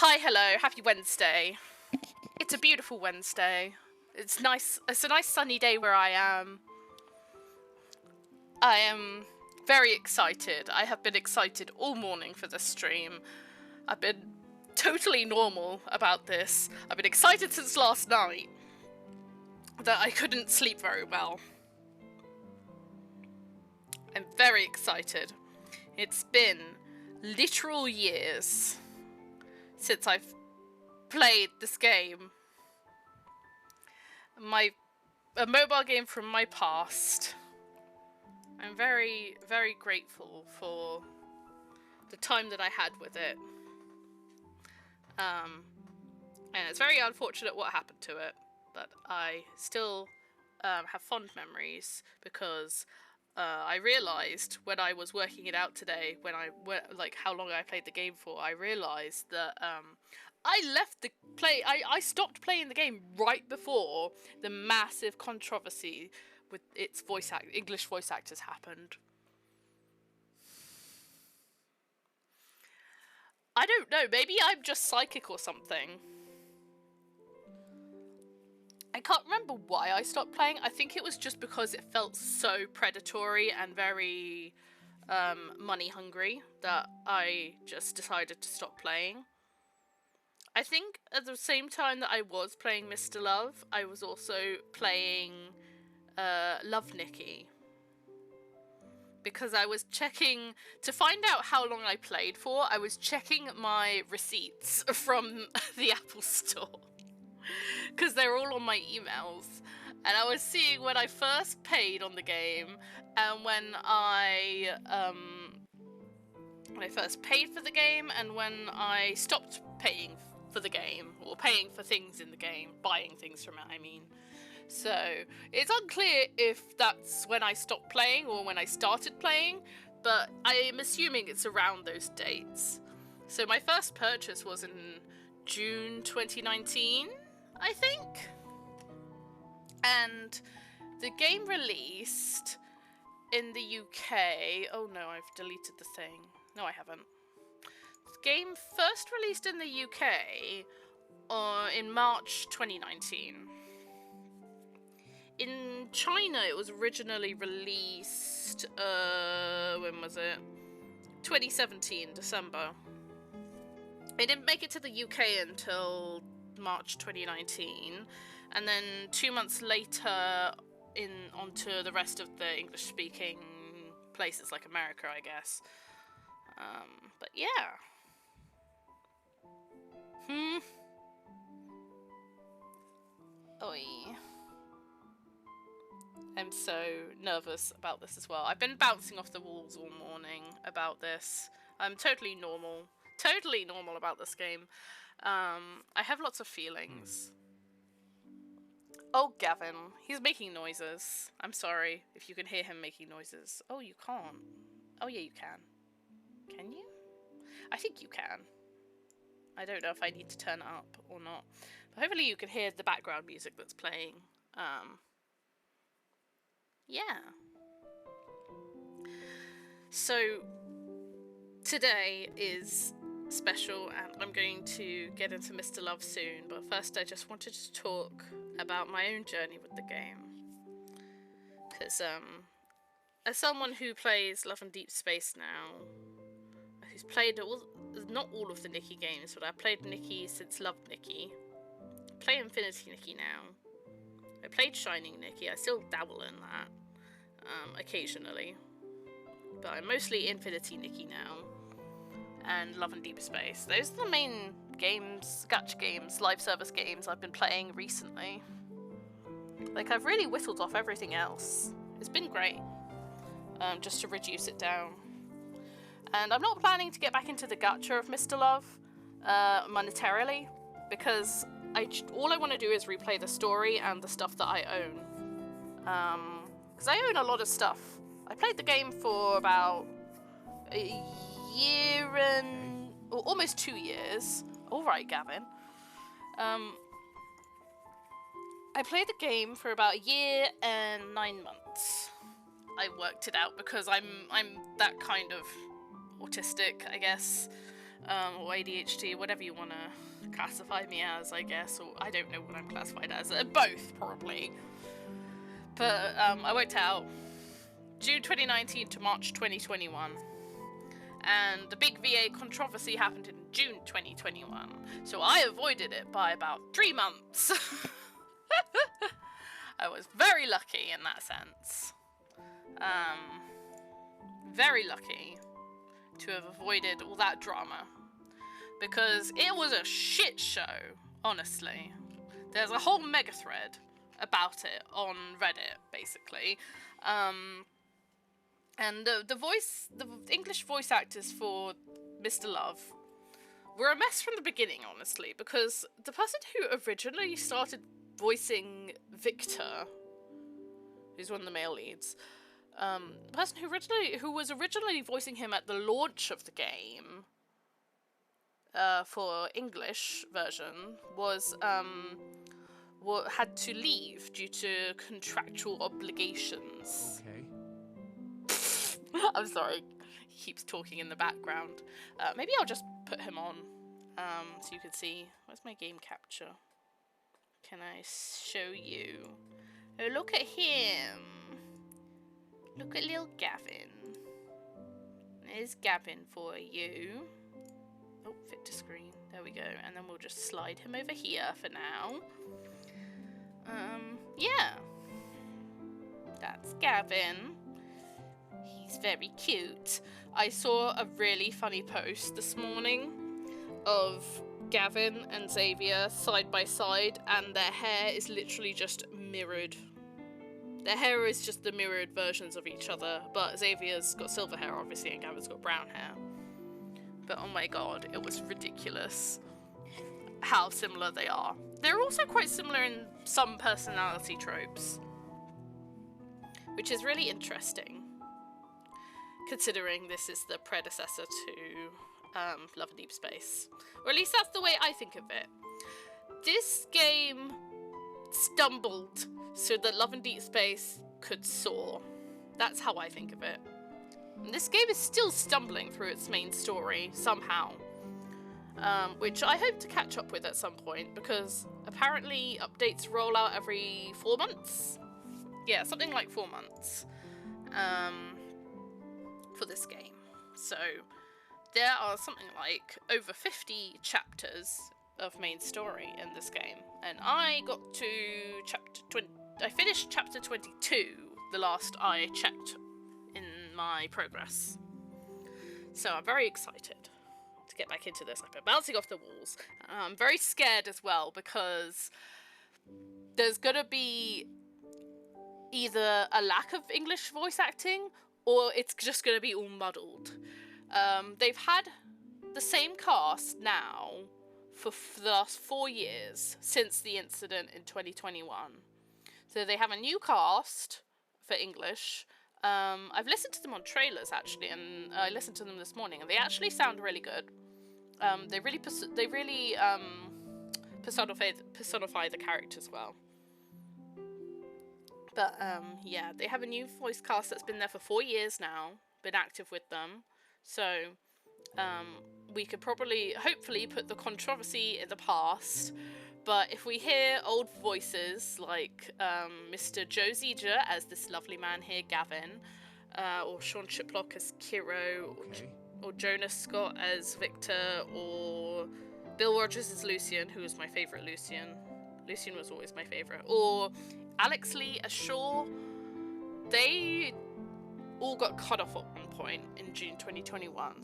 Hi, hello, happy Wednesday. It's a beautiful Wednesday. It's nice. It's a nice sunny day where I am. I am very excited. I have been excited all morning for this stream. I've been totally normal about this. I've been excited since last night that I couldn't sleep very well. I'm very excited. It's been literal years since I've played this game. A mobile game from my past. I'm very, very grateful for the time that I had with it. And it's very unfortunate what happened to it, but I still have fond memories because I realized when I was working it out today, like how long I played the game for, I realized that I left the play. I stopped playing the game right before the massive controversy with its English voice actors happened. I don't know. Maybe I'm just psychic or something. I can't remember why I stopped playing. I think it was just because it felt so predatory and very money hungry that I just decided to stop playing. I think at the same time that I was playing Mr. Love, I was also playing Love Nikki. Because I was checking, to find out how long I played for, I was checking my receipts from the Apple Store. Because they're all on my emails. And I was seeing when I first paid on the game, and when I first paid for the game, and when I stopped paying for the game, or paying for things in the game, buying things from it, I mean. So, it's unclear if that's when I stopped playing or when I started playing, but I am assuming it's around those dates. So my first purchase was in June 2019, I think? And the game released in the UK... Oh no, I've deleted the thing. No, I haven't. The game first released in the UK in March 2019. In China, it was originally released, when was it? 2017, December. It didn't make it to the UK until March 2019, and then 2 months later onto the rest of the English-speaking places like America, I guess. But yeah. Oi. I'm so nervous about this as well. I've been bouncing off the walls all morning about this. I'm totally normal about this game. I have lots of feelings. Oh, Gavin, he's making noises. I'm sorry if you can hear him making noises. Oh, you can't. Oh yeah, you can. Can you? I think you can. I don't know if I need to turn it up or not. But hopefully you can hear the background music that's playing. Yeah. So, today is special and I'm going to get into Mr. Love soon, but first I just wanted to talk about my own journey with the game. Because, as someone who plays Love and Deep Space now, who's played not all of the Nikki games, but I've played Nikki since Love Nikki. I play Infinity Nikki now. I played Shining Nikki, I still dabble in that. Occasionally, but I'm mostly Infinity Nikki now, and Love and Deep Space. Those are the main games, gacha games, live service games I've been playing recently. Like, I've really whittled off everything else. It's been great, just to reduce it down. And I'm not planning to get back into the gacha of Mr. Love, monetarily, because all I want to do is replay the story and the stuff that I own. Because I own a lot of stuff. I played the game for about a year or almost 2 years. Alright, Gavin. I played the game for about a year and 9 months. I worked it out because I'm that kind of autistic, I guess. or ADHD, whatever you want to classify me as, I guess, or I don't know what I'm classified as. Both, probably. But I worked out June 2019 to March 2021. And the big VA controversy happened in June 2021. So I avoided it by about 3 months. I was very lucky in that sense. Very lucky to have avoided all that drama. Because it was a shit show, honestly. There's a whole mega thread about it on Reddit, basically. And the English voice actors for Mr. Love were a mess from the beginning, honestly, because the person who originally started voicing Victor, who's one of the male leads, the person who was originally voicing him at the launch of the game, for English version, had to leave due to contractual obligations. Okay. I'm sorry, he keeps talking in the background. Maybe I'll just put him on, so you can see. Where's my game capture? Can I show you? Oh, look at him. Look at little Gavin. There's Gavin for you. Oh, fit to screen. There we go. And then we'll just slide him over here for now. Yeah. That's Gavin. He's very cute. I saw a really funny post this morning of Gavin and Xavier side by side, and their hair is literally just mirrored. Their hair is just the mirrored versions of each other, but Xavier's got silver hair, obviously, and Gavin's got brown hair. But oh my god, it was ridiculous how similar they are. They're also quite similar in some personality tropes, which is really interesting, considering this is the predecessor to Love and Deep Space. Or at least that's the way I think of it. This game stumbled so that Love and Deep Space could soar. That's how I think of it. And this game is still stumbling through its main story, somehow. Which I hope to catch up with at some point, because apparently updates roll out every 4 months. Yeah, something like 4 months. For this game. So there are something like over 50 chapters of main story in this game, and I got to chapter 20. I finished chapter 22 the last I checked in my progress. So I'm very excited to get back into this. I've been bouncing off the walls. I'm very scared as well, because there's gonna be either a lack of English voice acting, or it's just going to be all muddled. They've had the same cast now for the last 4 years since the incident in 2021. So they have a new cast for English. I've listened to them on trailers, actually, and I listened to them this morning, and they actually sound really good. They really personify the characters well. But, yeah, they have a new voice cast that's been there for 4 years now, been active with them. So, we could hopefully put the controversy in the past. But if we hear old voices like Mr. Joe Zieger as this lovely man here, Gavin, or Sean Chiplock as Kiro, or Jonas Scott as Victor, or Bill Rogers as Lucian, who was my favourite Lucian. Lucian was always my favourite. Or Alex Lee as Shaw. They all got cut off at one point in June 2021,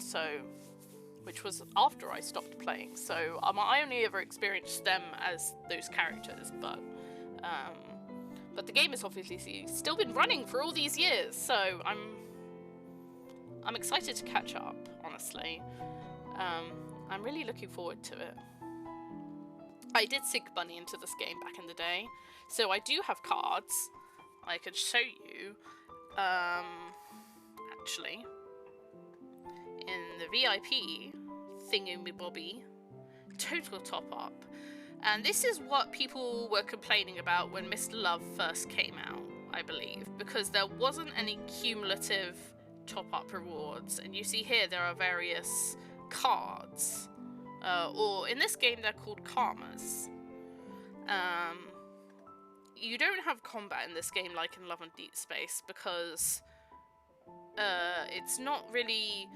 which was after I stopped playing. So I only ever experienced them as those characters, but the game has obviously still been running for all these years. So I'm excited to catch up, honestly. I'm really looking forward to it. I did sink money into this game back in the day, so I do have cards I could show you, actually, in the VIP thingamabobby total top-up. And this is what people were complaining about when Mr. Love first came out, I believe, because there wasn't any cumulative top-up rewards. And you see here there are various cards, or in this game they're called karmas. You don't have combat in this game like in Love and Deep Space because it's not really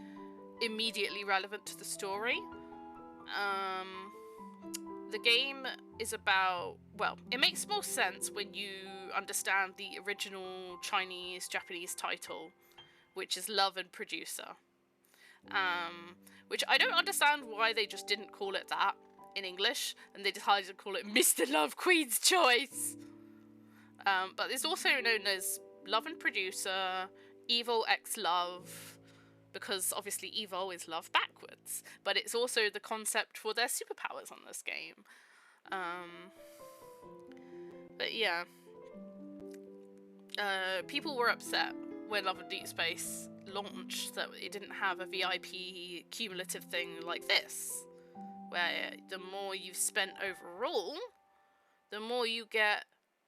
immediately relevant to the story. The game is about, well, it makes more sense when you understand the original Chinese-Japanese title, which is Love and Producer. Which I don't understand why they just didn't call it that in English, and they decided to call it Mr. Love Queen's Choice. But it's also known as Love and Producer, Evil X Love, because obviously evil is love backwards, but it's also the concept for their superpowers on this game. But yeah, people were upset when Love and Deep Space launched that it didn't have a VIP cumulative thing like this, where the more you've spent overall, the more you get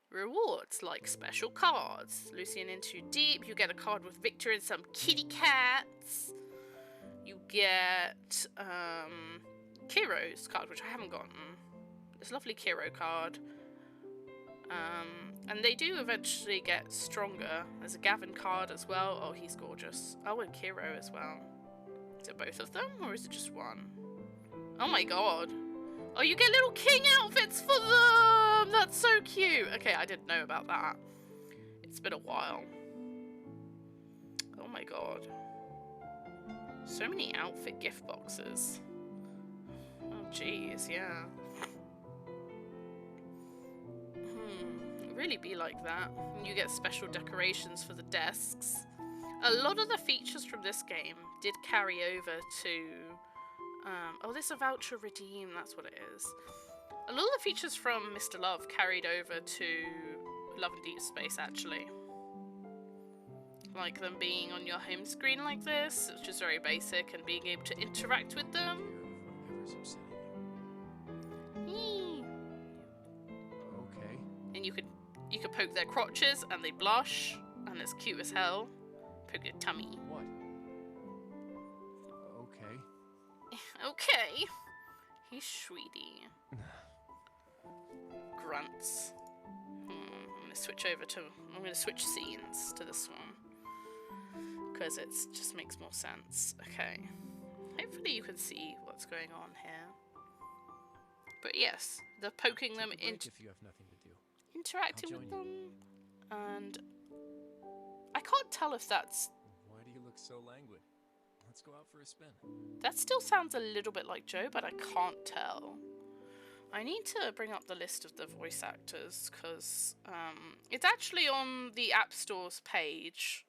rewards, like special cards. Lucian in Too Deep, you get a card with Victor and some kitty cats. You get Kiro's card, which I haven't gotten. This lovely Kiro card. And they do eventually get stronger. There's a Gavin card as well. Oh, he's gorgeous. Oh, and Kiro as well. Is it both of them, or is it just one? Oh my god. Oh, you get little king outfits for them! That's so cute! Okay, I didn't know about that. It's been a while. Oh my god. So many outfit gift boxes. Oh jeez, yeah. It really be like that. And you get special decorations for the desks. A lot of the features from this game did carry over to... oh, this is a voucher redeem, that's what it is. A lot of the features from Mr. Love carried over to Love and Deep Space, actually. Like them being on your home screen like this, which is very basic, and being able to interact with them. Okay. And you could poke their crotches, and they blush, and it's cute as hell. Poke your tummy. What? Okay. Okay. He's sweetie. Grunts. I'm gonna switch scenes to this one. Because it just makes more sense. Okay. Hopefully you can see what's going on here. But yes, they're poking them into... If you have nothing to do. Interacting with them. And... I can't tell if that's... Why do you look so languid? Let's go out for a spin. That still sounds a little bit like Joe, but I can't tell. I need to bring up the list of the voice actors, because it's actually on the App Store's page.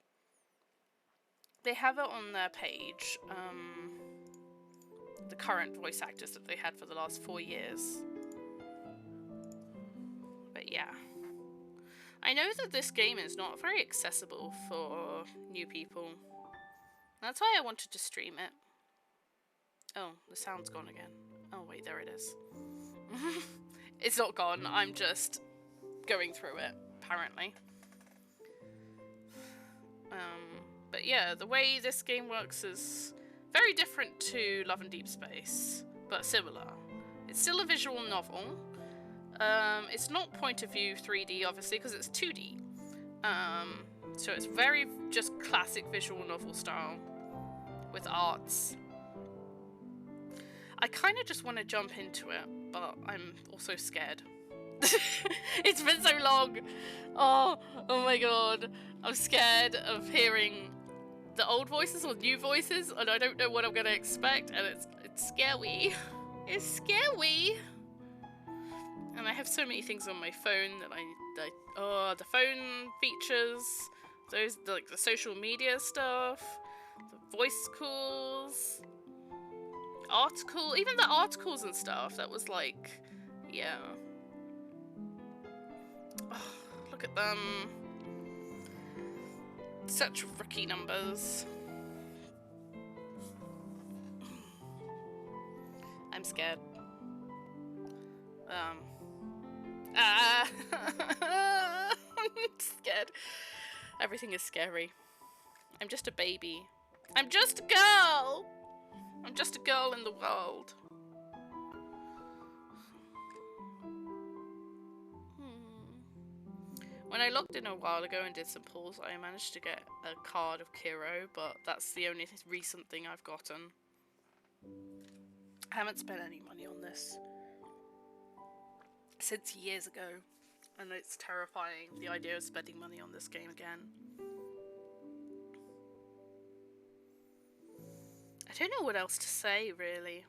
They have it on their page, the current voice actors that they had for the last 4 years. But yeah. I know that this game is not very accessible for new people. That's why I wanted to stream it. Oh, the sound's gone again. Oh wait, there it is. It's not gone, I'm just going through it, apparently. But yeah, the way this game works is very different to Love and Deep Space, but similar. It's still a visual novel. It's not point of view 3D, obviously, because it's 2D. So it's very just classic visual novel style with arts. I kind of just want to jump into it, but I'm also scared. It's been so long. Oh my god. I'm scared of hearing the old voices or new voices, and I don't know what I'm going to expect, and it's scary. It's scary. And I have so many things on my phone that the phone features, those, like the social media stuff, the voice calls, even the articles and stuff, that was like, yeah. Oh, look at them. Such rookie numbers. I'm scared. I'm scared. Everything is scary. I'm just a baby. I'm just a girl! I'm just a girl in the world. When I logged in a while ago and did some pulls, I managed to get a card of Kiro, but that's the only recent thing I've gotten. I haven't spent any money on this since years ago, and it's terrifying, the idea of spending money on this game again. I don't know what else to say, really.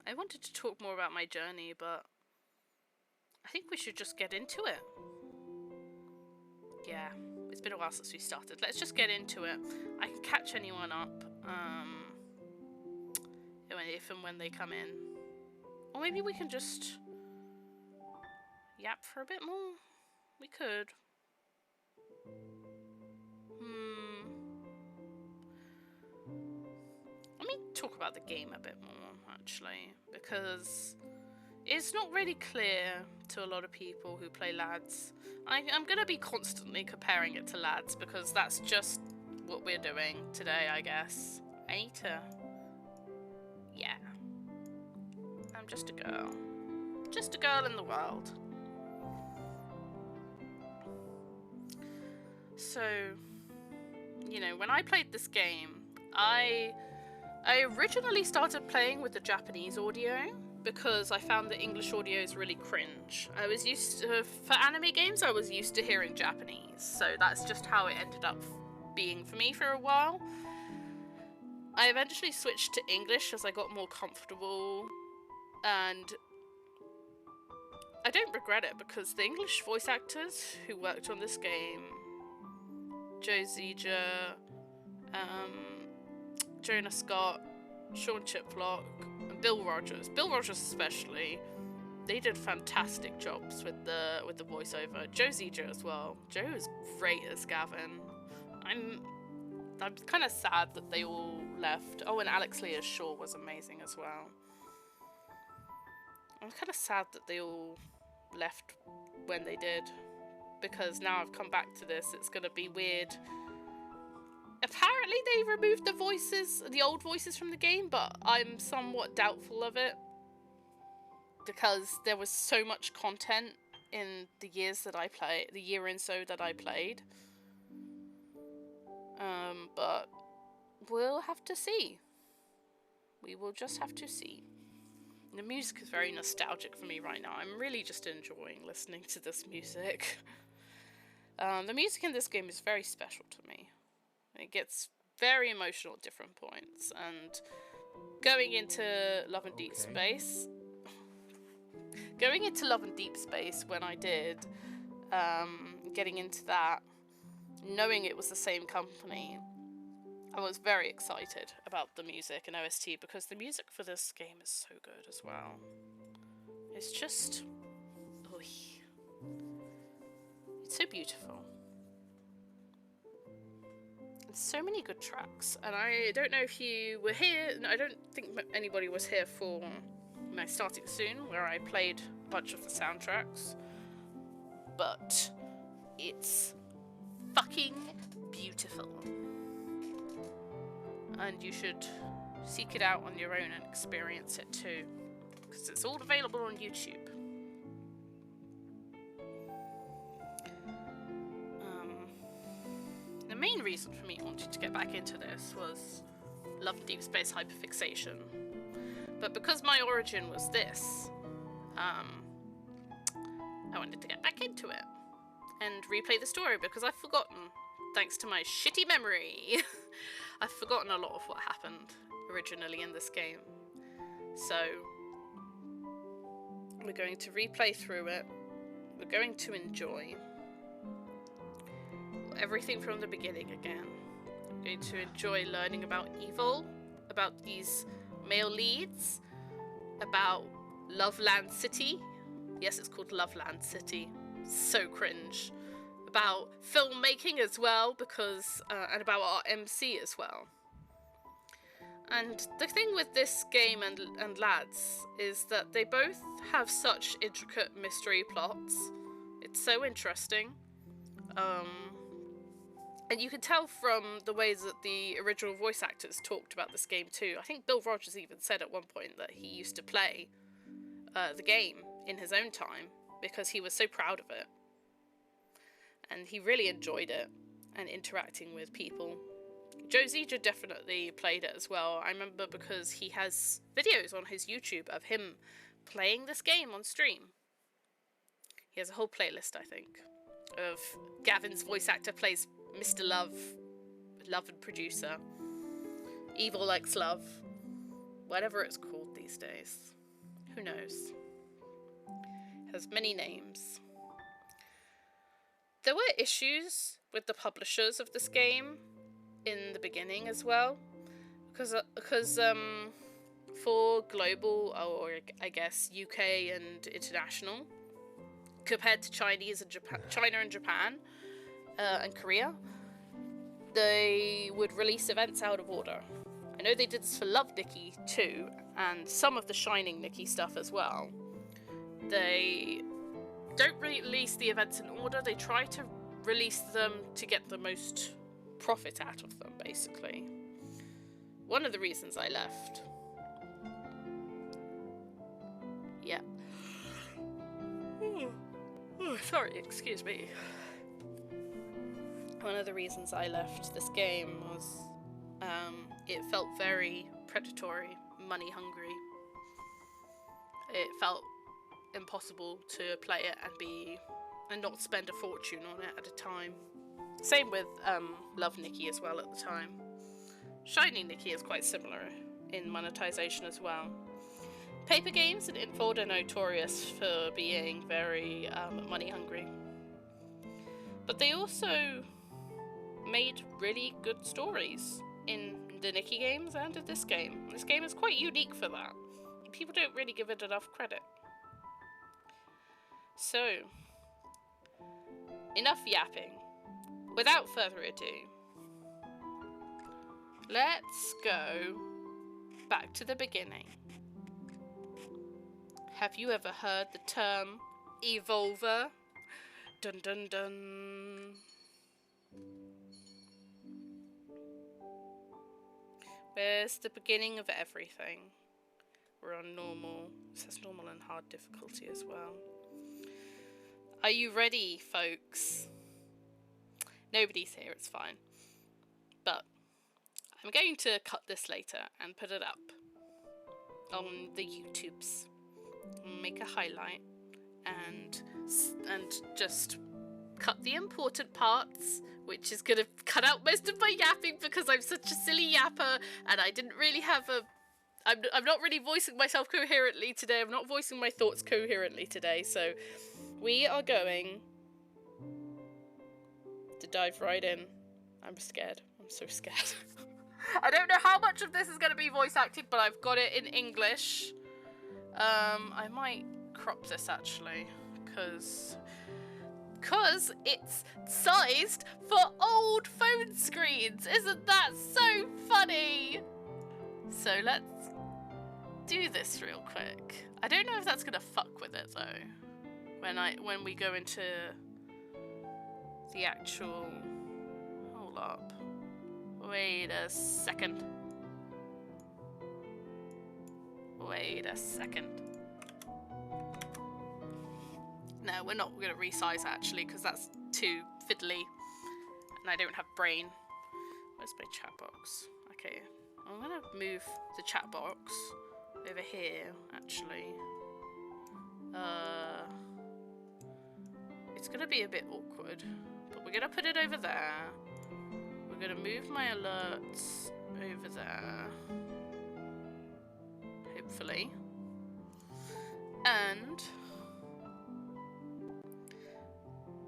I wanted to talk more about my journey, but I think we should just get into it. Yeah, it's been a while since we started. Let's just get into it. I can catch anyone up if and when they come in. Or maybe we can just yap for a bit more. We could. Let me talk about the game a bit more, actually, because it's not really clear to a lot of people who play lads. I'm going to be constantly comparing it to lads because that's just what we're doing today, I guess. I need to... Yeah. I'm just a girl. Just a girl in the world. So, you know, when I played this game, I originally started playing with the Japanese audio because I found the English audio is really cringe. I was used to, for anime games, I was used to hearing Japanese, so that's just how it ended up being for me for a while. I eventually switched to English as I got more comfortable, and I don't regret it because the English voice actors who worked on this game, Joe Zieger, Jonah Scott, Sean Chiplock, and Bill Rogers especially, they did fantastic jobs with the voiceover. Joe Zieger as well. Joe is great as Gavin. I'm kind of sad that they all left. Oh, and Alex Lea Shaw was amazing as well. I'm kind of sad that they all left when they did, because now I've come back to this, it's going to be weird. Apparently they removed the voices, the old voices from the game, but I'm somewhat doubtful of it because there was so much content in the years that I played, the year and so that I played. But we'll have to see. We will just have to see. The music is very nostalgic for me right now. I'm really just enjoying listening to this music. The music in this game is very special to me. It gets very emotional at different points, and going into Love and Deep Space, when I did, getting into that, knowing it was the same company, I was very excited about the music and OST because the music for this game is so good as well. It's just, it's so beautiful. So many good tracks, and I don't know if you were here. No, I don't think anybody was here for my Starting Soon, where I played a bunch of the soundtracks, but it's fucking beautiful, and you should seek it out on your own and experience it too, because it's all available on YouTube. The main reason for me wanting to get back into this was Love and Deep Space Hyperfixation. But because my origin was this, I wanted to get back into it and replay the story because I've forgotten, thanks to my shitty memory. I've forgotten a lot of what happened originally in this game. So, we're going to replay through it. We're going to enjoy everything from the beginning again. I'm going to enjoy learning about evil, about these male leads, about Loveland City. Yes, it's called Loveland City. So cringe. About filmmaking as well, because and about our MC as well. And the thing with this game and lads is that they both have such intricate mystery plots. It's so interesting. And you can tell from the ways that the original voice actors talked about this game too. I think Bill Rogers even said at one point that he used to play the game in his own time because he was so proud of it. And he really enjoyed it and interacting with people. Joe Zija definitely played it as well. I remember because he has videos on his YouTube of him playing this game on stream. He has a whole playlist, I think, of Gavin's voice actor plays Mr. Love, Love and Producer, Evil X Love, whatever it's called these days. Who knows? It has many names. There were issues with the publishers of this game in the beginning as well, because for global, or I guess UK and international, compared to Chinese and China and Japan and Korea, they would release events out of order. I know they did this for Love Nikki too, and some of the Shining Nikki stuff as well. They don't release the events in order, they try to release them to get the most profit out of them, basically. One of the reasons I left. Yeah. Oh, sorry, excuse me. One of the reasons I left this game was it felt very predatory, money hungry. It felt impossible to play it and not spend a fortune on it at a time. Same with Love Nikki as well at the time. Shining Nikki is quite similar in monetization as well. Paper games and Infold are notorious for being very money hungry. But they also made really good stories in the Nikki games and in this game. This game is quite unique for that. People don't really give it enough credit. So, enough yapping. Without further ado, let's go back to the beginning. Have you ever heard the term evolver? Dun dun dun. Where's the beginning of everything? We're on normal. It says normal and hard difficulty as well. Are you ready, folks? Nobody's here, it's fine. But I'm going to cut this later and put it up on the YouTubes. Make a highlight and just cut the important parts, which is going to cut out most of my yapping because I'm such a silly yapper and I didn't really have I'm not really voicing myself coherently today. I'm not voicing my thoughts coherently today, so we are going to dive right in. I'm scared. I'm so scared. I don't know how much of this is going to be voice acted, but I've got it in English. I might crop this actually, because it's sized for old phone screens. Isn't that so funny? So let's do this real quick. I don't know if that's gonna fuck with it though. When we go into the actual, hold up. Wait a second. Wait a second. No, we're not going to resize actually, because that's too fiddly. And I don't have brain. Where's my chat box? Okay, I'm going to move the chat box over here, actually. It's going to be a bit awkward, but we're going to put it over there. We're going to move my alerts over there. Hopefully. And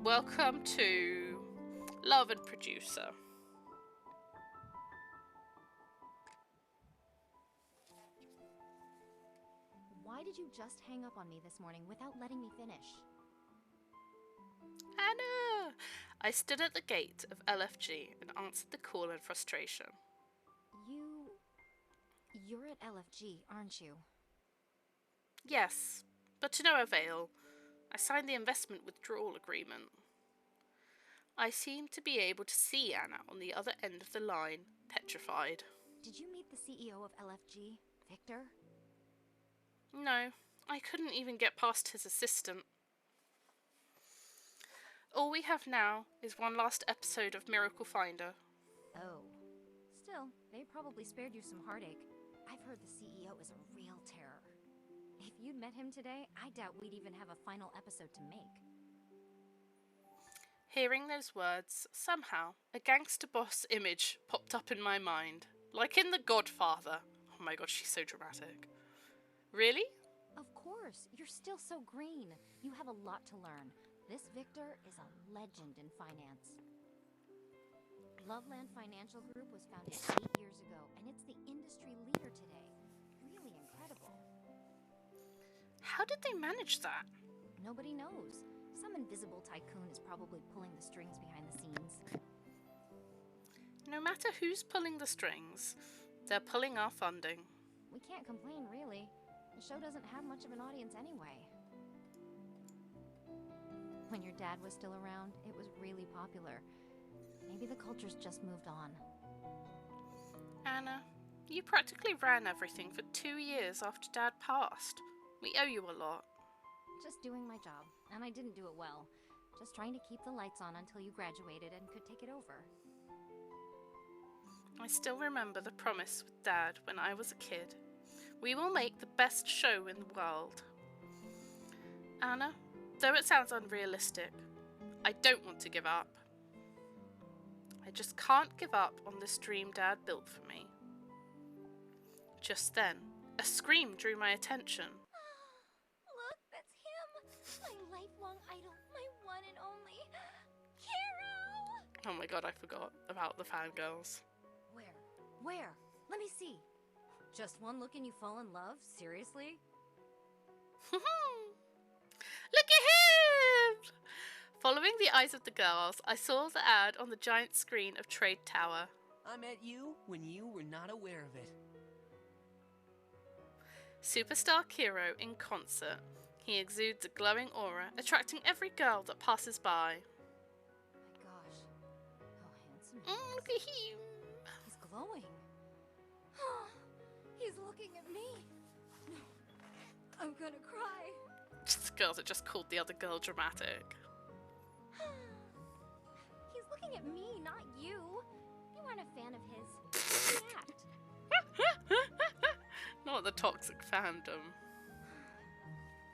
welcome to Love and Producer. Why did you just hang up on me this morning without letting me finish? Anna! I stood at the gate of LFG and answered the call in frustration. You're at LFG, aren't you? Yes, but to no avail. I signed the investment withdrawal agreement. I seemed to be able to see Anna on the other end of the line, petrified. Did you meet the CEO of LFG, Victor? No, I couldn't even get past his assistant. All we have now is one last episode of Miracle Finder. Oh. Still, they probably spared you some heartache. I've heard the CEO is a real terror. If you'd met him today, I doubt we'd even have a final episode to make. Hearing those words, somehow, a gangster boss image popped up in my mind. Like in The Godfather. Oh my god, she's so dramatic. Really? Of course, you're still so green. You have a lot to learn. This Victor is a legend in finance. Loveland Financial Group was founded 8 years ago, and it's the industry leader today. Really incredible. How did they manage that? Nobody knows. Some invisible tycoon is probably pulling the strings behind the scenes. No matter who's pulling the strings, they're pulling our funding. We can't complain, really. The show doesn't have much of an audience anyway. When your dad was still around, it was really popular. Maybe the culture's just moved on. Anna, you practically ran everything for 2 years after Dad passed. We owe you a lot. Just doing my job, and I didn't do it well. Just trying to keep the lights on until you graduated and could take it over. I still remember the promise with Dad when I was a kid. We will make the best show in the world. Anna, though it sounds unrealistic, I don't want to give up. I just can't give up on this dream Dad built for me. Just then, a scream drew my attention. Look, that's him! My lifelong idol, my one and only, Kiro! Oh my god, I forgot about the fangirls. Where? Let me see. Just one look and you fall in love? Seriously? Look at him! Following the eyes of the girls, I saw the ad on the giant screen of Trade Tower. I met you when you were not aware of it. Superstar Kiro in concert. He exudes a glowing aura, attracting every girl that passes by. My gosh, how handsome he is. Look at him! He's glowing. He's looking at me. No, I'm gonna cry. Just the girls that just called the other girl dramatic. He's looking at me, not you. You aren't a fan of his. React. Not the toxic fandom.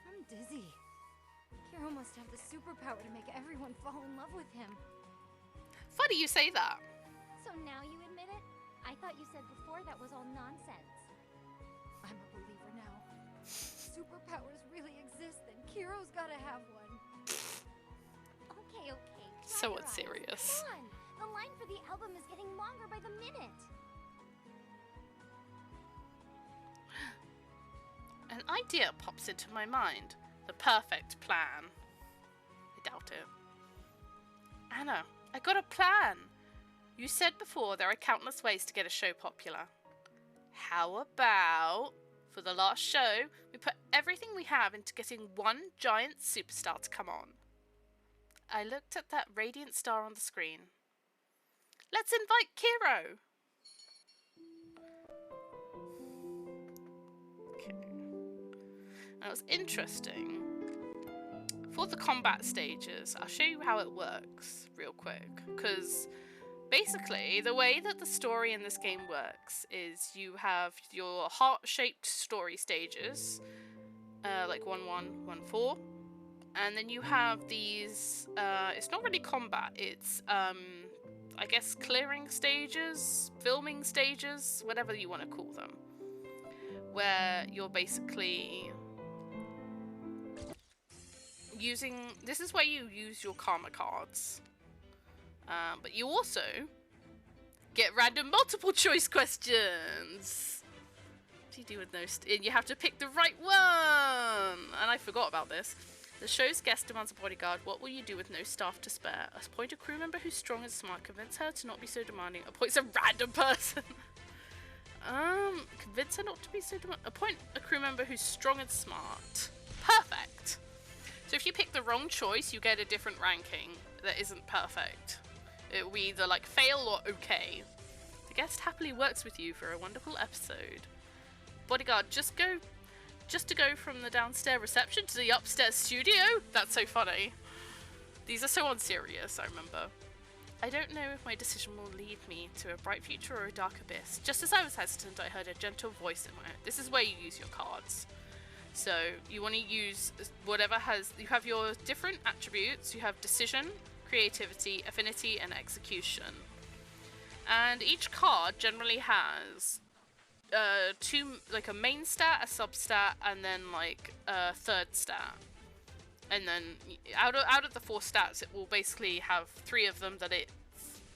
I'm dizzy. Kiro must have the superpower to make everyone fall in love with him. Funny you say that. So now you admit it? I thought you said before that was all nonsense. I'm a believer now. Superpowers really exist, then Kiro's gotta have one. Okay. So Try your eyes. unserious. Come on. The line for the album is getting longer by the minute. An idea pops into my mind. The perfect plan. I doubt it. Anna, I got a plan. You said before there are countless ways to get a show popular. How about, for the last show, we put everything we have into getting one giant superstar to come on? I looked at that radiant star on the screen. Let's invite Kiro! Okay. Now it's interesting. For the combat stages, I'll show you how it works real quick. Because basically, the way that the story in this game works is you have your heart-shaped story stages, like 1-1, 1-4. And then you have these, it's not really combat, it's, I guess, clearing stages, filming stages, whatever you want to call them. Where you're basically using, this is where you use your karma cards. But you also get random multiple choice questions. What do you do with those? And you have to pick the right one! And I forgot about this. The show's guest demands a bodyguard. What will you do with no staff to spare? Appoint a crew member who's strong and smart. Convince her to not be so demanding. Appoint a random person. Convince her not to be so demanding. Appoint a crew member who's strong and smart. Perfect. So if you pick the wrong choice, you get a different ranking that isn't perfect. It will be either like fail or okay. The guest happily works with you for a wonderful episode. Bodyguard, just to go from the downstairs reception to the upstairs studio? That's so funny. These are so unserious, I remember. I don't know if my decision will lead me to a bright future or a dark abyss. Just as I was hesitant, I heard a gentle voice in my head. This is where you use your cards. So you want to use whatever has... You have your different attributes. You have decision, creativity, affinity, and execution. And each card generally has two, like a main stat, a sub stat, and then like a third stat. And then out of the 4 stats, it will basically have 3 of them that it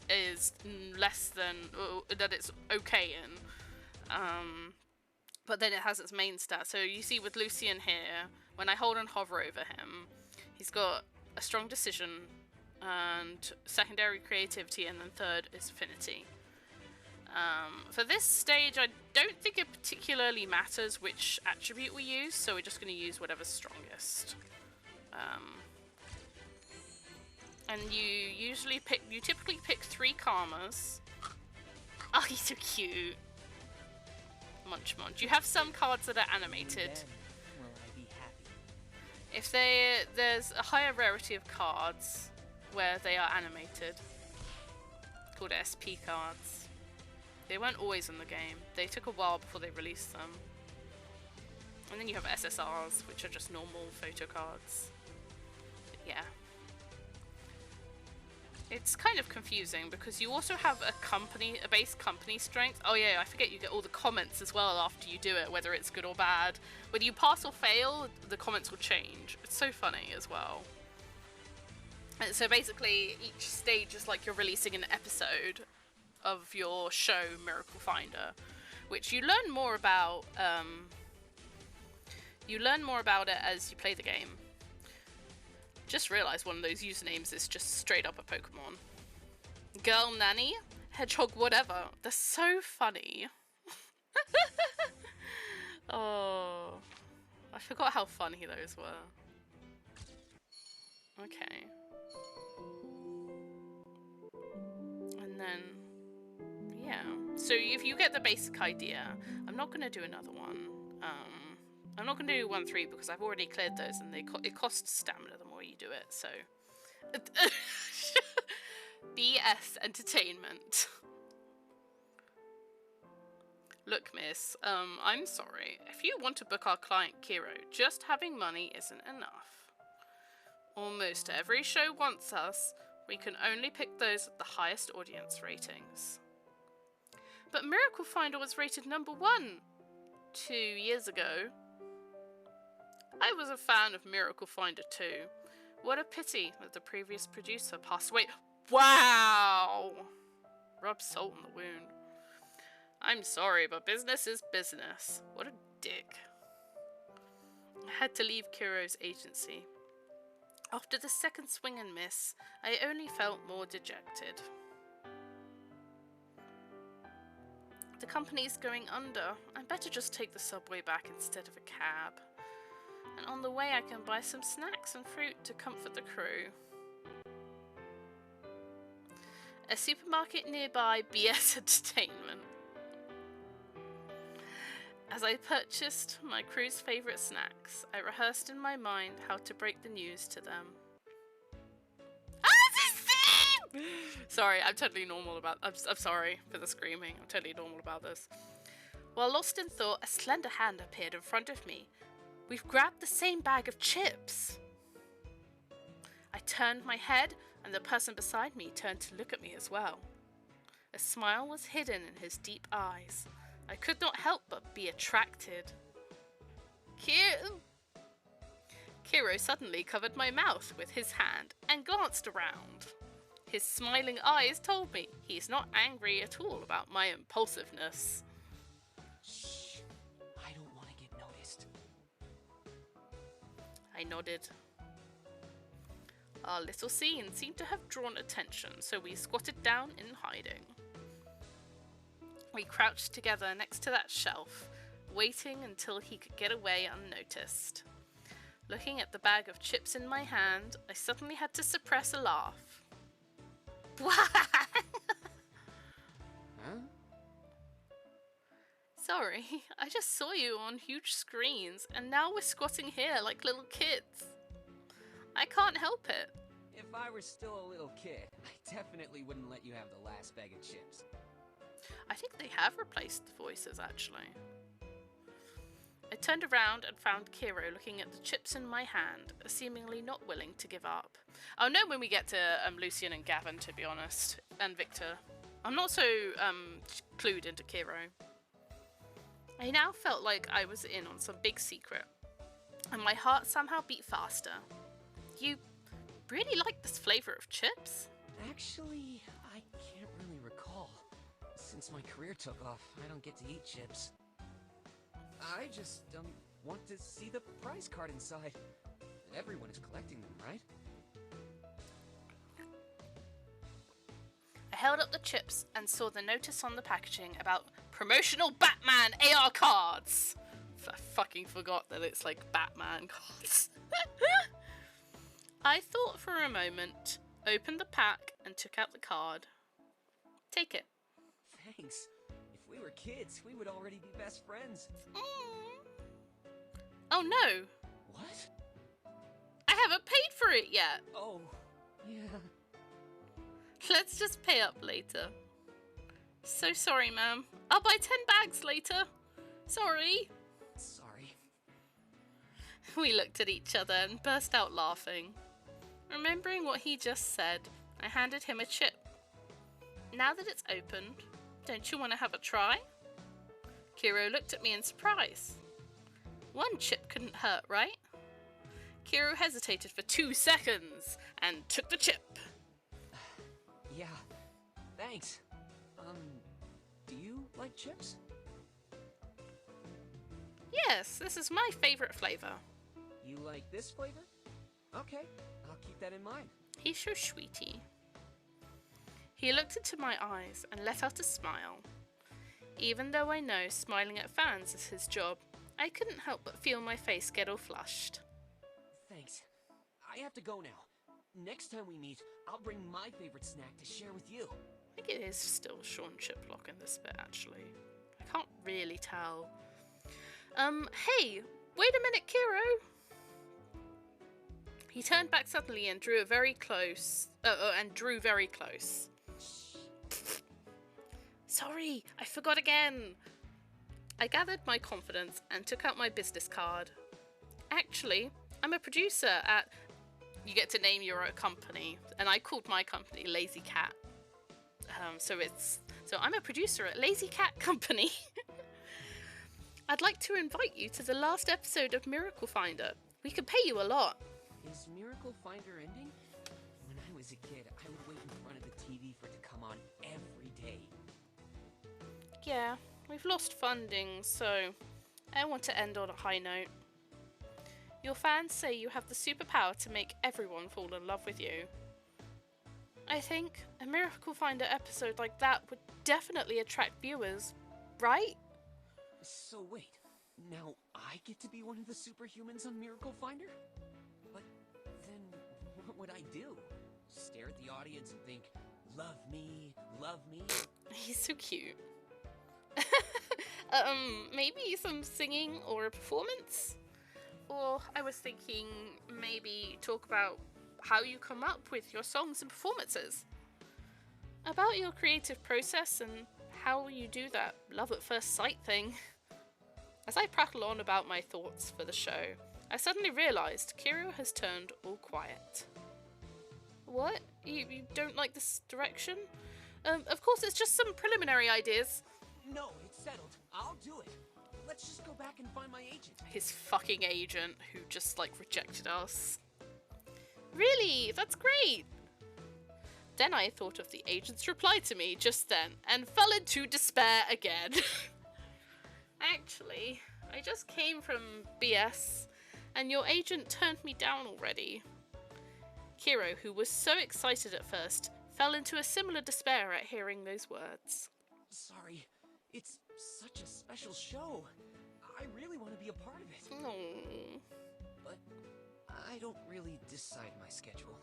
is less than, that it's okay in. But then it has its main stat. So you see with Lucian here, when I hold and hover over him, he's got a strong decision and secondary creativity, and then third is affinity. For this stage, I don't think it particularly matters which attribute we use, so we're just going to use whatever's strongest. And you typically pick 3 karmas. Oh, he's so cute. Munch Munch. You have some cards that are animated. Will I be happy? If there's a higher rarity of cards where they are animated, called SP cards. They weren't always in the game. They took a while before they released them. And then you have SSRs, which are just normal photo cards. But yeah. It's kind of confusing because you also have a base company strength. Oh yeah, I forget you get all the comments as well after you do it, whether it's good or bad. Whether you pass or fail, the comments will change. It's so funny as well. And so basically, each stage is like you're releasing an episode of your show, Miracle Finder, which you learn more about. You learn more about it as you play the game. Just realised one of those usernames is just straight up a Pokemon. Girl Nanny, Hedgehog whatever. They're so funny. Oh, I forgot how funny those were. Okay. And then, yeah. So if you get the basic idea, I'm not going to do another one. I'm not going to do 1-3 because I've already cleared those and it costs stamina the more you do it, so... BS entertainment. Look, miss, I'm sorry. If you want to book our client Kiro, just having money isn't enough. Almost every show wants us. We can only pick those with the highest audience ratings. But Miracle Finder was rated #1 2 years ago. I was a fan of Miracle Finder too. What a pity that the previous producer passed away. Wow! Rub salt in the wound. I'm sorry, but business is business. What a dick. I had to leave Kiro's agency. After the second swing and miss, I only felt more dejected. The company's going under. I'd better just take the subway back instead of a cab. And on the way I can buy some snacks and fruit to comfort the crew. A supermarket nearby, BS entertainment. As I purchased my crew's favourite snacks, I rehearsed in my mind how to break the news to them. Sorry, I'm totally normal about... I'm sorry for the screaming. I'm totally normal about this. While lost in thought, a slender hand appeared in front of me. We've grabbed the same bag of chips. I turned my head, and the person beside me turned to look at me as well. A smile was hidden in his deep eyes. I could not help but be attracted. Kiro suddenly covered my mouth with his hand and glanced around. His smiling eyes told me he's not angry at all about my impulsiveness. Shh. I don't want to get noticed. I nodded. Our little scene seemed to have drawn attention, so we squatted down in hiding. We crouched together next to that shelf, waiting until he could get away unnoticed. Looking at the bag of chips in my hand, I suddenly had to suppress a laugh. Huh? Sorry, I just saw you on huge screens, and now we're squatting here like little kids. I can't help it. If I were still a little kid, I definitely wouldn't let you have the last bag of chips. I think they have replaced the voices, actually. I turned around and found Kiro looking at the chips in my hand, seemingly not willing to give up. I'll know when we get to Lucian and Gavin, to be honest, and Victor. I'm not so clued into Kiro. I now felt like I was in on some big secret, and my heart somehow beat faster. You really like this flavor of chips? Actually, I can't really recall. Since my career took off, I don't get to eat chips. I just want to see the prize card inside. Everyone is collecting them, right? I held up the chips and saw the notice on the packaging about promotional Batman AR cards. I fucking forgot that it's like Batman cards. I thought for a moment, opened the pack and took out the card. Take it. Thanks. If we were kids, we would already be best friends. Oh no! What? I haven't paid for it yet! Oh, yeah. Let's just pay up later. So sorry, ma'am. I'll buy 10 bags later. Sorry. Sorry. We looked at each other and burst out laughing. Remembering what he just said, I handed him a chip. Now that it's opened, don't you want to have a try? Kiro looked at me in surprise. One chip couldn't hurt, right? Kiro hesitated for 2 seconds and took the chip. Yeah, thanks. Do you like chips? Yes, this is my favorite flavor. You like this flavor? Okay, I'll keep that in mind. He's so sweetie. He looked into my eyes and let out a smile. Even though I know smiling at fans is his job, I couldn't help but feel my face get all flushed. Thanks. I have to go now. Next time we meet, I'll bring my favorite snack to share with you. I think it is still Sean Chiplock in this bit, actually. I can't really tell. Hey, wait a minute, Kiro! He turned back suddenly and drew very close. Sorry, I forgot again. I gathered my confidence and took out my business card. Actually, I'm a producer at... You get to name your company, and I called my company Lazy Cat. So I'm a producer at Lazy Cat Company. I'd like to invite you to the last episode of Miracle Finder. We could pay you a lot. Is Miracle Finder ending? When I was a kid, I would wait in front of the TV for it to come on every day. Yeah, we've lost funding, so I want to end on a high note. Your fans say you have the superpower to make everyone fall in love with you. I think a Miracle Finder episode like that would definitely attract viewers, right? So wait, now I get to be one of the superhumans on Miracle Finder? But then what would I do? Stare at the audience and think, love me, love me? He's so cute. Maybe some singing or a performance? Or I was thinking maybe talk about how you come up with your songs and performances. About your creative process and how you do that love at first sight thing. As I prattle on about my thoughts for the show, I suddenly realised Kiro has turned all quiet. What? You don't like this direction? Of course, it's just some preliminary ideas. No, it's settled. I'll do it. Let's just go back and find my agent. His fucking agent who just rejected us. Really? That's great! Then I thought of the agent's reply to me just then and fell into despair again. Actually, I just came from BS and your agent turned me down already. Kiro, who was so excited at first, fell into a similar despair at hearing those words. Sorry, it's such a special show. I really want to be a part of it. Oh. But don't really decide my schedule.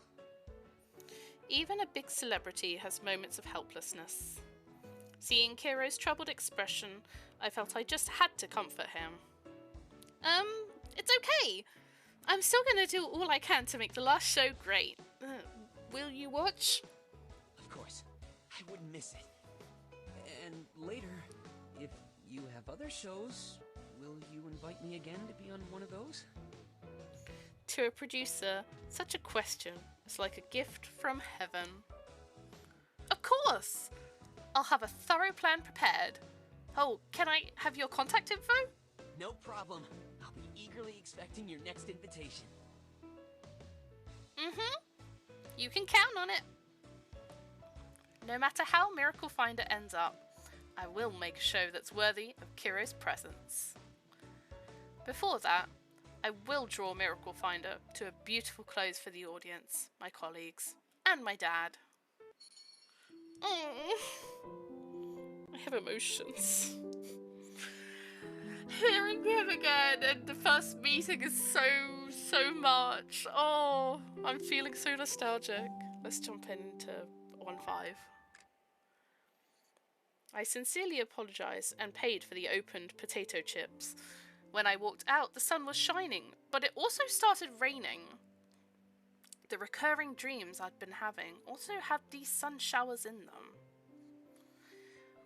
Even a big celebrity has moments of helplessness. Seeing Kiro's troubled expression, I felt I just had to comfort him. It's okay. I'm still gonna do all I can to make the last show great. Will you watch? Of course. I wouldn't miss it. And later, if you have other shows, will you invite me again to be on one of those? To a producer, such a question is like a gift from heaven. Of course! I'll have a thorough plan prepared. Oh, can I have your contact info? No problem. I'll be eagerly expecting your next invitation. You can count on it. No matter how Miracle Finder ends up, I will make a show that's worthy of Kiro's presence. Before that, I will draw Miracle Finder to a beautiful close for the audience, my colleagues, and my dad. I have emotions. Hearing him again and the first meeting is so much. Oh, I'm feeling so nostalgic. Let's jump into 1-5. I sincerely apologise and paid for the opened potato chips. When I walked out, the sun was shining, but it also started raining. The recurring dreams I'd been having also had these sun showers in them.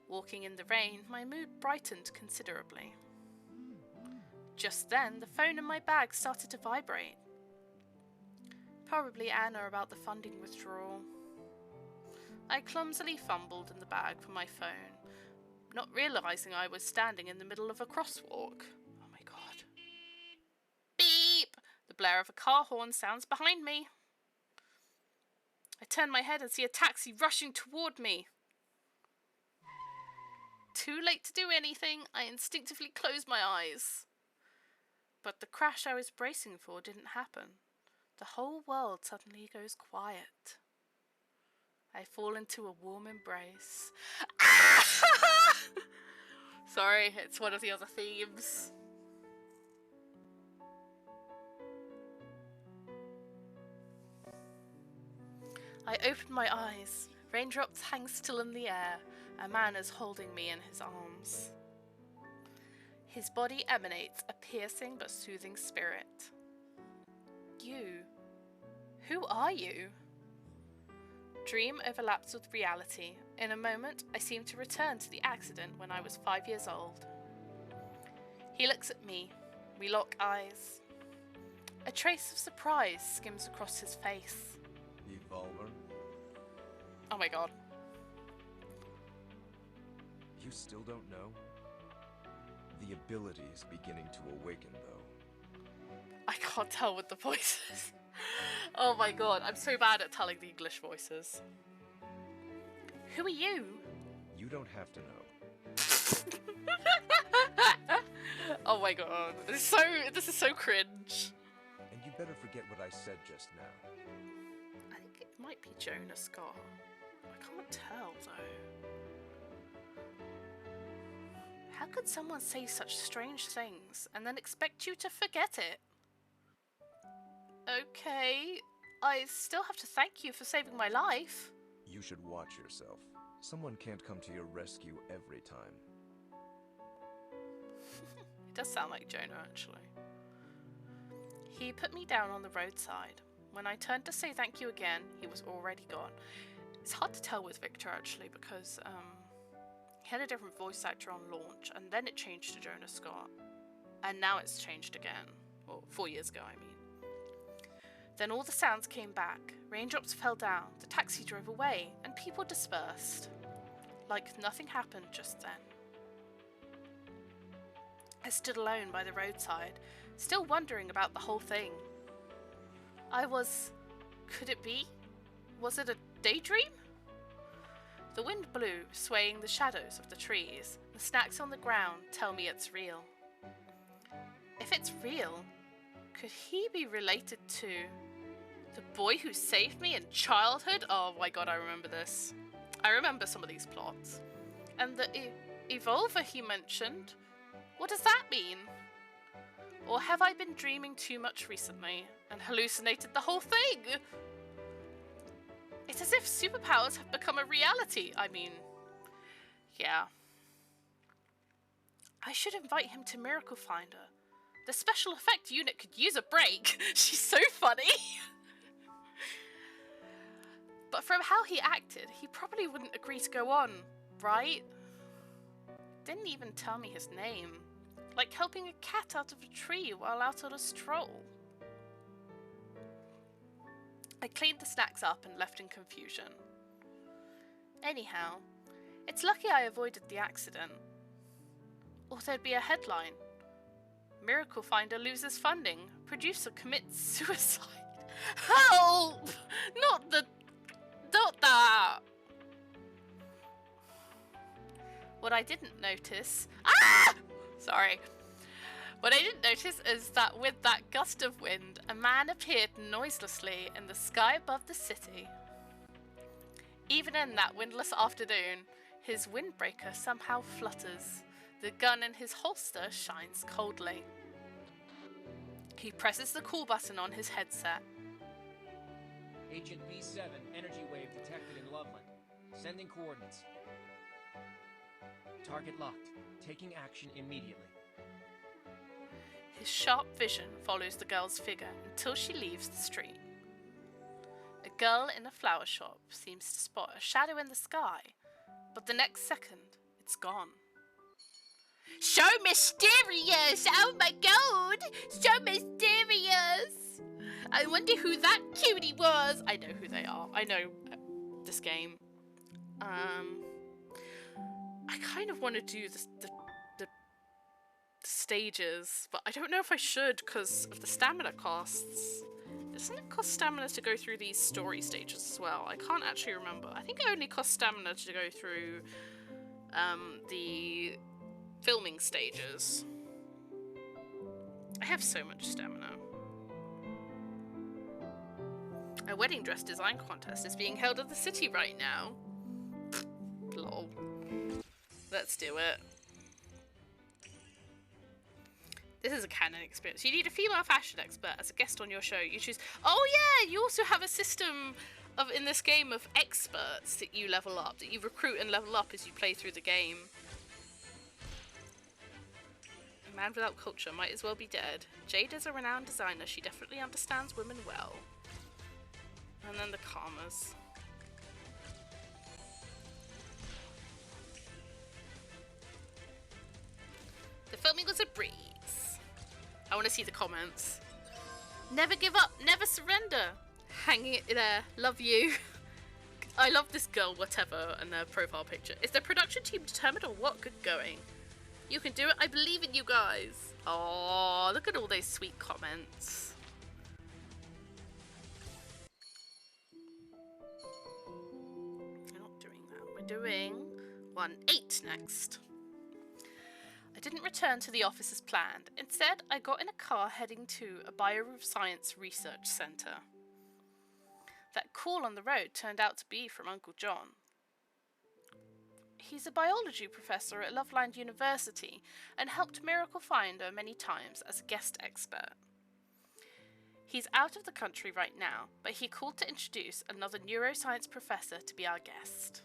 Walking in the rain, my mood brightened considerably. Just then, the phone in my bag started to vibrate. Probably Anna about the funding withdrawal. I clumsily fumbled in the bag for my phone, not realising I was standing in the middle of a crosswalk. Oh my god. Beep! The blare of a car horn sounds behind me. I turn my head and see a taxi rushing toward me. Too late to do anything, I instinctively closed my eyes. But the crash I was bracing for didn't happen. The whole world suddenly goes quiet. I fall into a warm embrace. Sorry, it's one of the other themes. I open my eyes. Raindrops hang still in the air. A man is holding me in his arms. His body emanates a piercing but soothing spirit. You. Who are you? Dream overlaps with reality. In a moment, I seem to return to the accident when I was 5 years old. He looks at me. We lock eyes. A trace of surprise skims across his face. Evolver? Oh my god. You still don't know? The ability is beginning to awaken, though. I can't tell with the voices. Oh my god, I'm so bad at telling the English voices. Who are you? You don't have to know. Oh my god, this is so cringe. And you better forget what I said just now. I think it might be Jonah Scott. I can't tell though. How could someone say such strange things and then expect you to forget it? Okay, I still have to thank you for saving my life. You should watch yourself. Someone can't come to your rescue every time. It does sound like Jonah, actually. He put me down on the roadside. When I turned to say thank you again, he was already gone. It's hard to tell with Victor, actually, because he had a different voice actor on launch, and then it changed to Jonah Scott. And now it's changed again. Well, 4 years ago, I mean. Then all the sounds came back. Raindrops fell down, the taxi drove away, and people dispersed. Like nothing happened just then. I stood alone by the roadside, still wondering about the whole thing. Could it be? Was it a daydream? The wind blew, swaying the shadows of the trees. The snacks on the ground tell me it's real. If it's real, could he be related to the boy who saved me in childhood? Oh my god, I remember this. I remember some of these plots. And the evolver he mentioned, what does that mean? Or have I been dreaming too much recently and hallucinated the whole thing? It's as if superpowers have become a reality. I mean, yeah. I should invite him to Miracle Finder. The special effect unit could use a break. She's so funny. But from how he acted, he probably wouldn't agree to go on, right? Didn't even tell me his name. Like helping a cat out of a tree while out on a stroll. I cleaned the snacks up and left in confusion. Anyhow, it's lucky I avoided the accident. Or there'd be a headline. Miracle Finder loses funding. Producer commits suicide. Help! Not that! What I didn't notice... Ah! Sorry. What I didn't notice is that with that gust of wind, a man appeared noiselessly in the sky above the city. Even in that windless afternoon, his windbreaker somehow flutters. The gun in his holster shines coldly. He presses the call button on his headset. Agent B7, energy wave detected in Loveland. Sending coordinates. Target locked. Taking action immediately. His sharp vision follows the girl's figure until she leaves the street. A girl in a flower shop seems to spot a shadow in the sky, but the next second, it's gone. So mysterious! Oh my god! So mysterious! I wonder who that cutie was! I know who they are. I know this game. I kind of want to do the stages, but I don't know if I should because of the stamina costs. Doesn't it cost stamina to go through these story stages as well? I can't actually remember. I think it only costs stamina to go through the filming stages. I have so much stamina. A wedding dress design contest is being held at the city right now. Lol. Let's do it. This is a canon experience. You need a female fashion expert as a guest on your show. You choose... Oh yeah, you also have a system of in this game of experts that you level up, that you recruit and level up as you play through the game. A man without culture might as well be dead. Jade is a renowned designer. She definitely understands women well. And then the commas. The filming was a breeze. I want to see the comments. Never give up, never surrender. Hanging it there, love you. I love this girl, whatever, and their profile picture. Is the production team determined or what? Good going. You can do it, I believe in you guys. Oh, look at all those sweet comments. We're not doing that. We're doing 1-8 next. I didn't return to the office as planned. Instead, I got in a car heading to a bioscience research centre. That call on the road turned out to be from Uncle John. He's a biology professor at Loveland University and helped Miracle Finder many times as a guest expert. He's out of the country right now, but he called to introduce another neuroscience professor to be our guest.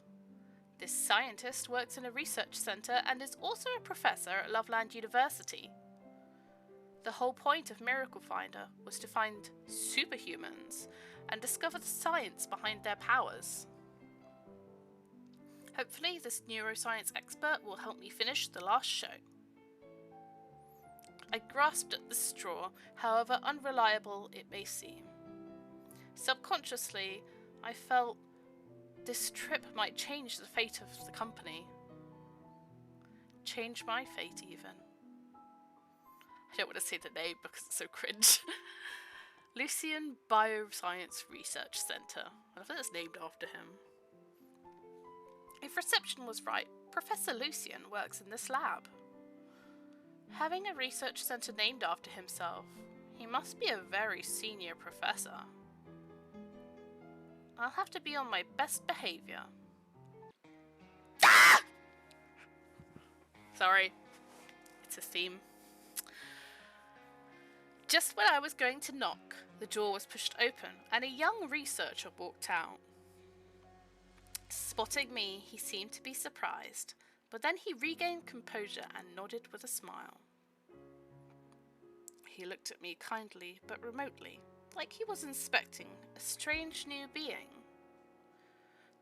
This scientist works in a research centre and is also a professor at Loveland University. The whole point of Miracle Finder was to find superhumans and discover the science behind their powers. Hopefully this neuroscience expert will help me finish the last show. I grasped at the straw, however unreliable it may seem. Subconsciously, I felt this trip might change the fate of the company. Change my fate, even. I don't want to say the name because it's so cringe. Lucian Bioscience Research Centre. I think it's named after him. If reception was right, Professor Lucian works in this lab. Having a research centre named after himself, he must be a very senior professor. I'll have to be on my best behaviour. Ah! Sorry. It's a theme. Just when I was going to knock, the door was pushed open and a young researcher walked out. Spotting me, he seemed to be surprised, but then he regained composure and nodded with a smile. He looked at me kindly but remotely, like he was inspecting a strange new being.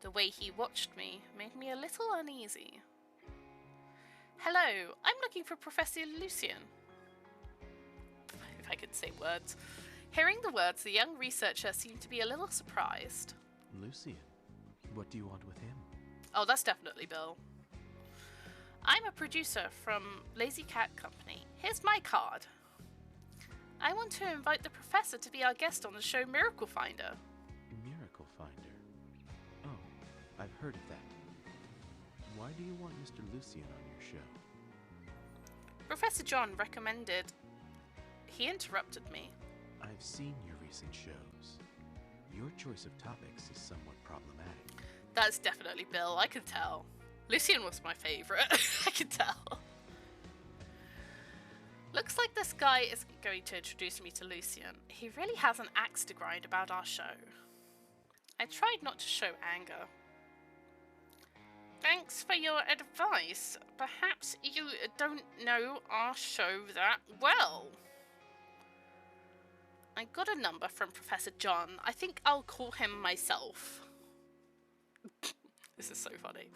The way he watched me made me a little uneasy. Hello, I'm looking for Professor Lucian. If I could say words. Hearing the words, the young researcher seemed to be a little surprised. Lucian? What do you want with him? Oh, that's definitely Bill. I'm a producer from Lazy Cat Company. Here's my card. I want to invite the professor to be our guest on the show Miracle Finder. Miracle Finder? Oh, I've heard of that. Why do you want Mr. Lucian on your show? Professor John recommended. He interrupted me. I've seen your recent shows. Your choice of topics is somewhat problematic. That's definitely Bill, I can tell. Lucian was my favourite, I can tell. Looks like this guy isn't going to introduce me to Lucian. He really has an axe to grind about our show. I tried not to show anger. Thanks for your advice. Perhaps you don't know our show that well. I got a number from Professor John. I think I'll call him myself. This is so funny.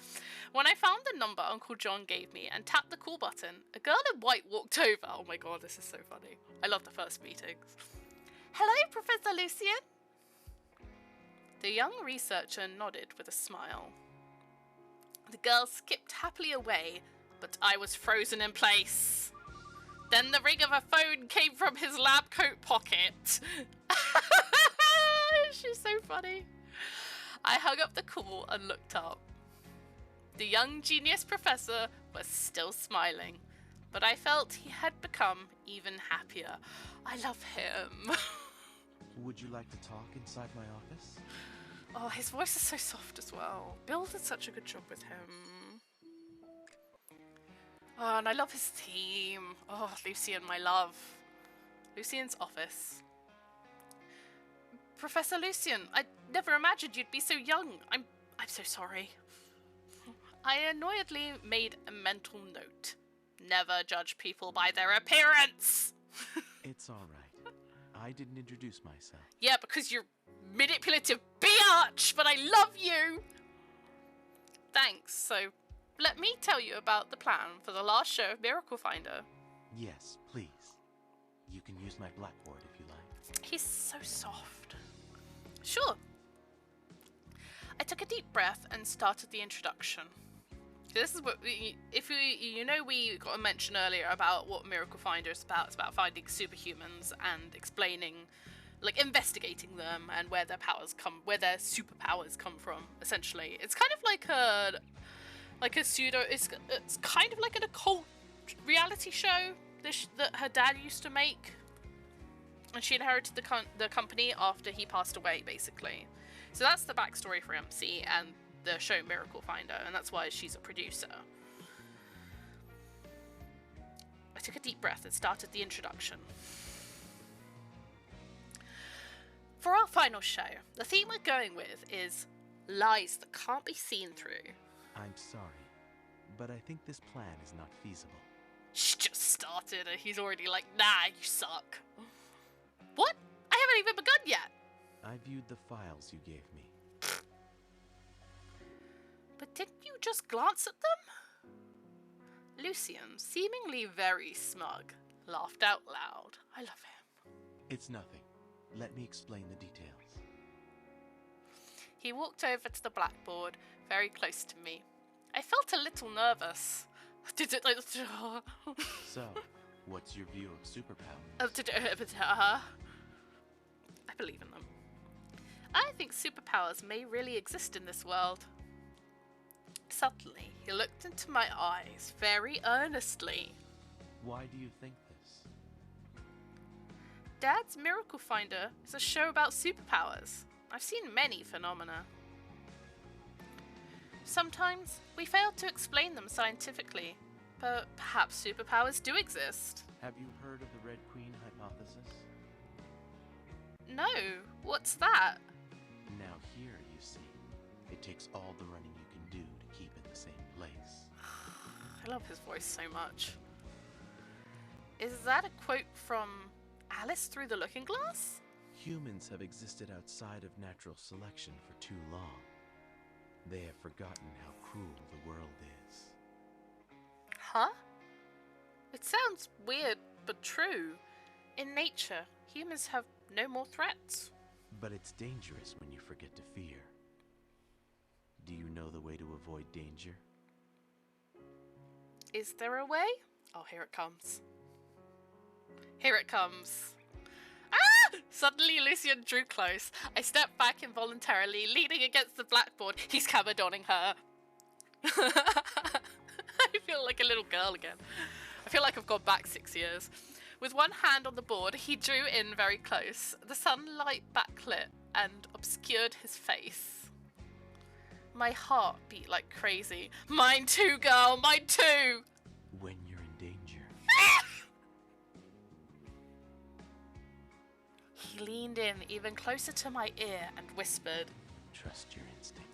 When I found the number Uncle John gave me and tapped the call button, a girl in white walked over. Oh my god, this is so funny. I love the first meetings. Hello, Professor Lucian. The young researcher nodded with a smile. The girl skipped happily away, but I was frozen in place. Then the ring of a phone came from his lab coat pocket. She's so funny. I hung up the call and looked up. The young genius professor was still smiling, but I felt he had become even happier. I love him. Would you like to talk inside my office? Oh, his voice is so soft as well. Bill did such a good job with him. Oh, and I love his team. Oh, Lucian, my love. Lucian's office. Professor Lucian, I never imagined you'd be so young. I'm so sorry. I annoyedly made a mental note. Never judge people by their appearance. It's alright. I didn't introduce myself. Yeah, because you're manipulative biatch, but I love you. Thanks. So, let me tell you about the plan for the last show of Miracle Finder. Yes, please. You can use my blackboard if you like. He's so soft. Sure. I took a deep breath and started the introduction. This is what we got a mention earlier about what Miracle Finder is about. It's about finding superhumans and explaining, like, investigating them and where their superpowers come from. Essentially, it's kind of like a pseudo. It's kind of like an occult reality show that her dad used to make. And she inherited the company after he passed away, basically. So that's the backstory for MC and the show Miracle Finder, and that's why she's a producer. I took a deep breath and started the introduction. For our final show, the theme we're going with is lies that can't be seen through. I'm sorry, but I think this plan is not feasible. She just started and he's already like, nah, you suck. What? I haven't even begun yet. I viewed the files you gave me. But didn't you just glance at them? Lucian, seemingly very smug, laughed out loud. I love him. It's nothing. Let me explain the details. He walked over to the blackboard, very close to me. I felt a little nervous. Did it like... So, what's your view of superpowers? I believe in them. I think superpowers may really exist in this world. Suddenly, he looked into my eyes very earnestly. Why do you think this? Dad's Miracle Finder is a show about superpowers. I've seen many phenomena. Sometimes we fail to explain them scientifically, but perhaps superpowers do exist. Have you heard of the Red Queen hypothesis? No, what's that? Now here, you see, it takes all the running you can do to keep in the same place. I love his voice so much. Is that a quote from Alice Through the Looking Glass? Humans have existed outside of natural selection for too long. They have forgotten how cruel the world is. Huh? It sounds weird, but true. In nature, humans have no more threats. But it's dangerous when you forget to fear. Do you know the way to avoid danger? Is there a way? Oh, here it comes. Here it comes. Ah! Suddenly, Lucian drew close. I stepped back involuntarily, leaning against the blackboard. He's cabadoning her. I feel like a little girl again. I feel like I've gone back 6 years. With one hand on the board, he drew in very close. The sunlight backlit and obscured his face. My heart beat like crazy. Mine too, girl, mine too! When you're in danger. He leaned in even closer to my ear and whispered, Trust your instincts.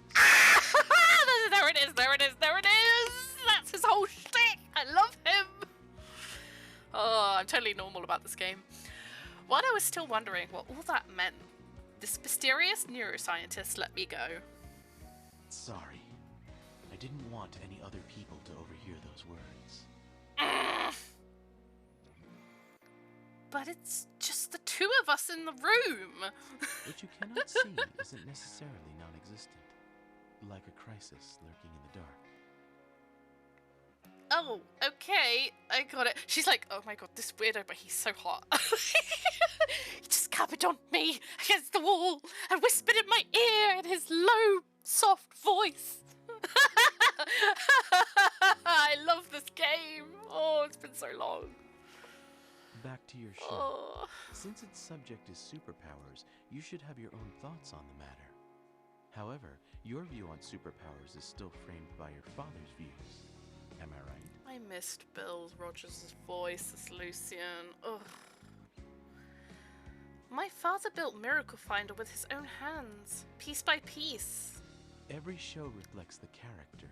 There it is, there it is, there it is! That's his whole shtick! I love him! Oh, I'm totally normal about this game. While I was still wondering what all that meant, this mysterious neuroscientist let me go. Sorry. I didn't want any other people to overhear those words. But it's just the two of us in the room. What you cannot see isn't necessarily non-existent. Like a crisis lurking in the dark. Oh, okay, I got it. She's like, oh my god, this weirdo, but he's so hot. He just cabined me against the wall and whispered in my ear in his low, soft voice. I love this game. Oh, it's been so long. Back to your show. Oh. Since its subject is superpowers, you should have your own thoughts on the matter. However, your view on superpowers is still framed by your father's views. Am I right? I missed Bill Rogers' voice as Lucian. Ugh. My father built Miracle Finder with his own hands, piece by piece. Every show reflects the character,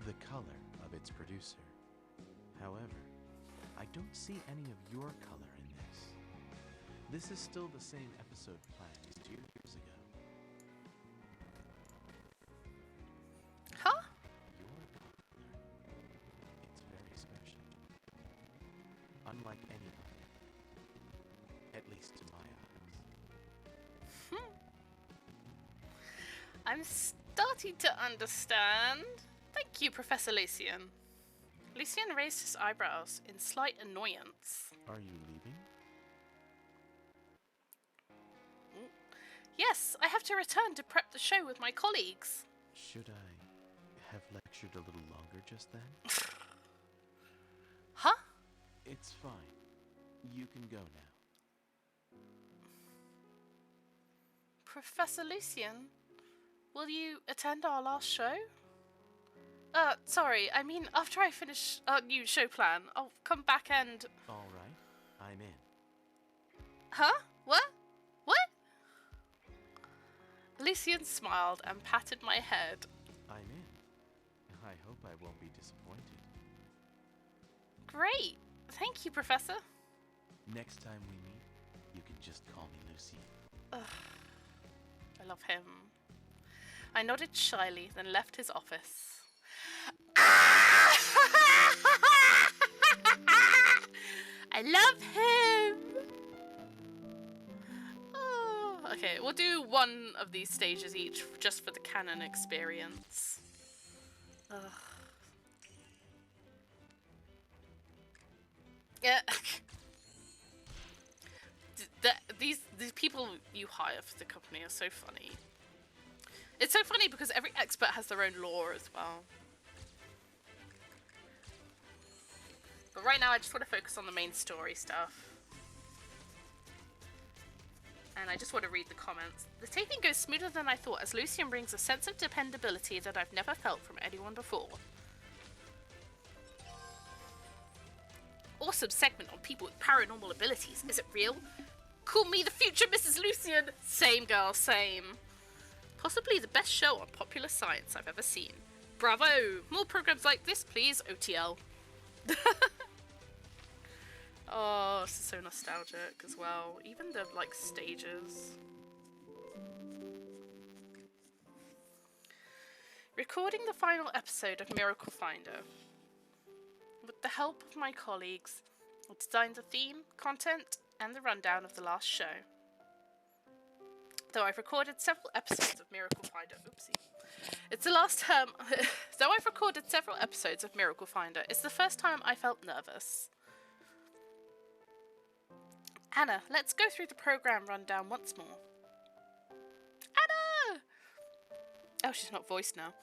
the color of its producer. However, I don't see any of your color in this. This is still the same episode planned 2 years ago. Huh? Your color. It's very special. Unlike any other. At least to my eyes. I'm starting to understand. Thank you, Professor Lucian. Lucian raised his eyebrows in slight annoyance. Are you leaving? Yes, I have to return to prep the show with my colleagues. Should I have lectured a little longer just then? Huh? It's fine. You can go now. Professor Lucian, will you attend our last show? Sorry, I mean, after I finish our new show plan, I'll come back and... All right, I'm in. Huh? What? What? Lucian smiled and patted my head. I'm in. I hope I won't be disappointed. Great. Thank you, Professor. Next time we meet, you can just call me Lucy. I love him. I nodded shyly, then left his office. I love him! Oh, okay, we'll do one of these stages each, just for the canon experience. Ugh. Yeah. These people you hire for the company are so funny. It's so funny because every expert has their own lore as well. But right now I just want to focus on the main story stuff. And I just want to read the comments. The taping goes smoother than I thought as Lucian brings a sense of dependability that I've never felt from anyone before. Awesome segment on people with paranormal abilities. Is it real? Call me the future Mrs. Lucian. Same, girl, same. Possibly the best show on popular science I've ever seen. Bravo! More programs like this, please, OTL. Oh, this is so nostalgic as well. Even the, like, stages. Recording the final episode of Miracle Finder. With the help of my colleagues, I designed the theme, content, and the rundown of the last show. Though I've recorded several episodes of Miracle Finder, it's the last term. Though I've recorded several episodes of Miracle Finder, it's the first time I felt nervous. Anna, let's go through the program rundown once more. Anna! Oh, she's not voiced now.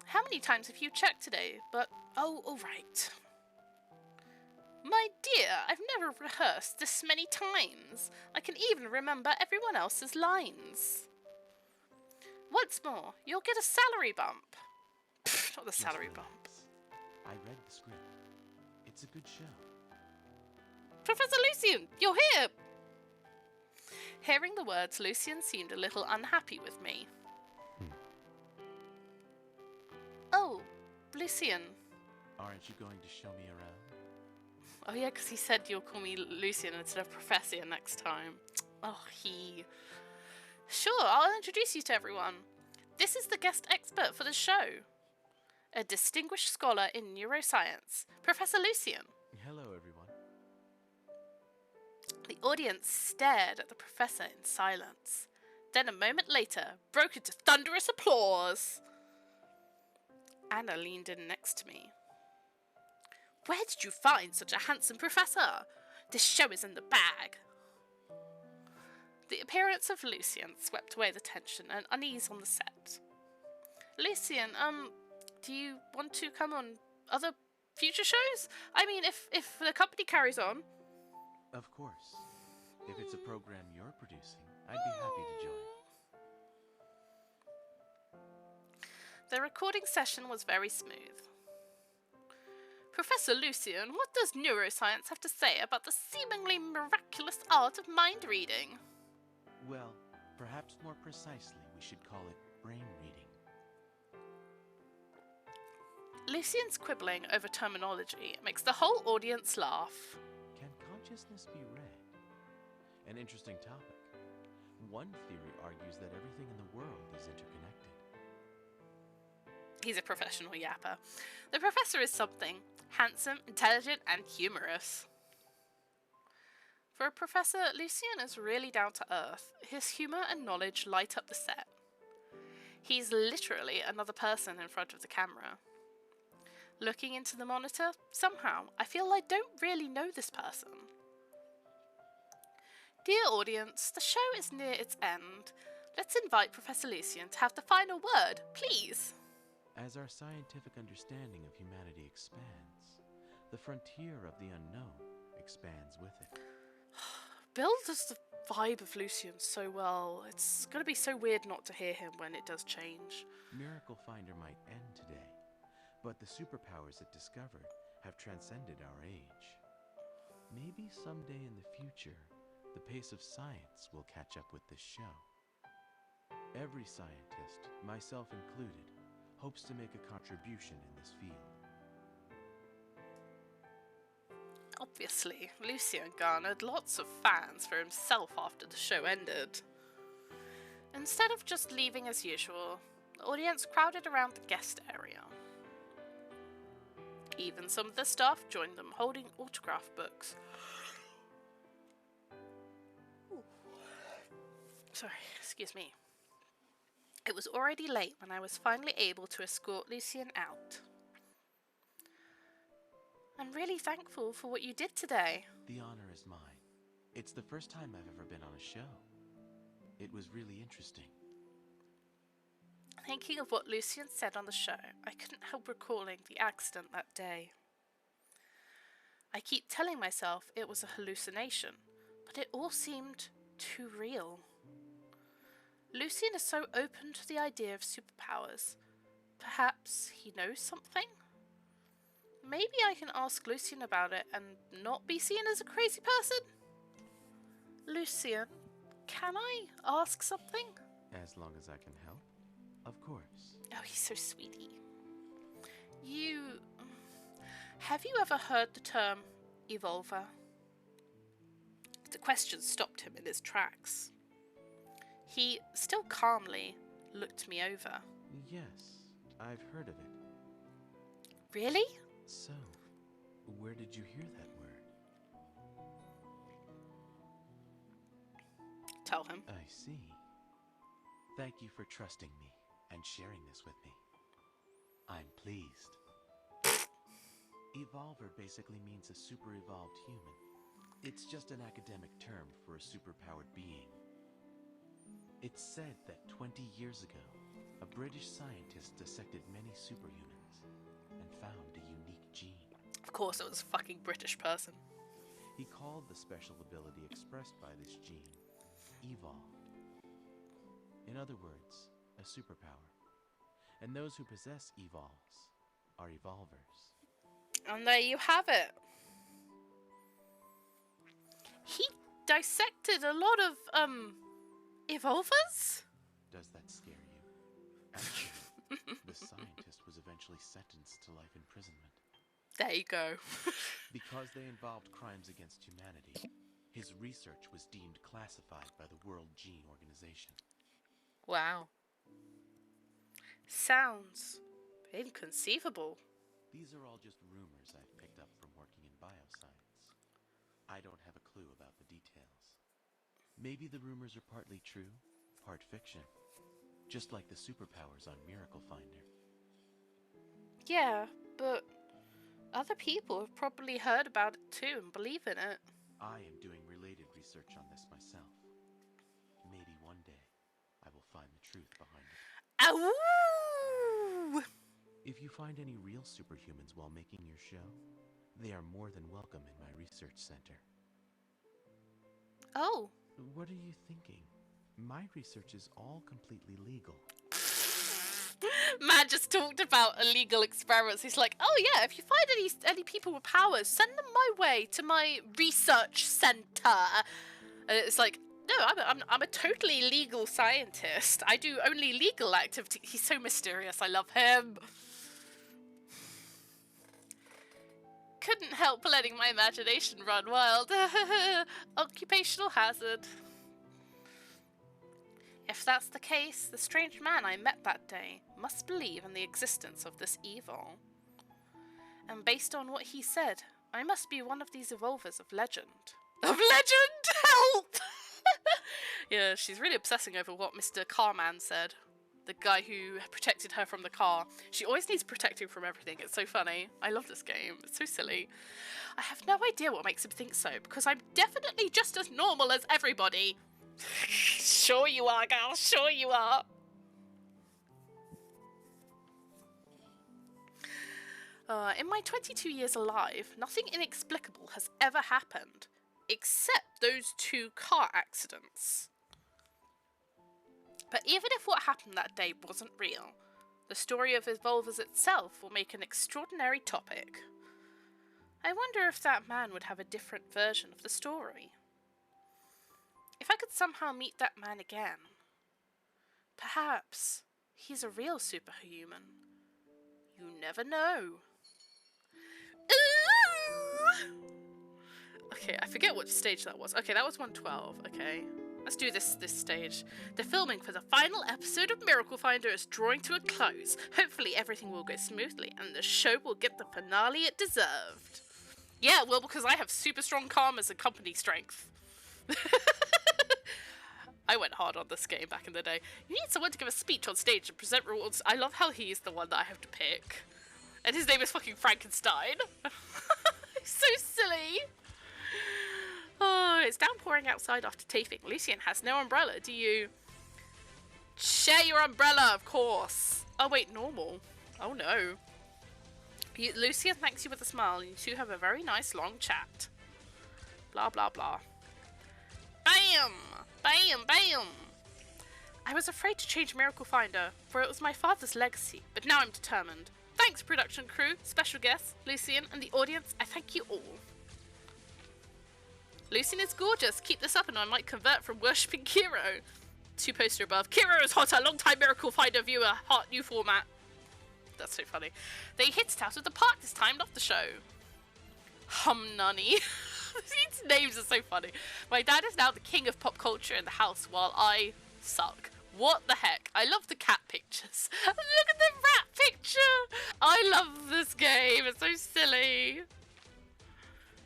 How many times have you checked today? But, oh, all right. My dear, I've never rehearsed this many times. I can even remember everyone else's lines. Once more, you'll get a salary bump. Pfft, not the salary bump. I read the script. It's a good show. Professor Lucian, you're here! Hearing the words, Lucian seemed a little unhappy with me. Oh, Lucian. Aren't you going to show me around? Oh yeah, because he said you'll call me Lucian instead of Professor next time. Oh, Sure, I'll introduce you to everyone. This is the guest expert for the show. A distinguished scholar in neuroscience, Professor Lucian. Hello, everyone. The audience stared at the professor in silence. Then a moment later, broke into thunderous applause. Anna leaned in next to me. Where did you find such a handsome professor? This show is in the bag. The appearance of Lucian swept away the tension and unease on the set. Lucian, do you want to come on other future shows? I mean, if the company carries on. Of course. If it's a program you're producing, I'd be happy to join. The recording session was very smooth. Professor Lucian, what does neuroscience have to say about the seemingly miraculous art of mind reading? Well, perhaps more precisely, we should call it brain reading. Lucian's quibbling over terminology makes the whole audience laugh. Can consciousness be read? An interesting topic. One theory argues that everything in the world is interconnected. He's a professional yapper. The professor is something. Handsome, intelligent, and humorous. For a professor, Lucian is really down to earth. His humour and knowledge light up the set. He's literally another person in front of the camera. Looking into the monitor, somehow, I feel I don't really know this person. Dear audience, the show is near its end. Let's invite Professor Lucian to have the final word, please. As our scientific understanding of humanity expands, the frontier of the unknown expands with it. Bill does the vibe of Lucian so well. It's going to be so weird not to hear him when it does change. Miracle Finder might end today, but the superpowers it discovered have transcended our age. Maybe someday in the future, the pace of science will catch up with this show. Every scientist, myself included, hopes to make a contribution in this field. Obviously, Lucian garnered lots of fans for himself after the show ended. Instead of just leaving as usual, the audience crowded around the guest area. Even some of the staff joined them, holding autograph books. Ooh. Sorry, excuse me. It was already late when I was finally able to escort Lucian out. I'm really thankful for what you did today. The honor is mine. It's the first time I've ever been on a show. It was really interesting. Thinking of what Lucian said on the show, I couldn't help recalling the accident that day. I keep telling myself it was a hallucination, but it all seemed too real. Lucian is so open to the idea of superpowers. Perhaps he knows something? Maybe I can ask Lucian about it and not be seen as a crazy person? Lucian, can I ask something? As long as I can help, of course. Oh, he's so sweetie. Have you ever heard the term evolver? The question stopped him in his tracks. He still calmly looked me over. Yes, I've heard of it. Really? So, where did you hear that word? Tell him. I see. Thank you for trusting me and sharing this with me. I'm pleased. Evolver basically means a super-evolved human. It's just an academic term for a superpowered being. It's said that 20 years ago, a British scientist dissected many superhumans and found a unique gene. Of course it was a fucking British person. He called the special ability expressed by this gene evolved. In other words, a superpower. And those who possess evolves are evolvers. And there you have it. He dissected a lot of, evolvers? Does that scare you? Actually, the scientist was eventually sentenced to life imprisonment. There you go. Because they involved crimes against humanity, his research was deemed classified by the World Gene Organization. Wow. Sounds inconceivable. These are all just rumors I've picked up from working in bioscience. I don't have a clue about the details. Maybe the rumors are partly true, part fiction. Just like the superpowers on Miracle Finder. Yeah, but other people have probably heard about it too and believe in it. I am doing related research on this myself. Maybe one day I will find the truth behind it. Ow! If you find any real superhumans while making your show, they are more than welcome in my research center. Oh. What are you thinking? My research is all completely legal. Man just talked about illegal experiments. He's like, oh yeah, if you find any people with powers, send them my way to my research center. And it's like, no, I'm a totally legal scientist. I do only legal activity. He's so mysterious. I love him. Couldn't help letting my imagination run wild. Occupational hazard. If that's the case, the strange man I met that day must believe in the existence of this evil. And based on what he said, I must be one of these evolvers of legend. Of legend? Help! Yeah, she's really obsessing over what Mr. Carman said. The guy who protected her from the car. She always needs protecting from everything. It's so funny. I love this game. It's so silly. I have no idea what makes him think so, because I'm definitely just as normal as everybody. Sure you are, girl. Sure you are. In my 22 years alive, nothing inexplicable has ever happened, except those 2 car accidents. But even if what happened that day wasn't real, the story of Evolvers itself will make an extraordinary topic. I wonder if that man would have a different version of the story. If I could somehow meet that man again, perhaps he's a real superhuman. You never know. Ooh! Okay, I forget what stage that was. Okay, that was 112. Okay, let's do this stage. The filming for the final episode of Miracle Finder is drawing to a close. Hopefully everything will go smoothly and the show will get the finale it deserved. Yeah, well, because I have super strong karmas and company strength. I went hard on this game back in the day. You need someone to give a speech on stage and present rules. I love how he's the one that I have to pick. And his name is fucking Frankenstein. He's so silly. Oh, it's downpouring outside after taping. Lucian has no umbrella. Do you share your umbrella? Of course. Oh wait, normal. Oh no. Lucian thanks you with a smile and you two have a very nice long chat. Blah blah blah. Bam! Bam! Bam! I was afraid to change Miracle Finder, for it was my father's legacy, but now I'm determined. Thanks, production crew, special guests, Lucian, and the audience. I thank you all. Lucien is gorgeous. Keep this up and I might convert from worshipping Kiro. 2 poster above. Kiro is hotter. Long time Miracle Finder viewer. Hot new format. That's so funny. They hit it out of the park this time. Love the show. Nunny. These names are so funny. My dad is now the king of pop culture in the house while I suck. What the heck? I love the cat pictures. Look at the rat picture. I love this game. It's so silly.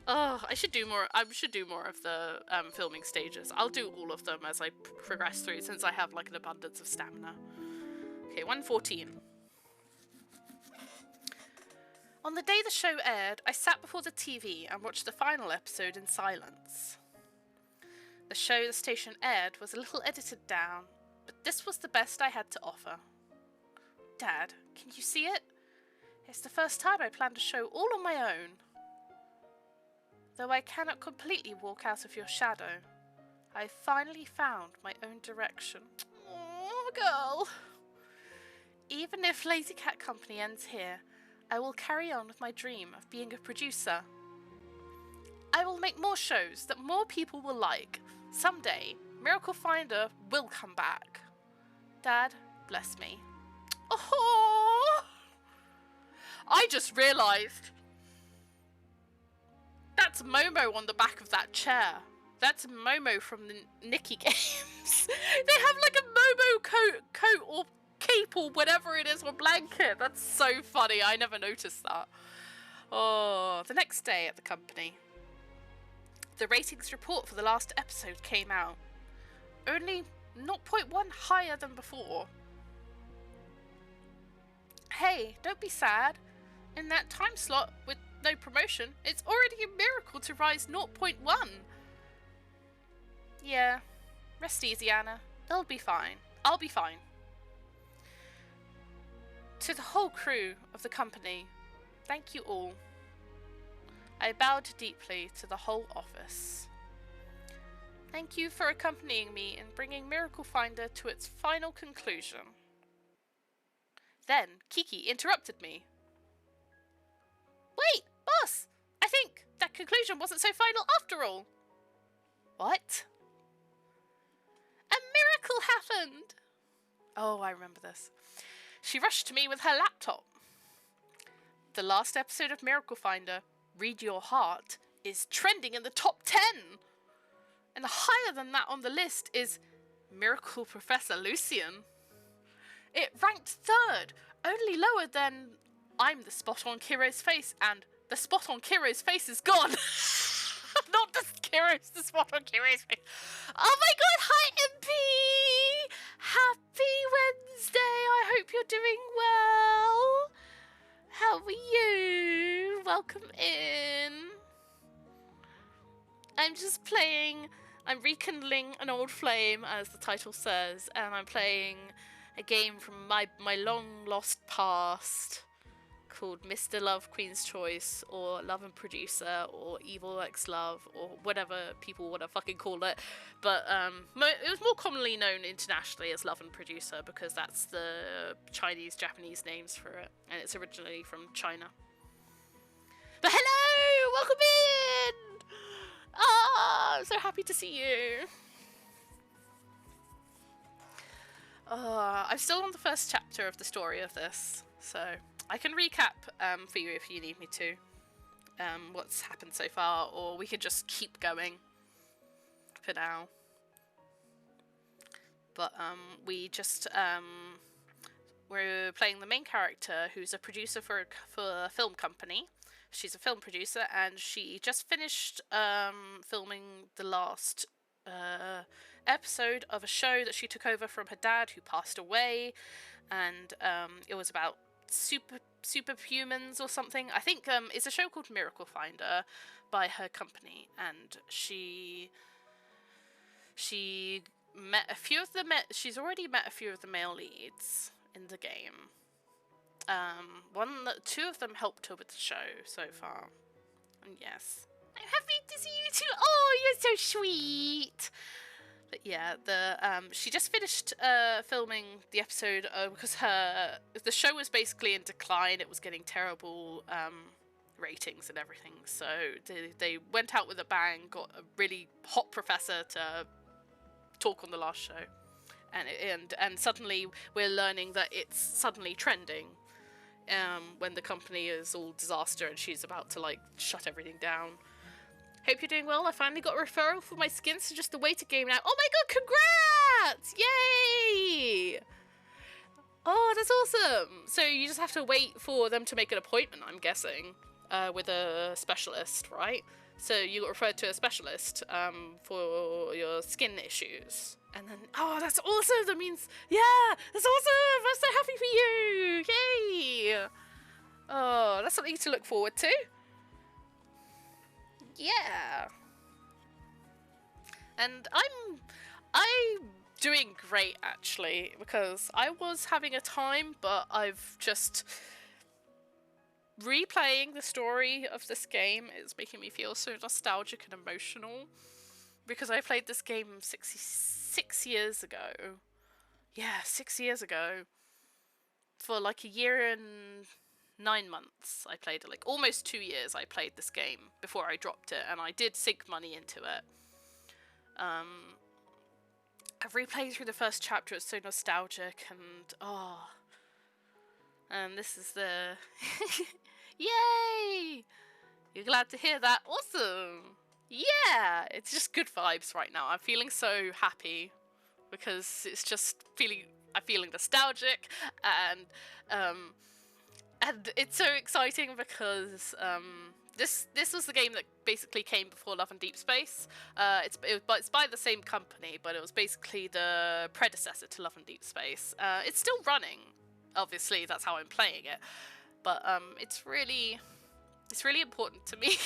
Oh, I should do more. I should do more of the filming stages. I'll do all of them as I progress through, since I have like an abundance of stamina. Okay, 114. On the day the show aired, I sat before the TV and watched the final episode in silence. The show the station aired was a little edited down, but this was the best I had to offer. Dad, can you see it? It's the first time I planned a show all on my own. Though I cannot completely walk out of your shadow, I finally found my own direction. Oh, girl. Even if Lazy Cat Company ends here, I will carry on with my dream of being a producer. I will make more shows that more people will like. Someday, Miracle Finder will come back. Dad, bless me. Oh! I just realised that's Momo on the back of that chair. That's Momo from the Nikki games. They have like a Momo coat or cape or whatever it is, or blanket. That's so funny. I never noticed that. Oh, the next day at the company. The ratings report for the last episode came out. Only 0.1 higher than before. Hey, don't be sad. In that time slot with no promotion, it's already a miracle to rise 0.1. Yeah, rest easy, Anna. It'll be fine. I'll be fine. To the whole crew of the company, thank you all. I bowed deeply to the whole office. Thank you for accompanying me in bringing Miracle Finder to its final conclusion. Then Kiki interrupted me. Wait, boss! I think that conclusion wasn't so final after all. What? A miracle happened! Oh, I remember this. She rushed to me with her laptop. The last episode of Miracle Finder, Read Your Heart, is trending in the top 10. And higher than that on the list is Miracle Professor Lucien. It ranked 3rd, only lower than I'm the spot on Kiro's face and the spot on Kiro's face is gone. Not the Kiro's, the spot on Kiro's face. Oh my god, hi MP! Happy Wednesday, I hope you're doing well. How are you? Welcome in. I'm just playing, I'm rekindling an old flame, as the title says, and I'm playing a game from my long lost past called Mr. Love Queen's Choice, or Love and Producer, or Evil X Love, or whatever people want to fucking call it. But it was more commonly known internationally as Love and Producer because that's the Chinese, Japanese names for it, and it's originally from China. But hello! Welcome in! Ah, I'm so happy to see you. I'm still on the first chapter of the story of this, so I can recap for you if you need me to, what's happened so far, or we could just keep going for now. But we're playing the main character, who's a producer for a film company. She's a film producer, and she just finished filming the last episode of a show that she took over from her dad, who passed away, and it was about superhumans or something. I think it's a show called Miracle Finder by her company, and she's already met a few of the male leads in the game. Two of them helped her with the show so far, and yes, I'm happy to see you too. Oh, you're so sweet. But yeah, she just finished filming the episode because the show was basically in decline. It was getting terrible ratings and everything. So they went out with a bang, got a really hot professor to talk on the last show, and suddenly we're learning that it's suddenly trending. When the company is all disaster and she's about to like shut everything down. Hope you're doing well. I finally got a referral for my skin, so just the way to game now. Oh my god, congrats! Yay! Oh, that's awesome. So you just have to wait for them to make an appointment, I'm guessing, with a specialist, right? So you got referred to a specialist for your skin issues. And then, oh, that's awesome. That means, yeah, that's awesome. I'm so happy for you. Yay. Oh, that's something to look forward to. Yeah. And I'm doing great, actually, because I was having a time, but I've just replaying the story of this game is making me feel so nostalgic and emotional, because I played this game 6 years ago. Yeah, 6 years ago. For like a year and 9 months I played it. Like almost 2 years I played this game before I dropped it, and I did sink money into it. I've replayed through the first chapter. It's so nostalgic, and and this is the yay! You're glad to hear that? Awesome! Yeah! It's just good vibes right now. I'm feeling so happy because it's just I'm feeling nostalgic, and it's so exciting because this was the game that basically came before Love and Deep Space. It's by the same company, but it was basically the predecessor to Love and Deep Space. It's still running, obviously. That's how I'm playing it, but it's really important to me.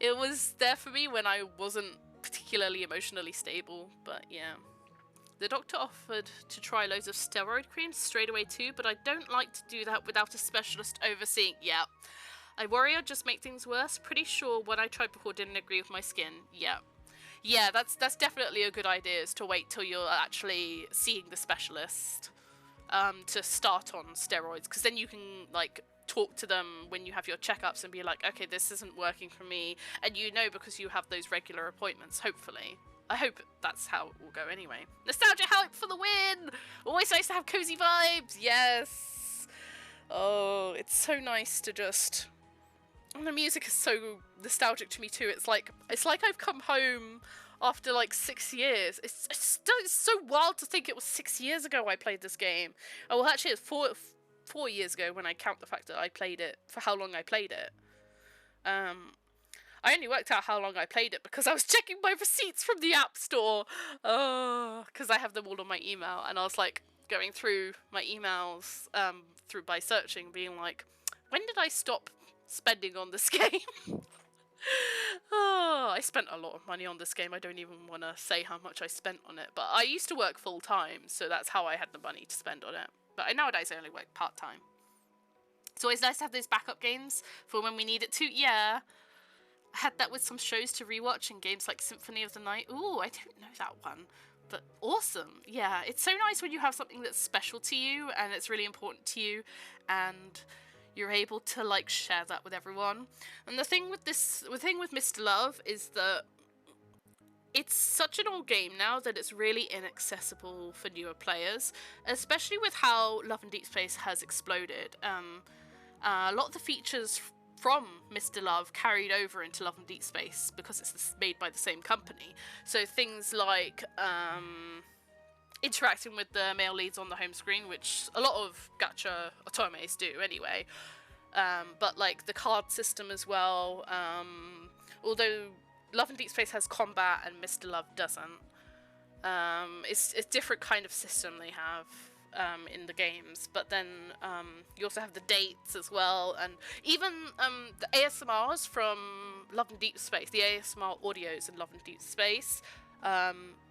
It was there for me when I wasn't particularly emotionally stable, but yeah. The doctor offered to try loads of steroid creams straight away too, but I don't like to do that without a specialist overseeing. Yeah. I worry I'd just make things worse. Pretty sure what I tried before didn't agree with my skin. Yeah. Yeah, that's definitely a good idea, is to wait till you're actually seeing the specialist to start on steroids, because then you can like talk to them when you have your checkups and be like, okay, this isn't working for me, and you know, because you have those regular appointments, hopefully. I hope that's how it will go anyway. Nostalgia hype for the win! Always nice to have cozy vibes! Yes! Oh, it's so nice to just... And the music is so nostalgic to me too. It's like I've come home after like 6 years. It's so wild to think it was 6 years ago I played this game. Oh, well, actually it's four years ago when I count the fact that I played it, for how long I played it. I only worked out how long I played it because I was checking my receipts from the App Store. Because I have them all on my email, and I was like going through my emails by searching, being like, when did I stop spending on this game? I spent a lot of money on this game. I don't even want to say how much I spent on it, but I used to work full time, so that's how I had the money to spend on it. But nowadays I only work part time. It's always nice to have those backup games for when we need it to. Yeah. I had that with some shows to rewatch and games like Symphony of the Night. Ooh, I don't know that one. But awesome. Yeah, it's so nice when you have something that's special to you and it's really important to you, and you're able to like share that with everyone. And the thing with Mr. Love is that it's such an old game now that it's really inaccessible for newer players, especially with how Love and Deep Space has exploded. A lot of the features from Mr. Love carried over into Love and Deep Space because it's made by the same company. So things like interacting with the male leads on the home screen, which a lot of gacha otomes do anyway. But like the card system as well. Although Love and Deep Space has combat and Mr. Love doesn't. It's a different kind of system they have in the games, but then you also have the dates as well, and even the ASMRs from Love and Deep Space, the ASMR audios in Love and Deep Space,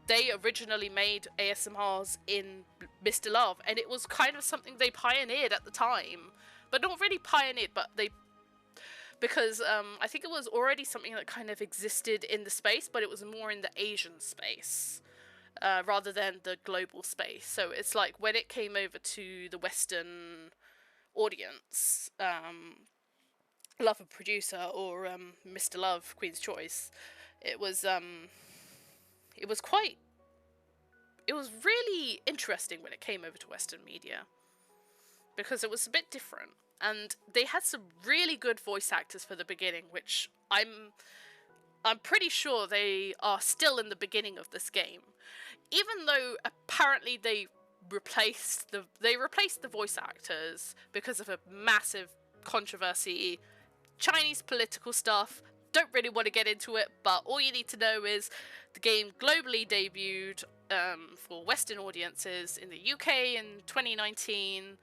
they originally made ASMRs in Mr. Love, and it was kind of something they pioneered at the time, but not really pioneered, but because I think it was already something that kind of existed in the space, but it was more in the Asian space. Rather than the global space. So it's like when it came over to the Western audience, Love a Producer or Mr. Love, Queen's Choice. It was really interesting when it came over to Western media, because it was a bit different, and they had some really good voice actors for the beginning, which I'm pretty sure they are still in the beginning of this game, even though apparently they replaced the voice actors because of a massive controversy. Chinese political stuff, don't really want to get into it, but all you need to know is the game globally debuted for Western audiences in the UK in 2019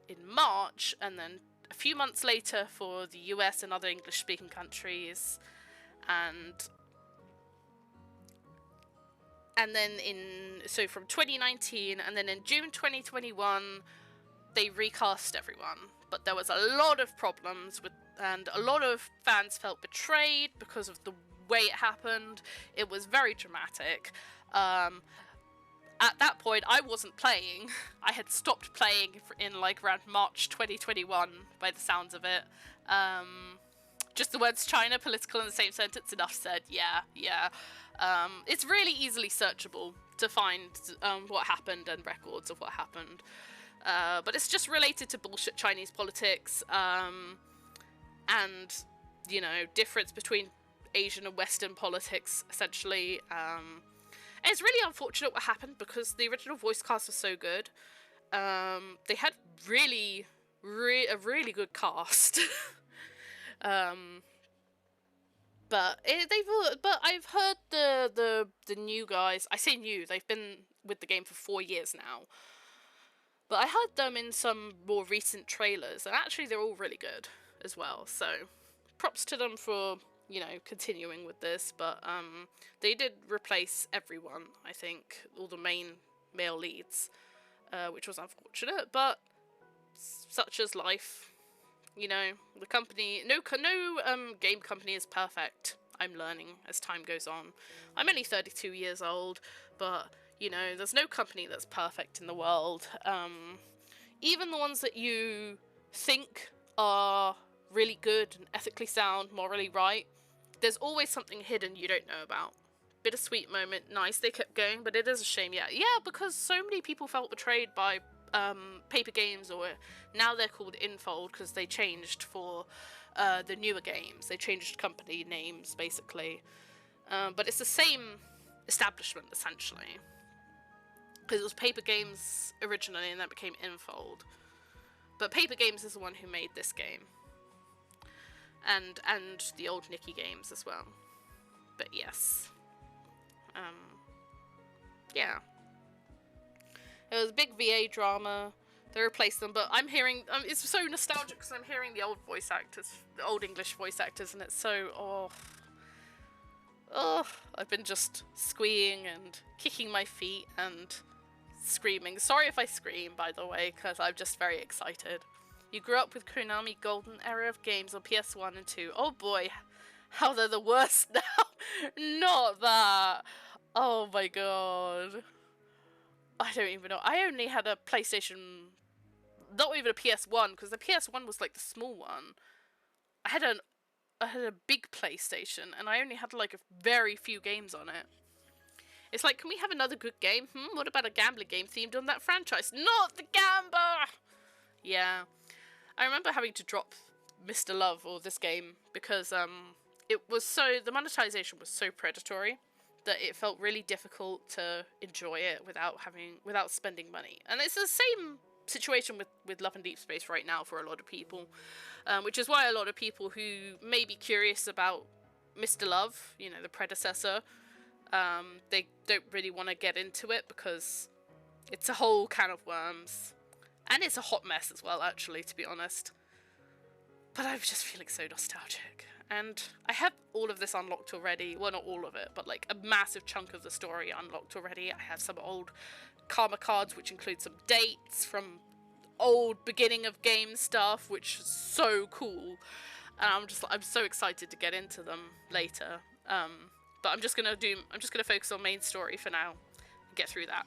in March, and then a few months later for the US and other English speaking countries, and then so from 2019, and then in June 2021 they recast everyone. But there was a lot of problems with, and a lot of fans felt betrayed because of the way it happened. It was very dramatic. At that point, I wasn't playing. I had stopped playing in like around March 2021, by the sounds of it. Just the words China, political in the same sentence, enough said. Yeah. It's really easily searchable to find what happened and records of what happened. But it's just related to bullshit Chinese politics, and, you know, difference between Asian and Western politics, essentially. And it's really unfortunate what happened, because the original voice cast was so good. They had a really good cast. But I've heard the new guys. I say new. They've been with the game for 4 years now. But I heard them in some more recent trailers, and actually they're all really good as well. So props to them for, you know, continuing with this. But they did replace everyone, I think, all the main male leads, which was unfortunate, but such is life. You know, the company, no game company is perfect. I'm learning as time goes on. I'm only 32 years old, but, you know, there's no company that's perfect in the world. Even the ones that you think are really good and ethically sound, morally right, there's always something hidden you don't know about. Bittersweet moment, nice they kept going, but it is a shame, yeah, because so many people felt betrayed by Paper Games, or now they're called Infold because they changed for the newer games. They changed company names, basically. But it's the same establishment, essentially. Because it was Paper Games originally, and then became Infold. But Paper Games is the one who made this game. And the old Nicky games as well. But yes. Yeah. It was a big VA drama. They replaced them, but I'm hearing... it's so nostalgic because I'm hearing the old voice actors, the old English voice actors, and it's so... I've been just squeeing and kicking my feet and screaming. Sorry if I scream, by the way, because I'm just very excited. You grew up with Konami golden era of games on PS1 and 2. Oh boy, how they're the worst now. Not that. Oh my god. I don't even know. I only had a PlayStation, not even a PS1, because the PS1 was like the small one. I had a big PlayStation, and I only had like a very few games on it. It's like, can we have another good game? What about a gambling game themed on that franchise? Not the Gambler! Yeah. I remember having to drop Mr. Love, or this game, because it was the monetization was so predatory that it felt really difficult to enjoy it without spending money. And it's the same situation with Love and Deep Space right now for a lot of people, which is why a lot of people who may be curious about Mr. Love, you know, the predecessor, they don't really want to get into it because it's a whole can of worms. And it's a hot mess as well, actually, to be honest. But I'm just feeling so nostalgic. And I have all of this unlocked already. Well, not all of it, but like a massive chunk of the story unlocked already. I have some old karma cards, which include some dates from old beginning of game stuff, which is so cool. And I'm so excited to get into them later. But I'm just gonna focus on main story for now and get through that.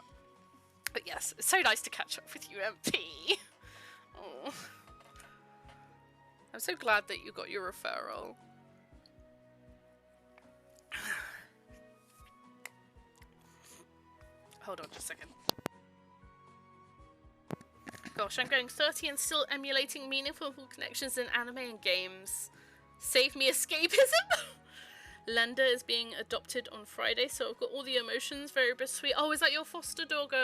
But yes, it's so nice to catch up with you, MP. Oh. I'm so glad that you got your referral. Hold on just a second. Gosh, I'm going 30 and still emulating meaningful connections in anime and games. Save me escapism! Lenda is being adopted on Friday, so I've got all the emotions, very bittersweet. Oh, is that your foster doggo?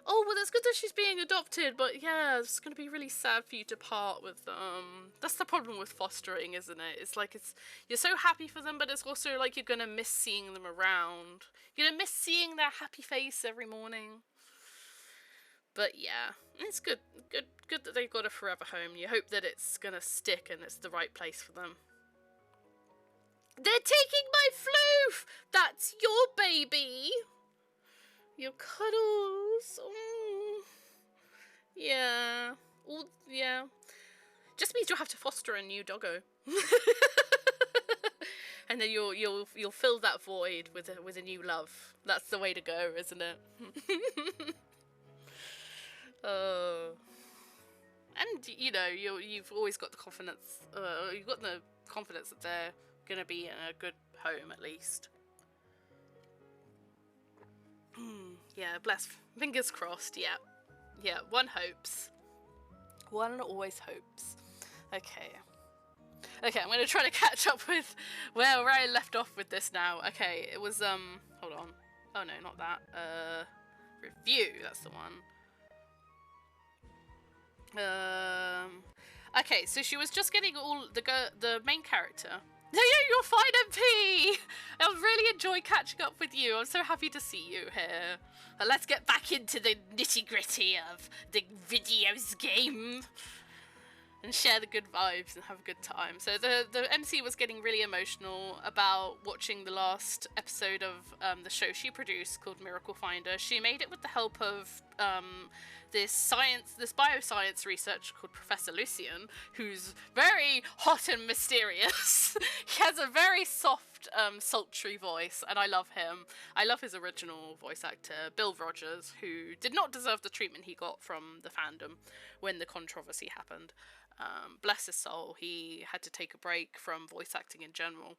Oh, well, that's good that she's being adopted, but yeah, it's going to be really sad for you to part with them. That's the problem with fostering, isn't it? It's like, you're so happy for them, but it's also like you're going to miss seeing them around. You're going to miss seeing their happy face every morning. But yeah, it's good that they've got a forever home. You hope that it's gonna stick and it's the right place for them. They're taking my floof! That's your baby! Your cuddles. Oh. Yeah. Yeah. Just means you'll have to foster a new doggo. And then you'll fill that void with a new love. That's the way to go, isn't it? And you know, you've always got the confidence. You've got the confidence that they're gonna be in a good home at least. Yeah, bless. Fingers crossed. Yeah. One hopes. One always hopes. Okay, I'm gonna try to catch up with where I left off with this now. Okay, it was hold on. Oh no, not that. Review. That's the one. Okay, so she was just getting all the main character. No, you're fine, MP. I really enjoy catching up with you. I'm so happy to see you here. Let's get back into the nitty gritty of the videos game and share the good vibes and have a good time. So the MC was getting really emotional about watching the last episode of the show she produced called Miracle Finder. She made it with the help of this bioscience researcher called Professor Lucian, who's very hot and mysterious. He has a very soft, sultry voice, and I love him. I love his original voice actor, Bill Rogers, who did not deserve the treatment he got from the fandom when the controversy happened. Bless his soul, he had to take a break from voice acting in general.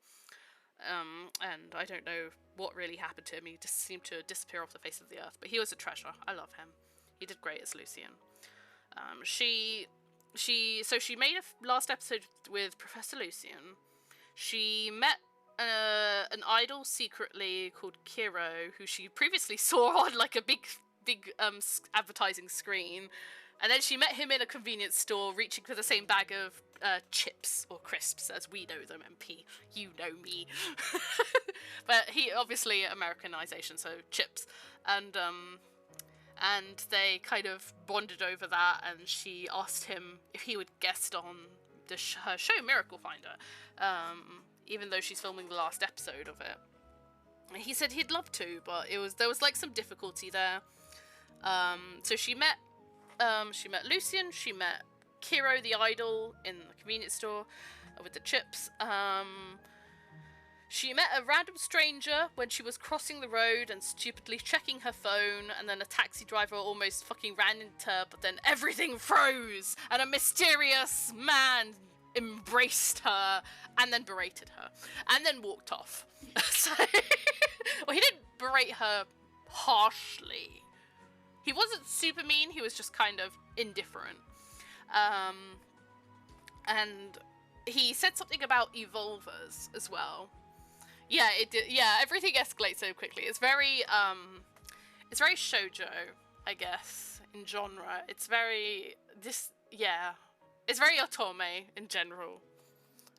And I don't know what really happened to him. He just seemed to disappear off the face of the earth, but he was a treasure. I love him. He did great as Lucian. She made a last episode with Professor Lucian. She met an idol secretly called Kiro, who she previously saw on like a big advertising screen. And then she met him in a convenience store, reaching for the same bag of chips, or crisps, as we know them, MP. You know me. But he, obviously, Americanization, so chips. And they kind of bonded over that, and she asked him if he would guest on her show, Miracle Finder, even though she's filming the last episode of it. And he said he'd love to, but there was like some difficulty there. So she met Lucian, she met Kiro the idol in the convenience store with the chips. She met a random stranger when she was crossing the road and stupidly checking her phone, and then a taxi driver almost fucking ran into her, but then everything froze, and a mysterious man embraced her, and then berated her, and then walked off. So, well, he didn't berate her harshly. He wasn't super mean, he was just kind of indifferent. And he said something about evolvers as well. Yeah, it did. Yeah, everything escalates so quickly. It's very shoujo, I guess, in genre. It's very it's very Otome in general.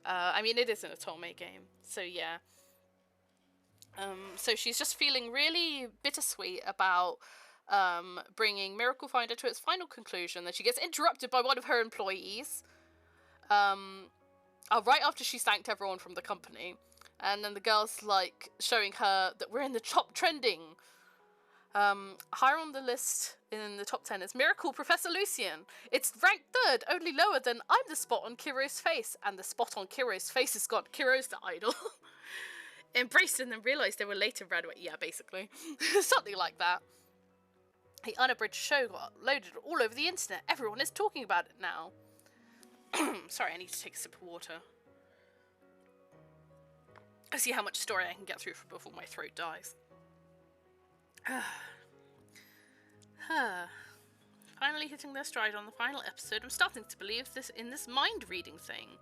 I mean, it is an Otome game, so yeah. So she's just feeling really bittersweet about bringing Miracle Finder to its final conclusion. That she gets interrupted by one of her employees. Right after she's thanked everyone from the company. And then the girl's like showing her that we're in the top trending. Higher on the list in the top 10 is Miracle Professor Lucian. It's ranked 3rd, only lower than I'm the spot on Kiro's face. And the spot on Kiro's face has got Kiro's the idol. Embraced and then realised they were later read. Yeah, basically. Something like that. The unabridged show got uploaded all over the internet. Everyone is talking about it now. Sorry, I need to take a sip of water. I see how much story I can get through before my throat dies. Finally hitting their stride on the final episode, I'm starting to believe in this mind-reading thing.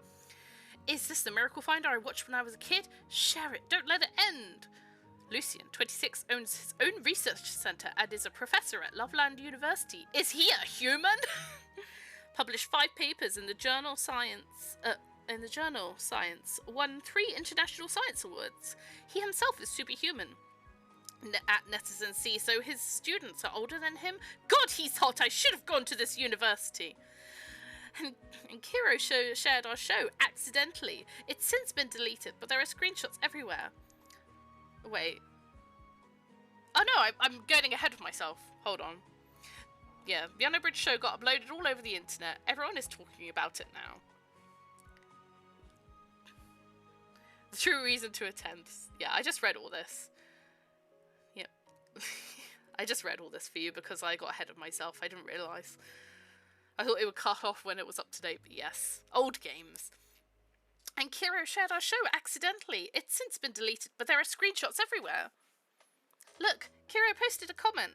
Is this the Miracle Finder I watched when I was a kid? Share it, don't let it end! Lucian, 26, owns his own research centre and is a professor at Loveland University. Is he a human? Published 5 papers in the journal Science, won 3 international science awards. He himself is superhuman. At Netizens C, so his students are older than him? God, he's hot! I should have gone to this university! And Kiro shared our show accidentally. It's since been deleted, but there are screenshots everywhere. Wait. Oh no, I'm getting ahead of myself. Hold on. Yeah, the unabridged show got uploaded all over the internet. Everyone is talking about it now. The true reason to attend. Yeah, I just read all this. Yep. I just read all this for you because I got ahead of myself. I didn't realise. I thought it would cut off when it was up to date, but yes. Old games. And Kiro shared our show accidentally. It's since been deleted, but there are screenshots everywhere. Look, Kiro posted a comment.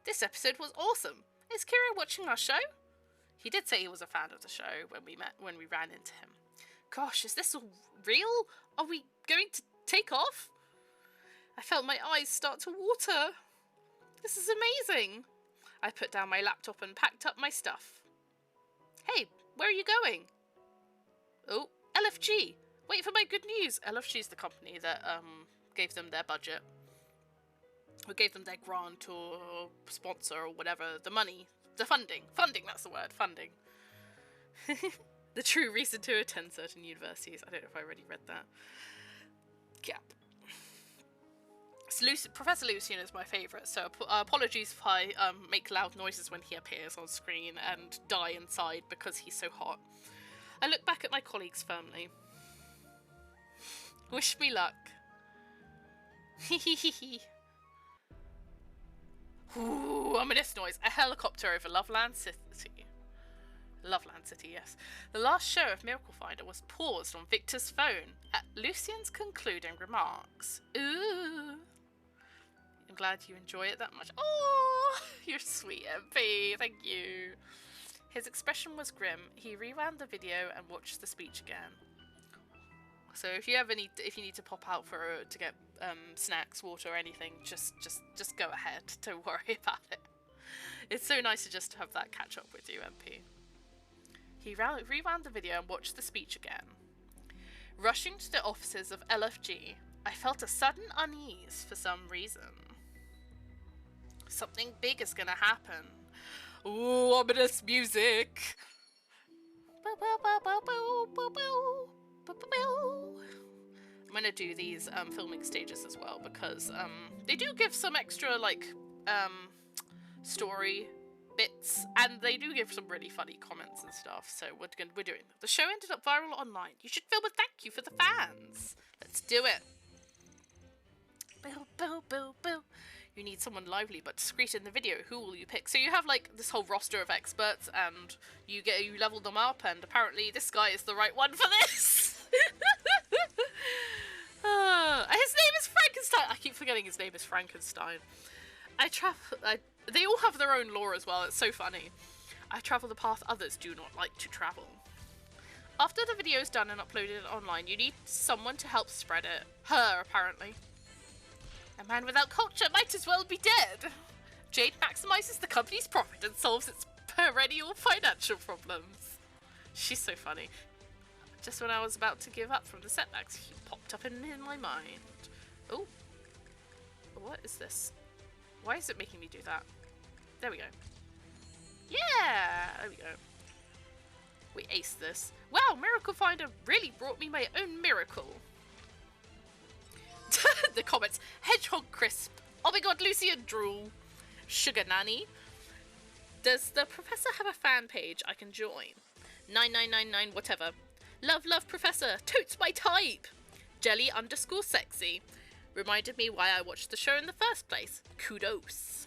This episode was awesome. Is Kiro watching our show? He did say he was a fan of the show when we ran into him. Gosh, is this all real? Are we going to take off? I felt my eyes start to water. This is amazing. I put down my laptop and packed up my stuff. Hey, where are you going? Oh, LFG. Wait for my good news. LFG is the company that gave them their budget. Or gave them their grant or sponsor or whatever. The money. The funding. Funding, that's the word. Funding. The true reason to attend certain universities. I don't know if I already read that. Gap. So Professor Lucian is my favourite, so apologies if I make loud noises when he appears on screen and die inside because he's so hot. I look back at my colleagues firmly. Wish me luck. Hehehehe. Ooh, ominous noise. A helicopter over Loveland City. Loveland City, yes. The last show of Miracle Finder was paused on Victor's phone at Lucian's concluding remarks. Ooh. I'm glad you enjoy it that much. Oh, you're sweet, MP. Thank you. His expression was grim. He rewound the video and watched the speech again. So if you need to pop out to get snacks, water, or anything, just go ahead. Don't worry about it. It's so nice to just have that catch up with you, MP. He rewound the video and watched the speech again. Rushing to the offices of LFG, I felt a sudden unease for some reason. Something big is gonna happen. Ooh, ominous music. I'm gonna do these filming stages as well because they do give some extra story bits, and they do give some really funny comments and stuff. So we're doing them. The show ended up viral online. You should film a thank you for the fans. Let's do it. Boo, boo, boo, boo. You need someone lively but discreet in the video. Who will you pick? So you have like this whole roster of experts, and you level them up, and apparently this guy is the right one for this. His name is Frankenstein. I keep forgetting his name is Frankenstein. They all have their own lore as well. It's so funny. I travel the path others do not like to travel. After the video is done and uploaded online, you need someone to help spread it. Her, apparently. A man without culture might as well be dead. Jade maximizes the company's profit and solves its perennial financial problems. She's so funny. Just when I was about to give up from the setbacks, he popped up in my mind. Oh. What is this? Why is it making me do that? There we go. Yeah! There we go. We aced this. Wow, Miracle Finder really brought me my own miracle. The comments. Hedgehog Crisp. Oh my god, Lucian Drool. Sugar Nanny. Does the professor have a fan page I can join? 9999 whatever. Love Professor. Totes my type. Jelly_sexy. Reminded me why I watched the show in the first place. Kudos.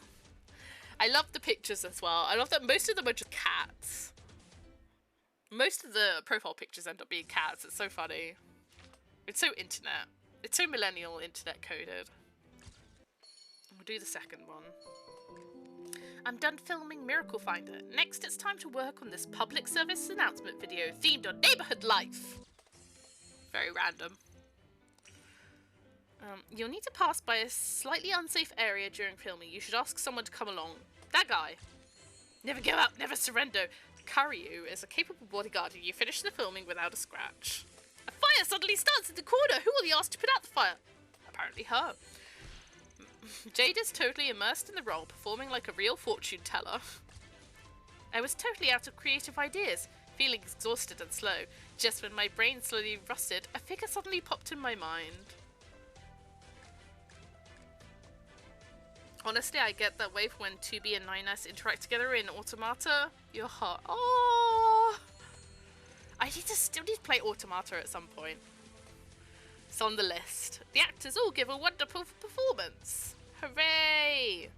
I love the pictures as well. I love that most of them are just cats. Most of the profile pictures end up being cats. It's so funny. It's so internet. It's so millennial internet coded. We'll do the second one. I'm done filming Miracle Finder. Next, it's time to work on this public service announcement video themed on neighborhood life. Very random. You'll need to pass by a slightly unsafe area during filming. You should ask someone to come along. That guy. Never give up, never surrender. Karyu is a capable bodyguard and you finish the filming without a scratch. A fire suddenly starts in the corner. Who will you ask to put out the fire? Apparently her. Jade is totally immersed in the role, performing like a real fortune teller. I was totally out of creative ideas, feeling exhausted and slow. Just when my brain slowly rusted, a figure suddenly popped in my mind. Honestly, I get that wave when 2B and 9S interact together in Automata. Your heart. Oh! I still need to play Automata at some point. It's on the list. The actors all give a wonderful performance. Hooray!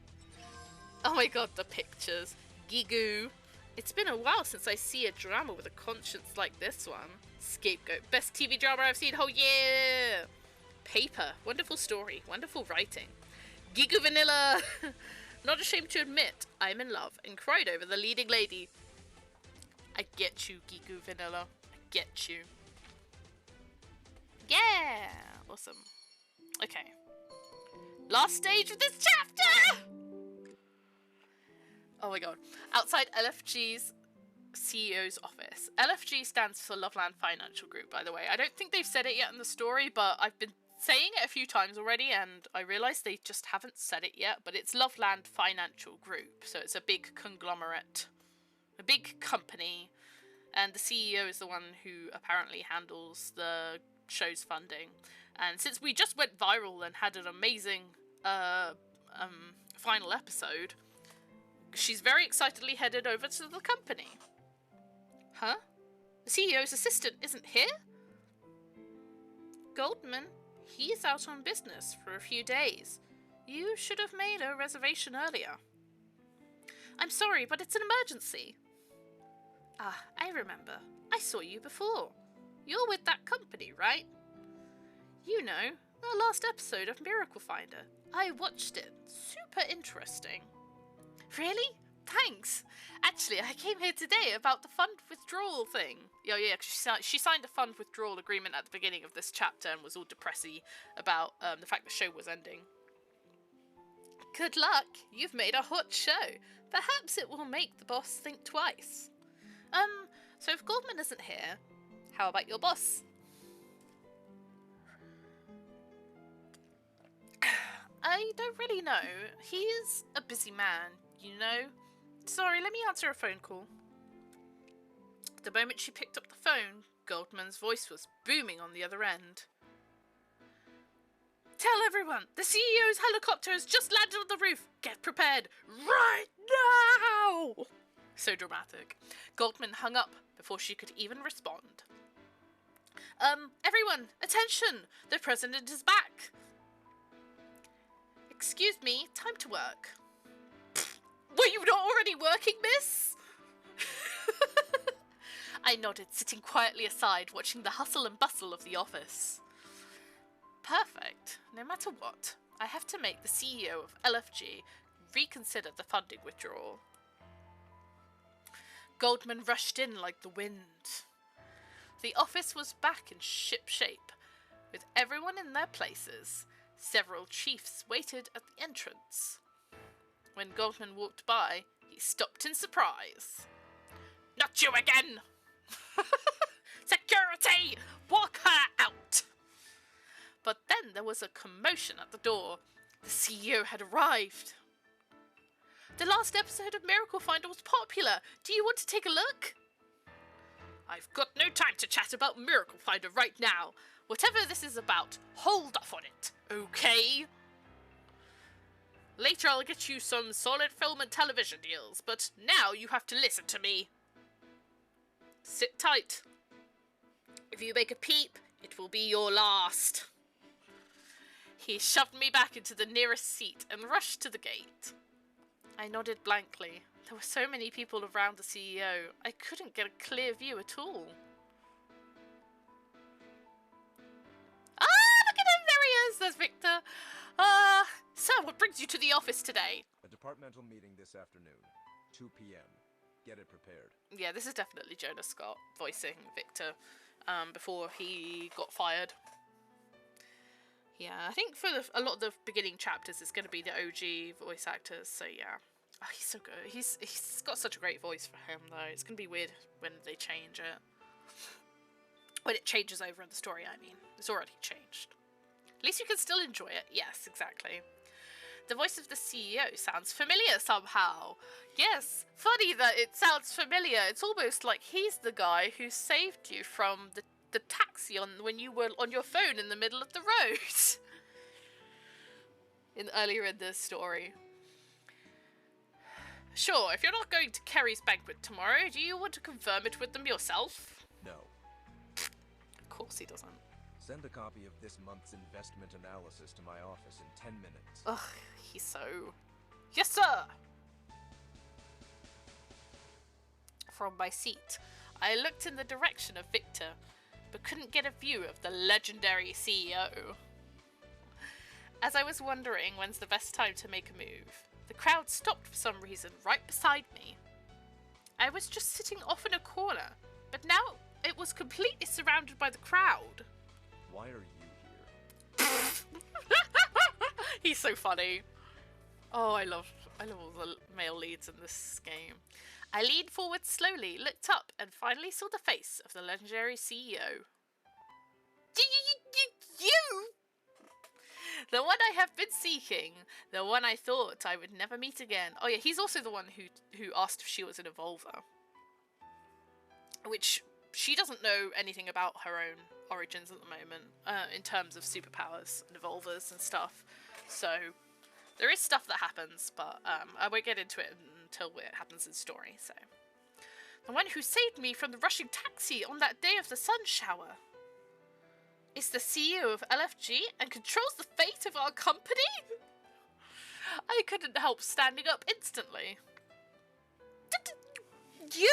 Oh my god, the pictures. Gigu. It's been a while since I see a drama with a conscience like this one. Scapegoat. Best TV drama I've seen whole year! Paper. Wonderful story. Wonderful writing. Gigu Vanilla! Not ashamed to admit, I'm in love and cried over the leading lady. I get you, Gigu Vanilla. I get you. Yeah! Awesome. Okay. Last stage of this chapter! Oh my god. Outside LFG's CEO's office. LFG stands for Loveland Financial Group, by the way. I don't think they've said it yet in the story, but I've been saying it a few times already, and I realise they just haven't said it yet, but it's Loveland Financial Group, so it's a big conglomerate, a big company, and the CEO is the one who apparently handles the show's funding. And since we just went viral and had an amazing final episode, she's very excitedly headed over to the company. Huh? The CEO's assistant isn't here? Goldman? He's out on business for a few days. You should have made a reservation earlier. I'm sorry, but it's an emergency. Ah, I remember. I saw you before. You're with that company, right? You know, the last episode of Miracle Finder. I watched it. Super interesting. Really? Thanks. Actually, I came here today about the fund withdrawal thing. Yeah, she signed a fund withdrawal agreement at the beginning of this chapter and was all depressy about the fact the show was ending. Good luck. You've made a hot show. Perhaps it will make the boss think twice. So if Goldman isn't here, how about your boss? I don't really know. He's a busy man, you know. Sorry, let me answer a phone call. The moment she picked up the phone, Goldman's voice was booming on the other end. Tell everyone, the CEO's helicopter has just landed on the roof. Get prepared right now! So dramatic. Goldman hung up before she could even respond. Everyone, attention! The president is back! Excuse me, time to work. Were you not already working, miss? I nodded, sitting quietly aside, watching the hustle and bustle of the office. Perfect. No matter what, I have to make the CEO of LFG reconsider the funding withdrawal. Goldman rushed in like the wind. The office was back in ship shape, with everyone in their places. Several chiefs waited at the entrance. When Goldman walked by, he stopped in surprise. Not you again! Security! Walk her out! But then there was a commotion at the door. The CEO had arrived. The last episode of Miracle Finder was popular. Do you want to take a look? I've got no time to chat about Miracle Finder right now. Whatever this is about, hold off on it, okay? Later I'll get you some solid film and television deals, but now you have to listen to me. Sit tight. If you make a peep, it will be your last. He shoved me back into the nearest seat and rushed to the gate. I nodded blankly. There were so many people around the CEO, I couldn't get a clear view at all. Ah, look at him! There he is! There's Victor. Sir, what brings you to the office today? A departmental meeting this afternoon, 2 p.m. Get it prepared. Yeah, this is definitely Jonah Scott voicing Victor before he got fired. Yeah, I think for a lot of the beginning chapters, it's going to be the OG voice actors, so yeah. Oh, he's so good. He's got such a great voice for him, though. It's going to be weird when they change it. When it changes over in the story, I mean. It's already changed. At least you can still enjoy it. Yes, exactly. The voice of the CEO sounds familiar somehow. Yes, funny that it sounds familiar. It's almost like he's the guy who saved you from the taxi when you were on your phone in the middle of the road. Earlier in this story. Sure, if you're not going to Kerry's banquet tomorrow, do you want to confirm it with them yourself? No. Of course he doesn't. Send a copy of this month's investment analysis to my office in 10 minutes. Ugh, he's so... Yes, sir! From my seat, I looked in the direction of Victor, but couldn't get a view of the legendary CEO. As I was wondering when's the best time to make a move, the crowd stopped for some reason right beside me. I was just sitting off in a corner, but now it was completely surrounded by the crowd. Why are you here? He's so funny. Oh, I love all the male leads in this game. I leaned forward slowly, looked up, and finally saw the face of the legendary CEO. You! The one I have been seeking. The one I thought I would never meet again. Oh yeah, he's also the one who asked if she was an evolver. Which, she doesn't know anything about her own origins at the moment, in terms of superpowers and evolvers and stuff. So, there is stuff that happens, but I won't get into it until it happens in story, so. The one who saved me from the rushing taxi on that day of the sun shower is the CEO of LFG and controls the fate of our company? I couldn't help standing up instantly. You!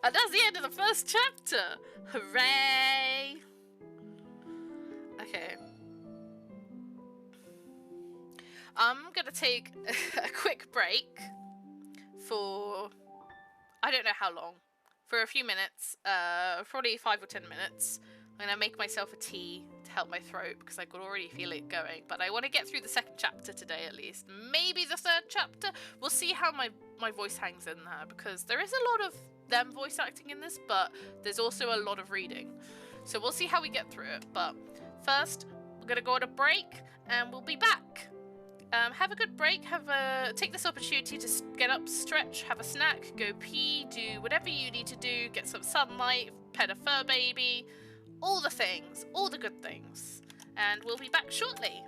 And that's the end of the first chapter! Hooray! Okay. I'm gonna take a quick break for... I don't know how long. For a few minutes. Probably 5 or 10 minutes. I'm gonna make myself a tea to help my throat because I could already feel it going. But I want to get through the second chapter today at least. Maybe the third chapter. We'll see how my voice hangs in there because there is a lot of them voice acting in this, but there's also a lot of reading. So we'll see how we get through it. But first, we're gonna go on a break and we'll be back. Have a good break, take this opportunity to get up, stretch, have a snack, go pee, do whatever you need to do, get some sunlight, pet a fur baby, all the things, all the good things. And we'll be back shortly.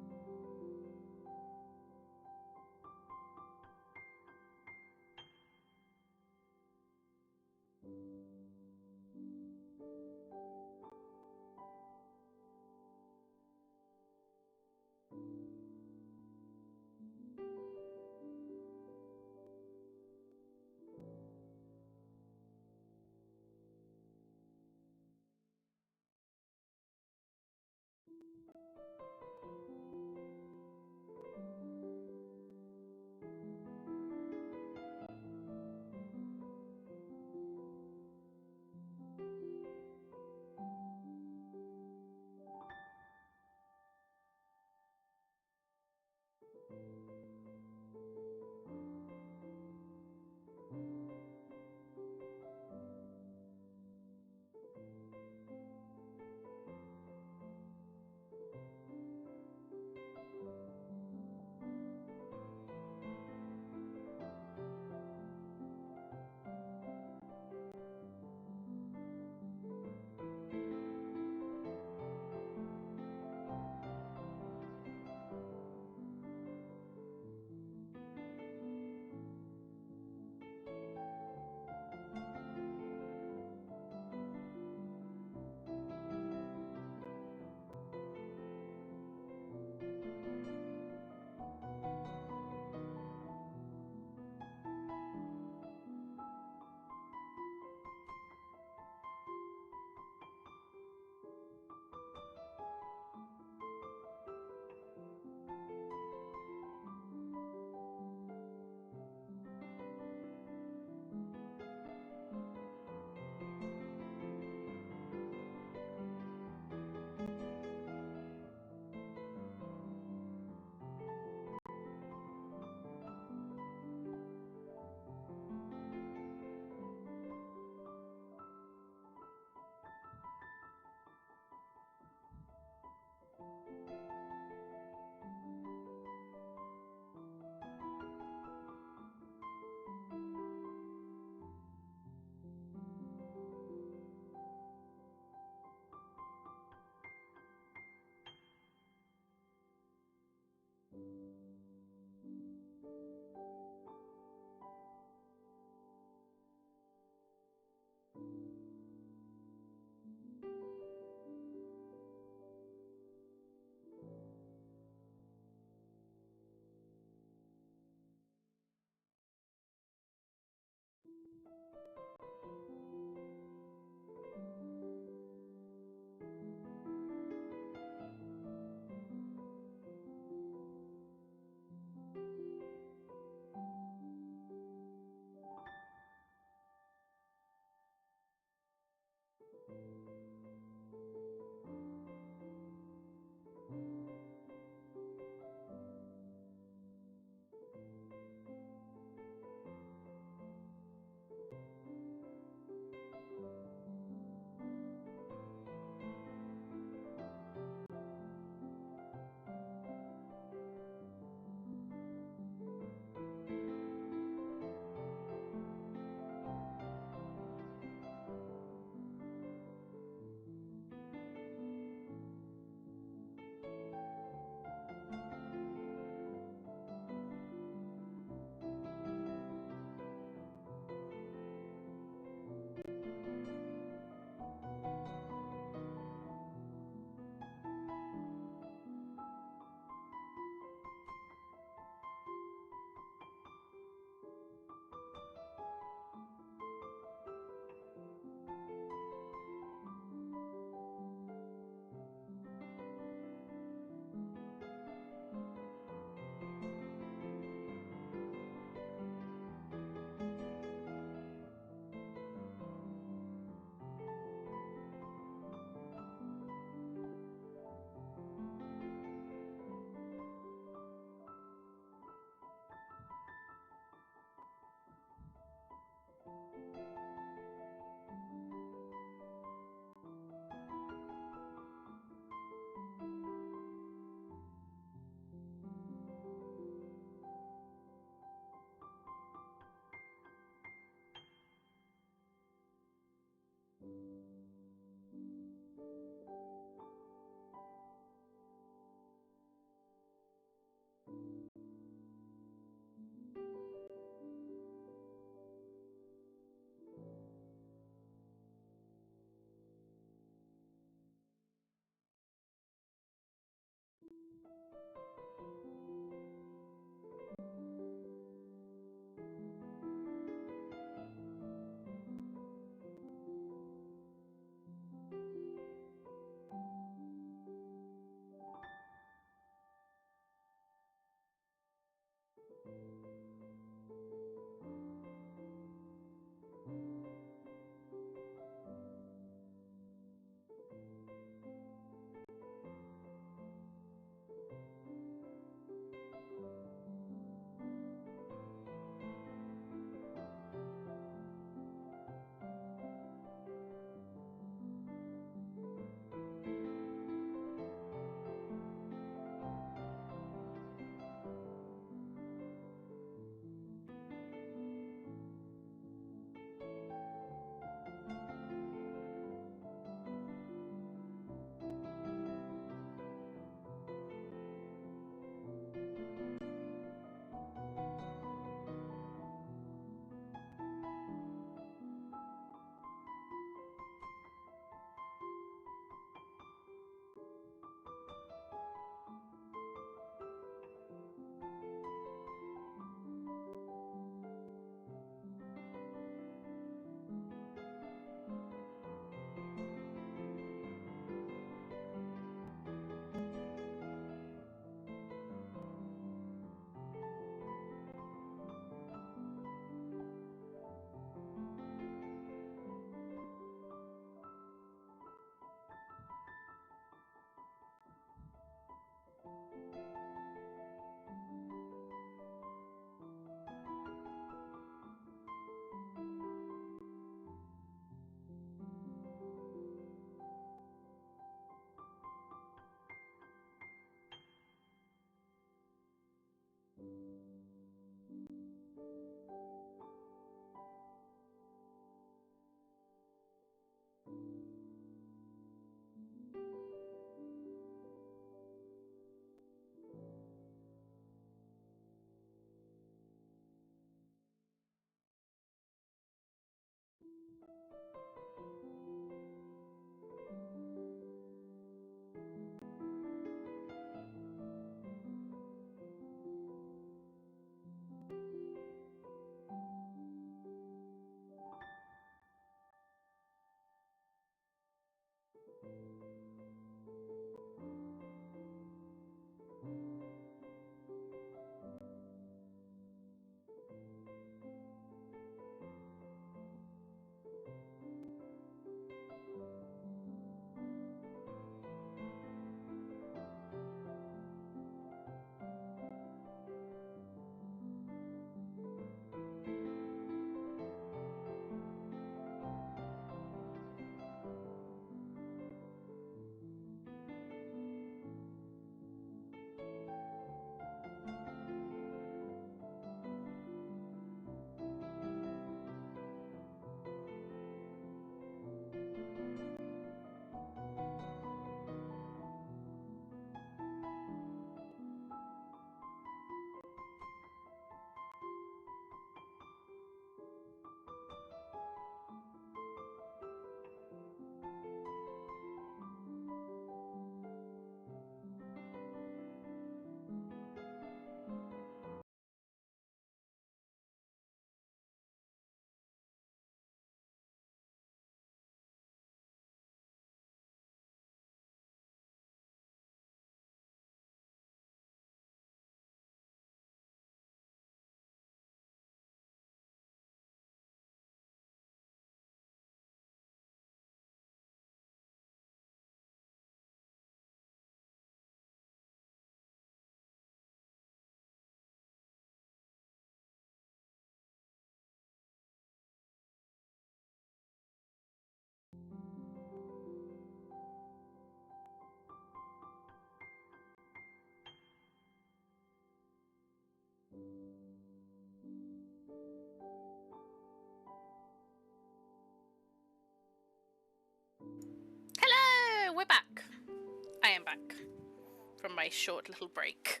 my short little break.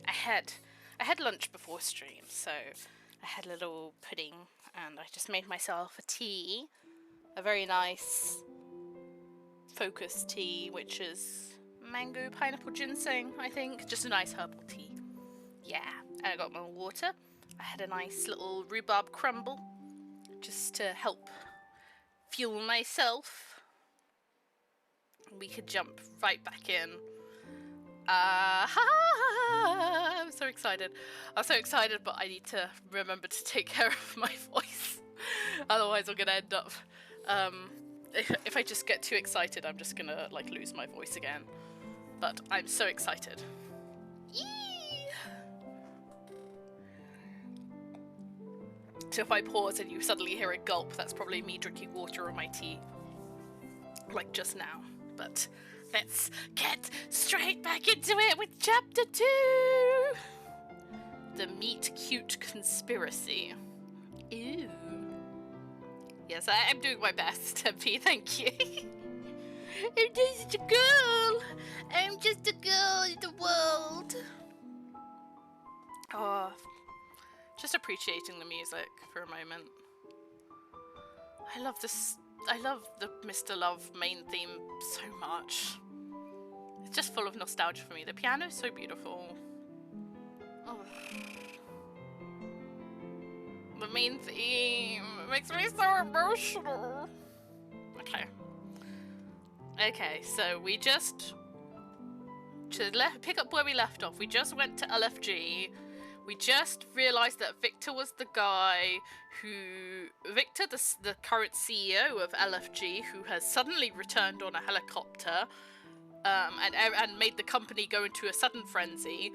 I had lunch before stream, so I had a little pudding, and I just made myself a tea, a very nice focus tea, which is mango pineapple ginseng, I think, just a nice herbal tea. Yeah, and I got my water. I had a nice little rhubarb crumble, just to help fuel myself. We could jump right back in. I'm so excited. I'm so excited, but I need to remember to take care of my voice. Otherwise I'm gonna end up, if I just get too excited, I'm just gonna like lose my voice again. But I'm so excited. Yee! So if I pause and you suddenly hear a gulp, that's probably me drinking water or my tea. Like just now. But let's get straight back into it with chapter 2! The Meet Cute Conspiracy. Ew. Yes, I'm doing my best, MP, thank you. I'm just a girl. I'm just a girl in the world. Oh, just appreciating the music for a moment. I love this. I love the Mr. Love main theme so much. It's just full of nostalgia for me. The piano's so beautiful. Oh. The main theme makes me so emotional. Okay. Okay, so we just... to pick up where we left off, we just went to LFG. We just realised that Victor was the guy who... Victor, the current CEO of LFG, who has suddenly returned on a helicopter and made the company go into a sudden frenzy,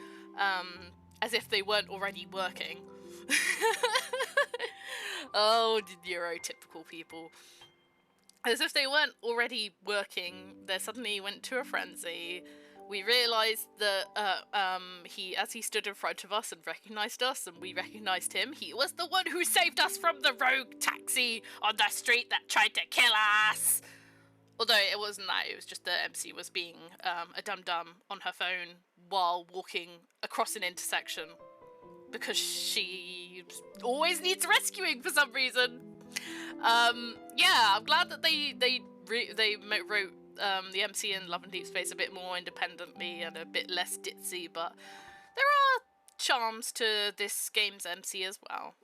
as if they weren't already working. Oh, neurotypical people. As if they weren't already working, they suddenly went to a frenzy. We realised that as he stood in front of us and recognised us, and we recognised him, he was the one who saved us from the rogue taxi on the street that tried to kill us! Although it wasn't that, it was just that MC was being a dum-dum on her phone while walking across an intersection. Because she always needs rescuing for some reason. Yeah, I'm glad that they wrote the MC in Love and Deep Space a bit more independently and a bit less ditzy, but there are charms to this game's MC as well.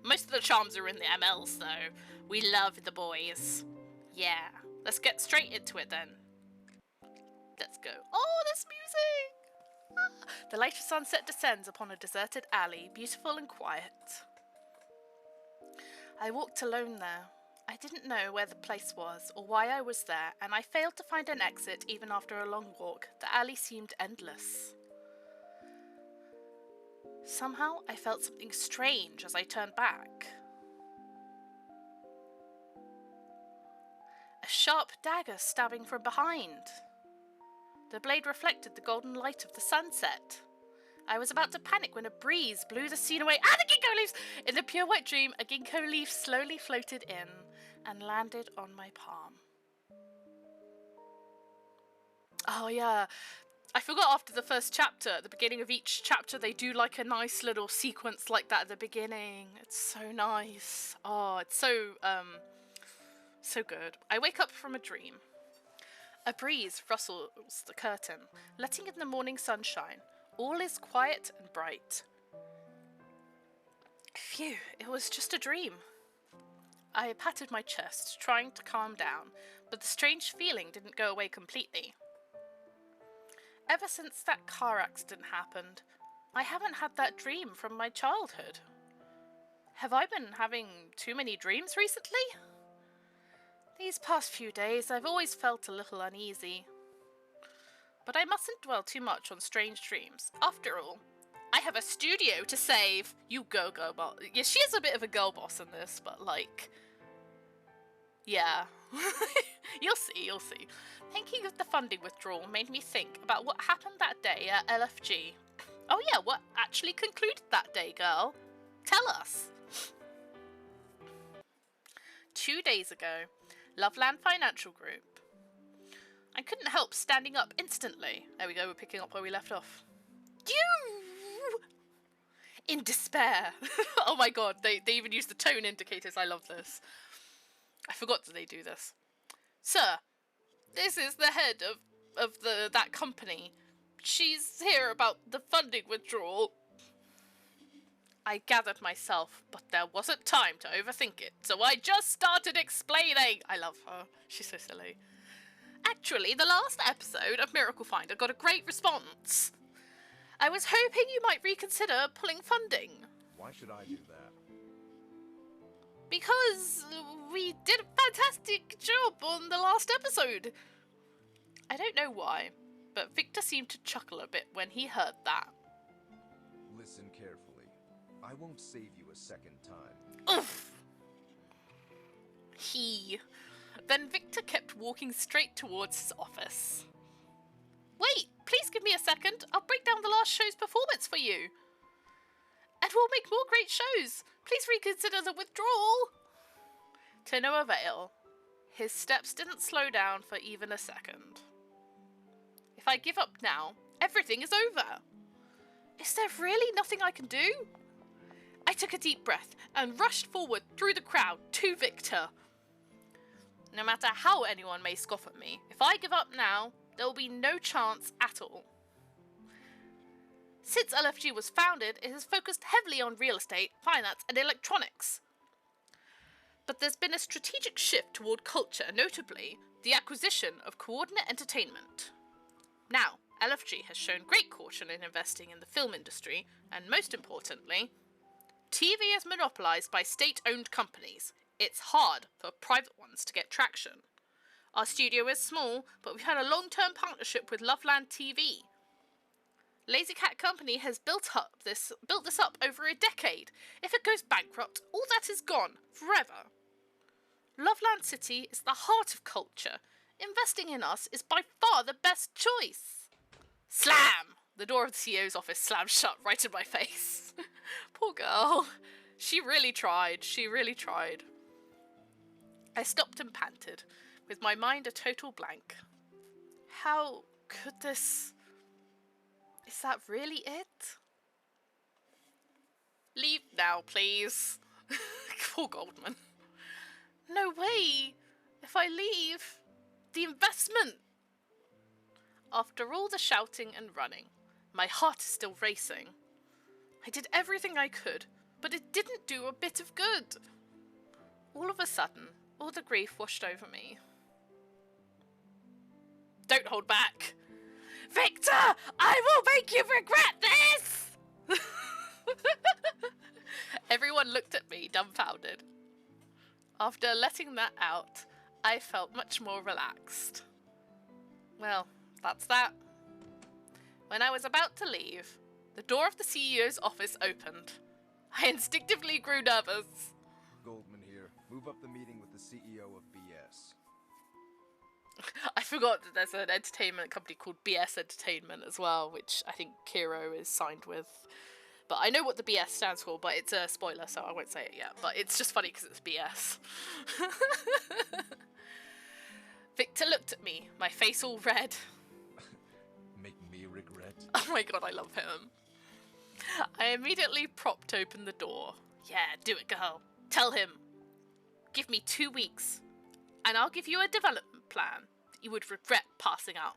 Most of the charms are in the MLs though. We love the boys. Yeah, let's get straight into it then. Let's go. Oh, this music! The light of sunset descends upon a deserted alley, beautiful and quiet. I walked alone there. I didn't know where the place was or why I was there, and I failed to find an exit even after a long walk. The alley seemed endless. Somehow I felt something strange as I turned back. A sharp dagger stabbing from behind. The blade reflected the golden light of the sunset. I was about to panic when a breeze blew the scene away. Ah, the ginkgo leaves! In the pure white dream, a ginkgo leaf slowly floated in and landed on my palm. Oh yeah, I forgot after the first chapter, at the beginning of each chapter, they do like a nice little sequence like that at the beginning. It's so nice. Oh, it's so good. I wake up from a dream. A breeze rustles the curtain, letting in the morning sunshine. All is quiet and bright. Phew, it was just a dream. I patted my chest, trying to calm down, but the strange feeling didn't go away completely. Ever since that car accident happened, I haven't had that dream from my childhood. Have I been having too many dreams recently? These past few days, I've always felt a little uneasy. But I mustn't dwell too much on strange dreams. After all, I have a studio to save. You go, girl boss. Yeah, she is a bit of a girl boss in this, but like... yeah. You'll see, you'll see. Thinking of the funding withdrawal made me think about what happened that day at LFG. Oh yeah, what actually concluded that day, girl? Tell us. 2 days ago, Loveland Financial Group. I couldn't help standing up instantly. There we go, we're picking up where we left off. You! In despair. Oh my god, they even use the tone indicators. I love this. I forgot that they do this. Sir, this is the head of that company. She's here about the funding withdrawal. I gathered myself, but there wasn't time to overthink it, so I just started explaining. I love her. She's so silly. Actually, the last episode of Miracle Finder got a great response. I was hoping you might reconsider pulling funding. Why should I do that? Because we did a fantastic job on the last episode. I don't know why, but Victor seemed to chuckle a bit when he heard that. Listen carefully. I won't save you a second time. Oof! Then Victor kept walking straight towards his office. Wait, please give me a second. I'll break down the last show's performance for you. And we'll make more great shows. Please reconsider the withdrawal. To no avail. His steps didn't slow down for even a second. If I give up now, everything is over. Is there really nothing I can do? I took a deep breath and rushed forward through the crowd to Victor. No matter how anyone may scoff at me, if I give up now, there will be no chance at all. Since LFG was founded, it has focused heavily on real estate, finance, and electronics. But there's been a strategic shift toward culture, notably the acquisition of Coordinate Entertainment. Now, LFG has shown great caution in investing in the film industry, and most importantly, TV is monopolised by state-owned companies. It's hard for private ones to get traction. Our studio is small, but we've had a long-term partnership with Loveland TV. Lazy Cat Company has built this up over a decade. If it goes bankrupt, all that is gone, forever. Loveland City is the heart of culture. Investing in us is by far the best choice. Slam! The door of the CEO's office slammed shut right in my face. Poor girl. She really tried. She really tried. I stopped and panted, with my mind a total blank. How could this... Is that really it? Leave now, please. Poor Goldman. No way. If I leave, the investment. After all the shouting and running, my heart is still racing. I did everything I could, but it didn't do a bit of good. All of a sudden, all the grief washed over me. Don't hold back. Victor, I will make you regret this! Everyone looked at me, dumbfounded. After letting that out, I felt much more relaxed. Well, that's that. When I was about to leave, the door of the CEO's office opened. I instinctively grew nervous. Goldman here. Move up the meeting with the CEO of BS. I forgot that there's an entertainment company called BS Entertainment as well, which I think Kiro is signed with. But I know what the BS stands for, but it's a spoiler, so I won't say it yet. But it's just funny because it's BS. Victor looked at me, my face all red. Make me regret? Oh my god, I love him. I immediately propped open the door. Yeah, do it, girl. Tell him. Give me 2 weeks, and I'll give you a development plan that you would regret passing out.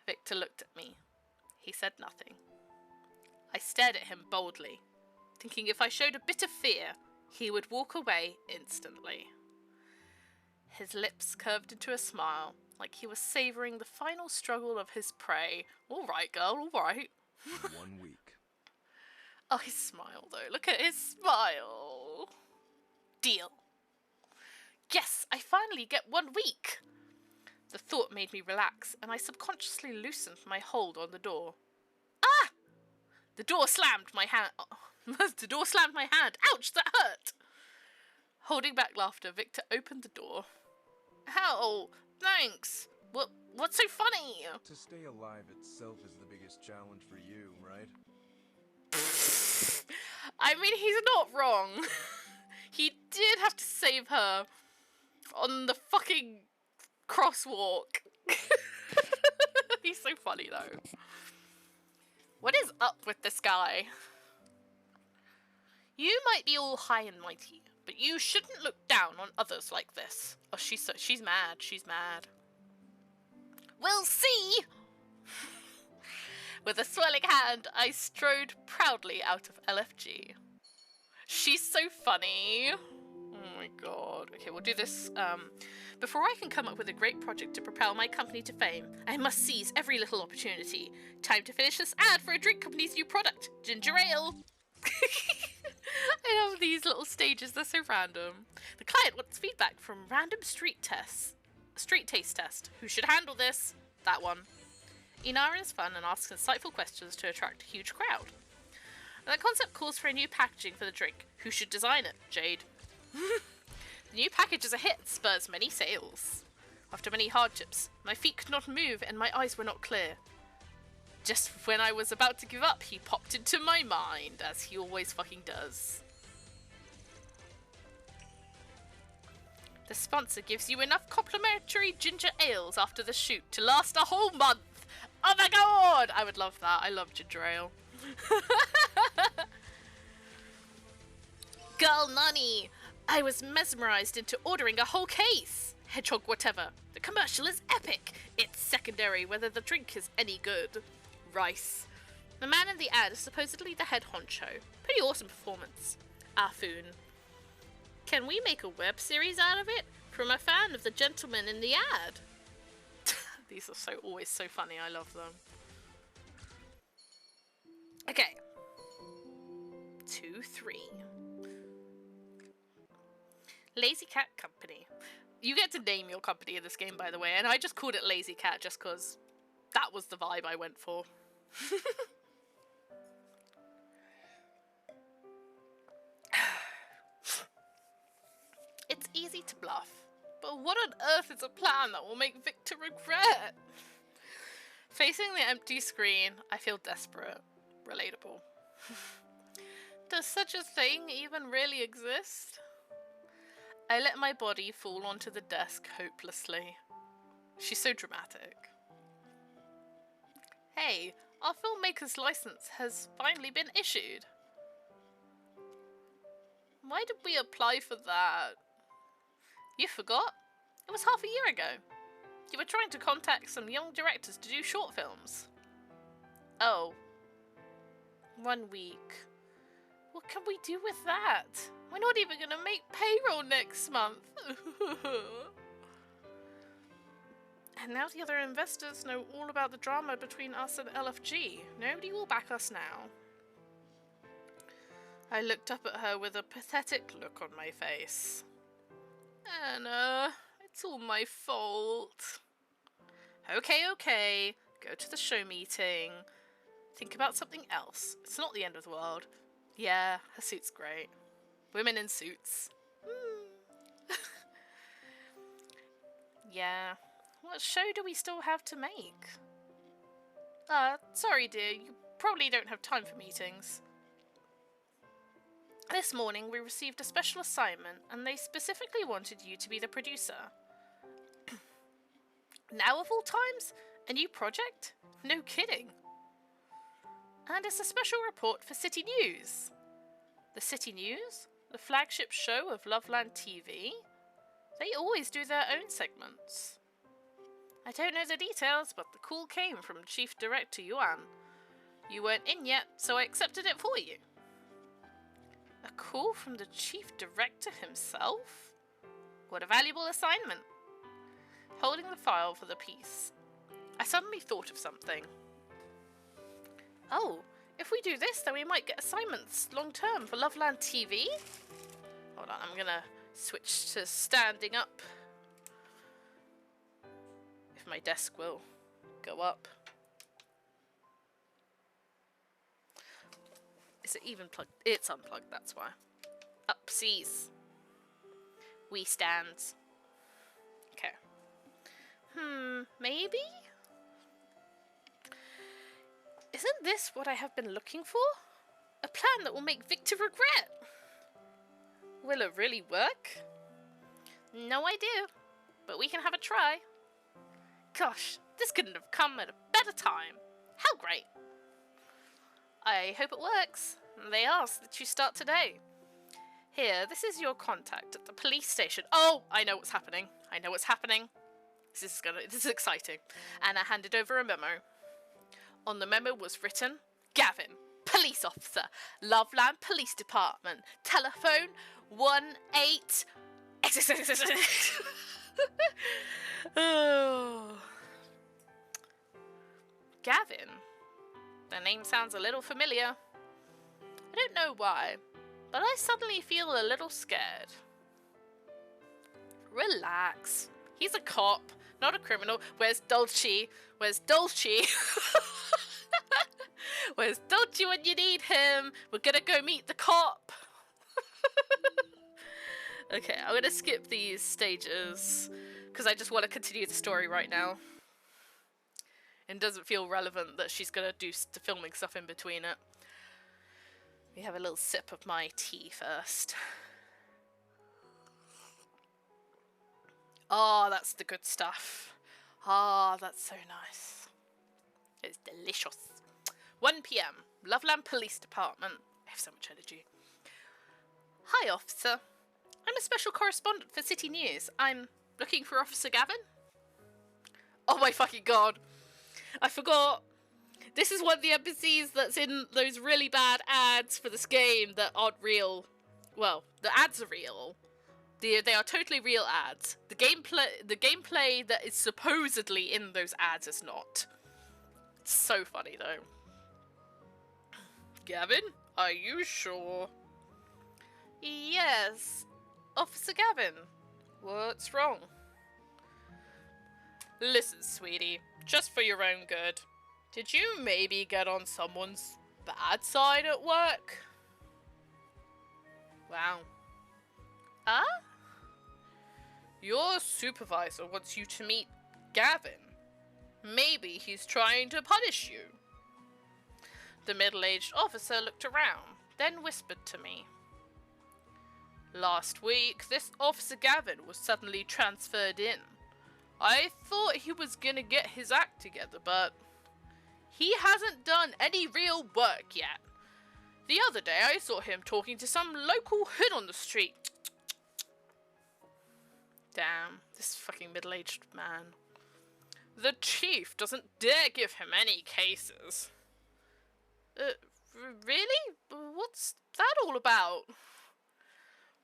Victor looked at me. He said nothing. I stared at him boldly, thinking if I showed a bit of fear, he would walk away instantly. His lips curved into a smile, like he was savouring the final struggle of his prey. All right, girl, all right. 1 week. Oh, his smile, though. Look at his smile. Deal. Yes, I finally get 1 week. The thought made me relax, and I subconsciously loosened my hold on the door. Ah! The door slammed my hand. The door slammed my hand. Ouch, that hurt. Holding back laughter, Victor opened the door. Ow, thanks. What's so funny? To stay alive itself is the biggest challenge for you, right? I mean, he's not wrong. He did have to save her on the fucking crosswalk. He's so funny though. What is up with this guy? You might be all high and mighty, but you shouldn't look down on others like this. Oh, she's mad. She's mad. We'll see! With a swelling hand, I strode proudly out of LFG. She's so funny. Oh my god. Okay, we'll do this. Before I can come up with a great project to propel my company to fame, I must seize every little opportunity. Time to finish this ad for a drink company's new product, ginger ale. I love these little stages, they're so random. The client wants feedback from random street taste test. Who should handle this? That one. Inara is fun and asks insightful questions to attract a huge crowd. And the concept calls for a new packaging for the drink. Who should design it? Jade. The new package is a hit, spurs many sales. After many hardships, my feet could not move and my eyes were not clear. Just when I was about to give up, he popped into my mind, as he always fucking does. The sponsor gives you enough complimentary ginger ales after the shoot to last a whole month. Oh my god! I would love that. I love ginger ale. Girl Nani! I was mesmerized into ordering a whole case. Hedgehog whatever. The commercial is epic. It's secondary whether the drink is any good. Rice. The man in the ad is supposedly the head honcho. Pretty awesome performance. Afoon. Can we make a web series out of it? From a fan of the gentleman in the ad. These are always so funny. I love them. Okay. 2-3. Lazy Cat Company. You get to name your company in this game, by the way, and I just called it Lazy Cat just because that was the vibe I went for. It's easy to bluff, but what on earth is a plan that will make Victor regret? Facing the empty screen, I feel desperate. Relatable. Does such a thing even really exist? I let my body fall onto the desk hopelessly. She's so dramatic. Hey, our filmmaker's license has finally been issued. Why did we apply for that? You forgot? It was half a year ago. You were trying to contact some young directors to do short films. Oh. 1 week. What can we do with that? We're not even going to make payroll next month. And now the other investors know all about the drama between us and LFG. Nobody will back us now. I looked up at her with a pathetic look on my face. Anna, it's all my fault. Okay. Go to the show meeting. Think about something else. It's not the end of the world. Yeah, her suit's great. Women in suits. Yeah. What show do we still have to make? Sorry dear, you probably don't have time for meetings. This morning we received a special assignment and they specifically wanted you to be the producer. Now of all times? A new project? No kidding. And it's a special report for City News. The City News? The flagship show of Loveland TV? They always do their own segments. I don't know the details, but the call came from Chief Director Yuan. You weren't in yet, so I accepted it for you. A call from the Chief Director himself? What a valuable assignment. Holding the file for the piece, I suddenly thought of something. Oh, if we do this, then we might get assignments long-term for Loveland TV? Hold on, I'm gonna switch to standing up. If my desk will go up. Is it even plugged? It's unplugged, that's why. Upsies. We stands. Okay. Maybe? Isn't this what I have been looking for? A plan that will make Victor regret. Will it really work? No idea, but we can have a try. Gosh, this couldn't have come at a better time. How great. I hope it works. They ask that you start today. Here, this is your contact at the police station. Oh, I know what's happening. This is exciting. And I handed over a memo. On the memo was written, Gavin, police officer, Loveland Police Department, telephone 18... Oh. Gavin? The name sounds a little familiar. I don't know why, but I suddenly feel a little scared. Relax. He's a cop, not a criminal. Where's Dulce? Where's Dulce? Where's Dulce when you need him? We're gonna go meet the cop. Okay, I'm gonna skip these stages because I just want to continue the story right now. It doesn't feel relevant that she's gonna do the filming stuff in between it. We have a little sip of my tea first. Oh, that's the good stuff. Ah, that's so nice. It's delicious. 1 p.m. Loveland Police Department. I have so much energy. Hi, officer. I'm a special correspondent for City News. I'm looking for Officer Gavin. Oh my fucking god. I forgot. This is one of the NPCs that's in those really bad ads for this game that aren't real. Well, the ads are real. They are totally real ads. The gameplay that is supposedly in those ads is not. It's so funny though. Gavin, are you sure? Yes, Officer Gavin. What's wrong? Listen, sweetie, just for your own good. Did you maybe get on someone's bad side at work? Wow. Huh? Your supervisor wants you to meet Gavin. Maybe he's trying to punish you. The middle-aged officer looked around, then whispered to me. Last week, this Officer Gavin was suddenly transferred in. I thought he was gonna get his act together, but he hasn't done any real work yet. The other day, I saw him talking to some local hood on the street. Damn, this fucking middle-aged man. The chief doesn't dare give him any cases. Really? What's that all about?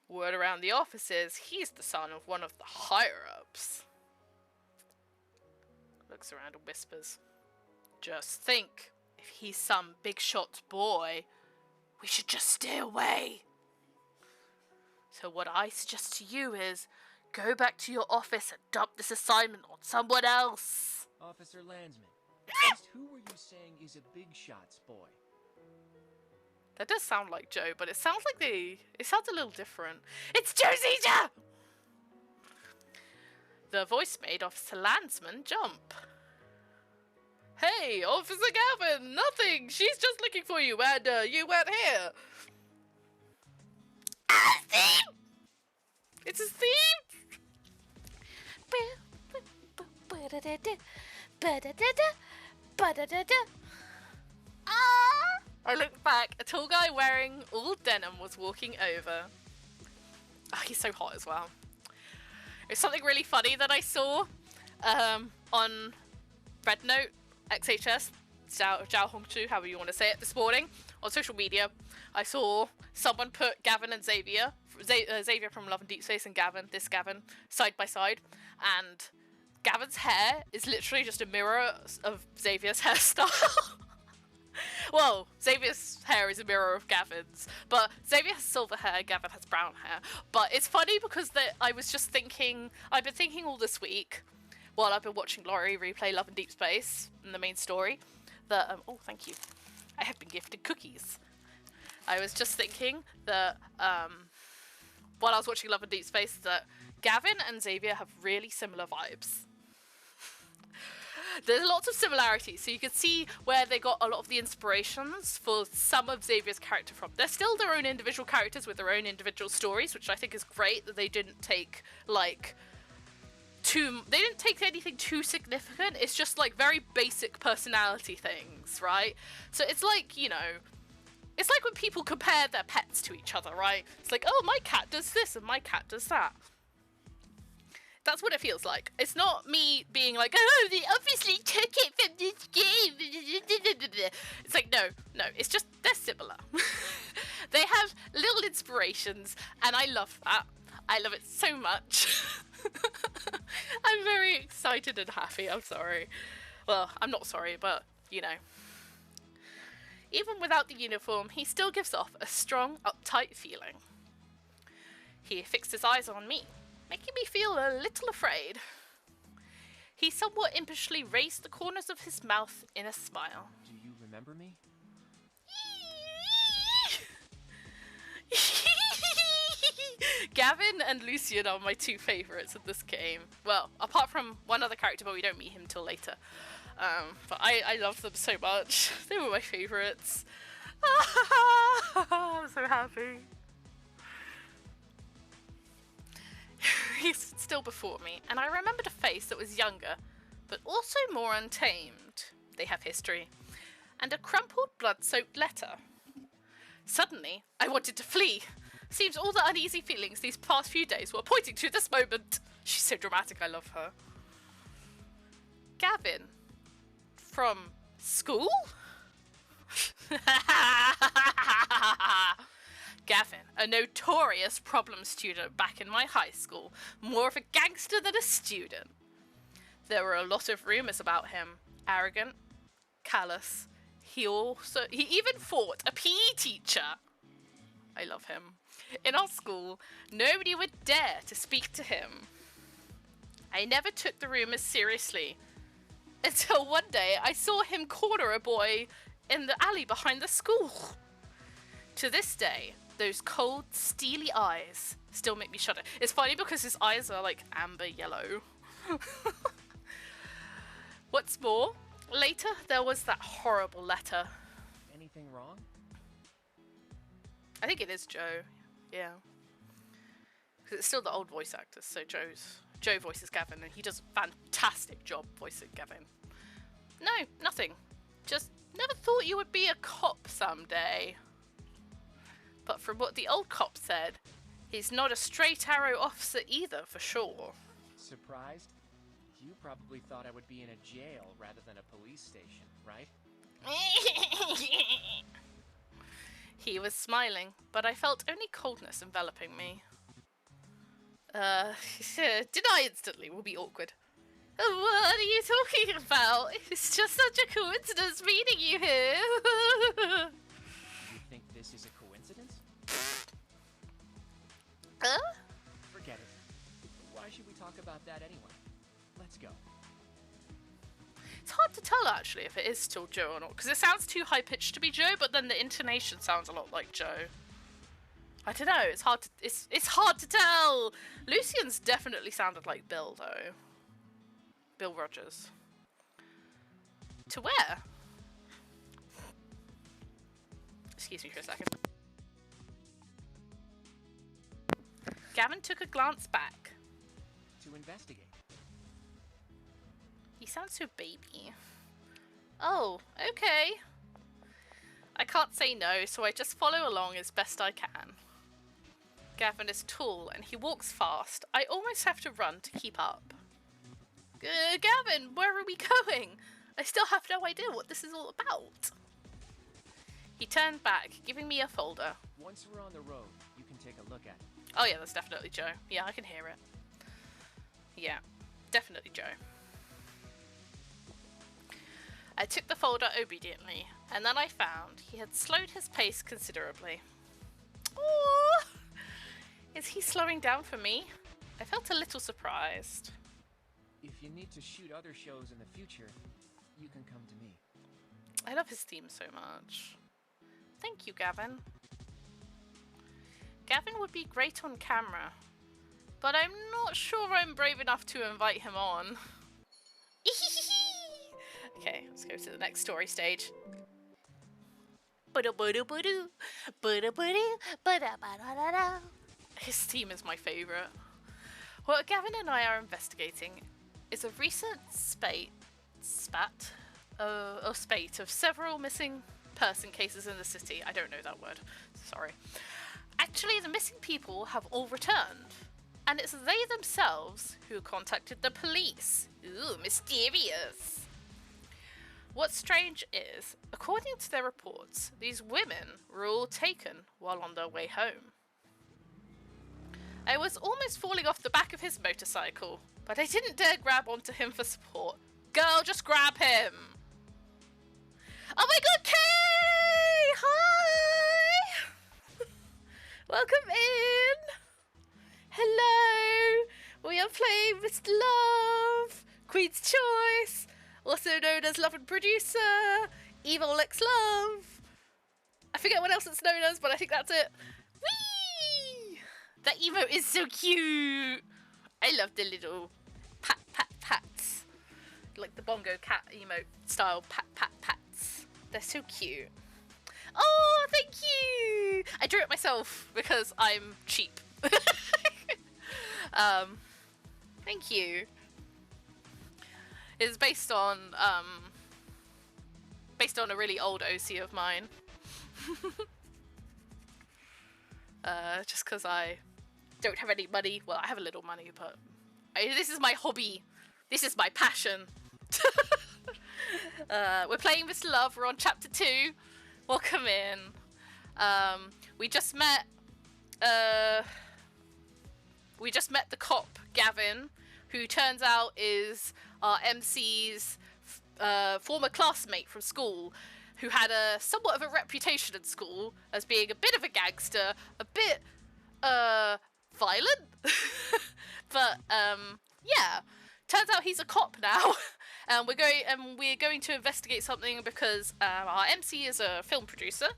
Word around the office is he's the son of one of the higher-ups. Looks around and whispers. Just think, if he's some big shot boy, we should just stay away. So what I suggest to you is, go back to your office and dump this assignment on someone else. Officer Landsman, just who were you saying is a big shots boy? That does sound like Joe, but it sounds like it sounds a little different. It's Joe Zeta! The voice made Officer Landsman jump. Hey, Officer Gavin, nothing. She's just looking for you, and you weren't here. Theme! It's his theme! I looked back. A tall guy wearing all denim was walking over. Oh, he's so hot as well. There's something really funny that I saw on Red Note, XHS, Zhao Hongchu, however you want to say it, this morning on social media. I saw someone put Gavin and Xavier from Love and Deep Space and Gavin, side by side, and Gavin's hair is literally just a mirror of Xavier's hairstyle. Well, Xavier's hair is a mirror of Gavin's, but Xavier has silver hair, Gavin has brown hair. But it's funny because I've been thinking all this week, while I've been watching Laurie replay Love and Deep Space in the main story, that, oh, thank you. I have been gifted cookies. I was just thinking that, while I was watching Love and Deep Space, that Gavin and Xavier have really similar vibes. There's lots of similarities, so you can see where they got a lot of the inspirations for some of Xavier's character from. They're still their own individual characters with their own individual stories, which I think is great that they didn't take, like, they didn't take anything too significant. It's just like very basic personality things, right? So it's like, you know, it's like when people compare their pets to each other, right? It's like, oh, my cat does this and my cat does that. That's what it feels like. It's not me being like, oh, they obviously took it from this game. It's like, no, it's just, they're similar. They have little inspirations, and I love that. I love it so much. I'm very excited and happy, I'm sorry. Well, I'm not sorry, but, you know. Even without the uniform, he still gives off a strong, uptight feeling. He fixed his eyes on me, making me feel a little afraid. He somewhat impishly raised the corners of his mouth in a smile. Do you remember me? Gavin and Lucian are my two favourites of this game. Well, apart from one other character, but we don't meet him till later. But I love them so much. They were my favourites. I'm so happy. He's still before me, and I remembered a face that was younger, but also more untamed. They have history. And a crumpled, blood-soaked letter. Suddenly, I wanted to flee. Seems all the uneasy feelings these past few days were pointing to this moment. She's so dramatic, I love her. Gavin. From school? Gavin, a notorious problem student back in my high school, more of a gangster than a student. There were a lot of rumours about him. Arrogant, callous. He even fought a PE teacher. I love him. In our school, nobody would dare to speak to him. I never took the rumours seriously. Until one day I saw him corner a boy in the alley behind the school. To this day, those cold, steely eyes still make me shudder. It's funny because his eyes are like amber yellow. What's more, later there was that horrible letter. Anything wrong? I think it is Joe. Yeah. Because it's still the old voice actors, so Joe voices Gavin, and he does a fantastic job voicing Gavin. No, nothing. Just never thought you would be a cop someday. But from what the old cop said, he's not a straight arrow officer either, for sure. Surprised? You probably thought I would be in a jail rather than a police station, right? He was smiling, but I felt only coldness enveloping me. Deny instantly will be awkward. What are you talking about? It's just such a coincidence meeting you here. You think this is a coincidence? Huh? Forget it. Why should we talk about that anyway? Let's go. It's hard to tell actually if it is still Joe or not, because it sounds too high-pitched to be Joe, but then the intonation sounds a lot like Joe. I don't know, it's hard to tell. Lucian's definitely sounded like Bill though. Bill Rogers. To where? Excuse me for a second. Gavin took a glance back. To investigate. He sounds so baby. Oh, okay. I can't say no, so I just follow along as best I can. Gavin is tall and he walks fast. I almost have to run to keep up. Gavin, where are we going? I still have no idea what this is all about. He turned back, giving me a folder. Once we're on the road, you can take a look at it. Oh yeah, that's definitely Joe. Yeah, I can hear it. Yeah, definitely Joe. I took the folder obediently, and then I found he had slowed his pace considerably. Aww! Is he slowing down for me? I felt a little surprised. If you need to shoot other shows in the future, you can come to me. I love his theme so much. Thank you, Gavin. Gavin would be great on camera, but I'm not sure I'm brave enough to invite him on. Okay, let's go to the next story stage. His theme is my favourite. What Gavin and I are investigating is a recent spate of several missing person cases in the city. I don't know that word. Sorry. Actually, the missing people have all returned, and it's they themselves who contacted the police. Ooh, mysterious. What's strange is, according to their reports, these women were all taken while on their way home. I was almost falling off the back of his motorcycle, but I didn't dare grab onto him for support. Girl, just grab him! Oh my god, Kay! Hi! Welcome in! Hello! We are playing Mr. Love, Queen's Choice, also known as Love and Producer, Evil X Love. I forget what else it's known as, but I think that's it. Whee! That emote is so cute! I love the little pat pat pats. Like the bongo cat emote style pat pat pats. They're so cute. Oh, thank you! I drew it myself because I'm cheap. Thank you. It's based on a really old OC of mine. Just because I don't have any money. Well, I have a little money, but this is my hobby. This is my passion. We're playing Mr. Love. We're on chapter 2. Welcome in. We just met the cop, Gavin, who turns out is our MC's former classmate from school, who had somewhat of a reputation in school as being a bit of a gangster, a bit violent. But yeah, turns out he's a cop now. And we're going to investigate something because our MC is a film producer,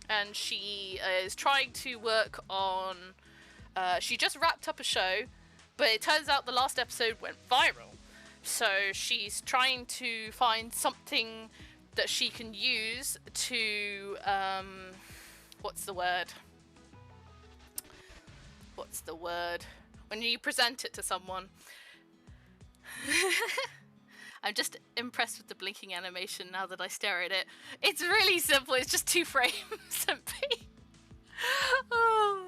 and she is trying to work on. She just wrapped up a show, but it turns out the last episode went viral. So she's trying to find something that she can use to what's the word? When you present it to someone. I'm just impressed with the blinking animation now that I stare at it. It's really simple. It's just 2 frames and P. Oh,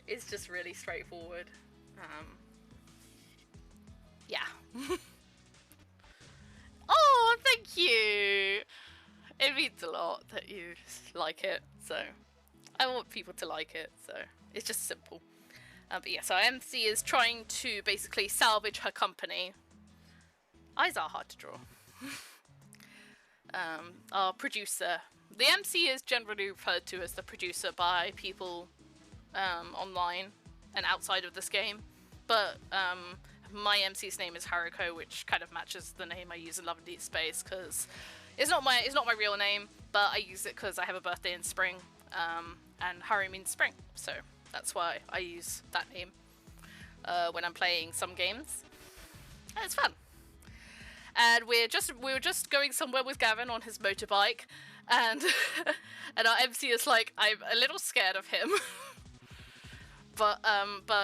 it's just really straightforward. Yeah. Oh, thank you. It means a lot that you like it. So I want people to like it. So it's just simple. But yeah, so MC is trying to basically salvage her company. Eyes are hard to draw. Our producer. The MC is generally referred to as the producer by people online and outside of this game. But my MC's name is Haruko, which kind of matches the name I use in Love and Deep Space, because it's not my real name, but I use it because I have a birthday in spring, and Haru means spring, so that's why I use that name when I'm playing some games, and it's fun. And we were just going somewhere with Gavin on his motorbike, and and our MC is like, I'm a little scared of him. But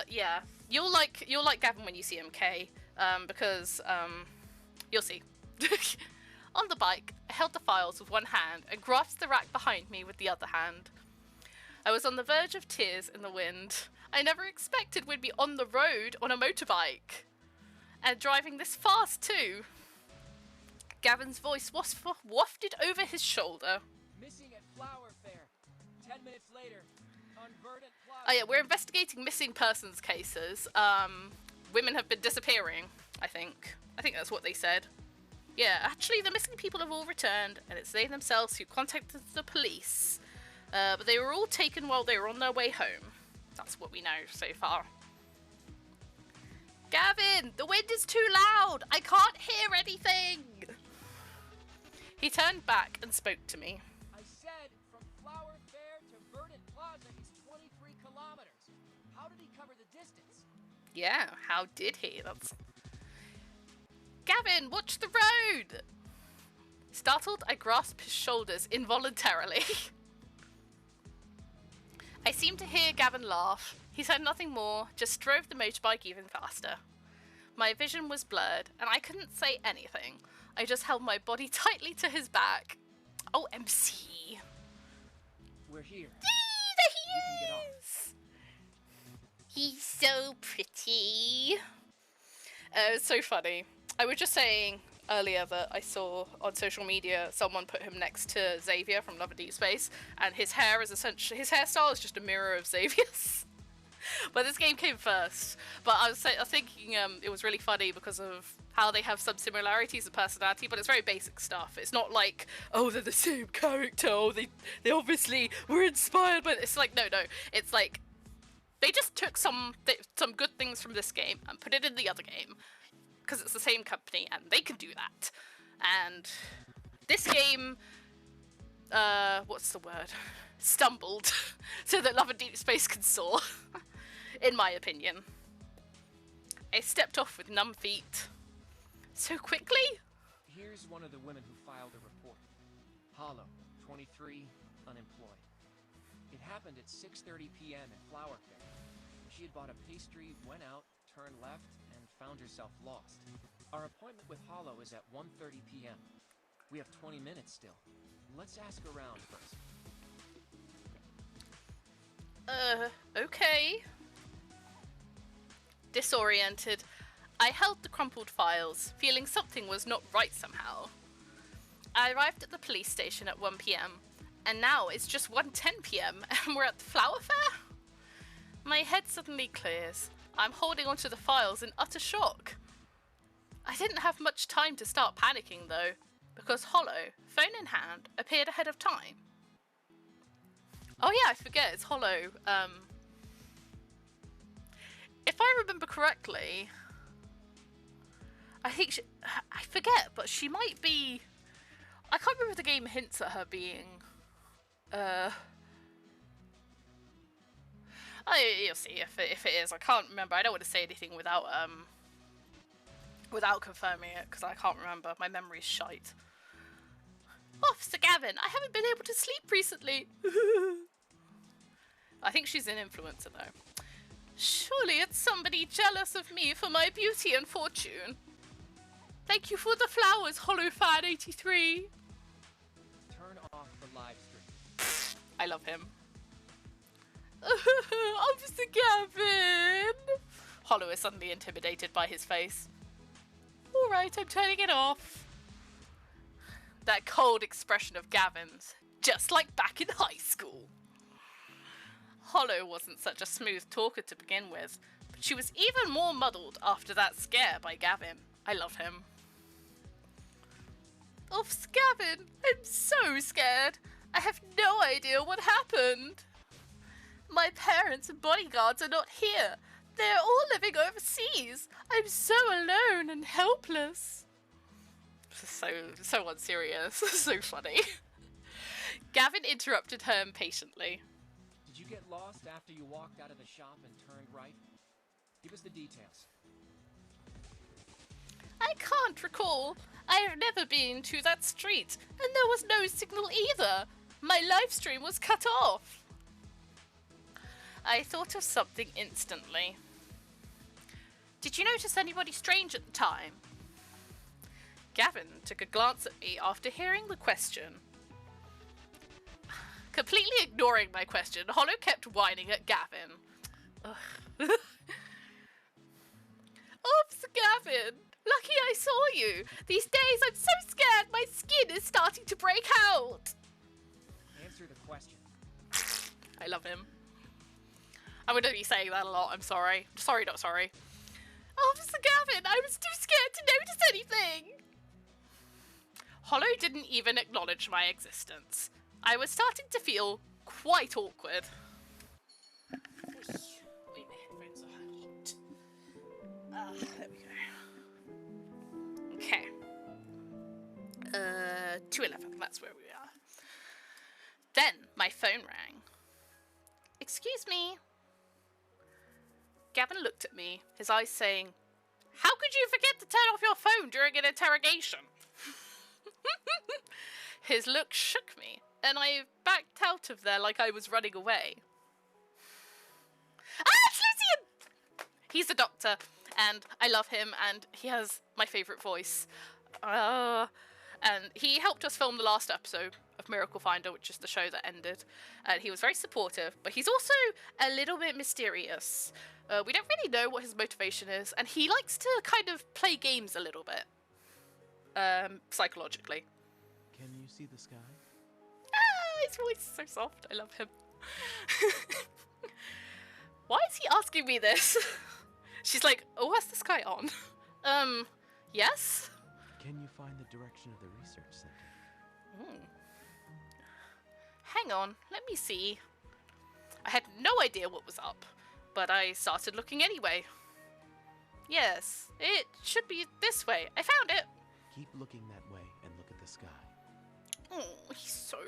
yeah, you'll like Gavin when you see him, Kay, because you'll see. On the bike, I held the files with one hand and grasped the rack behind me with the other hand. I was on the verge of tears in the wind. I never expected we'd be on the road on a motorbike, and driving this fast too. Gavin's voice was wafted over his shoulder. Missing at Flower Fair. 10 minutes later, on Verdant Plaza. Oh yeah, we're investigating missing persons cases. Women have been disappearing, I think. I think that's what they said. Yeah, actually the missing people have all returned, and it's they themselves who contacted the police. But they were all taken while they were on their way home. That's what we know so far. Gavin, the wind is too loud! I can't hear anything! He turned back and spoke to me. I said from Flower Fair to Verdant Plaza is 23 kilometers. How did he cover the distance? Yeah, how did he? That's... Gavin, watch the road! Startled, I grasped his shoulders involuntarily. I seemed to hear Gavin laugh. He said nothing more, just drove the motorbike even faster. My vision was blurred, and I couldn't say anything. I just held my body tightly to his back. Oh, MC. We're here. There You can get off. he is! He's so pretty. It's so funny. I was just saying earlier that I saw on social media someone put him next to Xavier from Love and Deep Space, and his hair is essentially, his hairstyle is just a mirror of Xavier's. But this game came first. But I was thinking it was really funny because of how they have some similarities in personality, but it's very basic stuff. It's not like, oh, they're the same character, oh, they obviously were inspired by it. It's like, no. It's like, they just took some good things from this game and put it in the other game. Because it's the same company, and they can do that. And this game, what's the word? Stumbled so that Love and Deep Space can soar, in my opinion. I stepped off with numb feet. So quickly? Here's one of the women who filed a report. Hollow, 23, unemployed. It happened at 6:30 p.m. at Flower Fair. She had bought a pastry, went out, turned left, and found herself lost. Our appointment with Hollow is at 1:30 p.m. We have 20 minutes still. Let's ask around first. Okay. Disoriented, I held the crumpled files, feeling something was not right somehow. I arrived at the police station at 1 p.m, and now it's just 1:10 p.m, and we're at the Flower Fair? My head suddenly clears. I'm holding onto the files in utter shock. I didn't have much time to start panicking though, because Hollow, phone in hand, appeared ahead of time. Oh yeah, I forget, it's Hollow. If I remember correctly, I think I forget, but she might be, I can't remember if the game hints at her being, you'll see if it is. I can't remember. I don't want to say anything without confirming it, because I can't remember. My memory's shite. Officer Gavin, I haven't been able to sleep recently. I think she's an influencer though. Surely it's somebody jealous of me for my beauty and fortune. Thank you for the flowers, Hollow Fan 83. Turn off the live stream. I love him. Officer Gavin! Hollow is suddenly intimidated by his face. Alright, I'm turning it off. That cold expression of Gavin's, just like back in high school. Hollow wasn't such a smooth talker to begin with, but she was even more muddled after that scare by Gavin. I love him. Officer Gavin, I'm so scared. I have no idea what happened. My parents and bodyguards are not here. They're all living overseas. I'm so alone and helpless. So unserious. So funny. Gavin interrupted her impatiently. Did you get lost after you walked out of the shop and turned right? Give us the details. I can't recall. I have never been to that street, and there was no signal either. My live stream was cut off. I thought of something instantly. Did you notice anybody strange at the time? Gavin took a glance at me after hearing the question. Completely ignoring my question, Hollow kept whining at Gavin. Officer Gavin, lucky I saw you. These days I'm so scared my skin is starting to break out. Answer the question. I love him. I'm going to be saying that a lot, I'm sorry. Sorry, not sorry. Officer Gavin, I was too scared to notice anything. Hollow didn't even acknowledge my existence. I was starting to feel quite awkward. Wait, my headphones are hot. There we go. Okay. 211, that's where we are. Then my phone rang. Excuse me. Gavin looked at me, his eyes saying, "How could you forget to turn off your phone during an interrogation?" His look shook me, and I backed out of there like I was running away. Ah! He's a doctor, and I love him, and he has my favourite voice. And he helped us film the last episode of Miracle Finder, which is the show that ended. And he was very supportive, but he's also a little bit mysterious. We don't really know what his motivation is, and he likes to kind of play games a little bit. Psychologically. Can you see the sky? His voice is so soft. I love him. Why is he asking me this? She's like, oh, has the sky on? Yes? Can you find the direction of the research center? Hang on, let me see. I had no idea what was up, but I started looking anyway. Yes, it should be this way. I found it. Keep looking that way and look at the sky. Oh, he's so...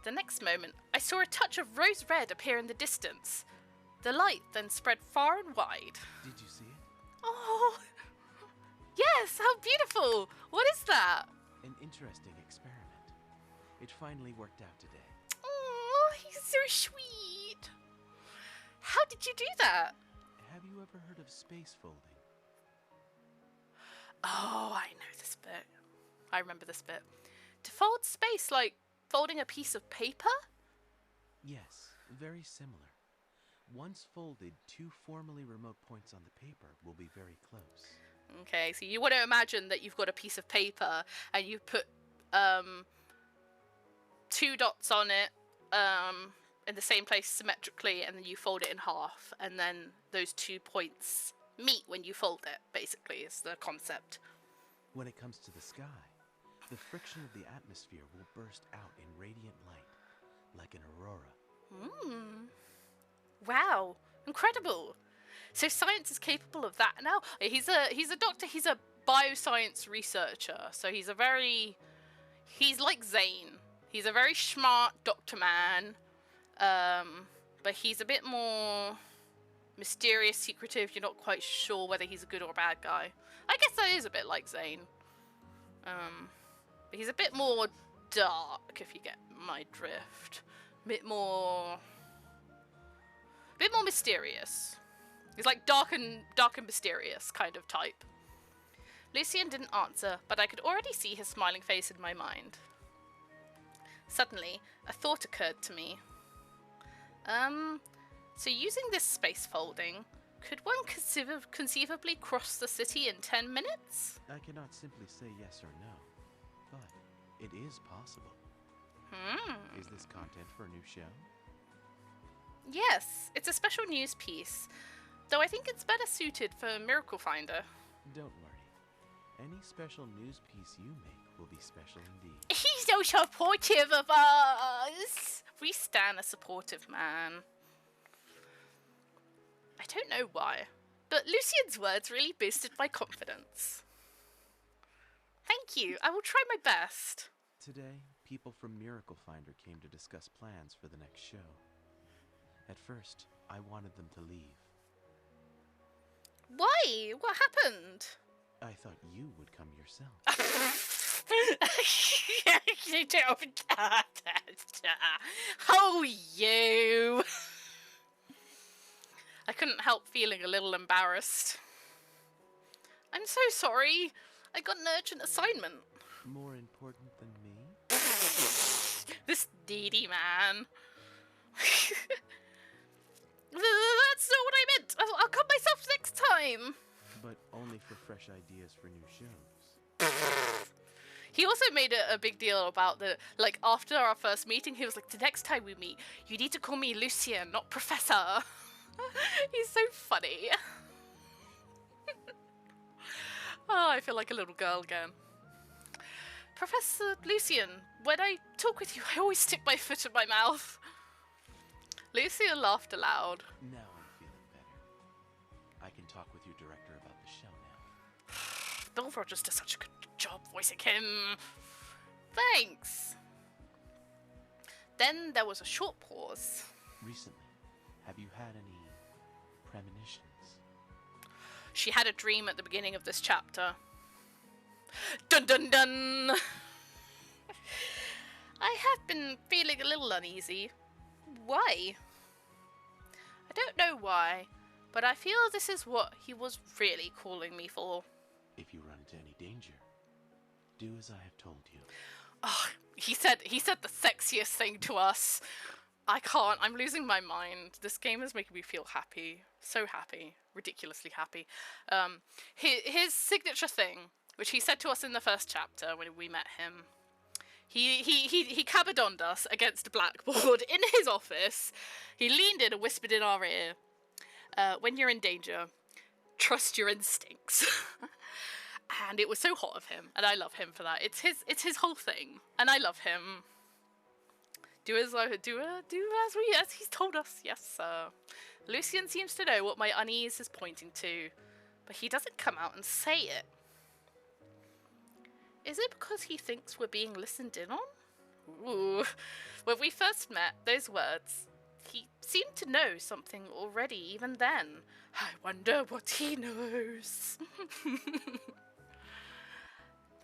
The next moment, I saw a touch of rose red appear in the distance. The light then spread far and wide. Did you see it? Oh, yes, how beautiful. What is that? An interesting experiment. It finally worked out today. Oh, he's so sweet. How did you do that? Have you ever heard of space folding? Oh, I know this bit. I remember this bit. To fold space like folding a piece of paper? Yes, very similar. Once folded, two formally remote points on the paper will be very close. Okay, so you want to imagine that you've got a piece of paper and you put two dots on it in the same place symmetrically, and then you fold it in half, and then those 2 points meet when you fold it, basically, is the concept. When it comes to the sky, the friction of the atmosphere will burst out in radiant light, like an aurora. Wow, incredible. So science is capable of that now. He's a doctor, he's a bioscience researcher, so he's like Zane. He's a very smart doctor man, but he's a bit more mysterious, secretive. You're not quite sure whether he's a good or a bad guy. I guess that is a bit like Zane. But he's a bit more dark, if you get my drift. A bit more mysterious. He's like dark and mysterious kind of type. Lucien didn't answer, but I could already see his smiling face in my mind. Suddenly, a thought occurred to me. So using this space folding, could one conceivably cross the city in 10 minutes? I cannot simply say yes or no, but it is possible. Is this content for a new show? Yes, it's a special news piece, though I think it's better suited for Miracle Finder. Don't worry. Any special news piece you make will be special indeed. He's so supportive of us! We stan a supportive man. I don't know why, but Lucien's words really boosted my confidence. Thank you, I will try my best. Today, people from Miracle Finder came to discuss plans for the next show. At first, I wanted them to leave. Why? What happened? I thought you would come yourself. Oh, you! I couldn't help feeling a little embarrassed. I'm so sorry. I got an urgent assignment. More important than me? This needy man. That's not what I meant. I'll come myself next time. But only for fresh ideas for new shows. He also made a big deal about the, like, after our first meeting, he was like, the next time we meet, you need to call me Lucien, not Professor. He's so funny. Oh, I feel like a little girl again. Professor Lucien, when I talk with you, I always stick my foot in my mouth. Lucien laughed aloud. Now I'm feeling better. I can talk with your director about the show now. Bill Rogers does such a good job voicing him. Thanks. Then there was a short pause. Recently, have you had any premonitions? She had a dream at the beginning of this chapter. Dun dun dun! I have been feeling a little uneasy. Why? I don't know why, but I feel this is what he was really calling me for. If you run into any danger, do as I have told you. Oh, he said the sexiest thing to us. I can't. I'm losing my mind. This game is making me feel happy. So happy. Ridiculously happy. His signature thing, which he said to us in the first chapter when we met him, he cabadonned us against a blackboard in his office. He leaned in and whispered in our ear, when you're in danger, trust your instincts. And it was so hot of him, and I love him for that. It's his whole thing, and I love him. Do as he's told us. Yes, sir. Lucian seems to know what my unease is pointing to, but he doesn't come out and say it. Is it because he thinks we're being listened in on? Ooh. When we first met, those words, he seemed to know something already even then. I wonder what he knows.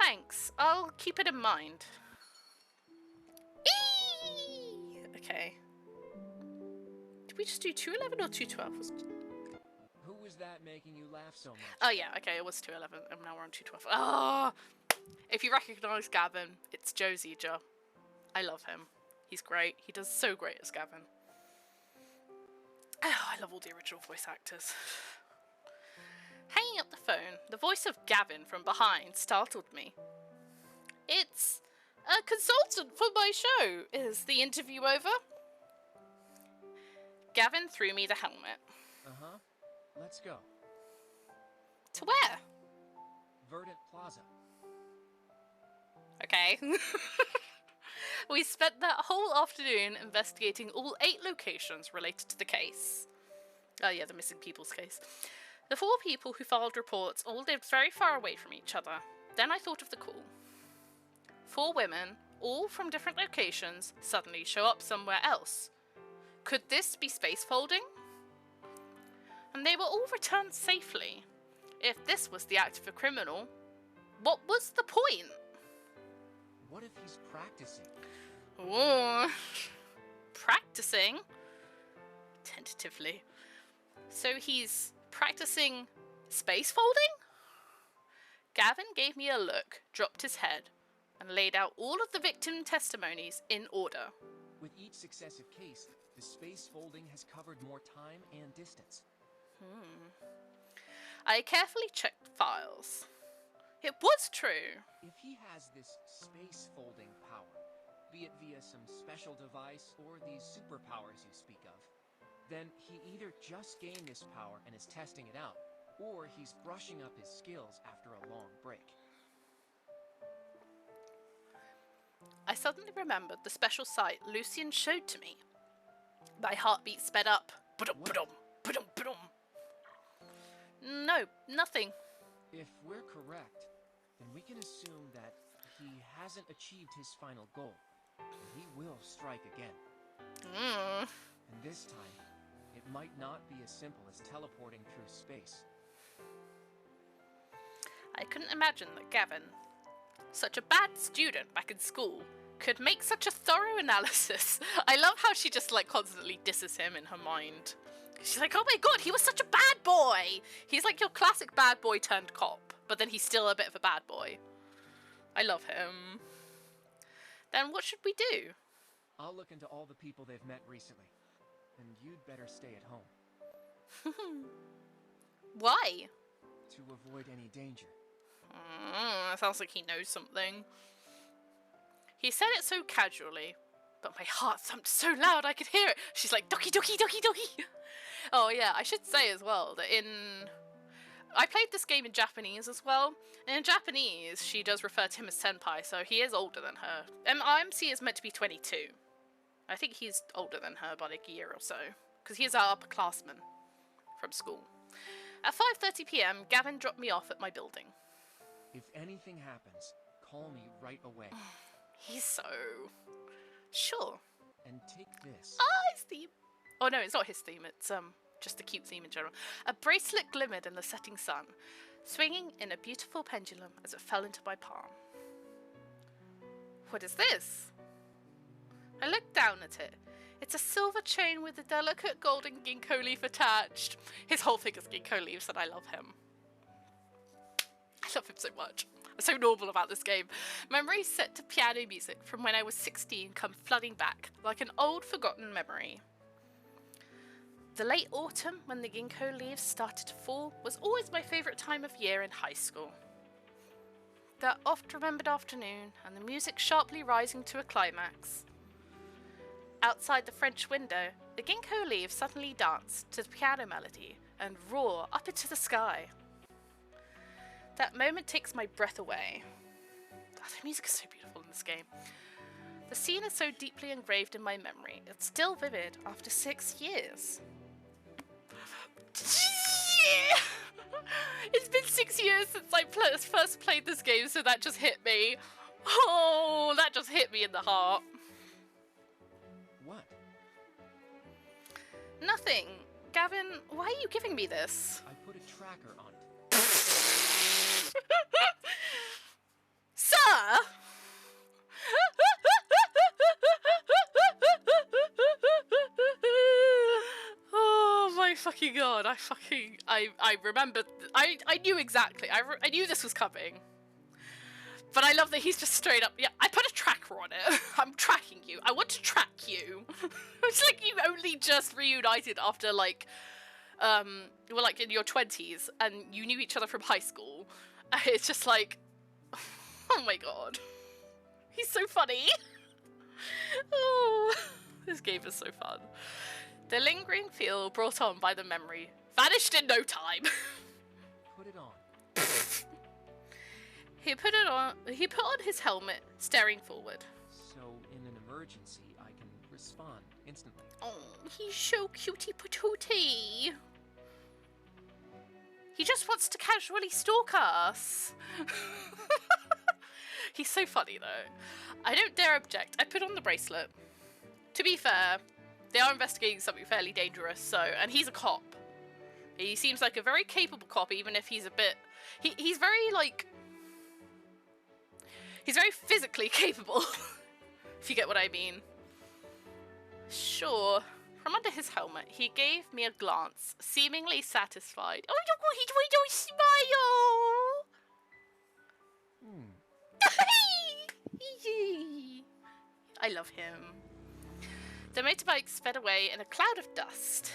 Thanks. I'll keep it in mind. Eee! Okay. Did we just do 211 or 212? Who was that making you laugh so much? Oh yeah, okay, it was 211, and now we're on 212. Ah! If you recognise Gavin, it's Josie Joe. I love him. He's great. He does so great as Gavin. Oh, I love all the original voice actors. Hanging up the phone, the voice of Gavin from behind startled me. It's a consultant for my show. Is the interview over? Gavin threw me the helmet. Uh-huh. Let's go. To where? Verdant Plaza. Okay. We spent that whole afternoon investigating all 8 locations related to the case. Oh yeah, the missing people's case. The 4 people who filed reports all lived very far away from each other. Then I thought of the call. 4 women, all from different locations, suddenly show up somewhere else. Could this be space folding? And they were all returned safely. If this was the act of a criminal, what was the point? What if he's practicing? Ooh. Practicing? Tentatively. So he's practicing space folding? Gavin gave me a look, dropped his head, and laid out all of the victim testimonies in order. With each successive case, the space folding has covered more time and distance. I carefully checked the files. It was true. If he has this space folding power, be it via some special device or these superpowers you speak of, then he either just gained this power and is testing it out, or he's brushing up his skills after a long break. I suddenly remembered the special sight Lucian showed to me. My heartbeat sped up. Ba-dum, ba-dum, ba-dum, ba-dum. No, nothing. If we're correct, then we can assume that he hasn't achieved his final goal, and he will strike again. And this time, it might not be as simple as teleporting through space. I couldn't imagine that Gavin, such a bad student back in school, could make such a thorough analysis. I love how she just like constantly disses him in her mind. She's like, oh my god, he was such a bad boy! He's like your classic bad boy turned cop, but then he's still a bit of a bad boy. I love him. Then what should we do? I'll look into all the people they've met recently, and you'd better stay at home. Why? To avoid any danger. That sounds like he knows something. He said it so casually, but my heart thumped so loud I could hear it. She's like, doki doki doki doki. Oh yeah, I should say as well that I played this game in Japanese as well, and in Japanese she does refer to him as senpai, so he is older than her. IMC is meant to be 22. I think he's older than her by like a year or so, because he is our upperclassman from school. At 5:30 PM, Gavin dropped me off at my building. If anything happens, call me right away. He's so... sure. And take this. His theme. Oh no, it's not his theme, it's just a cute theme in general. A bracelet glimmered in the setting sun, swinging in a beautiful pendulum as it fell into my palm. What is this? I looked down at it. It's a silver chain with a delicate golden ginkgo leaf attached. His whole thing is ginkgo leaves, and I love him. I love him so much. I'm so normal about this game. Memories set to piano music from when I was 16 come flooding back, like an old forgotten memory. The late autumn, when the ginkgo leaves started to fall, was always my favourite time of year in high school. That oft-remembered afternoon, and the music sharply rising to a climax. Outside the French window, the ginkgo leaves suddenly dance to the piano melody and roar up into the sky. That moment takes my breath away. Oh, the music is so beautiful in this game. The scene is so deeply engraved in my memory, it's still vivid after 6 years. It's been 6 years since I first played this game, so that just hit me. Oh, that just hit me in the heart. What? Nothing. Gavin, why are you giving me this? I put a tracker on it. Sir! Oh my fucking god, I remember, I knew exactly, I knew this was coming. But I love that he's just straight up, yeah, I put a tracker on it. I'm tracking you. I want to track you. It's like you only just reunited after like, you were like in your 20s and you knew each other from high school. It's just like, oh my god. He's so funny. Oh, this game is so fun. The lingering feel brought on by the memory vanished in no time. Put it on. He put on his helmet, staring forward. So, in an emergency, I can respond instantly. Oh, he's so cutie patootie. He just wants to casually stalk us. He's so funny, though. I don't dare object. I put on the bracelet. To be fair, they are investigating something fairly dangerous, so... And he's a cop. He seems like a very capable cop, even if he's a bit... He's very, like... He's very physically capable, if you get what I mean. Sure. From under his helmet, he gave me a glance, seemingly satisfied. Oh, he don't smile! I love him. The motorbike sped away in a cloud of dust.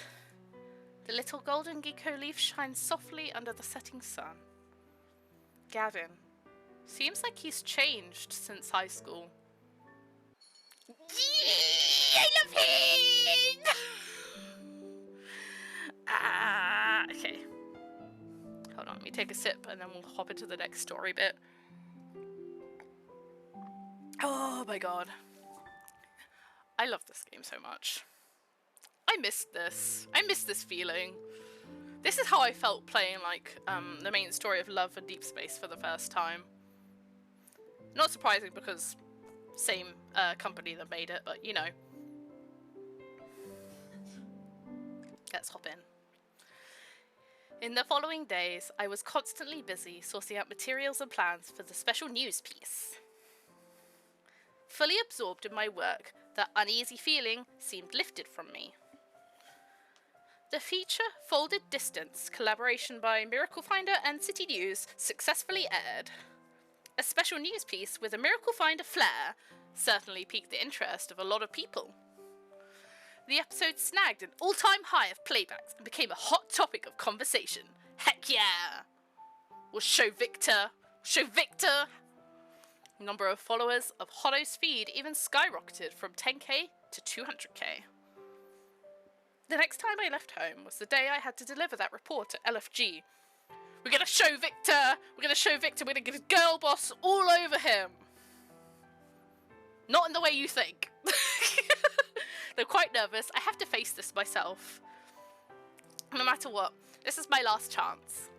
The little golden ginkgo leaf shines softly under the setting sun. Gavin. Seems like he's changed since high school. I love him! Okay. Hold on, let me take a sip and then we'll hop into the next story bit. Oh my god. I love this game so much. I missed this. I miss this feeling. This is how I felt playing, like, the main story of Love and Deep Space for the first time. Not surprising because same company that made it, but you know. Let's hop in. In the following days, I was constantly busy sourcing out materials and plans for the special news piece. Fully absorbed in my work, that uneasy feeling seemed lifted from me. The feature Folded Distance collaboration by Miracle Finder and City News successfully aired. A special news piece with a Miracle Finder flair certainly piqued the interest of a lot of people. The episode snagged an all-time high of playbacks and became a hot topic of conversation. Heck yeah! We'll show Victor! Show Victor! The number of followers of Hotto's feed even skyrocketed from 10k to 200k. The next time I left home was the day I had to deliver that report at LFG. We're gonna show Victor! We're gonna show Victor! We're gonna get a girl boss all over him! Not in the way you think. They're quite nervous. I have to face this myself. No matter what, this is my last chance.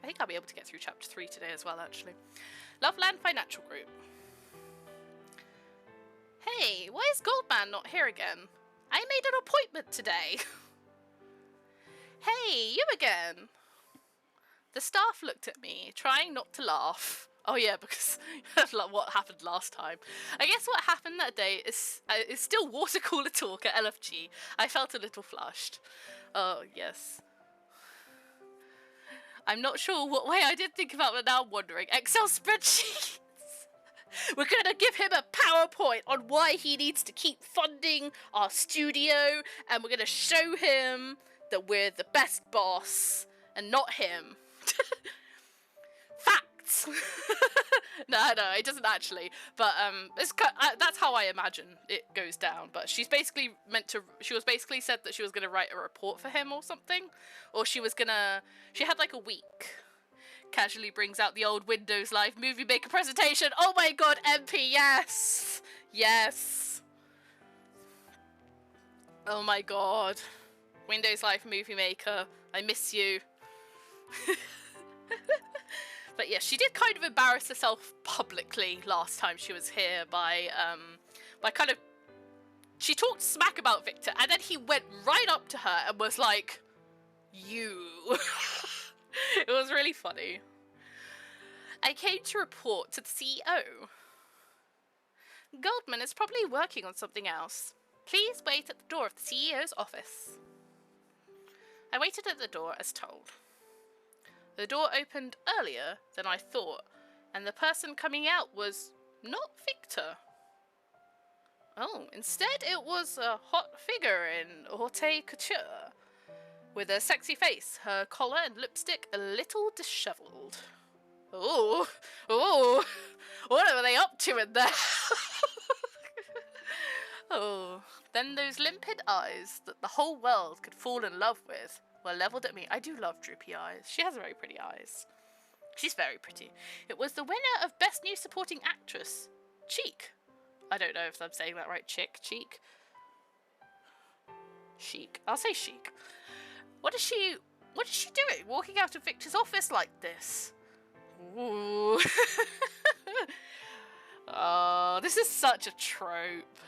I think I'll be able to get through chapter 3 today as well, actually. Loveland Financial Group. Hey, why is Goldman not here again? I made an appointment today. Hey, you again. The staff looked at me, trying not to laugh. Oh yeah, because like what happened last time. I guess what happened that day is still water cooler talk at LFG. I felt a little flushed. Oh yes. I'm not sure what way I did think about it now. I'm wondering. Excel spreadsheets. We're gonna give him a PowerPoint on why he needs to keep funding our studio, and we're gonna show him that we're the best boss and not him. Facts. No, it doesn't actually. But that's how I imagine it goes down. But she's basically she was basically said that she was gonna write a report for him or something, or she had like a week. Casually brings out the old Windows Live Movie Maker presentation. Oh my god, MP, yes! Yes. Oh my god. Windows Live Movie Maker, I miss you. But yeah, she did kind of embarrass herself publicly last time she was here by kind of... She talked smack about Victor, and then he went right up to her and was like, you... It was really funny. I came to report to the CEO. Goldman is probably working on something else. Please wait at the door of the CEO's office. I waited at the door as told. The door opened earlier than I thought, and the person coming out was not Victor. Oh, instead it was a hot figure in haute couture. With a sexy face, her collar and lipstick a little dishevelled. Oh, what are they up to in there? Oh, then those limpid eyes that the whole world could fall in love with were levelled at me. I do love droopy eyes. She has very pretty eyes. She's very pretty. It was the winner of Best New Supporting Actress, Cheek. I don't know if I'm saying that right. Cheek. Chic. I'll say Chic. What is she doing? Walking out of Victor's office like this? Ooh. Oh, this is such a trope.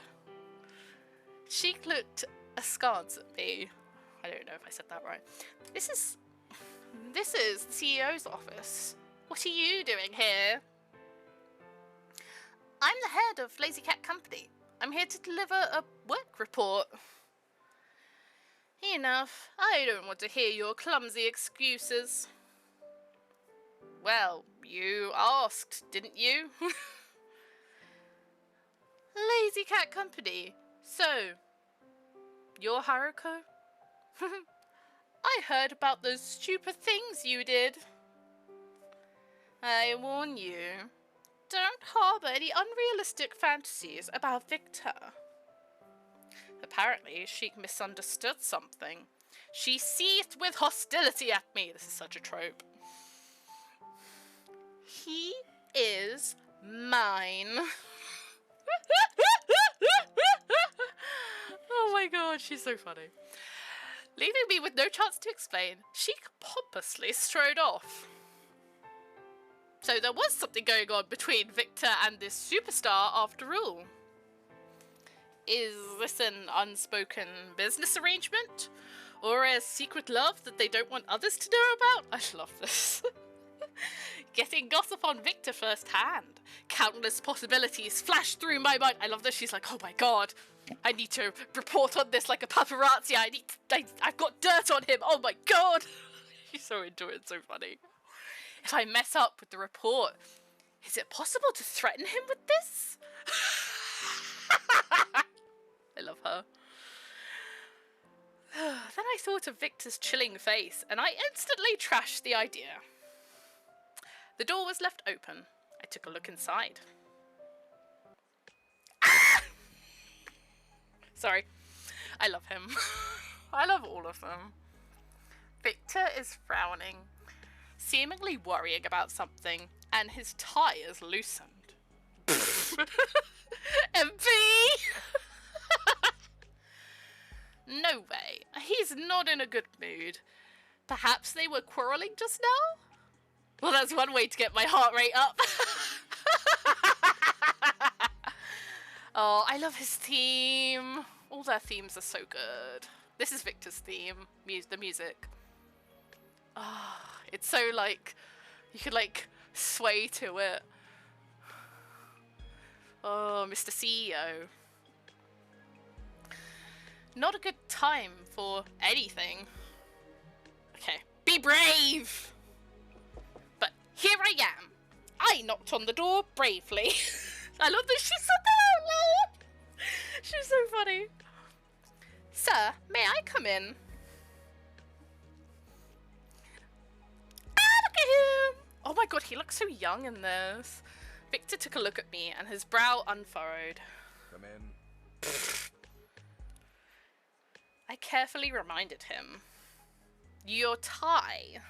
She looked askance at me. I don't know if I said that right. This is the CEO's office. What are you doing here? I'm the head of Lazy Cat Company. I'm here to deliver a work report. Enough. I don't want to hear your clumsy excuses. Well, you asked, didn't you? Lazy Cat Company. So, you're Haruko? I heard about those stupid things you did. I warn you, don't harbour any unrealistic fantasies about Victor. Apparently, she misunderstood something. She seethed with hostility at me. This is such a trope. He is mine. Oh my god, she's so funny. Leaving me with no chance to explain, she pompously strode off. So there was something going on between Victor and this superstar after all. Is this an unspoken business arrangement? Or a secret love that they don't want others to know about? I love this. Getting gossip on Victor firsthand. Countless possibilities flash through my mind. I love that she's like, oh my god, I need to report on this like a paparazzi. I've got dirt on him. Oh my god. She's so into it. It's so funny. If I mess up with the report, is it possible to threaten him with this? I love her. Then I thought of Victor's chilling face, and I instantly trashed the idea. The door was left open. I took a look inside. Ah! Sorry. I love him. I love all of them. Victor is frowning, seemingly worrying about something, and his tie is loosened. MP! No way. He's not in a good mood. Perhaps they were quarrelling just now? Well, that's one way to get my heart rate up. Oh, I love his theme. All their themes are so good. This is Victor's theme, the music. Oh, it's so like, you could like sway to it. Oh, Mr. CEO. Not a good time for anything. Okay, be brave! But here I am. I knocked on the door bravely. I love that she said that out loud. She's so funny. Sir, may I come in? Ah, look at him! Oh my god, he looks so young in this. Victor took a look at me and his brow unfurrowed. Come in. I carefully reminded him. Your tie.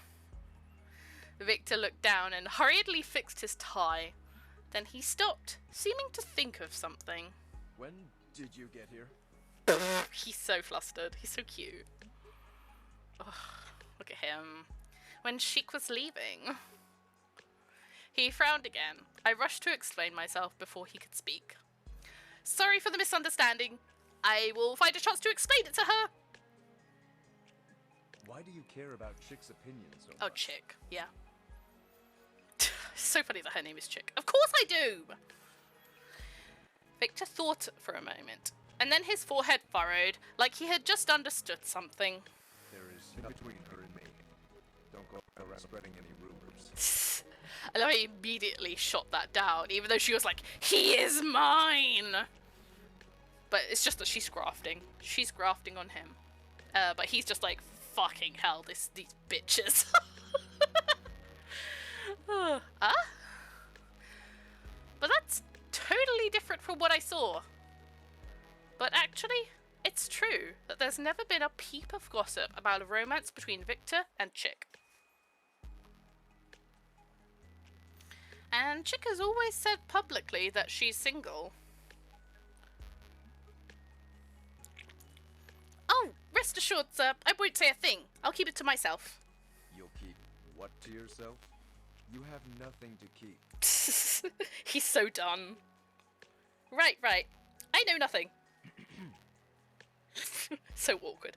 Victor looked down and hurriedly fixed his tie. Then he stopped, seeming to think of something. When did you get here? He's so flustered. He's so cute. Ugh, look at him. When Sheik was leaving. He frowned again. I rushed to explain myself before he could speak. Sorry for the misunderstanding. I will find a chance to explain it to her. Why do you care about Chick's opinion so much? Oh, Chick. Yeah. So funny that her name is Chick. Of course I do! Victor thought for a moment, and then his forehead furrowed, like he had just understood something. There is nothing between her and me. Don't go around spreading any rumors. And I immediately shot that down, even though she was like, he is mine! But it's just that she's grafting. She's grafting on him. But he's just like, fucking hell, these bitches. But that's totally different from what I saw. But actually, it's true that there's never been a peep of gossip about a romance between Victor and Chick. And Chick has always said publicly that she's single. Oh, rest assured, sir, I won't say a thing. I'll keep it to myself. You'll keep what to yourself? You have nothing to keep. He's so done. Right. I know nothing. So awkward.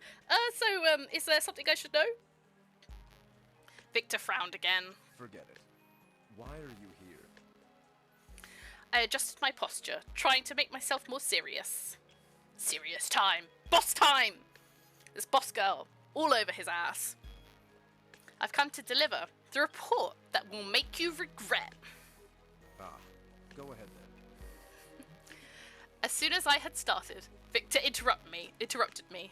Is there something I should know? Victor frowned again. Forget it. Why are you here? I adjusted my posture, trying to make myself more serious. Serious time. Boss time! This boss girl, all over his ass. I've come to deliver the report that will make you regret. Ah, go ahead then. As soon as I had started, Victor interrupted me.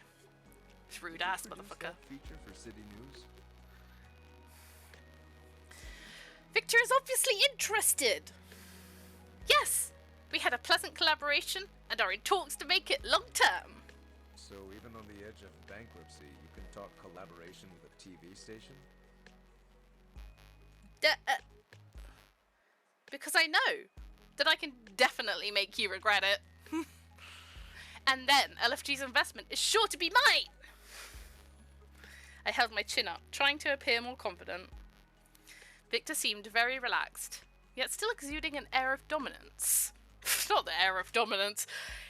This rude ass motherfucker. That feature for City News? Victor is obviously interested. Yes, we had a pleasant collaboration and are in talks to make it long term. So even on the edge of bankruptcy, you can talk collaboration with a TV station? Because I know that I can definitely make you regret it. And then LFG's investment is sure to be mine. I held my chin up, trying to appear more confident. Victor seemed very relaxed, yet still exuding an air of dominance. Not the air of dominance.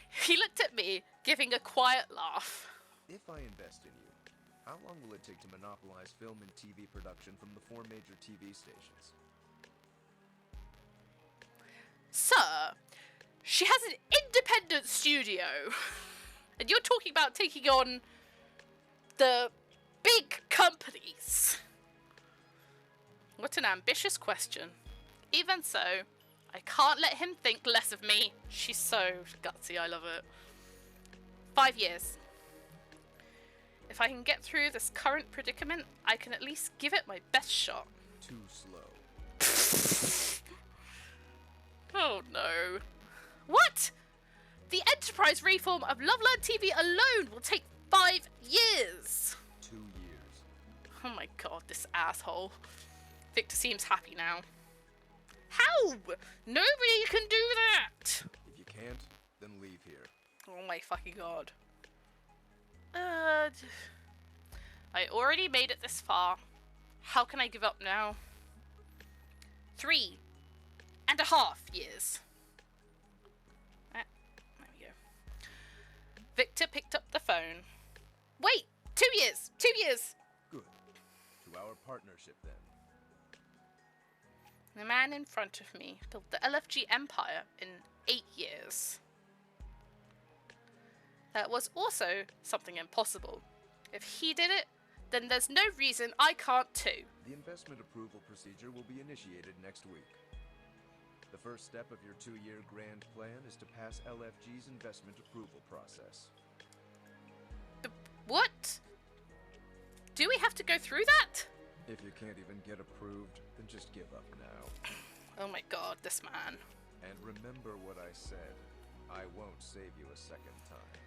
He looked at me, giving a quiet laugh. If I invest in you, how long will it take to monopolize film and TV production from the 4 major TV stations? Sir, she has an independent studio. And you're talking about taking on the big companies. What an ambitious question. Even so, I can't let him think less of me. She's so gutsy, I love it. 5 years. If I can get through this current predicament, I can at least give it my best shot. Too slow. Oh no. What? The enterprise reform of Loveland TV alone will take 5 years. 2 years. Oh my god, this asshole. Victor seems happy now. How? Nobody can do that! If you can't, then leave here. Oh my fucking god. I already made it this far. How can I give up now? 3.5 years. There we go. Victor picked up the phone. Wait! 2 years! 2 years! Good. To our partnership, then. The man in front of me built the LFG empire in 8 years. That was also something impossible. If he did it, then there's no reason I can't too. The investment approval procedure will be initiated next week. The first step of your 2-year grand plan is to pass LFG's investment approval process. What? Do we have to go through that? If you can't even get approved, then just give up now. Oh my god, this man. And remember what I said. I won't save you a second time.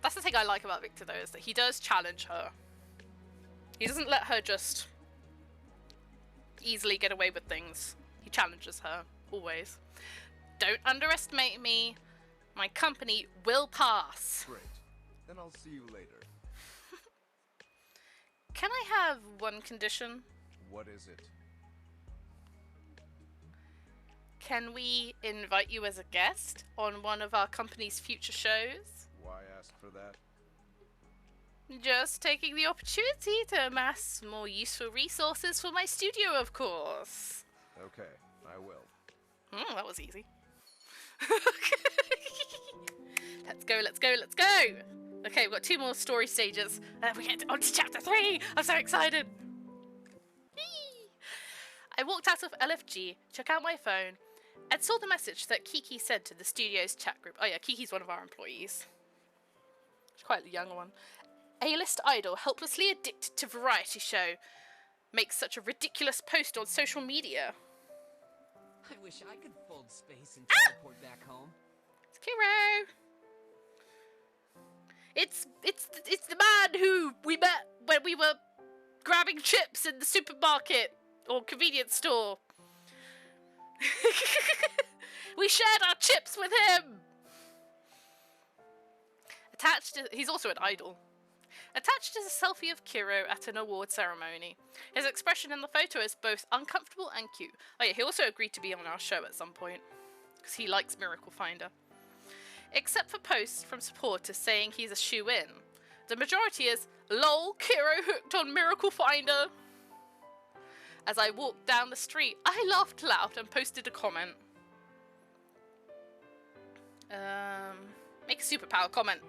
That's the thing I like about Victor, though, is that he does challenge her. He doesn't let her just easily get away with things. He challenges her, always. Don't underestimate me. My company will pass. Great. Then I'll see you later. Can I have one condition? What is it? Can we invite you as a guest on one of our company's future shows? Why ask for that? Just taking the opportunity to amass more useful resources for my studio, of course. Okay, I will. That was easy. Let's go, let's go, let's go! Okay, we've got 2 more story stages. We get on to chapter 3! I'm so excited! Whee! I walked out of LFG, took out my phone, and saw the message that Kiki sent to the studio's chat group. Oh yeah, Kiki's one of our employees. She's quite a young one. A-list idol, helplessly addicted to variety show, makes such a ridiculous post on social media. I wish I could fold space and teleport back home. It's Kiro! It's the man who we met when we were grabbing chips in the supermarket or convenience store. We shared our chips with him. He's also an idol. Attached is a selfie of Kiro at an award ceremony. His expression in the photo is both uncomfortable and cute. Oh yeah, he also agreed to be on our show at some point, because he likes Miracle Finder. Except for posts from supporters saying he's a shoo-in. The majority is, lol, Kiro hooked on Miracle Finder. As I walked down the street, I laughed loud and posted a comment. Make a superpower comment.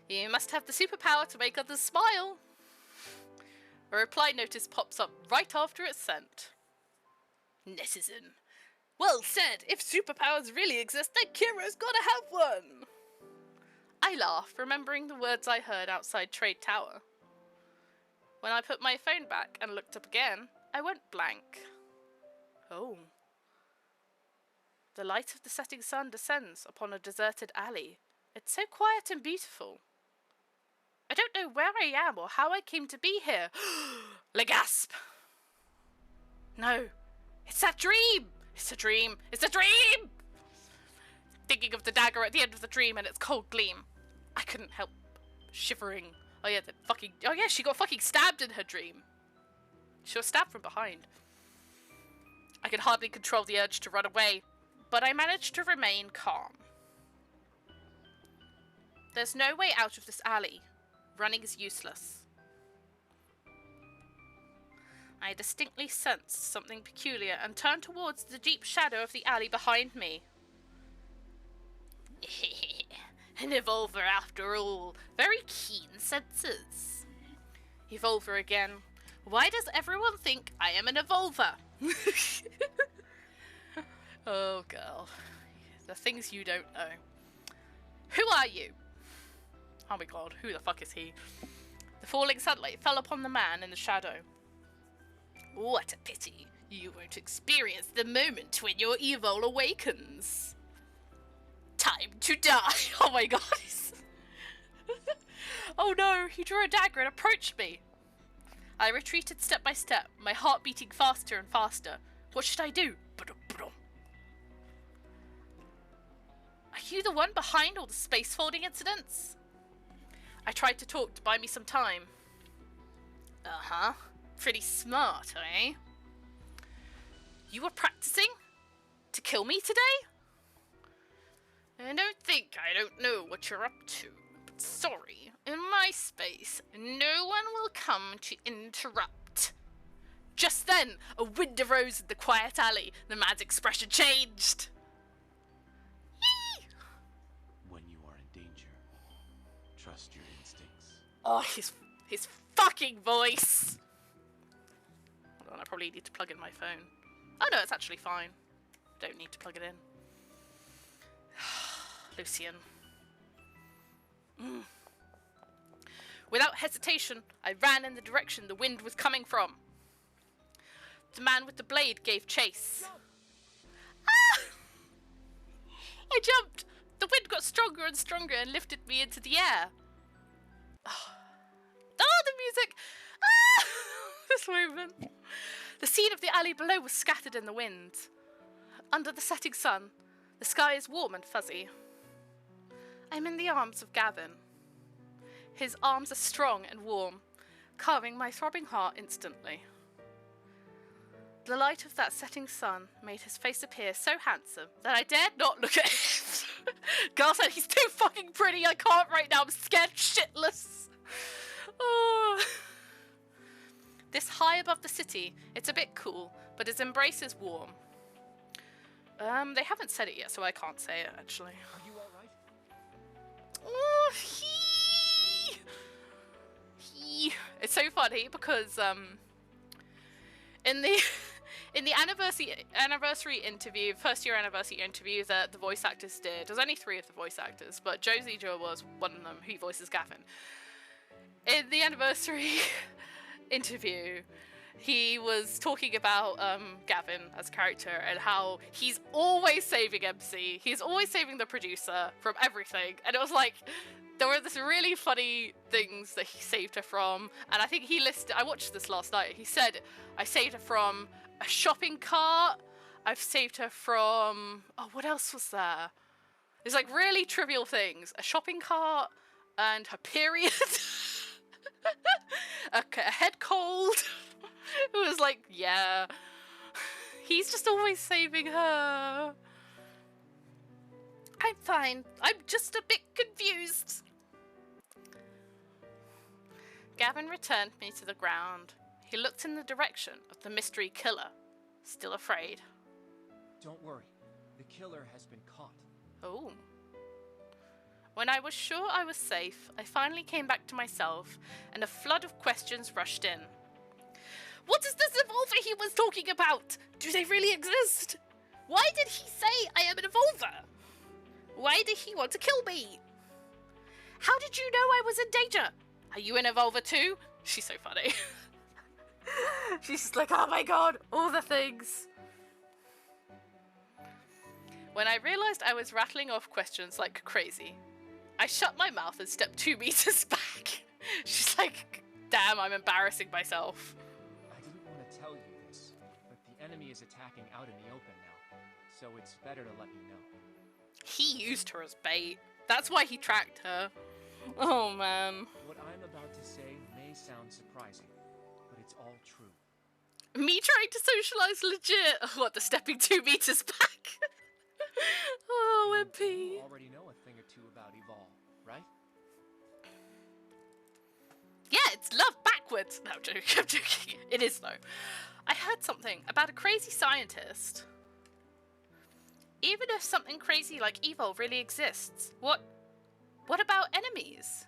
You must have the superpower to make others smile. A reply notice pops up right after it's sent. Netizen. Well said, if superpowers really exist, then Kiro's gotta have one! I laugh, remembering the words I heard outside Trade Tower. When I put my phone back and looked up again, I went blank. Oh. The light of the setting sun descends upon a deserted alley. It's so quiet and beautiful. I don't know where I am or how I came to be here. Le gasp! No, it's that dream! It's a dream! It's a dream! Thinking of the dagger at the end of the dream and its cold gleam. I couldn't help shivering. Oh yeah, she got fucking stabbed in her dream. She was stabbed from behind. I could hardly control the urge to run away, but I managed to remain calm. There's no way out of this alley. Running is useless. I distinctly sensed something peculiar and turned towards the deep shadow of the alley behind me. An evolver after all. Very keen senses. Evolver again. Why does everyone think I am an evolver? Oh, girl. The things you don't know. Who are you? Oh my god, who the fuck is he? The falling sunlight fell upon the man in the shadow. What a pity. You won't experience the moment when your evil awakens. Time to die. Oh my god. Oh no, he drew a dagger and approached me. I retreated step by step, my heart beating faster and faster. What should I do? Are you the one behind all the space folding incidents? I tried to talk to buy me some time. Uh-huh. Pretty smart, eh? You were practicing? To kill me today? I don't think I don't know what you're up to, but sorry. In my space, no one will come to interrupt. Just then, a wind arose in the quiet alley. The man's expression changed. Yee! When you are in danger, trust your instincts. Oh, his fucking voice. Hold on, I probably need to plug in my phone. Oh no, it's actually fine. Don't need to plug it in. Lucian. Without hesitation, I ran in the direction the wind was coming from. The man with the blade gave chase. Ah! I jumped! The wind got stronger and stronger and lifted me into the air. Oh, the music! Ah! This moment. The scene of the alley below was scattered in the wind. Under the setting sun, the sky is warm and fuzzy. I'm in the arms of Gavin. His arms are strong and warm, calming my throbbing heart instantly. The light of that setting sun made his face appear so handsome that I dared not look at him. Girl said he's too fucking pretty, I can't right now, I'm scared shitless. Oh. This high above the city, it's a bit cool, but his embrace is warm. They haven't said it yet, so I can't say it, actually. Are you alright? Oh, it's so funny because in the anniversary interview, first year anniversary interview that the voice actors did, there's only 3 of the voice actors, but Josie Joe was one of them who voices Gavin. In the anniversary interview, he was talking about Gavin as a character and how he's always saving MC, he's always saving the producer from everything, and it was like, there were this really funny things that he saved her from, and I think he listed, I watched this last night, he said, I saved her from a shopping cart, I've saved her from, oh, what else was there? It's like really trivial things, a shopping cart, and her period, a head cold. It was like, yeah, he's just always saving her. I'm fine, I'm just a bit confused. Gavin returned me to the ground. He looked in the direction of the mystery killer, still afraid. Don't worry, the killer has been caught. Oh. When I was sure I was safe, I finally came back to myself, and a flood of questions rushed in. What is this evolver he was talking about? Do they really exist? Why did he say I am an evolver? Why did he want to kill me? How did you know I was in danger? Are you an evolver too? She's so funny. She's just like, oh my god, all the things. When I realised I was rattling off questions like crazy, I shut my mouth and stepped 2 meters back. She's like, damn, I'm embarrassing myself. I didn't want to tell you this, but the enemy is attacking out in the open now, so it's better to let you know. He used her as bait. That's why he tracked her. Oh man. What I'm about to say may sound surprising, but it's all true. Me trying to socialise legit. What, the stepping 2 meters back? Oh, MP. You already know a thing or two about Evolve, right? Yeah, it's love backwards. No, I'm joking, I'm joking. It is though. I heard something about a crazy scientist. Even if something crazy like Evolve really exists, what about enemies?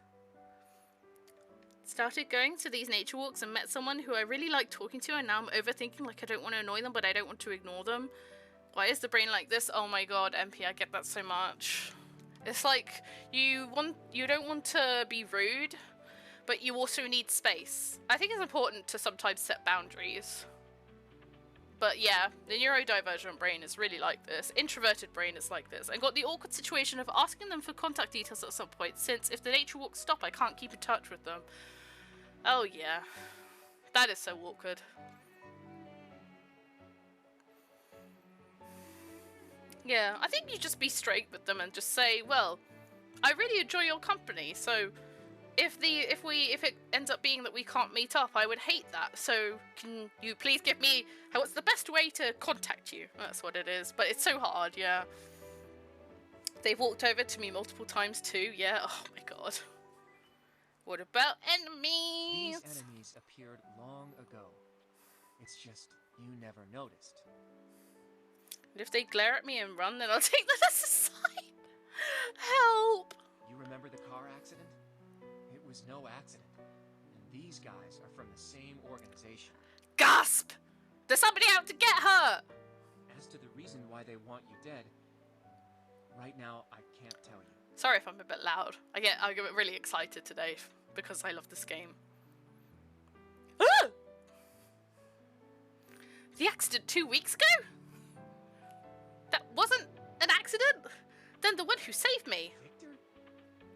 Started going to these nature walks and met someone who I really like talking to, and now I'm overthinking, like I don't want to annoy them, but I don't want to ignore them. Why is the brain like this? Oh my god, MP, I get that so much. It's like, you don't want to be rude, but you also need space. I think it's important to sometimes set boundaries. But yeah, the neurodivergent brain is really like this. Introverted brain is like this. I got the awkward situation of asking them for contact details at some point, since if the nature walks stop, I can't keep in touch with them. Oh yeah, that is so awkward. Yeah, I think you just be straight with them and just say, well, I really enjoy your company, so if it ends up being that we can't meet up, I would hate that. So can you please give me what's the best way to contact you? That's what it is. But it's so hard, yeah. They've walked over to me multiple times too, yeah. Oh my god. What about enemies? These enemies appeared long ago. It's just you never noticed. And if they glare at me and run, then I'll take them as a sign. Help! You remember the car accident? It was no accident. And these guys are from the same organization. Gasp! There's somebody out to get her! As to the reason why they want you dead, right now I can't tell you. Sorry if I'm a bit loud. I get really excited today because I love this game. Ah! The accident 2 weeks ago? That wasn't an accident? Then the one who saved me. Victor?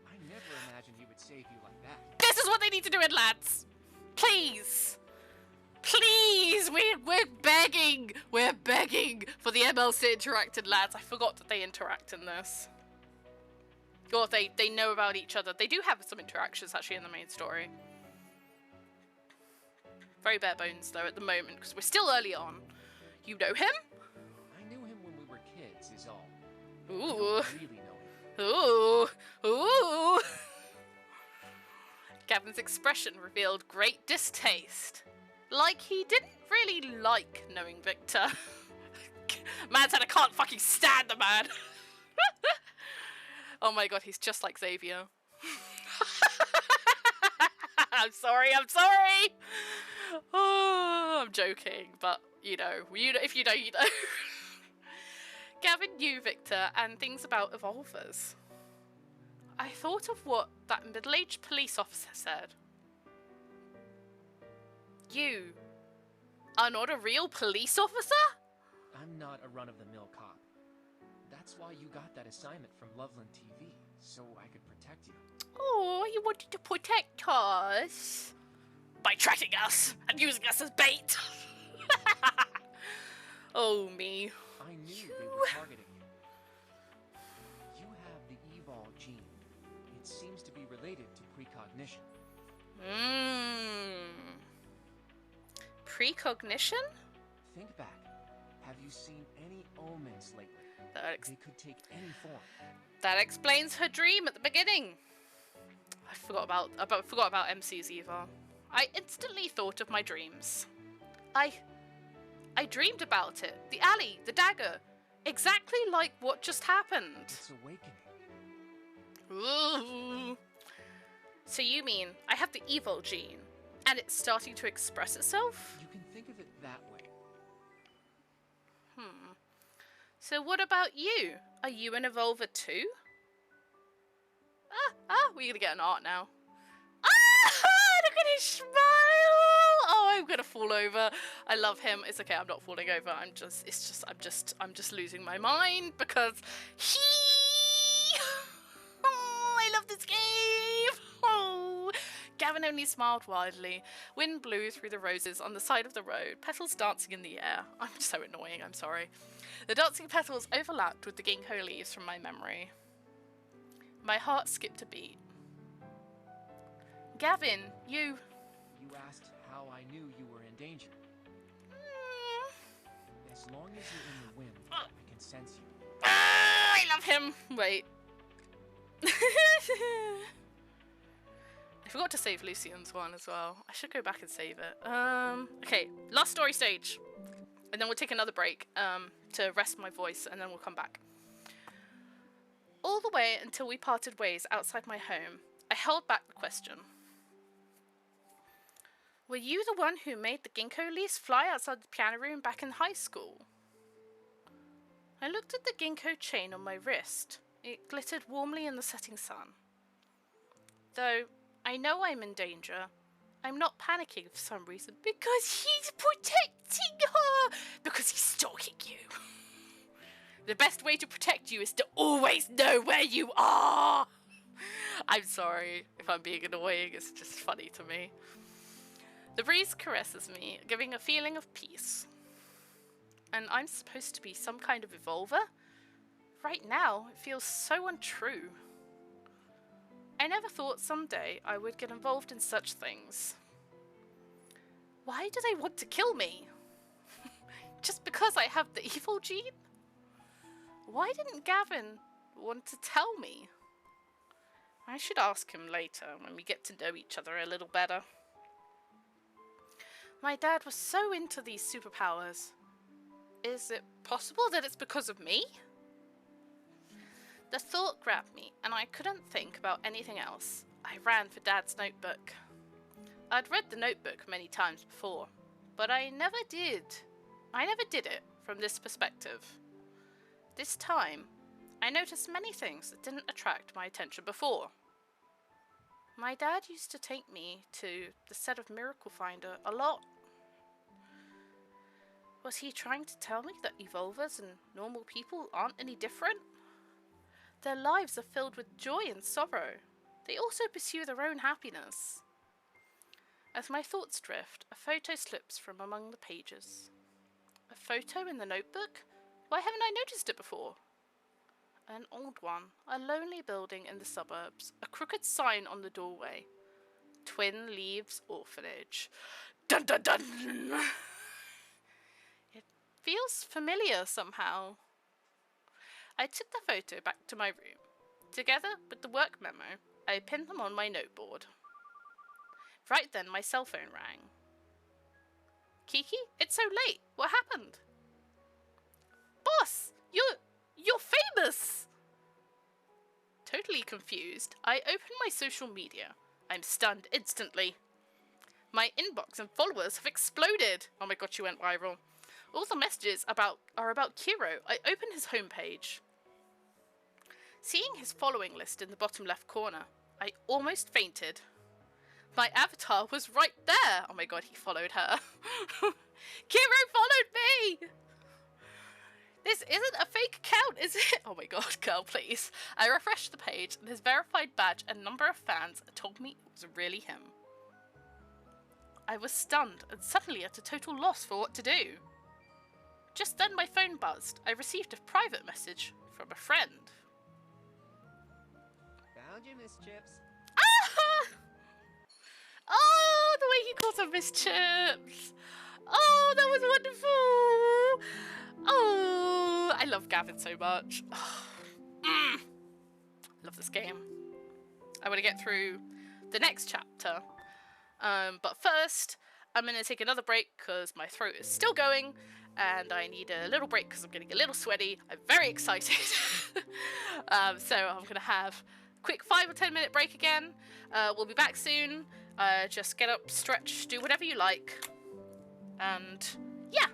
I never imagined he would save you like that. This is what they need to do it, lads. Please. Please. We're begging. We're begging for the MLC interacted lads. I forgot that they interact in this. Or they know about each other. They do have some interactions actually in the main story. Very bare bones though at the moment because we're still early on. You know him? I knew him when we were kids is all. Ooh. I really know him. Ooh. Ooh. Gavin's expression revealed great distaste. Like he didn't really like knowing Victor. Man said I can't fucking stand the man. Oh my god, he's just like Xavier. I'm sorry. Oh, I'm joking, but you know, if you know, you know. Gavin knew Victor and things about evolvers. I thought of what that middle-aged police officer said. You are not a real police officer? I'm not a run-of-the-mill cop. That's why you got that assignment from Loveland TV, so I could protect you. Oh, you wanted to protect us? By tracking us and using us as bait. Oh, me. I knew they were targeting you. You have the Evol gene. It seems to be related to precognition. Precognition? Think back. Have you seen any omens lately? They could take any form. That explains her dream at the beginning. I forgot about MC's Eva. I instantly thought of my dreams. I dreamed about it. The alley, the dagger. Exactly like what just happened. It's awakening. Ooh. So you mean I have the evil gene and it's starting to express itself? You can think of it that way. So what about you? Are you an evolver too? We're gonna get an art now. Look at his smile! Oh, I'm gonna fall over. I love him. It's okay, I'm not falling over. I'm just losing my mind because oh, I love this game! Oh. Gavin only smiled widely. Wind blew through the roses on the side of the road, petals dancing in the air. I'm so annoying, I'm sorry. The dancing petals overlapped with the ginkgo leaves from my memory. My heart skipped a beat. Gavin, you... You asked how I knew you were in danger. As long as you're in the wind, I can sense you. I love him! Wait. I forgot to save Lucian's one as well. I should go back and save it. Okay, last story stage. And then we'll take another break to rest my voice and then we'll come back. All the way until we parted ways outside my home, I held back the question. Were you the one who made the ginkgo leaves fly outside the piano room back in high school? I looked at the ginkgo chain on my wrist. It glittered warmly in the setting sun. Though I know I'm in danger, I'm not panicking for some reason because he's protecting her! Because he's stalking you. The best way to protect you is to always know where you are! I'm sorry if I'm being annoying, it's just funny to me. The breeze caresses me, giving a feeling of peace. And I'm supposed to be some kind of evolver? Right now, it feels so untrue. I never thought someday I would get involved in such things. Why do they want to kill me? Just because I have the evil gene? Why didn't Gavin want to tell me? I should ask him later when we get to know each other a little better. My dad was so into these superpowers. Is it possible that it's because of me? The thought grabbed me, and I couldn't think about anything else. I ran for Dad's notebook. I'd read the notebook many times before, but I never did it from this perspective. This time, I noticed many things that didn't attract my attention before. My dad used to take me to the set of Miracle Finder a lot. Was he trying to tell me that evolvers and normal people aren't any different? Their lives are filled with joy and sorrow. They also pursue their own happiness. As my thoughts drift, a photo slips from among the pages. A photo in the notebook? Why haven't I noticed it before? An old one, a lonely building in the suburbs, a crooked sign on the doorway. Twin Leaves Orphanage. Dun dun dun! It feels familiar somehow. I took the photo back to my room. Together with the work memo, I pinned them on my noteboard. Right then, my cell phone rang. Kiki, it's so late. What happened? Boss, you're famous! Totally confused, I opened my social media. I'm stunned instantly. My inbox and followers have exploded. Oh my god, she went viral. All the messages are about Kiro. I opened his homepage. Seeing his following list in the bottom left corner, I almost fainted. My avatar was right there. Oh my god, he followed her. Kiro followed me! This isn't a fake account, is it? Oh my god, girl, please. I refreshed the page, and his verified badge and number of fans told me it was really him. I was stunned and suddenly at a total loss for what to do. Just then my phone buzzed. I received a private message from a friend. Found you, Miss Chips. Ah! Oh, the way he calls her Miss Chips. Oh, that was wonderful. Oh, I love Gavin so much. Love this game. I want to get through the next chapter. But first, I'm going to take another break because my throat is still going and I need a little break because I'm getting a little sweaty. I'm very excited. So I'm going to have a quick 5 or 10 minute break again. We'll be back soon. Just get up, stretch, do whatever you like. And yeah.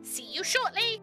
See you shortly.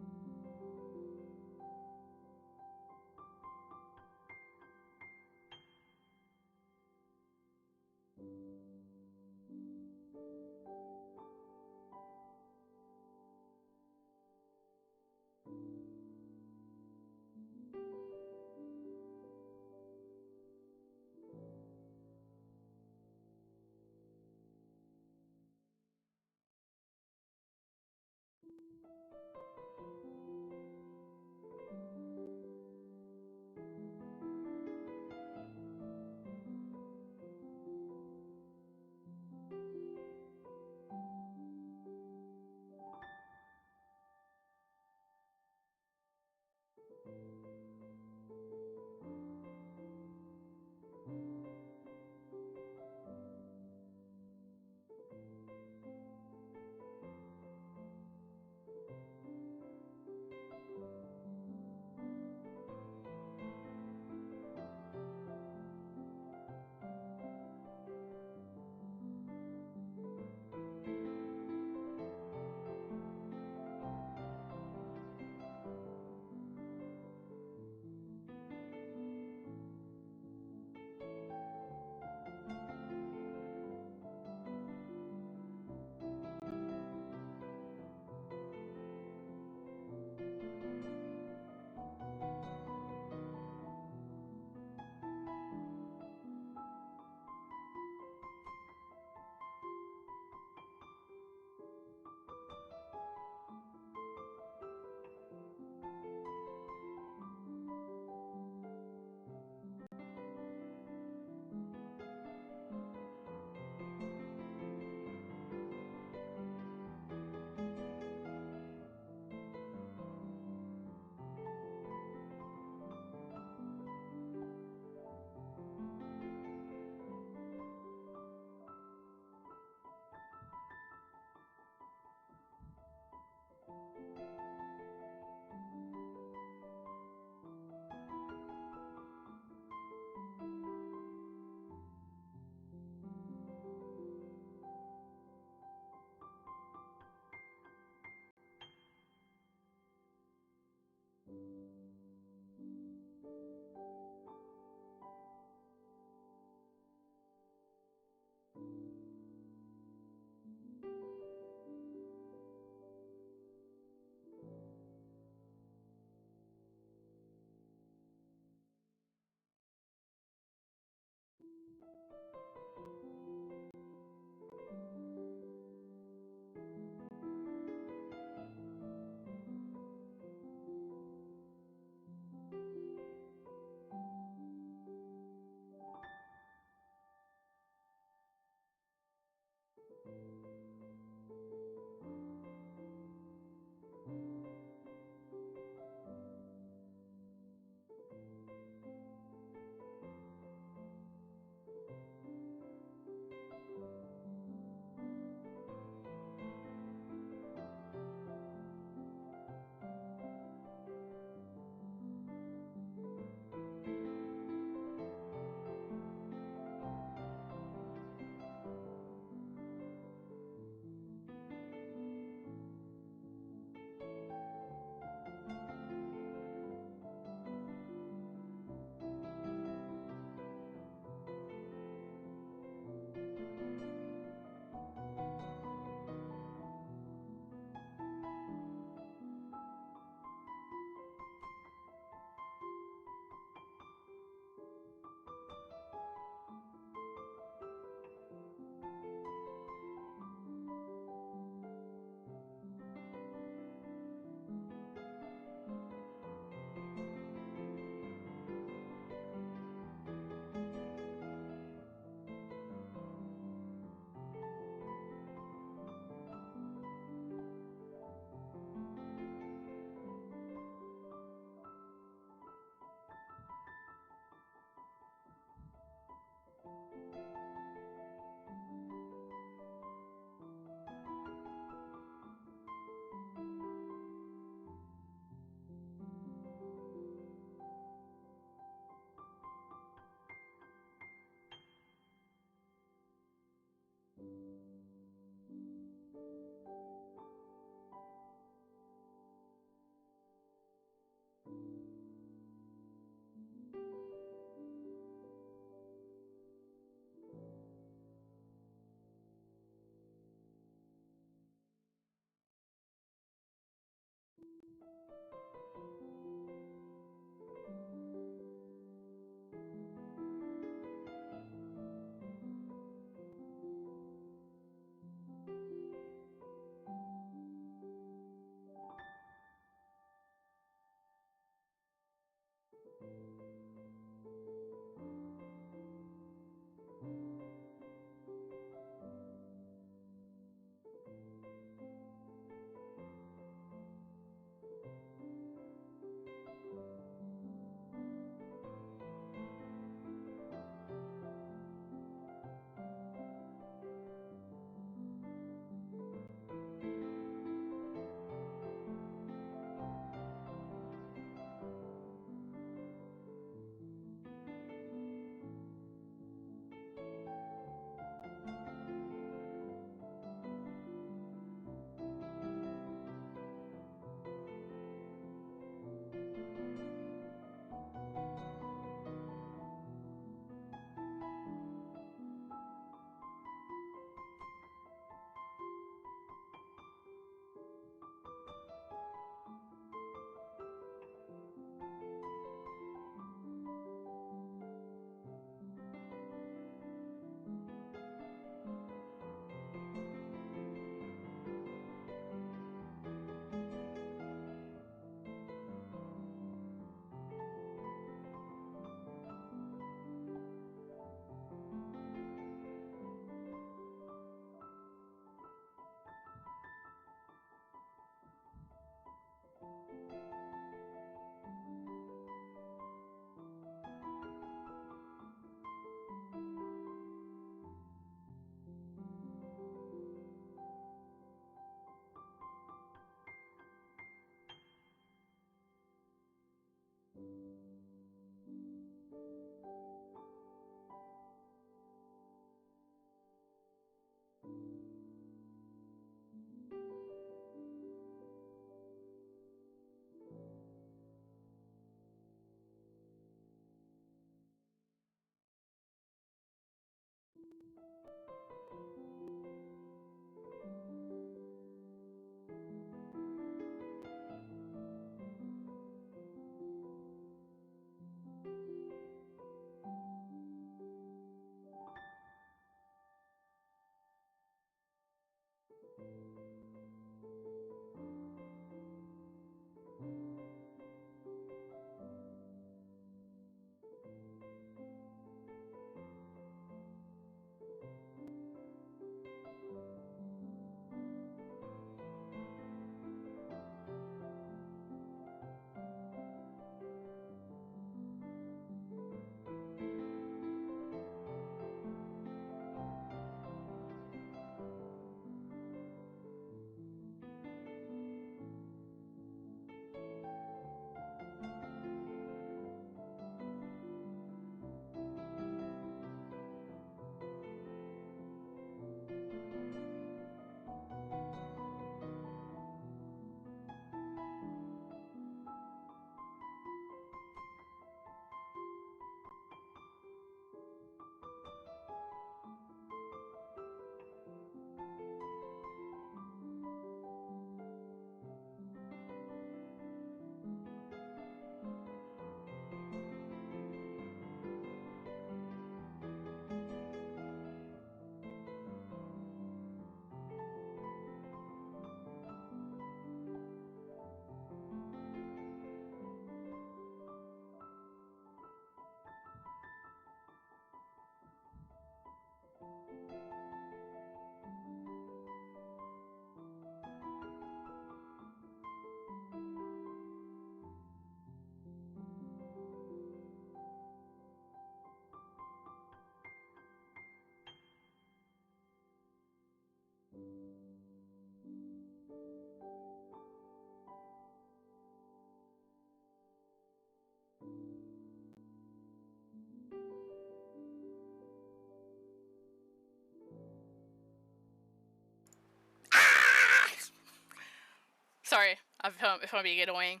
Sorry, if I'm being annoying.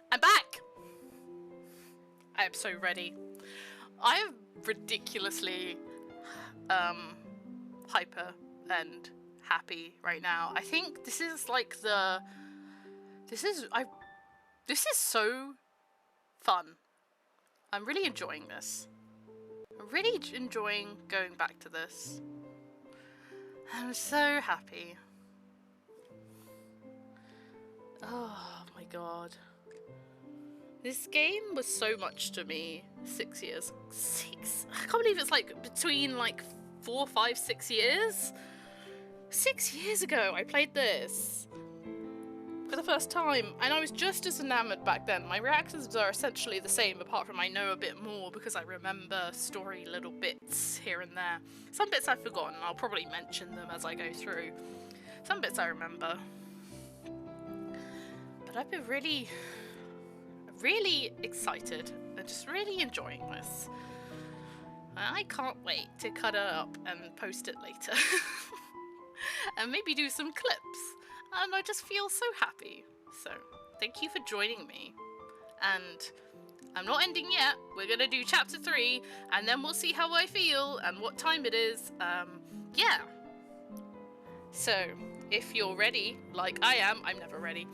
I'm back! I am so ready. I am ridiculously hyper and happy right now. I think this is like this is so fun. I'm really enjoying this. I'm really enjoying going back to this. I'm so happy. Oh my god. This game was so much to me 6 years. I can't believe it's like between like 4, 5, 6 years. 6 years ago I played this for the first time, and I was just as enamored back then. My reactions are essentially the same, apart from I know a bit more because I remember story little bits here and there. Some bits I've forgotten, I'll probably mention them as I go through. Some bits I remember. But I've been really excited and just really enjoying this. I can't wait to cut it up and post it later. And maybe do some clips. And I just feel so happy. So, thank you for joining me. And I'm not ending yet. We're gonna do chapter 3, and then we'll see how I feel and what time it is. Yeah. So, if you're ready, like I am, I'm never ready.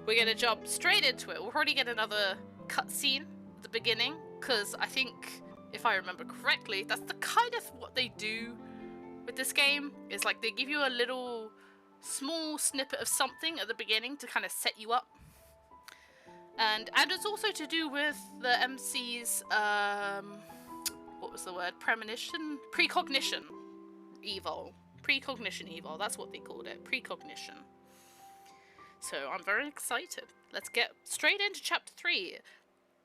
We're gonna jump straight into it. We'll probably get another cutscene at the beginning, because I think, if I remember correctly, that's the kind of what they do with this game. Is like they give you a little small snippet of something at the beginning to kind of set you up. And it's also to do with the MC's, what was the word? Premonition? Precognition evil. Precognition evil, that's what they called it. Precognition. So I'm very excited. Let's get straight into chapter 3.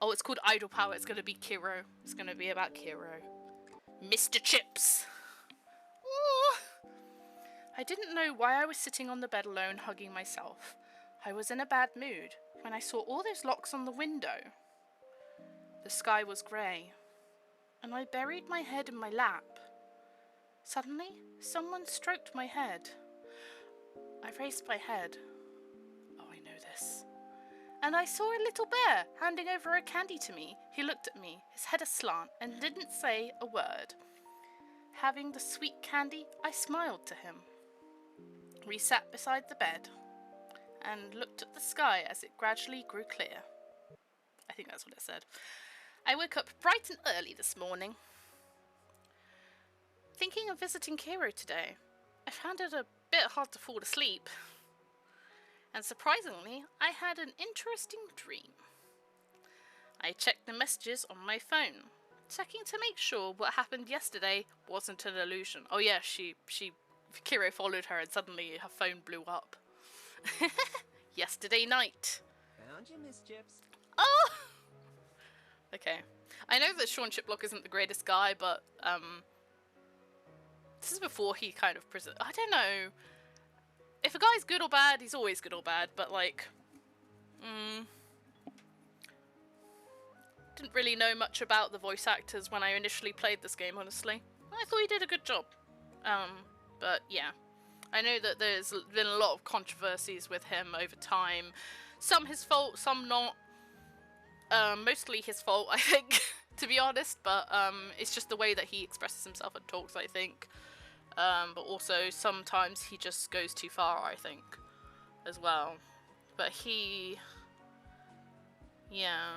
Oh, it's called Idle Power. It's going to be Kiro. It's going to be about Kiro. Mr. Chips. Ooh. I didn't know why I was sitting on the bed alone hugging myself. I was in a bad mood when I saw all those locks on the window. The sky was grey, and I buried my head in my lap. Suddenly, someone stroked my head. I raised my head. Oh, I know this. And I saw a little bear handing over a candy to me. He looked at me, his head aslant, and didn't say a word. Having the sweet candy, I smiled to him. We sat beside the bed and looked at the sky as it gradually grew clear. I think that's what it said. I woke up bright and early this morning. Thinking of visiting Kiro today, I found it a bit hard to fall asleep. And surprisingly, I had an interesting dream. I checked the messages on my phone, checking to make sure what happened yesterday wasn't an illusion. Oh yeah, Kiro followed her and suddenly her phone blew up. Yesterday night. Found you, Miss Chips. Oh! Okay. I know that Sean Chiplock isn't the greatest guy, but, this is before he kind of I don't know. If a guy's good or bad, he's always good or bad, but like, didn't really know much about the voice actors when I initially played this game, honestly. I thought he did a good job. But yeah. I know that there's been a lot of controversies with him over time. Some his fault, some not. Mostly his fault, I think, to be honest, but it's just the way that he expresses himself and talks, I think. But also sometimes he just goes too far, I think, as well. But yeah.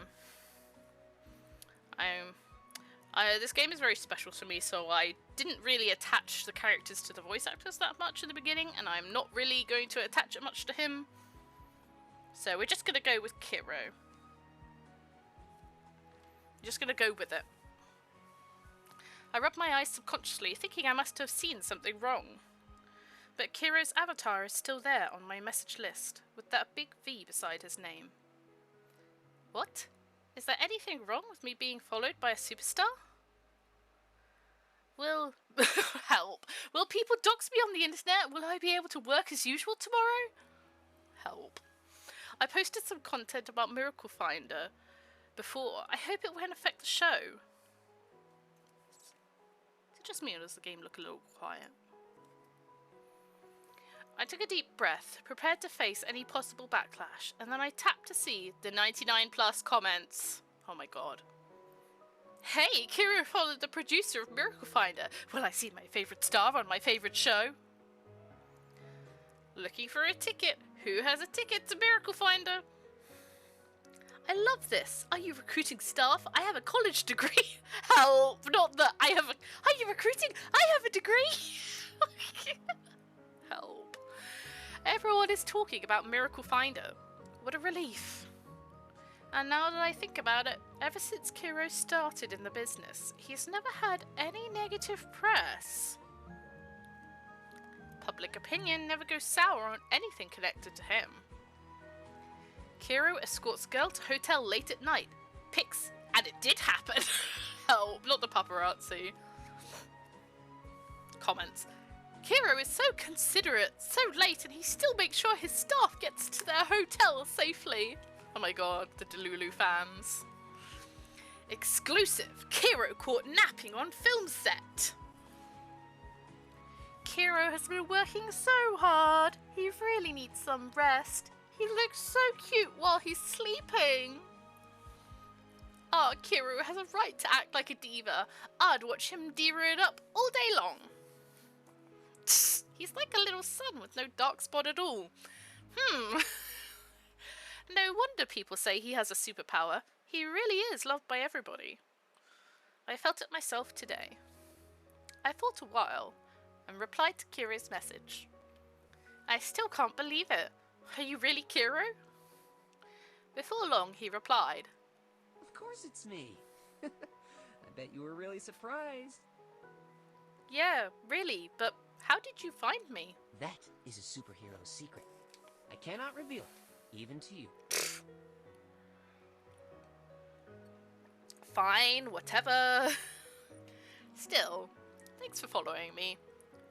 This game is very special to me, so I didn't really attach the characters to the voice actors that much in the beginning, and I'm not really going to attach it much to him. So we're just gonna go with Kiro. Just gonna go with it. I rubbed my eyes subconsciously, thinking I must have seen something wrong. But Kiro's avatar is still there on my message list, with that big V beside his name. What? Is there anything wrong with me being followed by a superstar? Will... help. Will people dox me on the internet? Will I be able to work as usual tomorrow? Help. I posted some content about Miracle Finder before. I hope it won't affect the show. Is it just me or does the game look a little quiet? I took a deep breath, prepared to face any possible backlash, and then I tapped to see the 99 plus comments. Oh my god. Hey, Kiro followed the producer of Miracle Finder. Will I see my favourite star on my favourite show? Looking for a ticket. Who has a ticket to Miracle Finder? I love this. Are you recruiting staff? I have a college degree. Help! Not that I have a... Are you recruiting? I have a degree. Help. Everyone is talking about Miracle Finder. What a relief. And now that I think about it, ever since Kiro started in the business, he's never had any negative press. Public opinion never goes sour on anything connected to him. Kiro escorts girl to hotel late at night. Pics, and it did happen. Help, not the paparazzi. Comments. Kiro is so considerate, so late, and he still makes sure his staff gets to their hotel safely. Oh my god, the Delulu fans. Exclusive. Kiro caught napping on film set. Kiro has been working so hard. He really needs some rest. He looks so cute while he's sleeping. Ah, Kiro has a right to act like a diva. I'd watch him diva it up all day long. He's like a little sun with no dark spot at all. No wonder people say he has a superpower. He really is loved by everybody. I felt it myself today. I thought a while and replied to Kiro's message. I still can't believe it. Are you really Kiro? Before long, he replied. Of course it's me. I bet you were really surprised. Yeah, really, but how did you find me? That is a superhero's secret. I cannot reveal it, even to you. Fine, whatever. Still, thanks for following me.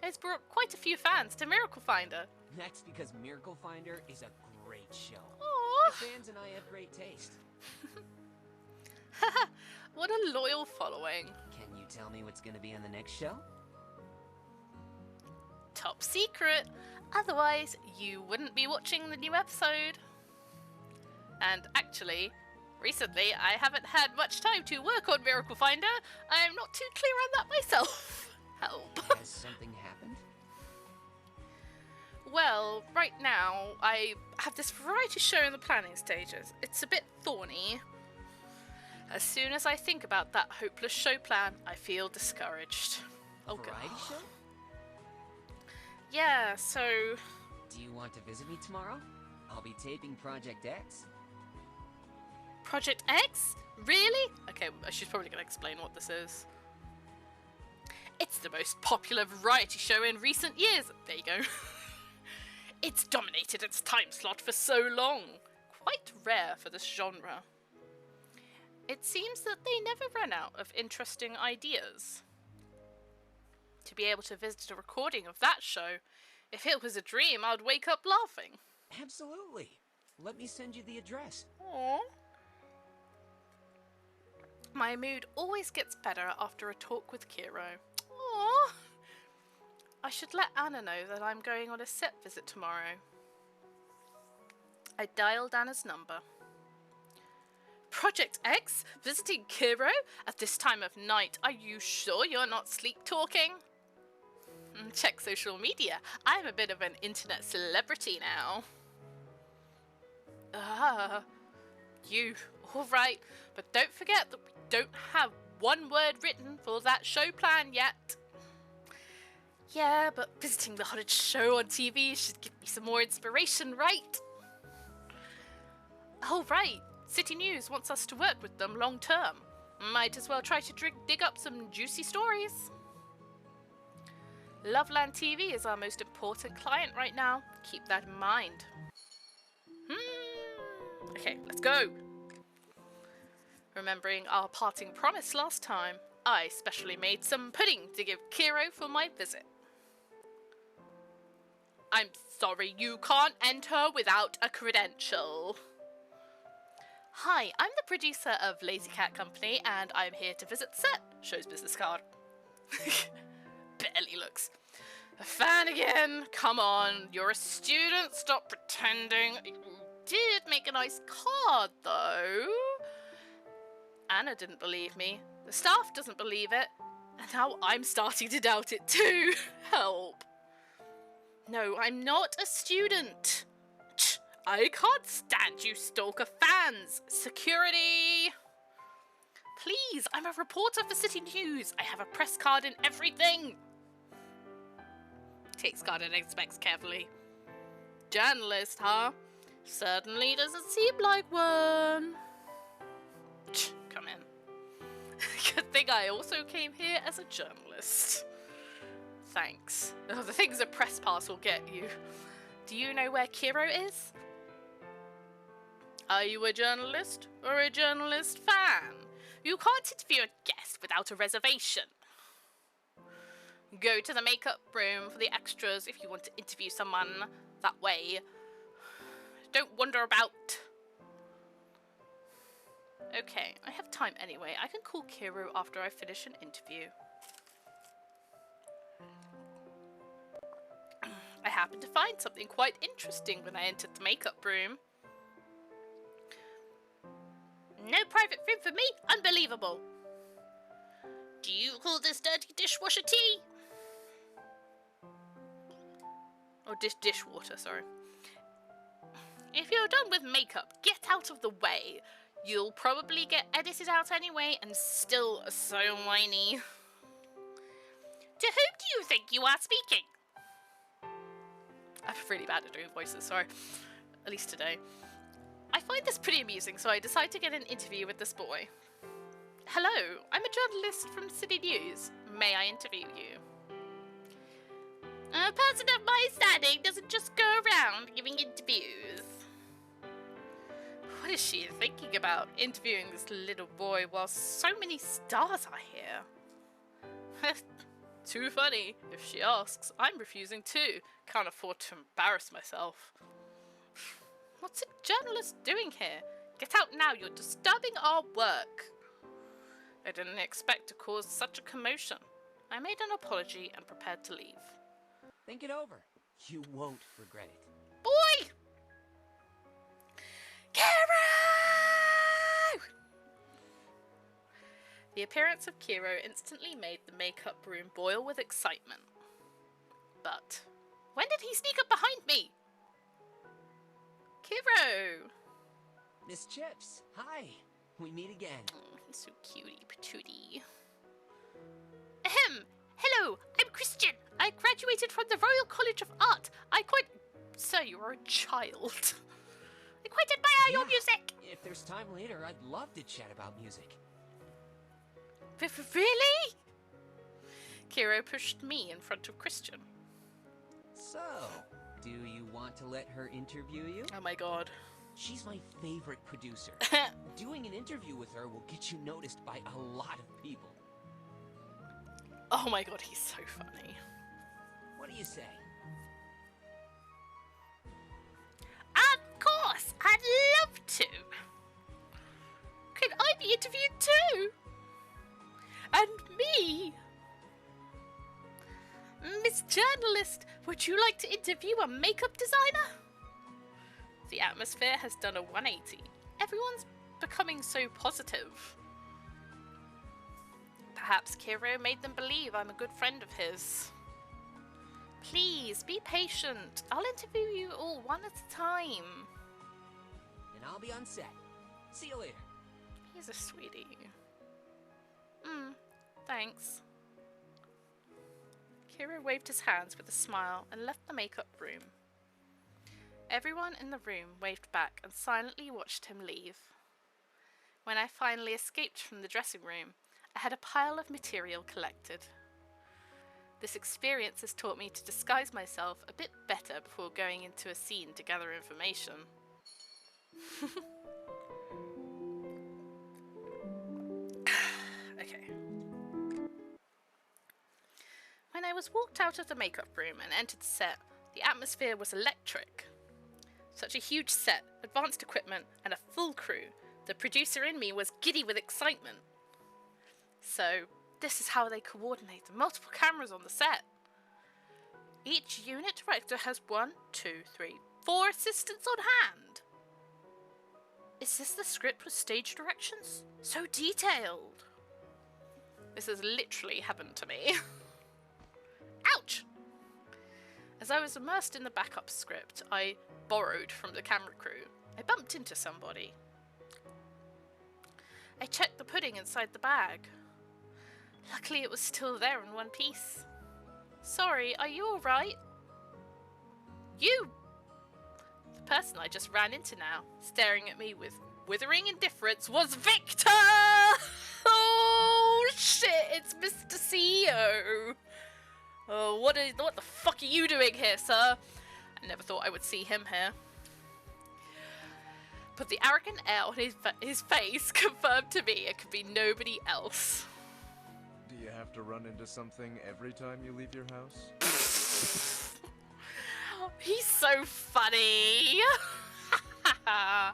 It's brought quite a few fans to Miracle Finder. That's because Miracle Finder is a great show. Aww. My fans and I have great taste. What a loyal following. Can you tell me what's going to be on the next show? Top secret. Otherwise, you wouldn't be watching the new episode. And actually, recently I haven't had much time to work on Miracle Finder. I'm not too clear on that myself. Help. Has something happened? Well, right now, I have this variety show in the planning stages. It's a bit thorny. As soon as I think about that hopeless show plan, I feel discouraged. Oh, Variety God. show? Yeah, so... Do you want to visit me tomorrow? I'll be taping Project X. Project X? Really? Okay, she's probably going to explain what this is. It's the most popular variety show in recent years. There you go. It's dominated its time slot for so long. Quite rare for this genre. It seems that they never run out of interesting ideas. To be able to visit a recording of that show, if it was a dream, I'd wake up laughing. Absolutely. Let me send you the address. Aww. My mood always gets better after a talk with Kiro. Aww. I should let Anna know that I'm going on a set visit tomorrow. I dialed Anna's number. Project X? Visiting Kiro? At this time of night, are you sure you're not sleep talking? Check social media. I'm a bit of an internet celebrity now. You. Alright, but don't forget that we don't have one word written for that show plan yet. Yeah, but visiting the hottest show on TV should give me some more inspiration, right? Oh, right. City News wants us to work with them long term. Might as well try to dig up some juicy stories. Loveland TV is our most important client right now. Keep that in mind. Okay, let's go. Remembering our parting promise last time, I specially made some pudding to give Kiro for my visit. I'm sorry, you can't enter without a credential. Hi, I'm the producer of Lazy Cat Company, and I'm here to visit set. Shows business card. Barely looks. A fan again? Come on, you're a student, stop pretending. You did make a nice card, though. Anna didn't believe me. The staff doesn't believe it. And now I'm starting to doubt it too. Help. No, I'm not a student. I can't stand you stalker fans. Security. Please, I'm a reporter for City News. I have a press card and everything. Takes card and inspects carefully. Journalist, huh? Certainly doesn't seem like one. Come in. Good thing I also came here as a journalist. Thanks. Oh, the things a press pass will get you. Do you know where Kiro is? Are you a journalist or a journalist fan? You can't interview a guest without a reservation. Go to the makeup room for the extras if you want to interview someone that way. Don't wander about. Okay, I have time anyway. I can call Kiro after I finish an interview. I happened to find something quite interesting when I entered the makeup room. No private room for me? Unbelievable. Do you call this dirty dishwasher tea? Or dishwater, sorry. If you're done with makeup, get out of the way. You'll probably get edited out anyway and still so whiny. To whom do you think you are speaking? I'm really bad at doing voices, sorry. At least today. I find this pretty amusing, so I decide to get an interview with this boy. Hello, I'm a journalist from City News. May I interview you? A person of my standing doesn't just go around giving interviews. What is she thinking about, interviewing this little boy while so many stars are here? Too funny. If she asks, I'm refusing too. Can't afford to embarrass myself. What's a journalist doing here? Get out now, you're disturbing our work. I didn't expect to cause such a commotion. I made an apology and prepared to leave. Think it over. You won't regret it. Boy! Kiro! The appearance of Kiro instantly made the makeup room boil with excitement. But when did he sneak up behind me? Kiro! Miss Chips, hi. We meet again. Oh, he's so cutie patootie. Ahem! Hello, I'm Christian. I graduated from the Royal College of Art. Sir, you are a child. I quite admire your music. If there's time later, I'd love to chat about music. Really? Kiro pushed me in front of Christian. So, do you want to let her interview you? Oh my god. She's my favorite producer. Doing an interview with her will get you noticed by a lot of people. Oh my god, he's so funny. What do you say? Of course, I'd love to. Could I be interviewed too? And me? Miss Journalist, would you like to interview a makeup designer? The atmosphere has done a 180. Everyone's becoming so positive. Perhaps Kiro made them believe I'm a good friend of his. Please, be patient. I'll interview you all one at a time. And I'll be on set. See you later. He's a sweetie. Thanks. Kiro waved his hands with a smile and left the makeup room. Everyone in the room waved back and silently watched him leave. When I finally escaped from the dressing room, I had a pile of material collected. This experience has taught me to disguise myself a bit better before going into a scene to gather information. Okay. When I was walked out of the makeup room and entered the set, the atmosphere was electric. Such a huge set, advanced equipment, and a full crew. The producer in me was giddy with excitement. So, this is how they coordinate the multiple cameras on the set. Each unit director has 1, 2, 3, 4 assistants on hand. Is this the script with stage directions? So detailed. This has literally happened to me. Ouch! As I was immersed in the backup script I borrowed from the camera crew, I bumped into somebody. I checked the pudding inside the bag. Luckily it was still there in one piece. Sorry, are you alright? You! The person I just ran into now, staring at me with withering indifference, was Victor! Oh shit, it's Mr. CEO! Oh, what the fuck are you doing here, sir? I never thought I would see him here. But the arrogant air on his face confirmed to me it could be nobody else. Do you have to run into something every time you leave your house? He's so funny. I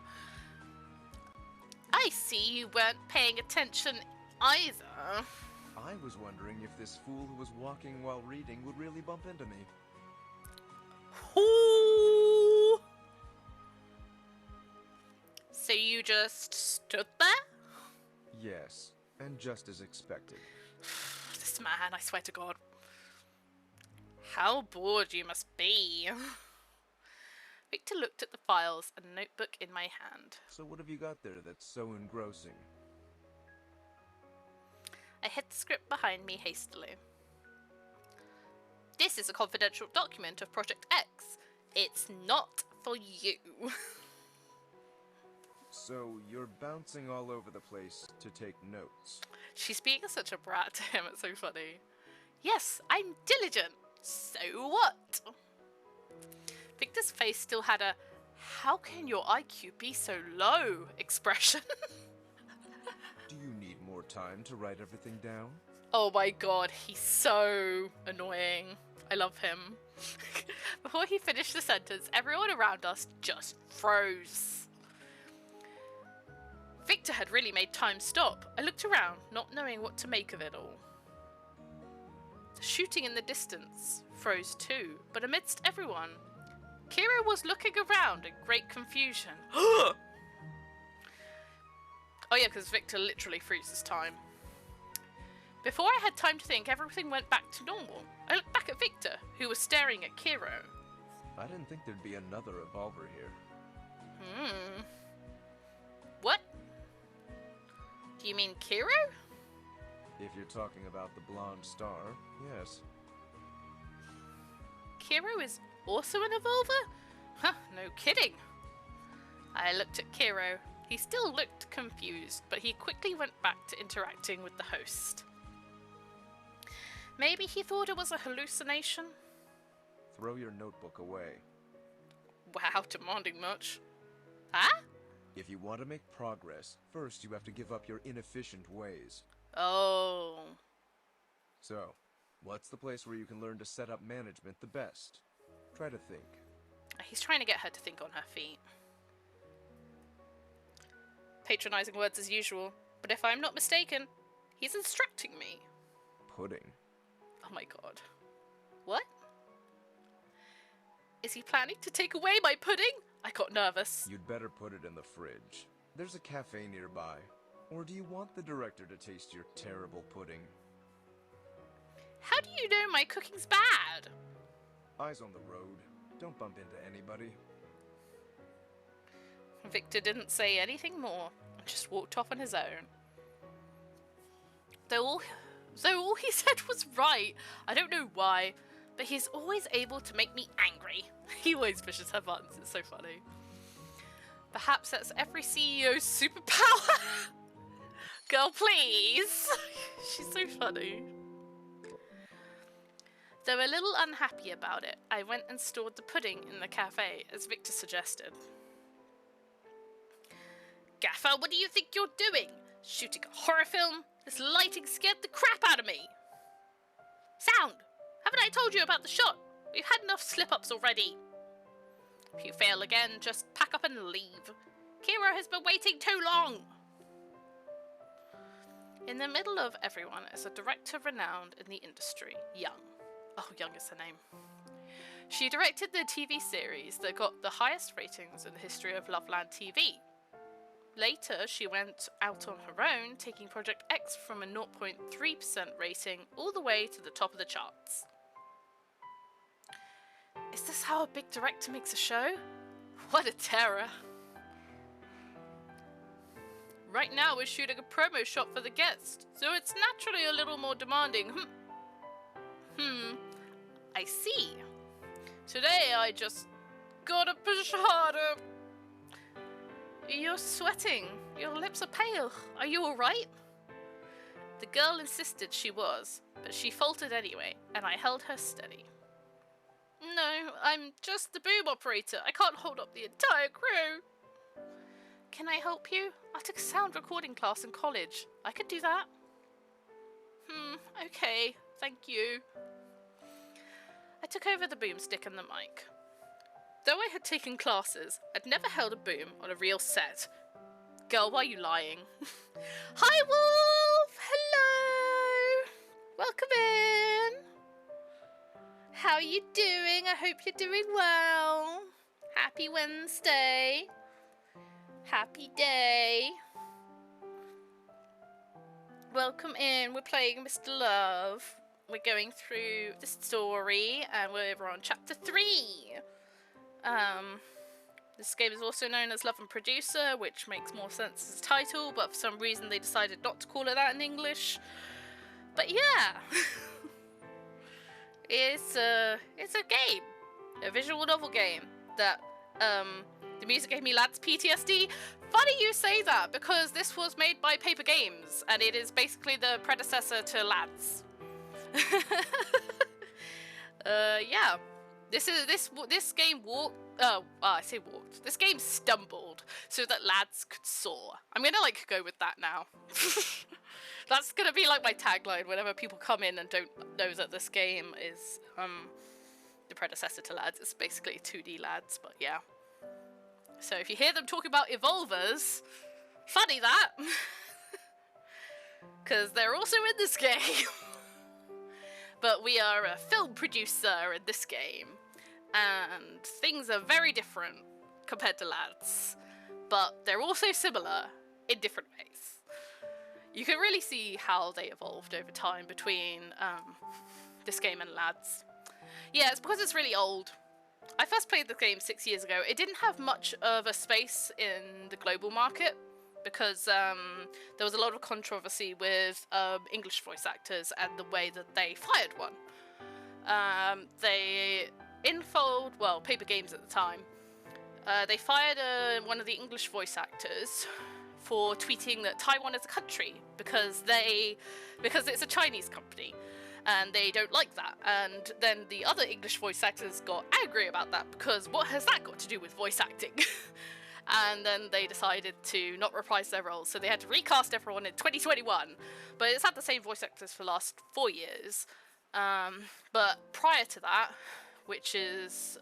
see you weren't paying attention either. I was wondering if this fool who was walking while reading would really bump into me. Ooh. So you just stood there? Yes, and just as expected. This man, I swear to God. How bored you must be. Victor looked at the files and notebook in my hand. So what have you got there that's so engrossing? I hid the script behind me hastily. This is a confidential document of Project X. It's not for you. So you're bouncing all over the place to take notes. She's being such a brat to him, it's so funny. Yes, I'm diligent. So what? Victor's face still had a "how can your IQ be so low" expression. Do you need more time to write everything down? Oh my god, he's so annoying. I love him. Before he finished the sentence, everyone around us just froze. Victor had really made time stop. I looked around, not knowing what to make of it all. The shooting in the distance froze too, but amidst everyone, Kira was looking around in great confusion. Oh yeah, because Victor literally freezes time. Before I had time to think, everything went back to normal. I looked back at Victor, who was staring at Kiro. I didn't think there'd be another revolver here. What? Do you mean Kiro? If you're talking about the blonde star, yes. Kiro is also an evolver? Huh, no kidding. I looked at Kiro. He still looked confused, but he quickly went back to interacting with the host. Maybe he thought it was a hallucination? Throw your notebook away. Wow, demanding much. Huh? If you want to make progress, first you have to give up your inefficient ways. Oh. So, what's the place where you can learn to set up management the best? Try to think. He's trying to get her to think on her feet. Patronizing words as usual, but if I'm not mistaken, he's instructing me. Pudding. Oh my god. What? Is he planning to take away my pudding? I got nervous. You'd better put it in the fridge. There's a cafe nearby. Or do you want the director to taste your terrible pudding? How do you know my cooking's bad? Eyes on the road. Don't bump into anybody. Victor didn't say anything more and just walked off on his own. Though all he said was right, I don't know why, but he's always able to make me angry. He always pushes her buttons, it's so funny. Perhaps that's every CEO's superpower? Girl, please! She's so funny. Though a little unhappy about it, I went and stored the pudding in the cafe, as Victor suggested. Gaffer, what do you think you're doing? Shooting a horror film? This lighting scared the crap out of me! Sound! Haven't I told you about the shot? We've had enough slip-ups already. If you fail again, just pack up and leave. Kira has been waiting too long! In the middle of everyone is a director renowned in the industry, Young. Oh, Young is her name. She directed the TV series that got the highest ratings in the history of Loveland TV. Later, she went out on her own, taking Project X from a 0.3% rating all the way to the top of the charts. Is this how a big director makes a show? What a terror. Right now we're shooting a promo shot for the guest, so it's naturally a little more demanding. I see. Today I just gotta push harder. You're sweating. Your lips are pale. Are you alright? The girl insisted she was, but she faltered anyway, and I held her steady. No, I'm just the boom operator. I can't hold up the entire crew. Can I help you? I took a sound recording class in college. I could do that. Okay. Thank you. I took over the boomstick and the mic. Though I had taken classes, I'd never held a boom on a real set. Girl, why are you lying? Hi, Wolf! Hello! Welcome in! How are you doing? I hope you're doing well. Happy Wednesday. Happy day. Welcome in. We're playing Mr. Love. We're going through the story and we're on chapter 3. This game is also known as Love and Producer, which makes more sense as a title, but for some reason they decided not to call it that in English. But yeah. It's a game. A visual novel game that the music gave me lads PTSD. Funny you say that, because this was made by Paper Games, and it is basically the predecessor to Lads. Yeah. This game walked. I say walked. This game stumbled so that lads could soar. I'm gonna go with that now. That's gonna be like my tagline whenever people come in and don't know that this game is the predecessor to Lads. It's basically 2D Lads, but yeah. So if you hear them talking about evolvers, funny that, because they're also in this game. But we are a film producer in this game, and things are very different compared to Lads, but they're also similar in different ways. You can really see how they evolved over time between this game and Lads. Yeah, it's because it's really old. I first played the game 6 years ago. It didn't have much of a space in the global market because there was a lot of controversy with English voice actors and the way that they fired one. Paper Games at the time, they fired one of the English voice actors for tweeting that Taiwan is a country because it's a Chinese company. And they don't like that. And then the other English voice actors got angry about that because what has that got to do with voice acting? And then they decided to not reprise their roles, so they had to recast everyone in 2021. But it's had the same voice actors for the last 4 years. But prior to that, which is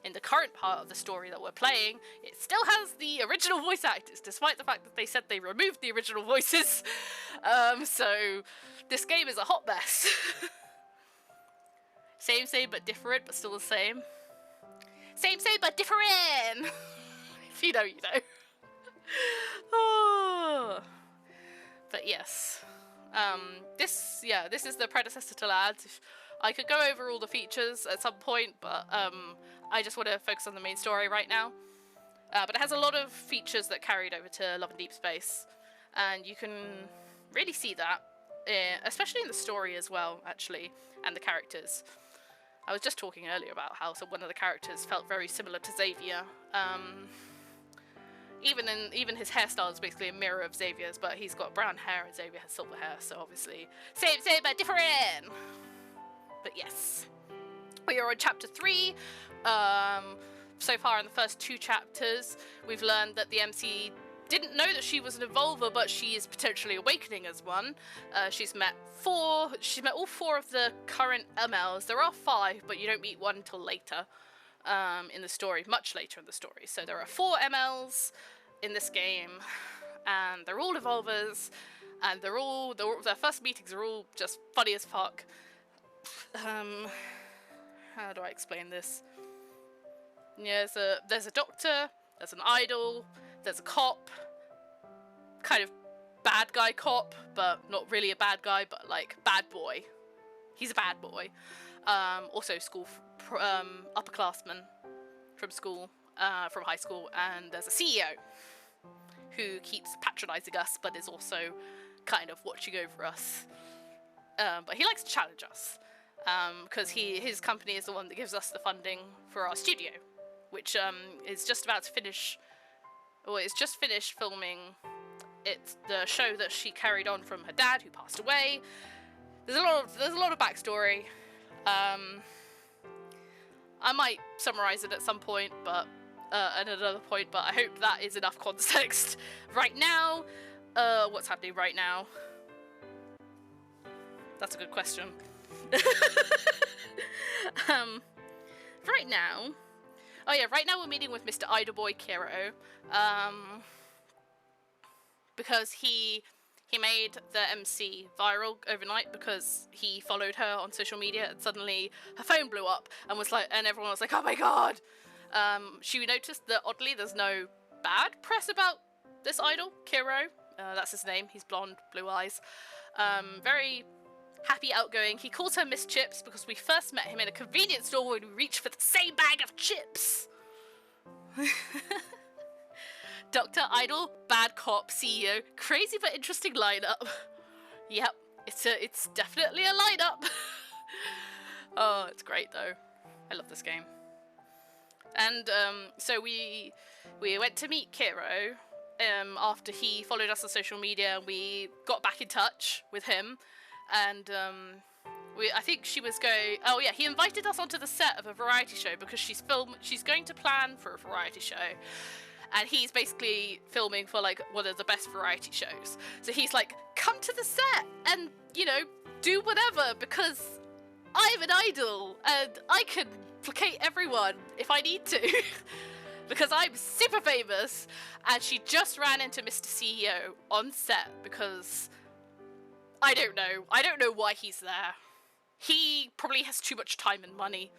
in the current part of the story that we're playing, it still has the original voice actors, despite the fact that they said they removed the original voices. So this game is a hot mess. Same but different, but still the same. Same but different. If you know, you know. Oh. But yes, this is the predecessor to Lads. I could go over all the features at some point, but I just want to focus on the main story right now. But it has a lot of features that carried over to Love and Deep Space, and you can really see that, especially in the story as well, actually, and the characters. I was just talking earlier about how one of the characters felt very similar to Xavier. Even his hairstyle is basically a mirror of Xavier's, but he's got brown hair and Xavier has silver hair, so obviously same but different. But yes, we are on chapter 3. So far in the first 2 chapters, we've learned that the MC didn't know that she was an evolver, but she is potentially awakening as one. She's met all 4 of the current MLs. There are 5, but you don't meet one until later in the story, much later in the story. So there are 4 MLs in this game, and they're all evolvers, and their first meetings are all just funny as fuck. how do I explain this? Yeah, there's a doctor, there's an idol, there's a cop, kind of bad guy cop, but not really a bad guy, but like bad boy. He's a bad boy. Also school, upperclassman from school, from high school, and there's a CEO who keeps patronizing us, but is also kind of watching over us. But he likes to challenge us, because his company is the one that gives us the funding for our studio, which is just about to finish, or it's just finished filming. It's the show that she carried on from her dad, who passed away. There's a lot of backstory. I might summarize it at some point, but at another point. But I hope that is enough context. Right now, what's happening right now? That's a good question. Right now, right now we're meeting with Mr. Idolboy Kiro, because he made the MC viral overnight because he followed her on social media, and suddenly her phone blew up and everyone was like, oh my god. She noticed that oddly there's no bad press about this idol, Kiro. That's his name. He's blonde, blue eyes. Very happy, outgoing. He calls her Miss Chips because we first met him in a convenience store when we reached for the same bag of chips. Dr. Idol, bad cop, CEO, crazy but interesting lineup. Yep, it's definitely a lineup. Oh, it's great though. I love this game. And so we went to meet Kiro after he followed us on social media, and we got back in touch with him. And I think she was going. Oh yeah, he invited us onto the set of a variety show because she's going to plan for a variety show. And he's basically filming for like one of the best variety shows. So he's like, come to the set and, do whatever, because I'm an idol and I can placate everyone if I need to. Because I'm super famous. And she just ran into Mr. CEO on set because I don't know why he's there. He probably has too much time and money.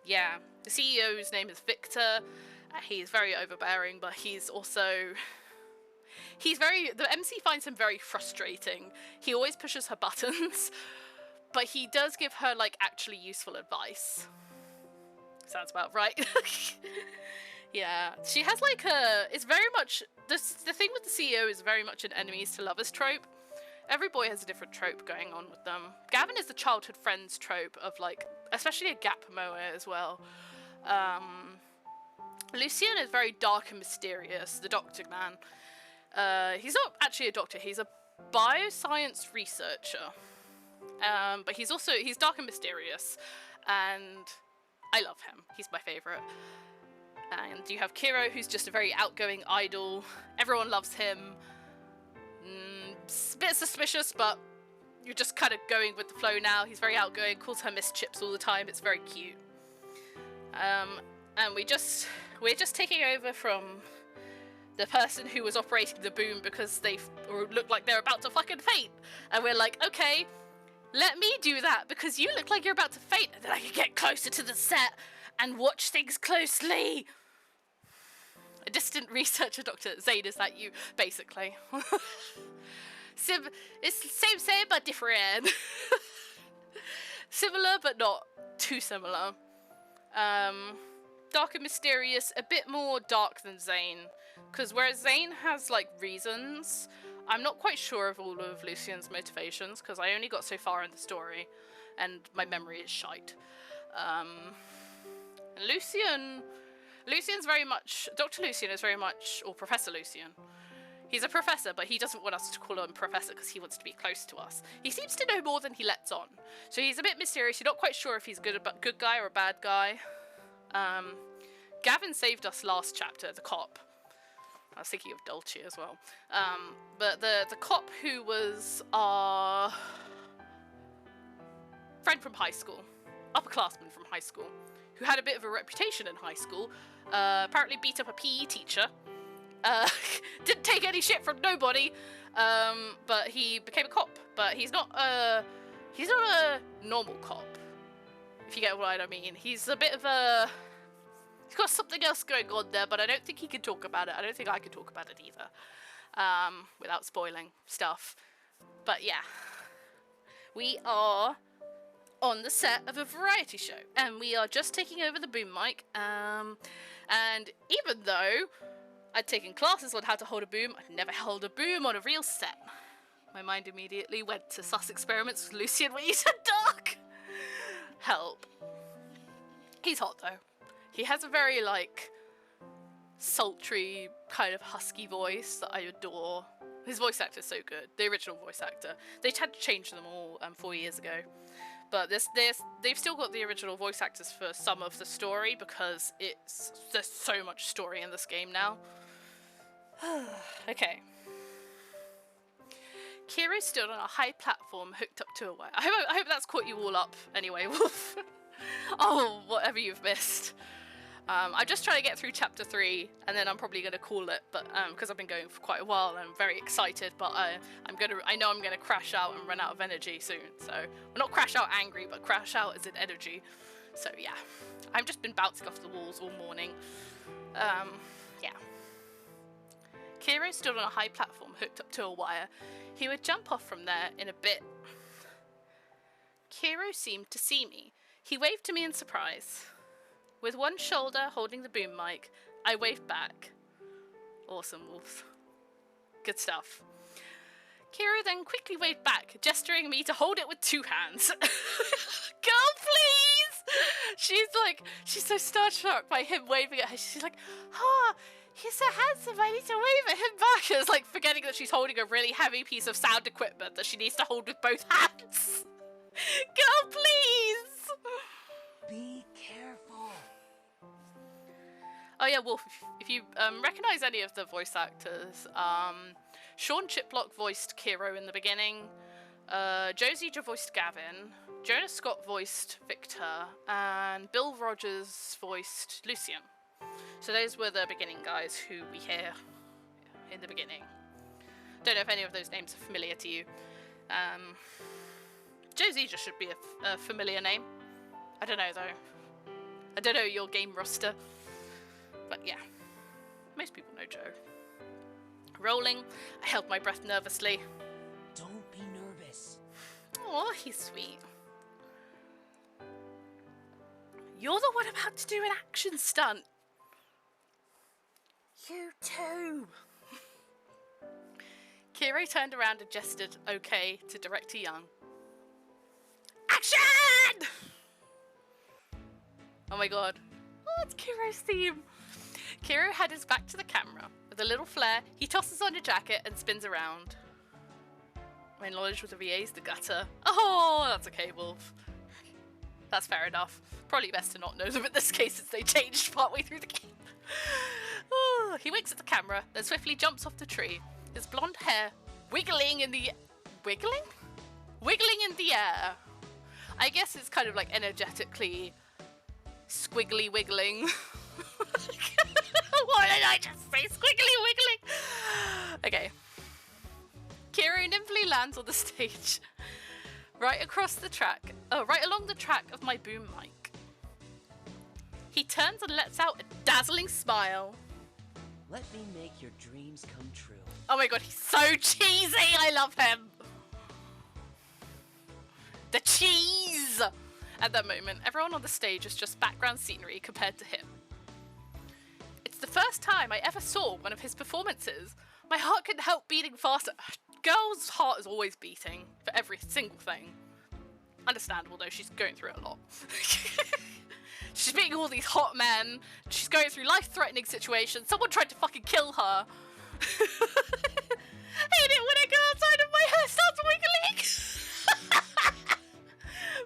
Yeah, the CEO's name is Victor. He's very overbearing, but the MC finds him very frustrating. He always pushes her buttons, but he does give her like actually useful advice. Sounds about right. Yeah, she has like it's very much, the thing with the CEO is very much an enemies to lovers trope. Every boy has a different trope going on with them. Gavin is the childhood friends trope of like, especially a gap moe as well. Lucien is very dark and mysterious, the doctor man. He's not actually a doctor, he's a bioscience researcher. But he's dark and mysterious, and I love him. He's my favourite. And you have Kiro, who's just a very outgoing idol. Everyone loves him. A bit suspicious, but you're just kind of going with the flow now. He's very outgoing, calls her Miss Chips all the time. It's very cute. And we're just taking over from the person who was operating the boom because they look like they're about to fucking faint. And we're like, okay, let me do that because you look like you're about to faint, and then I can get closer to the set and watch things closely. A distant researcher, Dr. Zane, is that you, basically. It's same, but different. Similar, but not too similar. Dark and mysterious, a bit more dark than Zane. Because whereas Zane has, like, reasons, I'm not quite sure of all of Lucien's motivations, because I only got so far in the story, and my memory is shite. And Lucien's very much, Dr. Lucien is very much, or Professor Lucien. He's a professor, but he doesn't want us to call him professor because he wants to be close to us. He seems to know more than he lets on. So he's a bit mysterious. You're not quite sure if he's a good guy or a bad guy. Gavin saved us last chapter, the cop. I was thinking of Dulce as well. But the cop who was our friend from high school, upperclassman from high school, who had a bit of a reputation in high school, apparently beat up a PE teacher. Didn't take any shit from nobody, but he became a cop. But he's not a normal cop. if you get what I mean. He's a bit of a... He's got something else going on there, but I don't think he can talk about it. I don't think I can talk about it either, without spoiling stuff. But yeah, we are on the set of a variety show, and we are just taking over the boom mic. And even though I'd taken classes on how to hold a boom, I'd never held a boom on a real set. My mind immediately went to sus experiments with Lucian when you said dark. Help. He's hot though. He has a very, like, sultry, kind of husky voice that I adore. His voice actor is so good. The original voice actor. They had to change them all 4 years ago. But they've still got the original voice actors for some of the story because there's so much story in this game now. Okay. Kiro stood on a high platform hooked up to a wire. I hope that's caught you all up anyway, Wolf. Oh, whatever you've missed. I'm just trying to get through chapter 3, and then I'm probably going to call it, but because I've been going for quite a while, and I'm very excited, but I know I'm going to crash out and run out of energy soon, so, well, not crash out angry, but crash out as in energy, so yeah, I've just been bouncing off the walls all morning, yeah. Kiro stood on a high platform hooked up to a wire. He would jump off from there in a bit. Kiro seemed to see me. He waved to me in surprise. With one shoulder holding the boom mic, I waved back. Awesome, Wolf. Good stuff. Kiro then quickly waved back, gesturing me to hold it with 2 hands. Girl, please! She's so starstruck by him waving at her. She's like, he's so handsome, I need to wave at him back. It's like forgetting that she's holding a really heavy piece of sound equipment that she needs to hold with both hands. Girl, please! Be careful. Oh yeah, Wolf, if you recognize any of the voice actors, Sean Chiplock voiced Kiro in the beginning, Josie voiced Gavin, Jonah Scott voiced Victor, and Bill Rogers voiced Lucian. So those were the beginning guys who we hear in the beginning. Don't know if any of those names are familiar to you. Josie just should be a familiar name. I don't know though. I don't know your game roster. But yeah, most people know Joe. Rolling, I held my breath nervously. Don't be nervous. Oh, he's sweet. You're the one about to do an action stunt. You too. Kiro turned around and gestured okay to Director Young. Action! Oh my god. Oh, it's Kiro's theme. Kiro had his back to the camera. With a little flare, he tosses on a jacket and spins around. My knowledge with the VA's the gutter. Oh, that's okay, Wolf. That's fair enough. Probably best to not know them in this case since they changed partway through the game. Oh, he winks at the camera, then swiftly jumps off the tree. His blonde hair wiggling in the... Wiggling? Wiggling in the air. I guess it's kind of like energetically squiggly wiggling. What did I just say? Squiggly wiggling. Okay. Kiro nimbly lands on the stage, right across the track. Oh, right along the track of my boom mic. He turns and lets out a dazzling smile. Let me make your dreams come true. Oh my god, he's so cheesy. I love him. The cheese. At that moment, everyone on the stage is just background scenery compared to him. It's the first time I ever saw one of his performances. My heart couldn't help beating faster. Girl's heart is always beating for every single thing. Understandable though, she's going through a lot. She's meeting all these hot men. She's going through life-threatening situations. Someone tried to fucking kill her. Hate it when a girl outside of my hair starts wiggling.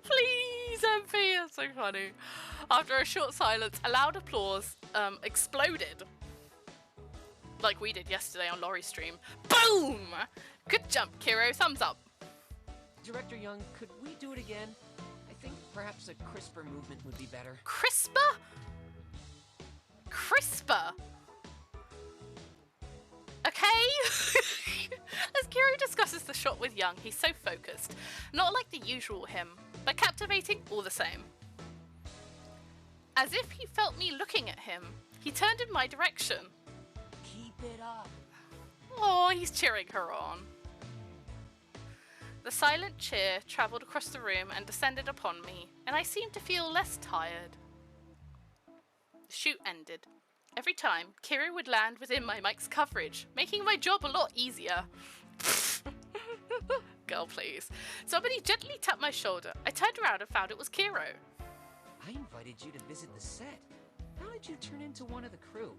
Please, MP, that's so funny. After a short silence, a loud applause exploded. Like we did yesterday on Laurie's stream. Boom! Good jump, Kiro. Thumbs up. Director Young, could we do it again? I think perhaps a crisper movement would be better. Crisper? Crisper? Okay. As Kiro discusses the shot with Young, he's so focused. Not like the usual him, but captivating all the same. As if he felt me looking at him, he turned in my direction. Keep it up. Oh, he's cheering her on. The silent cheer travelled across the room and descended upon me, and I seemed to feel less tired. The shoot ended. Every time, Kiro would land within my mic's coverage, making my job a lot easier. Girl, please. Somebody gently tapped my shoulder. I turned around and found it was Kiro. I invited you to visit the set. How did you turn into one of the crew?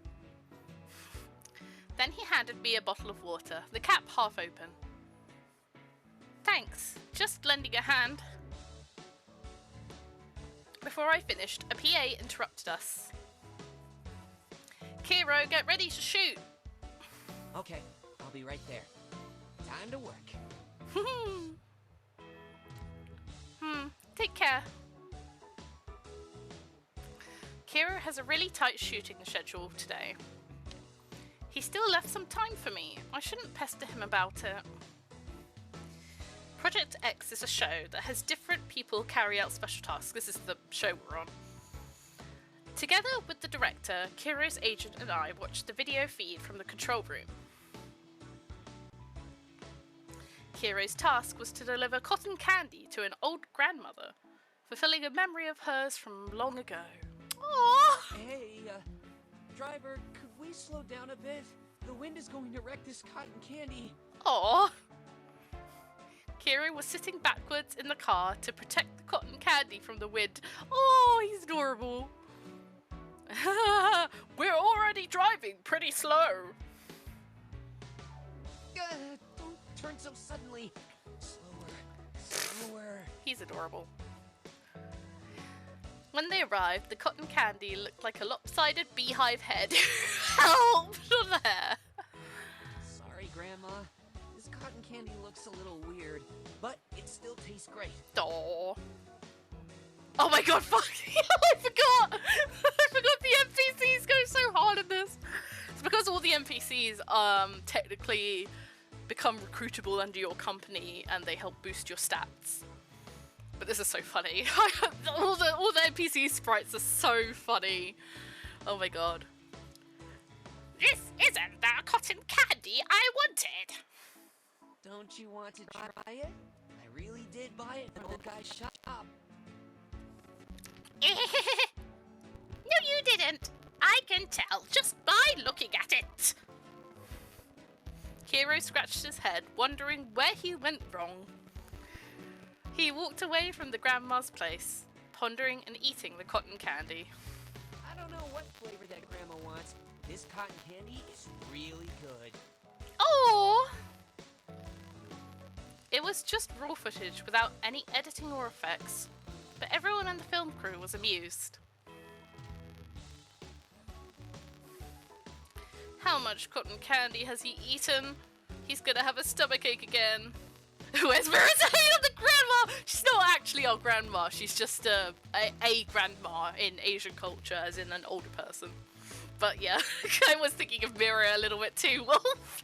Then he handed me a bottle of water, the cap half open. Thanks, just lending a hand. Before I finished, a PA interrupted us. Kiro, get ready to shoot. Okay, I'll be right there. Time to work. Take care. Kiro has a really tight shooting schedule today. He still left some time for me. I shouldn't pester him about it. Project X is a show that has different people carry out special tasks. This is the show we're on. Together with the director, Kiro's agent and I watched the video feed from the control room. Kiro's task was to deliver cotton candy to an old grandmother, fulfilling a memory of hers from long ago. Aww! Hey, driver, could we slow down a bit? The wind is going to wreck this cotton candy. Aww! Kiro was sitting backwards in the car to protect the cotton candy from the wind. Oh, he's adorable. We're already driving pretty slow. Don't turn so suddenly. Slower. He's adorable. When they arrived, the cotton candy looked like a lopsided beehive head. Help! Not there. Sorry, Grandma. This cotton candy looks a little weird, but it still tastes great. Aww. Oh my god, fuck! I forgot! I forgot the NPCs go so hard in this. It's because all the NPCs technically become recruitable under your company and they help boost your stats. But this is so funny. all the NPC sprites are so funny. Oh my god. This isn't the cotton candy I wanted. Don't you want to try it? I really did buy it from the guy's shop. No, you didn't. I can tell just by looking at it. Kiro scratched his head, wondering where he went wrong. He walked away from the grandma's place, pondering and eating the cotton candy. I don't know what flavor that Grandma wants. This cotton candy is really good. Oh! It was just raw footage without any editing or effects, but everyone in the film crew was amused. How much cotton candy has he eaten? He's gonna have a stomachache again. Where's Marissa, the grandma? She's not actually our grandma. She's just a grandma in Asian culture, as in an older person. But yeah, I was thinking of Mira a little bit too, Wolf.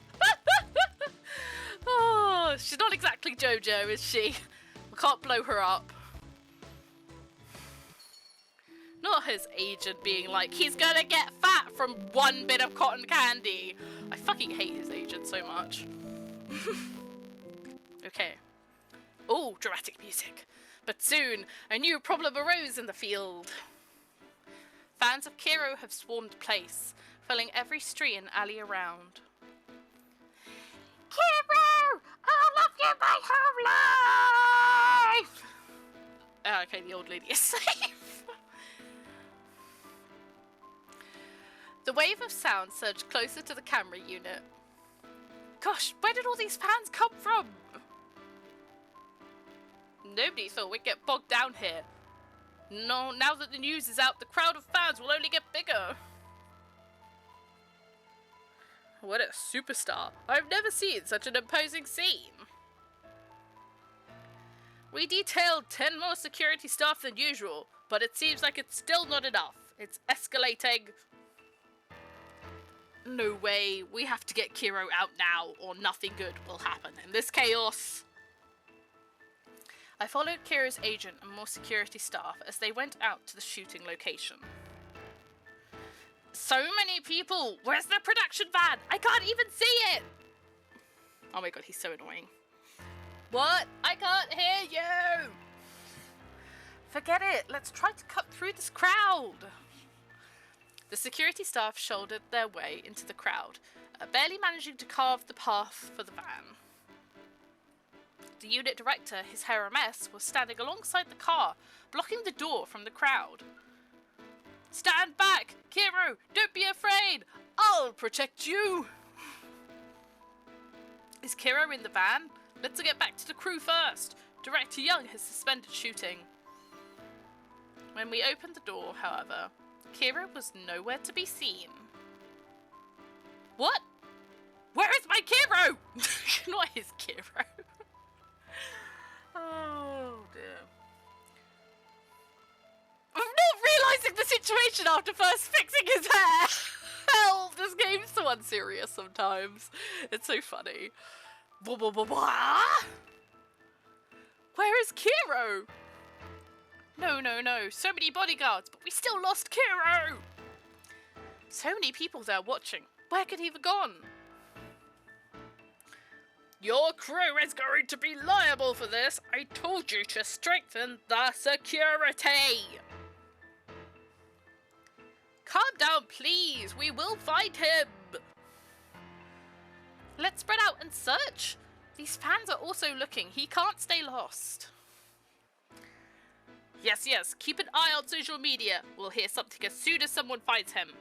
Oh, she's not exactly JoJo, is she? We can't blow her up. Not his agent being like, he's gonna get fat from one bit of cotton candy. I fucking hate his agent so much. Okay. Oh, dramatic music. But soon, a new problem arose in the field. Fans of Kiro have swarmed the place, filling every street and alley around. Kiro! I love you my whole life! Okay, the old lady is safe. The wave of sound surged closer to the camera unit. Gosh, where did all these fans come from? Nobody thought we'd get bogged down here. No, now that the news is out, the crowd of fans will only get bigger. What a superstar. I've never seen such an imposing scene. We detailed 10 more security staff than usual, but it seems like it's still not enough. It's escalating. No way, we have to get Kiro out now or nothing good will happen in this chaos. I followed Kiro's agent and more security staff as they went out to the shooting location. So many people. Where's the production van? I can't even see it. Oh my god, he's so annoying. What? I can't hear you. Forget it. Let's try to cut through this crowd. The security staff shouldered their way into the crowd, barely managing to carve the path for the van. The unit director, his hair a mess, was standing alongside the car, blocking the door from the crowd. Stand back! Kiro, don't be afraid! I'll protect you! Is Kiro in the van? Let's get back to the crew first. Director Young has suspended shooting. When we opened the door, however, Kiro was nowhere to be seen. What? Where is my Kiro? Not his Kiro. Oh dear. I'm not realising the situation after first fixing his hair. Hell, this game's so unserious sometimes. It's so funny. Blah, blah, blah, blah. Where is Kiro? No, no, no. So many bodyguards, but we still lost Kiro. So many people there watching. Where could he have gone? Your crew is going to be liable for this. I told you to strengthen the security. Calm down, please. We will find him. Let's spread out and search. These fans are also looking. He can't stay lost. Yes, yes. Keep an eye on social media. We'll hear something as soon as someone finds him.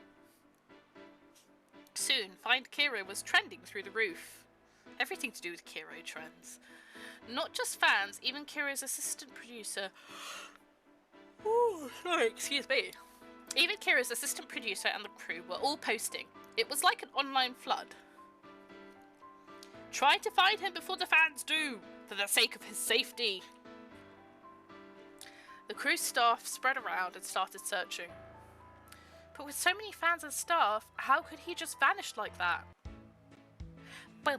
Soon, Find Kiro was trending through the roof. Everything to do with Kiro trends. Not just fans, even Kiro's assistant producer. Ooh, sorry, excuse me. Even Kiro's assistant producer and the crew were all posting. It was like an online flood. Try to find him before the fans do, for the sake of his safety. The crew staff spread around and started searching. But with so many fans and staff, how could he just vanish like that? I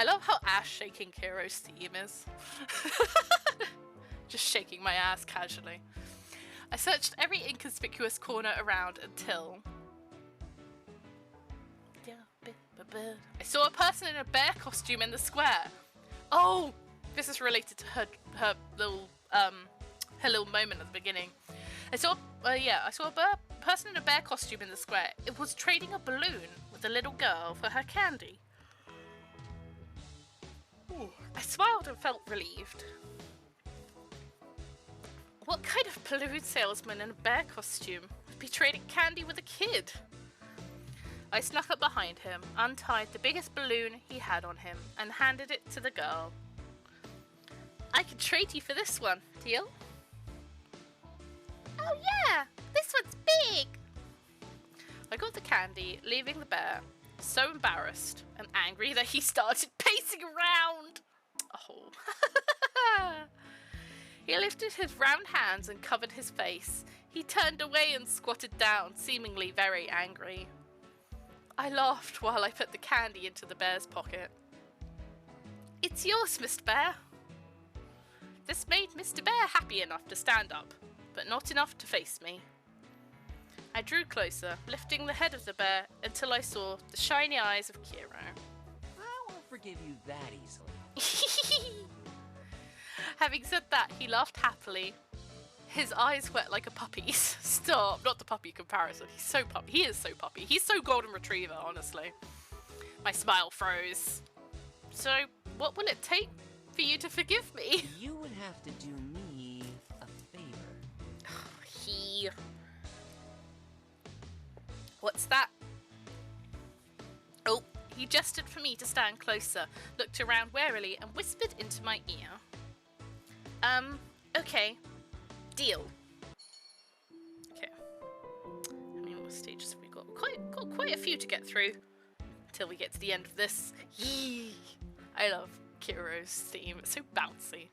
love how ass shaking Kiro's theme is. Just shaking my ass casually. I searched every inconspicuous corner around until I saw a person in a bear costume in the square. Oh, this is related to her little moment at the beginning. I saw a person in a bear costume in the square. It was trading a balloon with a little girl for her candy. Ooh. I smiled and felt relieved. What kind of balloon salesman in a bear costume would be trading candy with a kid? I snuck up behind him, untied the biggest balloon he had on him, and handed it to the girl. I can trade you for this one, deal? Oh yeah, this one's big! I got the candy, leaving the bear so embarrassed and angry that he started pacing around. Oh. He lifted his round hands and covered his face. He turned away and squatted down, seemingly very angry. I laughed while I put the candy into the bear's pocket. It's yours, Mr. Bear. This made Mr. Bear happy enough to stand up, but not enough to face me. I drew closer, lifting the head of the bear until I saw the shiny eyes of Kiro. I won't forgive you that easily. Having said that, he laughed happily. His eyes wet like a puppy's. Stop, not the puppy comparison. He's so puppy. He is so puppy. He's so golden retriever, honestly. My smile froze. So, what will it take for you to forgive me? You would have to do me a favor. What's that? Oh, he gestured for me to stand closer, looked around warily, and whispered into my ear. Okay. Deal. Okay. How many more stages have we got? Got quite a few to get through until we get to the end of this. Yee! I love Kiro's theme. It's so bouncy.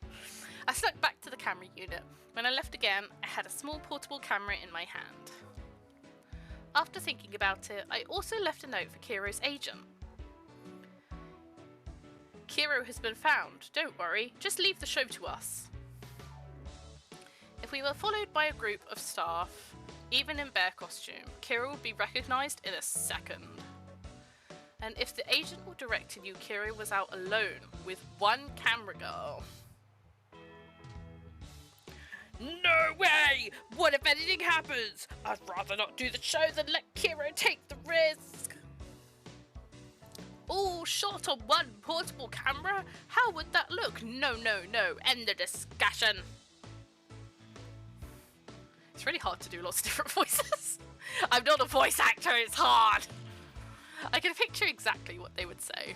I snuck back to the camera unit. When I left again, I had a small portable camera in my hand. After thinking about it, I also left a note for Kiro's agent. Kiro has been found. Don't worry. Just leave the show to us. If If we were followed by a group of staff, even in bear costume, Kira would be recognized in a second. And if the agent who directed you, Kira was out alone with one camera girl. No way! What if anything happens? I'd rather not do the show than let Kira take the risk. All shot on one portable camera? How would that look? No, no, no. End the discussion. It's really hard to do lots of different voices. I'm not a voice actor, it's hard. I can picture exactly what they would say.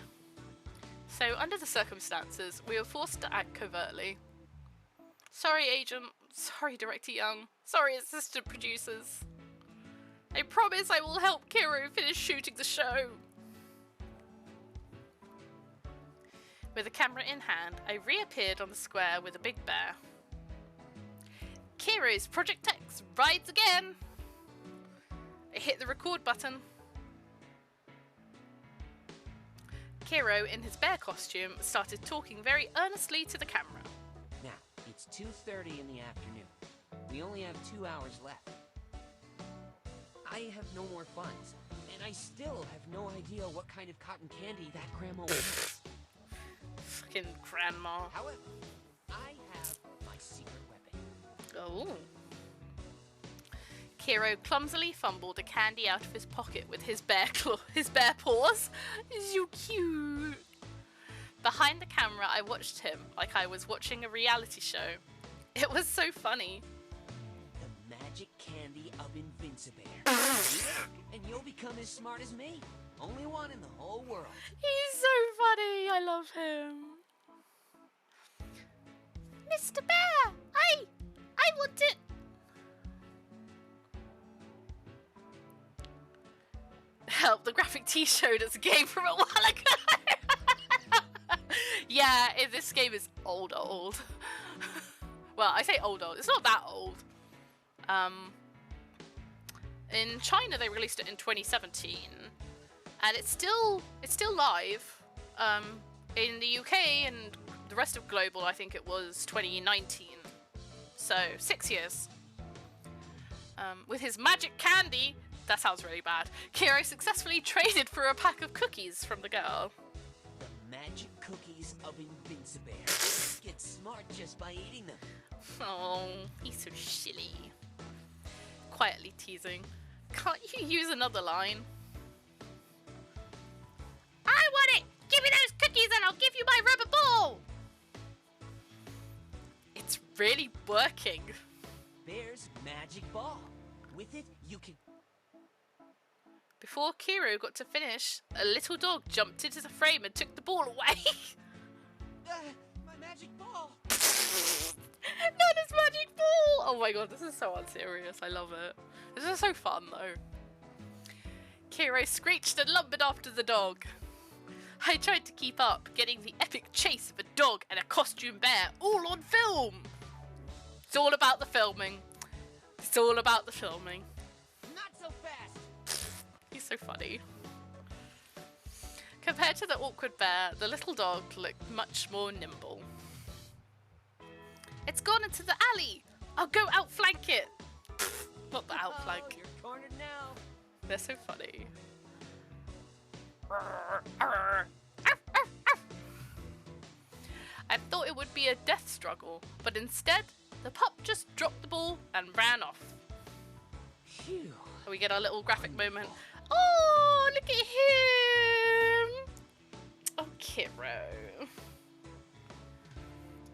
So, under the circumstances, we were forced to act covertly. Sorry, agent. Sorry, Director Young. Sorry, assistant producers. I promise I will help Kiro finish shooting the show. With the camera in hand, I reappeared on the square with a big bear. Kiro's Project X rides again! I hit the record button. Kiro, in his bear costume, started talking very earnestly to the camera. Now, it's 2:30 in the afternoon. We only have 2 hours left. I have no more funds, and I still have no idea what kind of cotton candy that grandma wants. Fucking grandma. However, I have my secret weapon. Oh. Kiro clumsily fumbled a candy out of his pocket with his bare paws. So cute. Behind the camera, I watched him like I was watching a reality show. It was so funny. The magic candy of Invincibear. And you'll become as smart as me. Only one in the whole world. He's so funny. I love him. Mr. Bear, I want it. Help, the graphic tee showed us a game from a while ago. Yeah, this game is old. Well, I say old. It's not that old. In China, they released it in 2017, and it's still live. In the UK and the rest of global, I think it was 2019. So 6 years. With his magic candy. That sounds really bad. Kiro successfully traded for a pack of cookies from the girl. The magic cookies of Invincibear. Get smart just by eating them. Oh, he's so silly. Quietly teasing. Can't you use another line? I want it! Give me those cookies and I'll give you my rubber ball! It's really working. Bear's magic ball. With it, you can... Before Kiro got to finish, a little dog jumped into the frame and took the ball away. My magic ball! Not his magic ball! Oh my god, this is so unserious. I love it. This is so fun though. Kiro screeched and lumbered after the dog. I tried to keep up, getting the epic chase of a dog and a costume bear all on film. It's all about the filming. It's all about the filming. Not so fast! He's so funny. Compared to the awkward bear, the little dog looked much more nimble. It's gone into the alley! I'll go outflank it! Not the outflank. Oh, you're cornered now. They're so funny. I thought it would be a death struggle, but instead, the pup just dropped the ball and ran off. Phew. We get our little graphic moment. Oh, look at him! Oh, Kiro.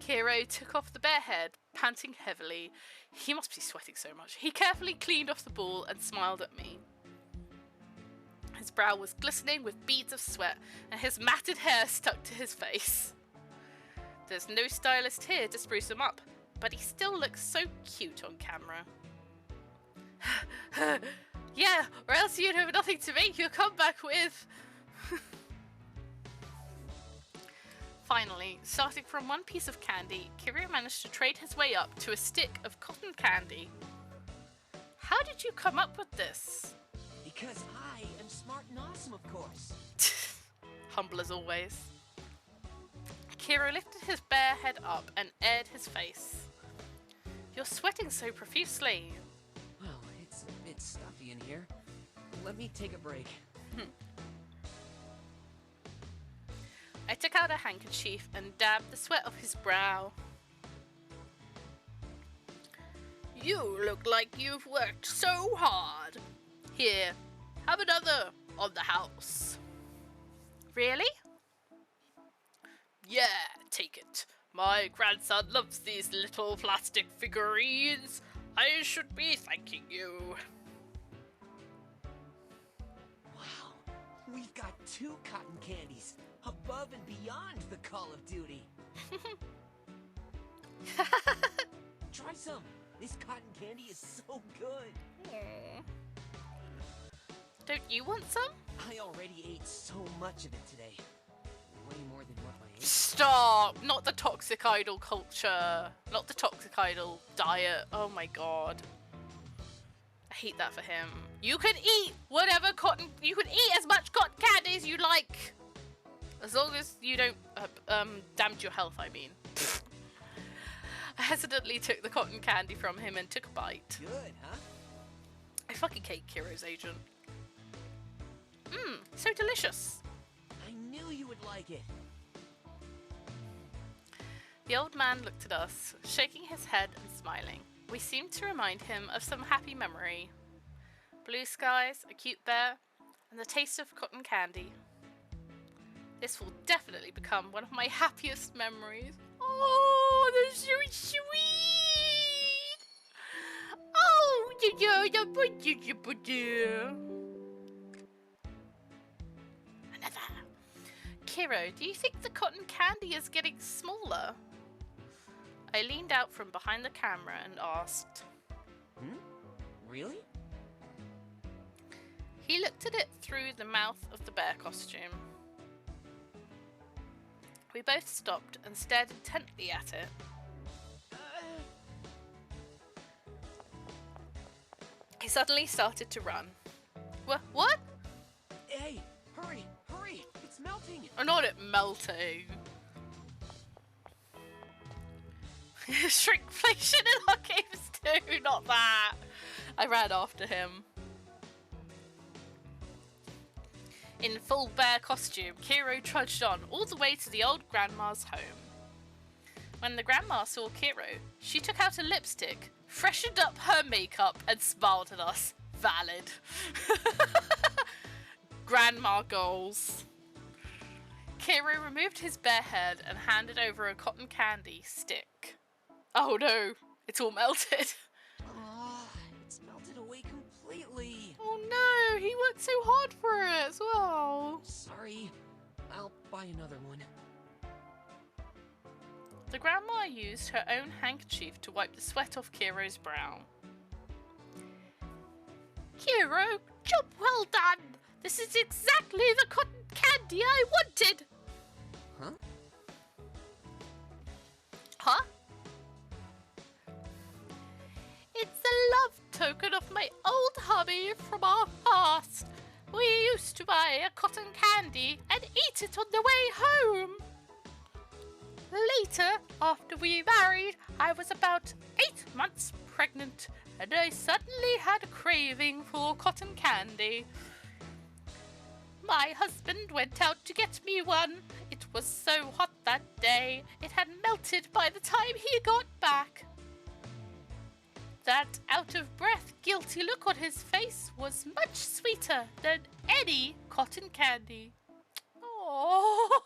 Kiro took off the bear head, panting heavily. He must be sweating so much. He carefully cleaned off the ball and smiled at me. His brow was glistening with beads of sweat, and his matted hair stuck to his face. There's no stylist here to spruce him up, but he still looks so cute on camera. Yeah, or else you'd have nothing to make your comeback with. Finally, starting from one piece of candy, Kiro managed to trade his way up to a stick of cotton candy. How did you come up with this? Because I am smart and awesome, of course. Humble as always. Kiro lifted his bare head up and aired his face. You're sweating so profusely. Well, it's a bit stuffy in here. Let me take a break. I took out a handkerchief and dabbed the sweat off his brow. You look like you've worked so hard. Here, have another on the house. Really? Yeah, take it. My grandson loves these little plastic figurines. I should be thanking you. Wow, we've got 2 cotton candies, above and beyond the Call of Duty. Try some. This cotton candy is so good. Aww. Don't you want some? I already ate so much of it today. Way more than what my age. Stop! Not the toxic idol culture. Not the toxic idol diet. Oh my god. I hate that for him. You can eat whatever cotton... You can eat as much cotton candy as you like. As long as you don't... damage your health, I mean. I hesitantly took the cotton candy from him and took a bite. Good, huh? I fucking hate Kiro's agent. Mmm, so delicious. I knew you would like it. The old man looked at us, shaking his head and smiling. We seemed to remind him of some happy memory. Blue skies, a cute bear, and the taste of cotton candy. This will definitely become one of my happiest memories. Oh, they're so sweet! Oh, another. Kiro, do you think the cotton candy is getting smaller? I leaned out from behind the camera and asked. Really? He looked at it through the mouth of the bear costume. We both stopped and stared intently at it. He suddenly started to run. What? Hey, hurry, hurry! It's melting! Oh, not it melting. Shrinkflation in our games too, not that. I ran after him. In full bear costume, Kiro trudged on all the way to the old grandma's home. When the grandma saw Kiro, she took out a lipstick, freshened up her makeup, and smiled at us. Valid. Grandma goals. Kiro removed his bare head and handed over a cotton candy stick. Oh no, it's all melted. Oh, it's melted away completely. Oh no, he worked so hard for it as well. Sorry, I'll buy another one. The grandma used her own handkerchief to wipe the sweat off Kiro's brow. Kiro, job well done! This is exactly the cotton candy I wanted! Huh? Huh? It's a love token of my old hubby from our past. We used to buy a cotton candy and eat it on the way home. Later, after we married, I was about 8 months pregnant and I suddenly had a craving for cotton candy. My husband went out to get me one. It was so hot that day, it had melted by the time he got back. That out-of-breath, guilty look on his face was much sweeter than any cotton candy. Oh,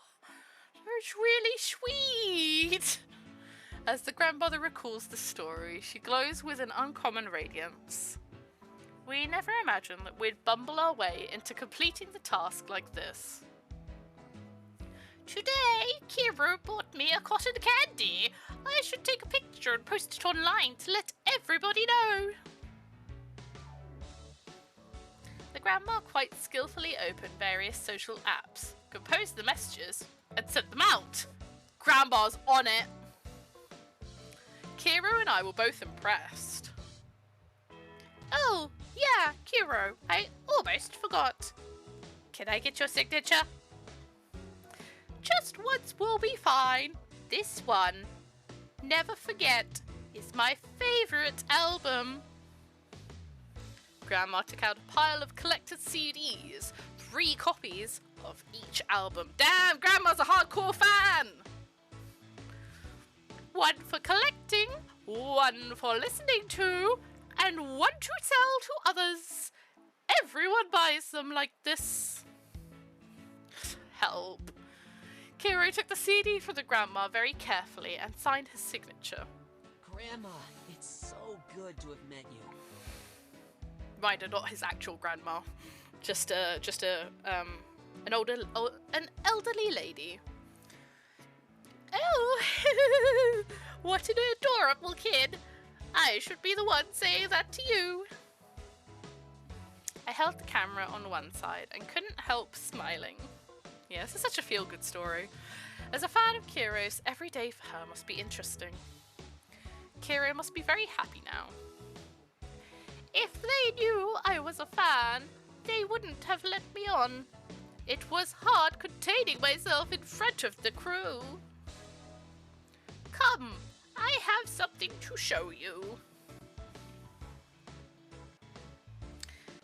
it's really sweet. As the grandmother recalls the story, she glows with an uncommon radiance. We never imagined that we'd bumble our way into completing the task like this. Today, Kiro bought me a cotton candy. I should take a picture and post it online to let everybody know. The grandma quite skillfully opened various social apps, composed the messages, and sent them out. Grandma's on it. Kiro and I were both impressed. Oh, yeah, Kiro, I almost forgot. Can I get your signature? Just once will be fine. This one. Never forget, is my favorite album. Grandma took out a pile of collected CDs, 3 copies of each album. Damn, Grandma's a hardcore fan! 1 for collecting, 1 for listening to, and 1 to sell to others. Everyone buys them like this. Help. Kiro took the CD from the grandma very carefully and signed his signature. Grandma, it's so good to have met you. Mind, not his actual grandma, an elderly lady. Oh, what an adorable kid! I should be the one saying that to you. I held the camera on one side and couldn't help smiling. Yeah, this is such a feel-good story. As a fan of Kiro's, every day for her must be interesting. Kiro must be very happy now. If they knew I was a fan, they wouldn't have let me on. It was hard containing myself in front of the crew. Come, I have something to show you.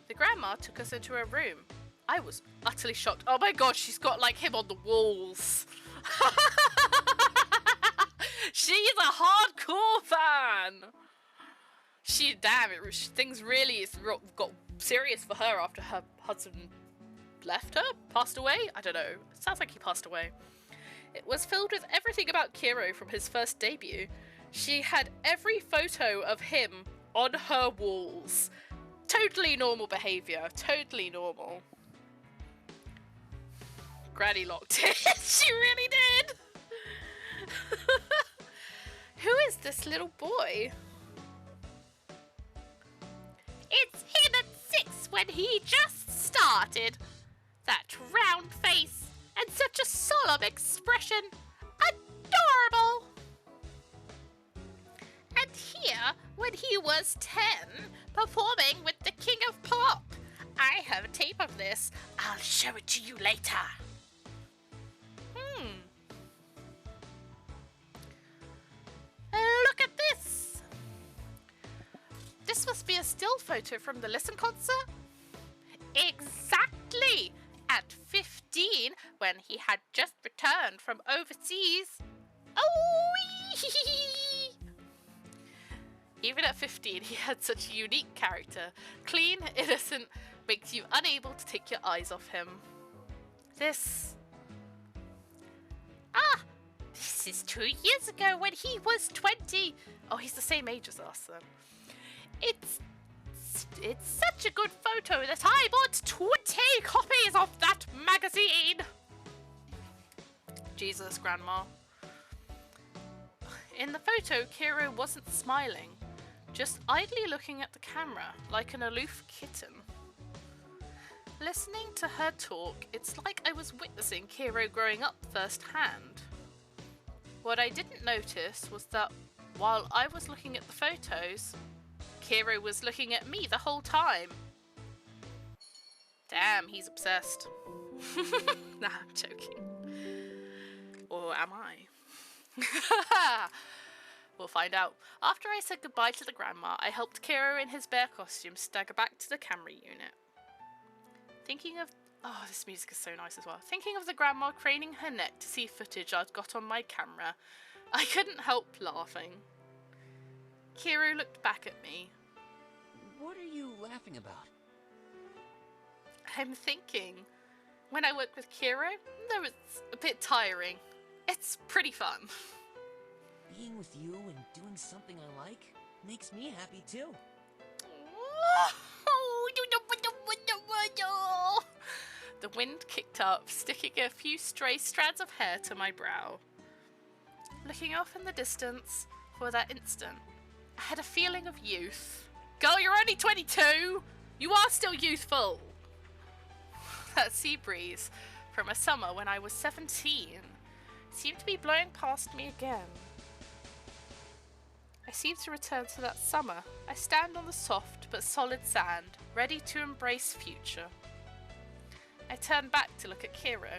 The grandma took us into her room. I was utterly shocked. Oh my god, she's got like him on the walls. She's a hardcore fan. Things really got serious for her after her husband left her, passed away. I don't know. Sounds like he passed away. It was filled with everything about Kiro from his first debut. She had every photo of him on her walls. Totally normal behaviour. Totally normal. Granny locked it. She really did. Who is this little boy? It's him at 6 when he just started. That round face and such a solemn expression. Adorable. And here when he was 10, performing with the King of Pop. I have a tape of this. I'll show it to you later. Look at this. This must be a still photo from the Listen concert. Exactly. At 15, when he had just returned from overseas. Oh, even at 15, he had such a unique character. Clean, innocent, makes you unable to take your eyes off him. This is 2 years ago when he was 20. Oh, he's the same age as us then. It's such a good photo that I bought 20 copies of that magazine. Jesus, Grandma. In the photo, Kiro wasn't smiling, just idly looking at the camera like an aloof kitten. Listening to her talk, it's like I was witnessing Kiro growing up firsthand. What I didn't notice was that while I was looking at the photos, Kiro was looking at me the whole time. Damn, he's obsessed. Nah, I'm joking. Or am I? We'll find out. After I said goodbye to the grandma, I helped Kiro in his bear costume stagger back to the camera unit. Oh, this music is so nice as well. Thinking of the grandma craning her neck to see footage I'd got on my camera, I couldn't help laughing. Kiro looked back at me. What are you laughing about? I'm thinking, when I work with Kiro, though it's a bit tiring, it's pretty fun. Being with you and doing something I like makes me happy too. The wind kicked up, sticking a few stray strands of hair to my brow. Looking off in the distance, for that instant, I had a feeling of youth. Girl, you're only 22! You are still youthful! That sea breeze from a summer when I was 17 seemed to be blowing past me again. I seem to return to that summer. I stand on the soft but solid sand, ready to embrace future. I turn back to look at Kiro.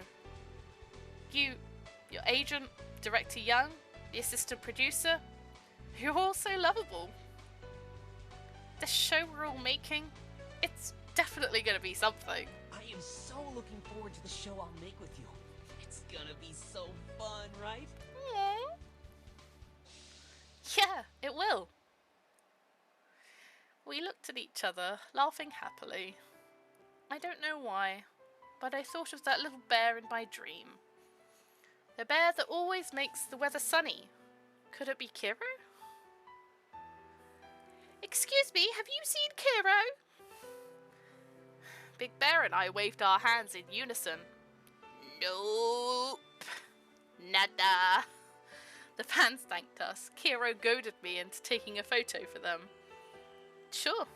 You, your agent, Director Young, the assistant producer, You're all so lovable. This show we're all making, it's definitely gonna be something. I am so looking forward to the show I'll make with you. It's gonna be so fun, right? Aww. Yeah, it will. We looked at each other, laughing happily. I don't know why, but I thought of that little bear in my dream. The bear that always makes the weather sunny. Could it be Kiro? Excuse me, have you seen Kiro? Big Bear and I waved our hands in unison. Nope. Nada. The fans thanked us. Kiro goaded me into taking a photo for them. Sure.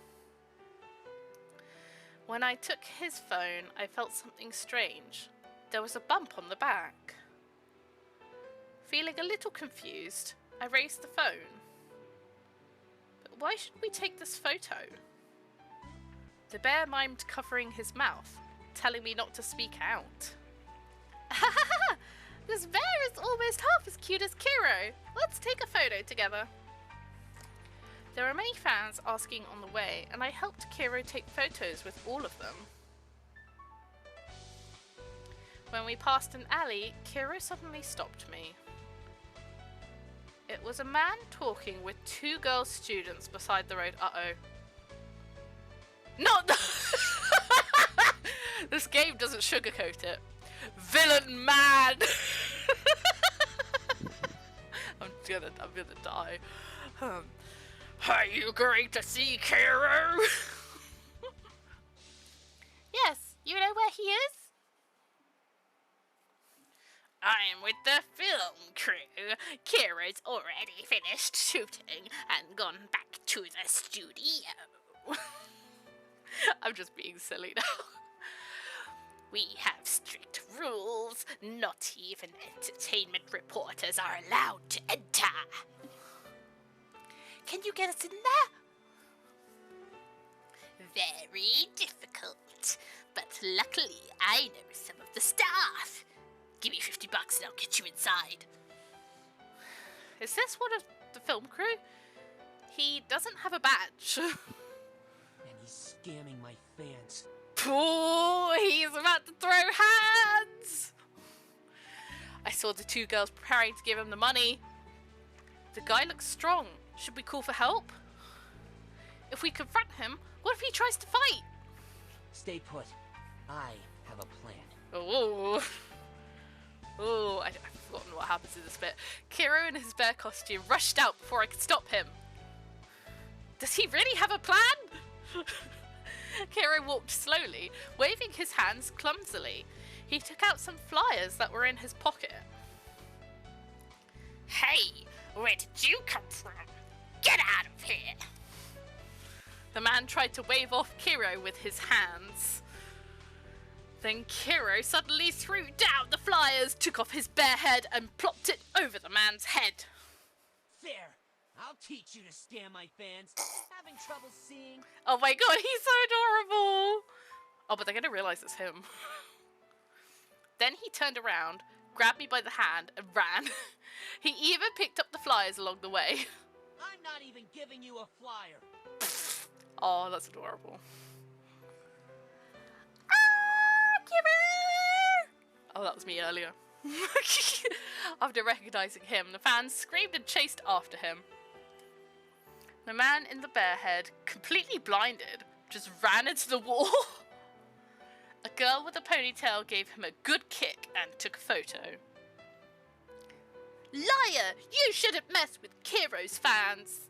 When I took his phone, I felt something strange. There was a bump on the back. Feeling a little confused, I raised the phone. But why should we take this photo? The bear mimed covering his mouth, telling me not to speak out. This bear is almost half as cute as Kiro. Let's take a photo together. There were many fans asking on the way, and I helped Kiro take photos with all of them. When we passed an alley, Kiro suddenly stopped me. It was a man talking with two girl students beside the road. Uh-oh. Not This game doesn't sugarcoat it. Villain man! I'm gonna die. Are you going to see Kiro? Yes, you know where he is? I'm with the film crew. Kiro's already finished shooting and gone back to the studio. I'm just being silly now. We have strict rules. Not even entertainment reporters are allowed to enter. Can you get us in there? Very difficult, but luckily I know some of the staff. Give me $50 and I'll get you inside. Is this one of the film crew? He doesn't have a badge. And he's scamming my fans. Oh, he's about to throw hands! I saw the two girls preparing to give him the money. The guy looks strong. Should we call for help? If we confront him, what if he tries to fight? Stay put. I have a plan. Oh. Oh, I've forgotten what happens in this bit. Kiro in his bear costume rushed out before I could stop him. Does he really have a plan? Kiro walked slowly, waving his hands clumsily. He took out some flyers that were in his pocket. Hey, where did you come from? Get out of here! The man tried to wave off Kiro with his hands. Then Kiro suddenly threw down the flyers, took off his bare head and plopped it over the man's head. There! I'll teach you to scam my fans. Having trouble seeing? Oh my god, he's so adorable! Oh, but they're gonna realize it's him. Then he turned around, grabbed me by the hand and ran. He even picked up the flyers along the way. I'm not even giving you a flyer. Oh, that's adorable. Ah, Kiro! Oh, that was me earlier. After recognizing him, the fans screamed and chased after him. The man in the bear head, completely blinded, just ran into the wall. A girl with a ponytail gave him a good kick and took a photo. Liar! You shouldn't mess with Kiro's fans!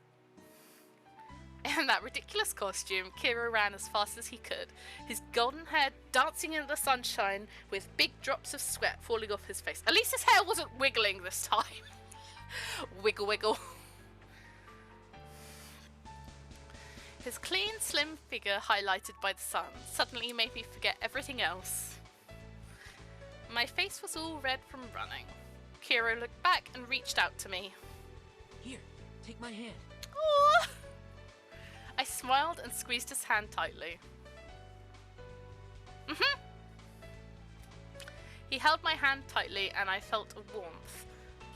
In that ridiculous costume, Kiro ran as fast as he could, his golden hair dancing in the sunshine with big drops of sweat falling off his face. At least his hair wasn't wiggling this time. Wiggle, wiggle. His clean, slim figure highlighted by the sun suddenly made me forget everything else. My face was all red from running. Kiro looked back and reached out to me. Here, take my hand. Aww. I smiled and squeezed his hand tightly. He held my hand tightly and I felt a warmth,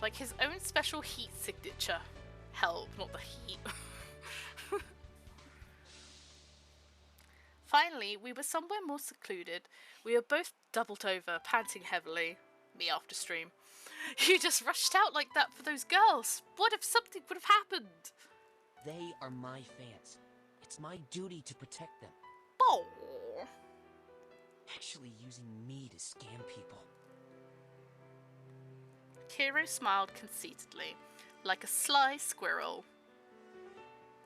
like his own special heat signature. help, not the heat. Finally, we were somewhere more secluded. We were both doubled over, panting heavily. Me after stream. You just rushed out like that for those girls. What if something would have happened? They are my fans. It's my duty to protect them. Oh. Actually using me to scam people. Kiro smiled conceitedly, like a sly squirrel.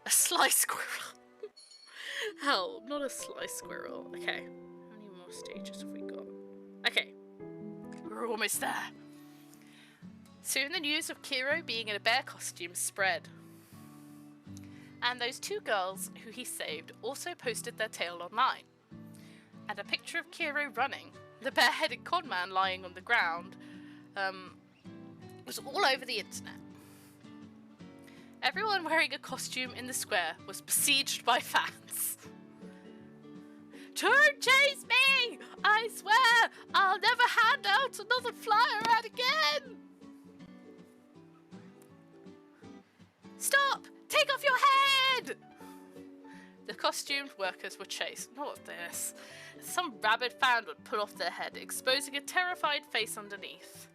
A sly squirrel. Hell, not a sly squirrel. Okay, how many more stages have we got? Okay, we're almost there. Soon the news of Kiro being in a bear costume spread. And those two girls who he saved also posted their tale online. And a picture of Kiro running, the bare-headed conman lying on the ground, was all over the internet. Everyone wearing a costume in the square was besieged by fans. Don't chase me! I swear I'll never hand out another flyer ad again! Stop! Take off your head! The costumed workers were chased. Not this. Some rabid fan would pull off their head, exposing a terrified face underneath.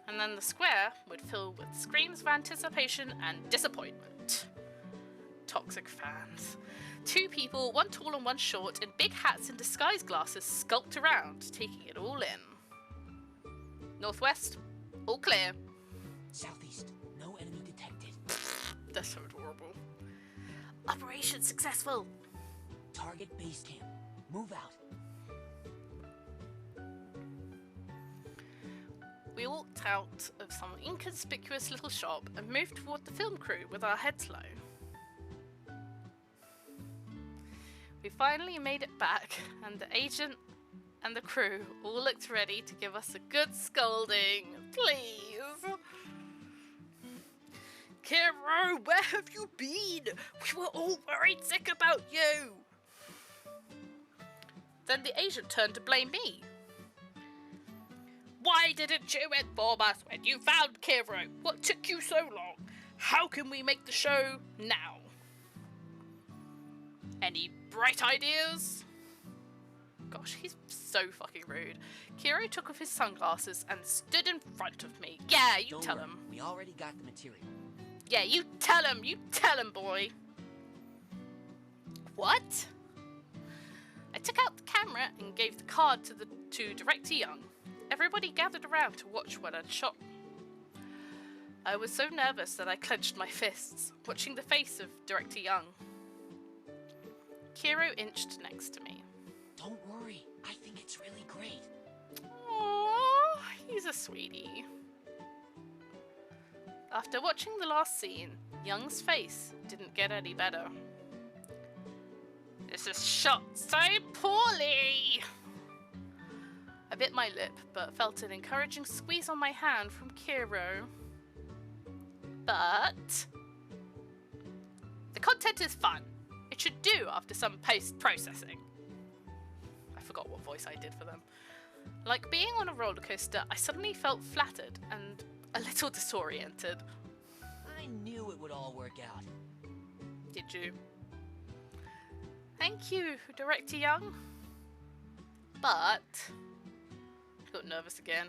And then the square would fill with screams of anticipation and disappointment. Toxic fans. Two people, one tall and one short, in big hats and disguise glasses, skulked around, taking it all in. Northwest, all clear. Southeast, no enemy detected. They're so adorable. Operation successful. Target base camp. Move out. We walked out of some inconspicuous little shop and moved toward the film crew with our heads low. We finally made it back, and the agent and the crew all looked ready to give us a good scolding. Please. Kiro, where have you been? We were all worried sick about you. Then the agent turned to blame me. Why didn't you inform us when you found Kiro? What took you so long? How can we make the show now? Any bright ideas? Gosh, he's so fucking rude. Kiro took off his sunglasses and stood in front of me. Yeah, you Don't tell worry, him. We already got the material. Yeah, you tell him, boy. What? I took out the camera and gave the card to Director Young. Everybody gathered around to watch what I'd shot. I was so nervous that I clenched my fists, watching the face of Director Young. Kiro inched next to me. Don't worry, I think it's really great. Aww, he's a sweetie. After watching the last scene, Young's face didn't get any better. This is shot so poorly! I bit my lip, but felt an encouraging squeeze on my hand from Kiro. But the content is fun. It should do after some post-processing. I forgot what voice I did for them. Like being on a roller coaster, I suddenly felt flattered and a little disoriented. I knew it would all work out. Did you? Thank you, Director Young. But got nervous again.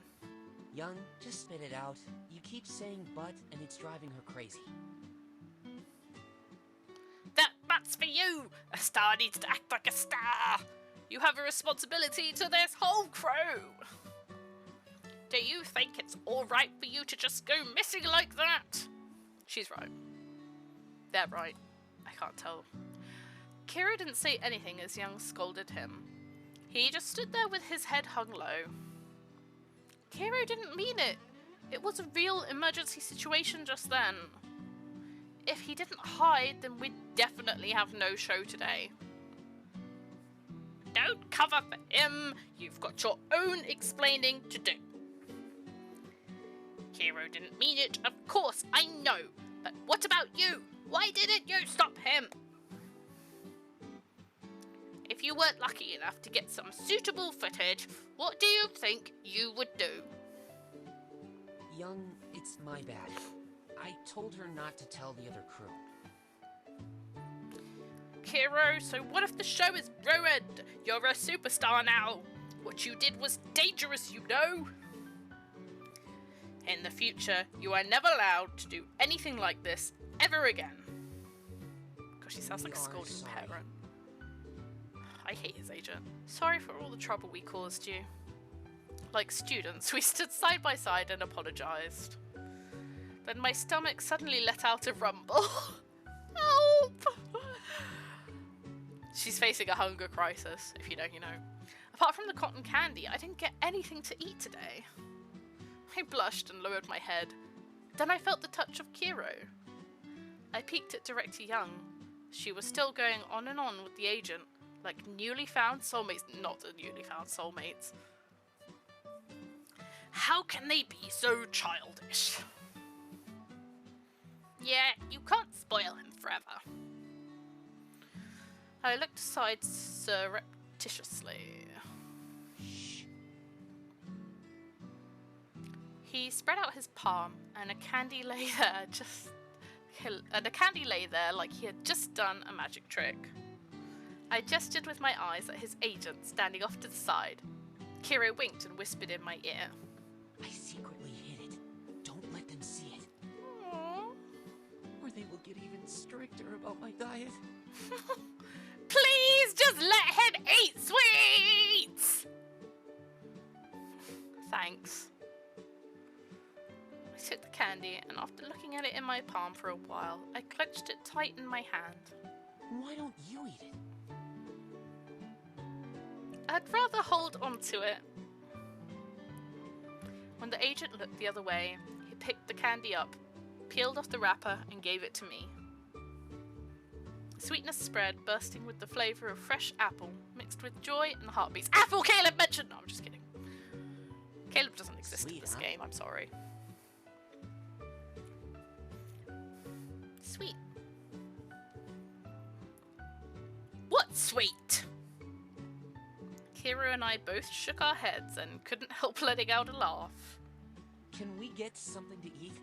Young, just spit it out. You keep saying but, and it's driving her crazy. That but's for you! A star needs to act like a star! You have a responsibility to this whole crew! Do you think it's alright for you to just go missing like that? She's right. They're right. I can't tell. Kiro didn't say anything as Young scolded him. He just stood there with his head hung low. Kiro didn't mean it. It was a real emergency situation just then. If he didn't hide, then we'd definitely have no show today. Don't cover for him. You've got your own explaining to do. Kiro didn't mean it, of course, I know. But what about you? Why didn't you stop him? If you weren't lucky enough to get some suitable footage, what do you think you would do? Young, it's my bad. I told her not to tell the other crew. Kiro, so what if the show is ruined? You're a superstar now. What you did was dangerous, you know. In the future, you are never allowed to do anything like this ever again. Gosh, he sounds like a scolding parent. I hate his agent. Sorry for all the trouble we caused you. Like students, we stood side by side and apologized. Then my stomach suddenly let out a rumble. Help! She's facing a hunger crisis, if you know, you know. Apart from the cotton candy, I didn't get anything to eat today. I blushed and lowered my head. Then I felt the touch of Kiro. I peeked at Director Young. She was still going on and on with the agent, like newly found soulmates. Not the newly found soulmates. How can they be so childish? Yeah, you can't spoil him forever. I looked aside surreptitiously. He spread out his palm, and a candy lay there like he had just done a magic trick. I gestured with my eyes at his agent standing off to the side. Kiro winked and whispered in my ear. I secretly hid it. Don't let them see it. Aww. Or they will get even stricter about my diet. Please just let him eat sweets! Thanks. I took the candy, and after looking at it in my palm for a while, I clutched it tight in my hand. Why don't you eat it? I'd rather hold on to it. When the agent looked the other way, he picked the candy up, peeled off the wrapper, and gave it to me. Sweetness spread, bursting with the flavour of fresh apple, mixed with joy and heartbeats. Apple Caleb mentioned! No, I'm just kidding. Caleb doesn't exist in this game, I'm sorry. Sweet. What's sweet? Kiro and I both shook our heads and couldn't help letting out a laugh. Can we get something to eat?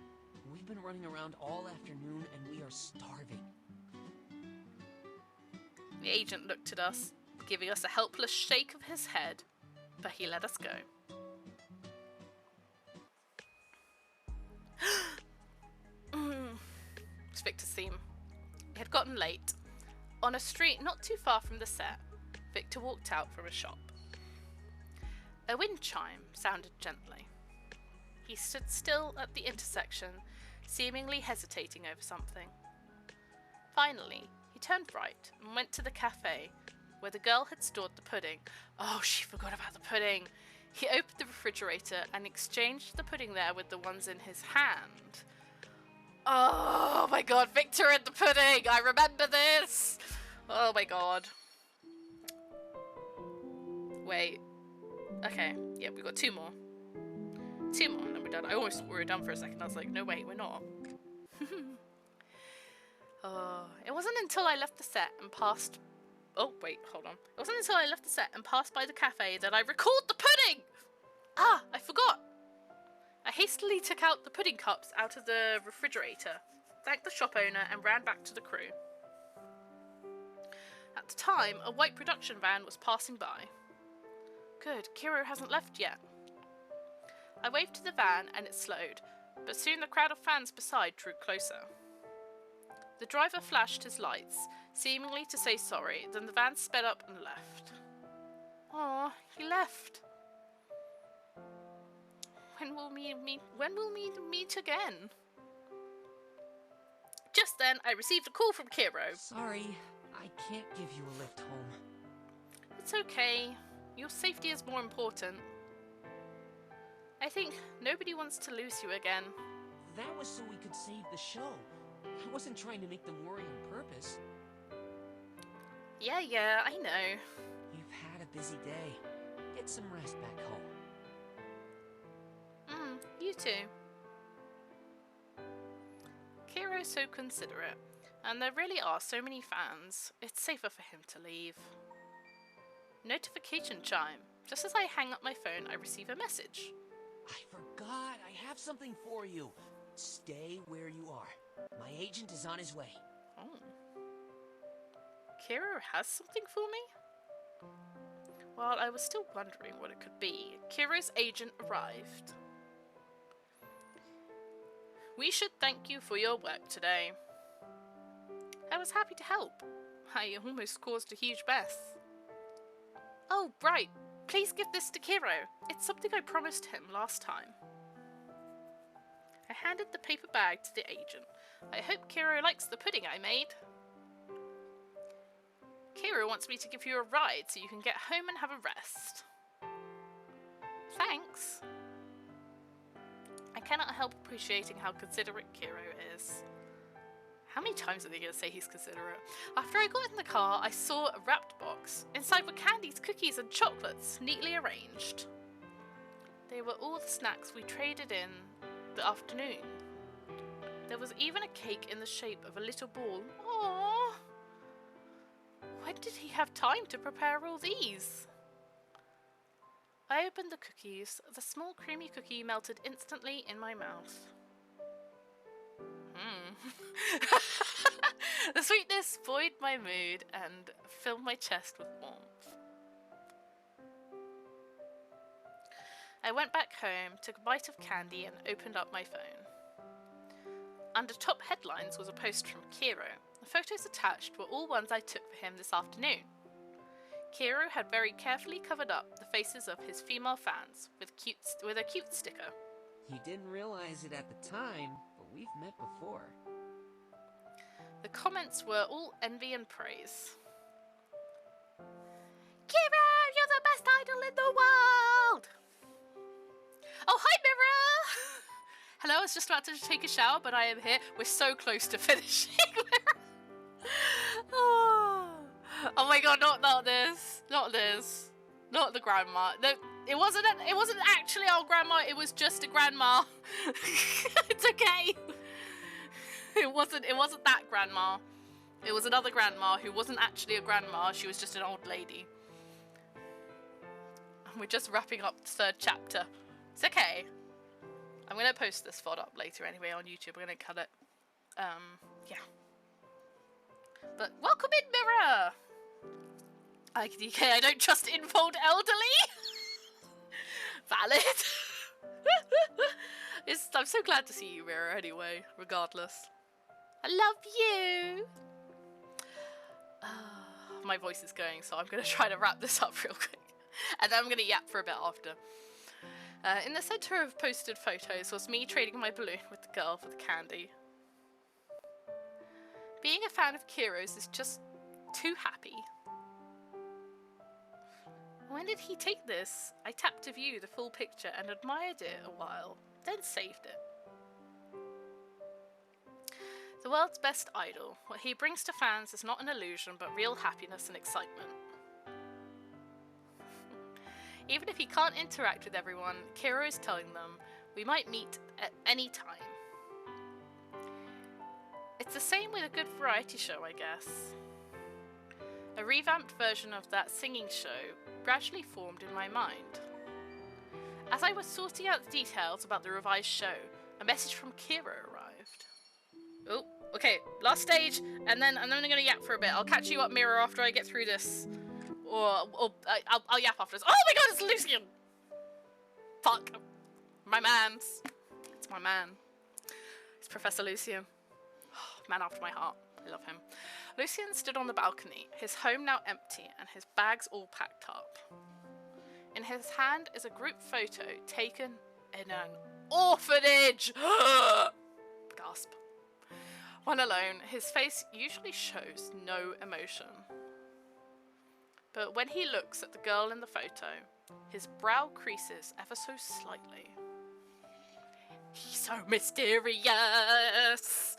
We've been running around all afternoon and we are starving. The agent looked at us, giving us a helpless shake of his head, but he let us go. It's Victor's theme. It had gotten late. On a street not too far from the set, Victor walked out from a shop. A wind chime sounded gently. He stood still at the intersection, seemingly hesitating over something. Finally, he turned right and went to the cafe, where the girl had stored the pudding. Oh, she forgot about the pudding. He opened the refrigerator and exchanged the pudding there with the ones in his hand. Oh my god, Victor and the pudding! I remember this! Oh my god. Wait. Okay, yeah, we got two more. Two more and then we're done. I almost thought we were done for a second. I was like, no wait, we're not. It wasn't until I left the set and passed... Oh, wait, hold on. It wasn't until I left the set and passed by the cafe that I recalled the pudding! Ah, I forgot! I hastily took out the pudding cups out of the refrigerator, thanked the shop owner and ran back to the crew. At the time, a white production van was passing by. Good, Kiro hasn't left yet. I waved to the van and it slowed, but soon the crowd of fans beside drew closer. The driver flashed his lights, seemingly to say sorry, then the van sped up and left. Aw, he left. When will we meet again? Just then, I received a call from Kiro. Sorry, I can't give you a lift home. It's okay. Your safety is more important. I think nobody wants to lose you again. That was so we could save the show. I wasn't trying to make them worry on purpose. Yeah, I know. You've had a busy day. Get some rest back home. You too. Kiro's so considerate, and there really are so many fans, it's safer for him to leave. Notification chime. Just as I hang up my phone, I receive a message. I forgot. I have something for you. Stay where you are. My agent is on his way. Oh. Kiro has something for me? While I was still wondering what it could be, Kiro's agent arrived. We should thank you for your work today. I was happy to help. I almost caused a huge mess. Oh, right. Please give this to Kiro. It's something I promised him last time. I handed the paper bag to the agent. I hope Kiro likes the pudding I made. Kiro wants me to give you a ride so you can get home and have a rest. Thanks. I cannot help appreciating how considerate Kiro is. How many times are they going to say he's considerate? After I got in the car, I saw a wrapped box. Inside were candies, cookies and chocolates, neatly arranged. They were all the snacks we traded in the afternoon. There was even a cake in the shape of a little ball. Aww! When did he have time to prepare all these? I opened the cookies. The small creamy cookie melted instantly in my mouth. The sweetness buoyed my mood and filled my chest with warmth. I went back home, took a bite of candy and opened up my phone. Under top headlines was a post from Kiro. The photos attached were all ones I took for him this afternoon. Kiro had very carefully covered up the faces of his female fans with a cute sticker. You didn't realize it at the time, but we've met before. The comments were all envy and praise. Kiro, you're the best idol in the world! Oh, hi, Mirror! Hello, I was just about to take a shower, but I am here. We're so close to finishing, Mirror. Oh my god, not this. Not this. Not the grandma. No, it wasn't actually our grandma, it was just a grandma. It's okay. It wasn't that grandma. It was another grandma who wasn't actually a grandma, she was just an old lady. And we're just wrapping up the third chapter. It's okay. I'm gonna post this VOD up later anyway on YouTube. We're gonna cut it. Yeah. But welcome in, Mirror! I don't trust involved elderly. Valid. I'm so glad to see you, Mirror, anyway, regardless. I love you! My voice is going, so I'm going to try to wrap this up real quick. And then I'm going to yap for a bit after. In the centre of posted photos was me trading my balloon with the girl for the candy. Being a fan of Kiro's is just too happy. When did he take this? I tapped to view the full picture and admired it a while, then saved it. The world's best idol. What he brings to fans is not an illusion, but real happiness and excitement. Even if he can't interact with everyone, Kiro is telling them we might meet at any time. It's the same with a good variety show, I guess. A revamped version of that singing show gradually formed in my mind. As I was sorting out the details about the revised show, a message from Kiro arrived. Oh, okay, last stage, and then I'm gonna yap for a bit. I'll catch you up, Mirror, after I get through this. Or I'll yap after this. Oh my god, it's Lucian! Fuck. My man's. It's my man. It's Professor Lucian. Man after my heart. I love him. Lucian stood on the balcony, his home now empty and his bags all packed up. In his hand is a group photo taken in an orphanage! Gasp. When alone, his face usually shows no emotion. But when he looks at the girl in the photo, his brow creases ever so slightly. He's so mysterious!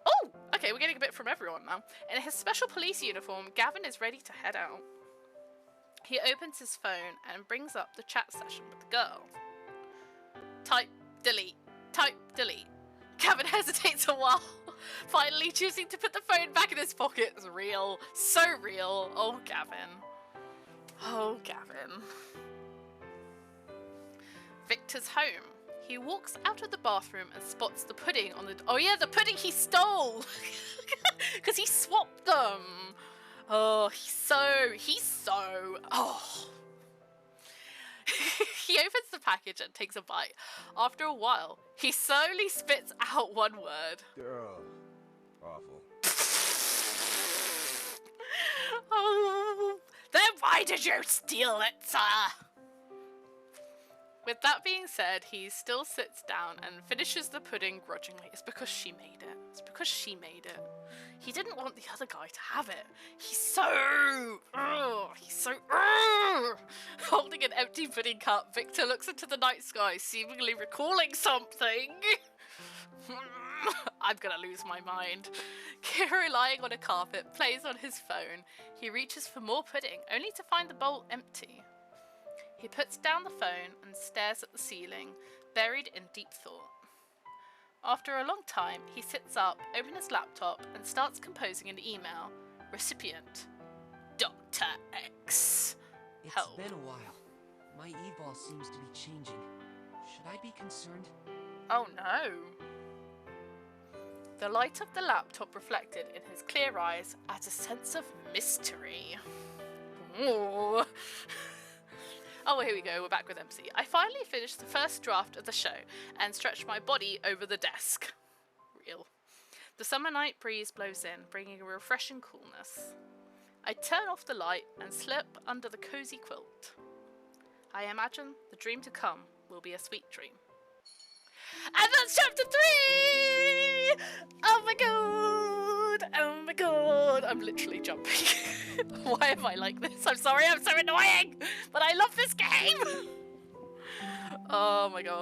Oh! Okay, we're getting a bit from everyone now. In his special police uniform, Gavin is ready to head out. He opens his phone and brings up the chat session with the girl. Type, delete. Type, delete. Gavin hesitates a while, finally choosing to put the phone back in his pocket. It's real. So real. Oh, Gavin. Oh, Gavin. Victor's home. He walks out of the bathroom and spots the pudding on the... Oh yeah, the pudding he stole! Because he swapped them! Oh, he's so... Oh. He opens the package and takes a bite. After a while, he slowly spits out one word. Oh, awful. Oh, then why did you steal it, sir? With that being said, he still sits down and finishes the pudding grudgingly. It's because she made it. It's because she made it. He didn't want the other guy to have it. He's so... Holding an empty pudding cup, Victor looks into the night sky, seemingly recalling something. I'm gonna lose my mind. Kiro, lying on a carpet, plays on his phone. He reaches for more pudding, only to find the bowl empty. He puts down the phone and stares at the ceiling, buried in deep thought. After a long time, he sits up, opens his laptop, and starts composing an email. Recipient: Dr. X. It's Help. been a while. My e-ball seems to be changing. Should I be concerned? Oh no. The light of the laptop reflected in his clear eyes adds a sense of mystery. Ooh. Oh, here we go, we're back with MC. I finally finished the first draft of the show and stretched my body over the desk. Real. The summer night breeze blows in, bringing a refreshing coolness. I turn off the light and slip under the cozy quilt. I imagine the dream to come will be a sweet dream. And that's chapter 3! Oh my god! Oh my god! I'm literally jumping. Why am I like this? I'm sorry, I'm so annoying! But I love this game! Oh my god.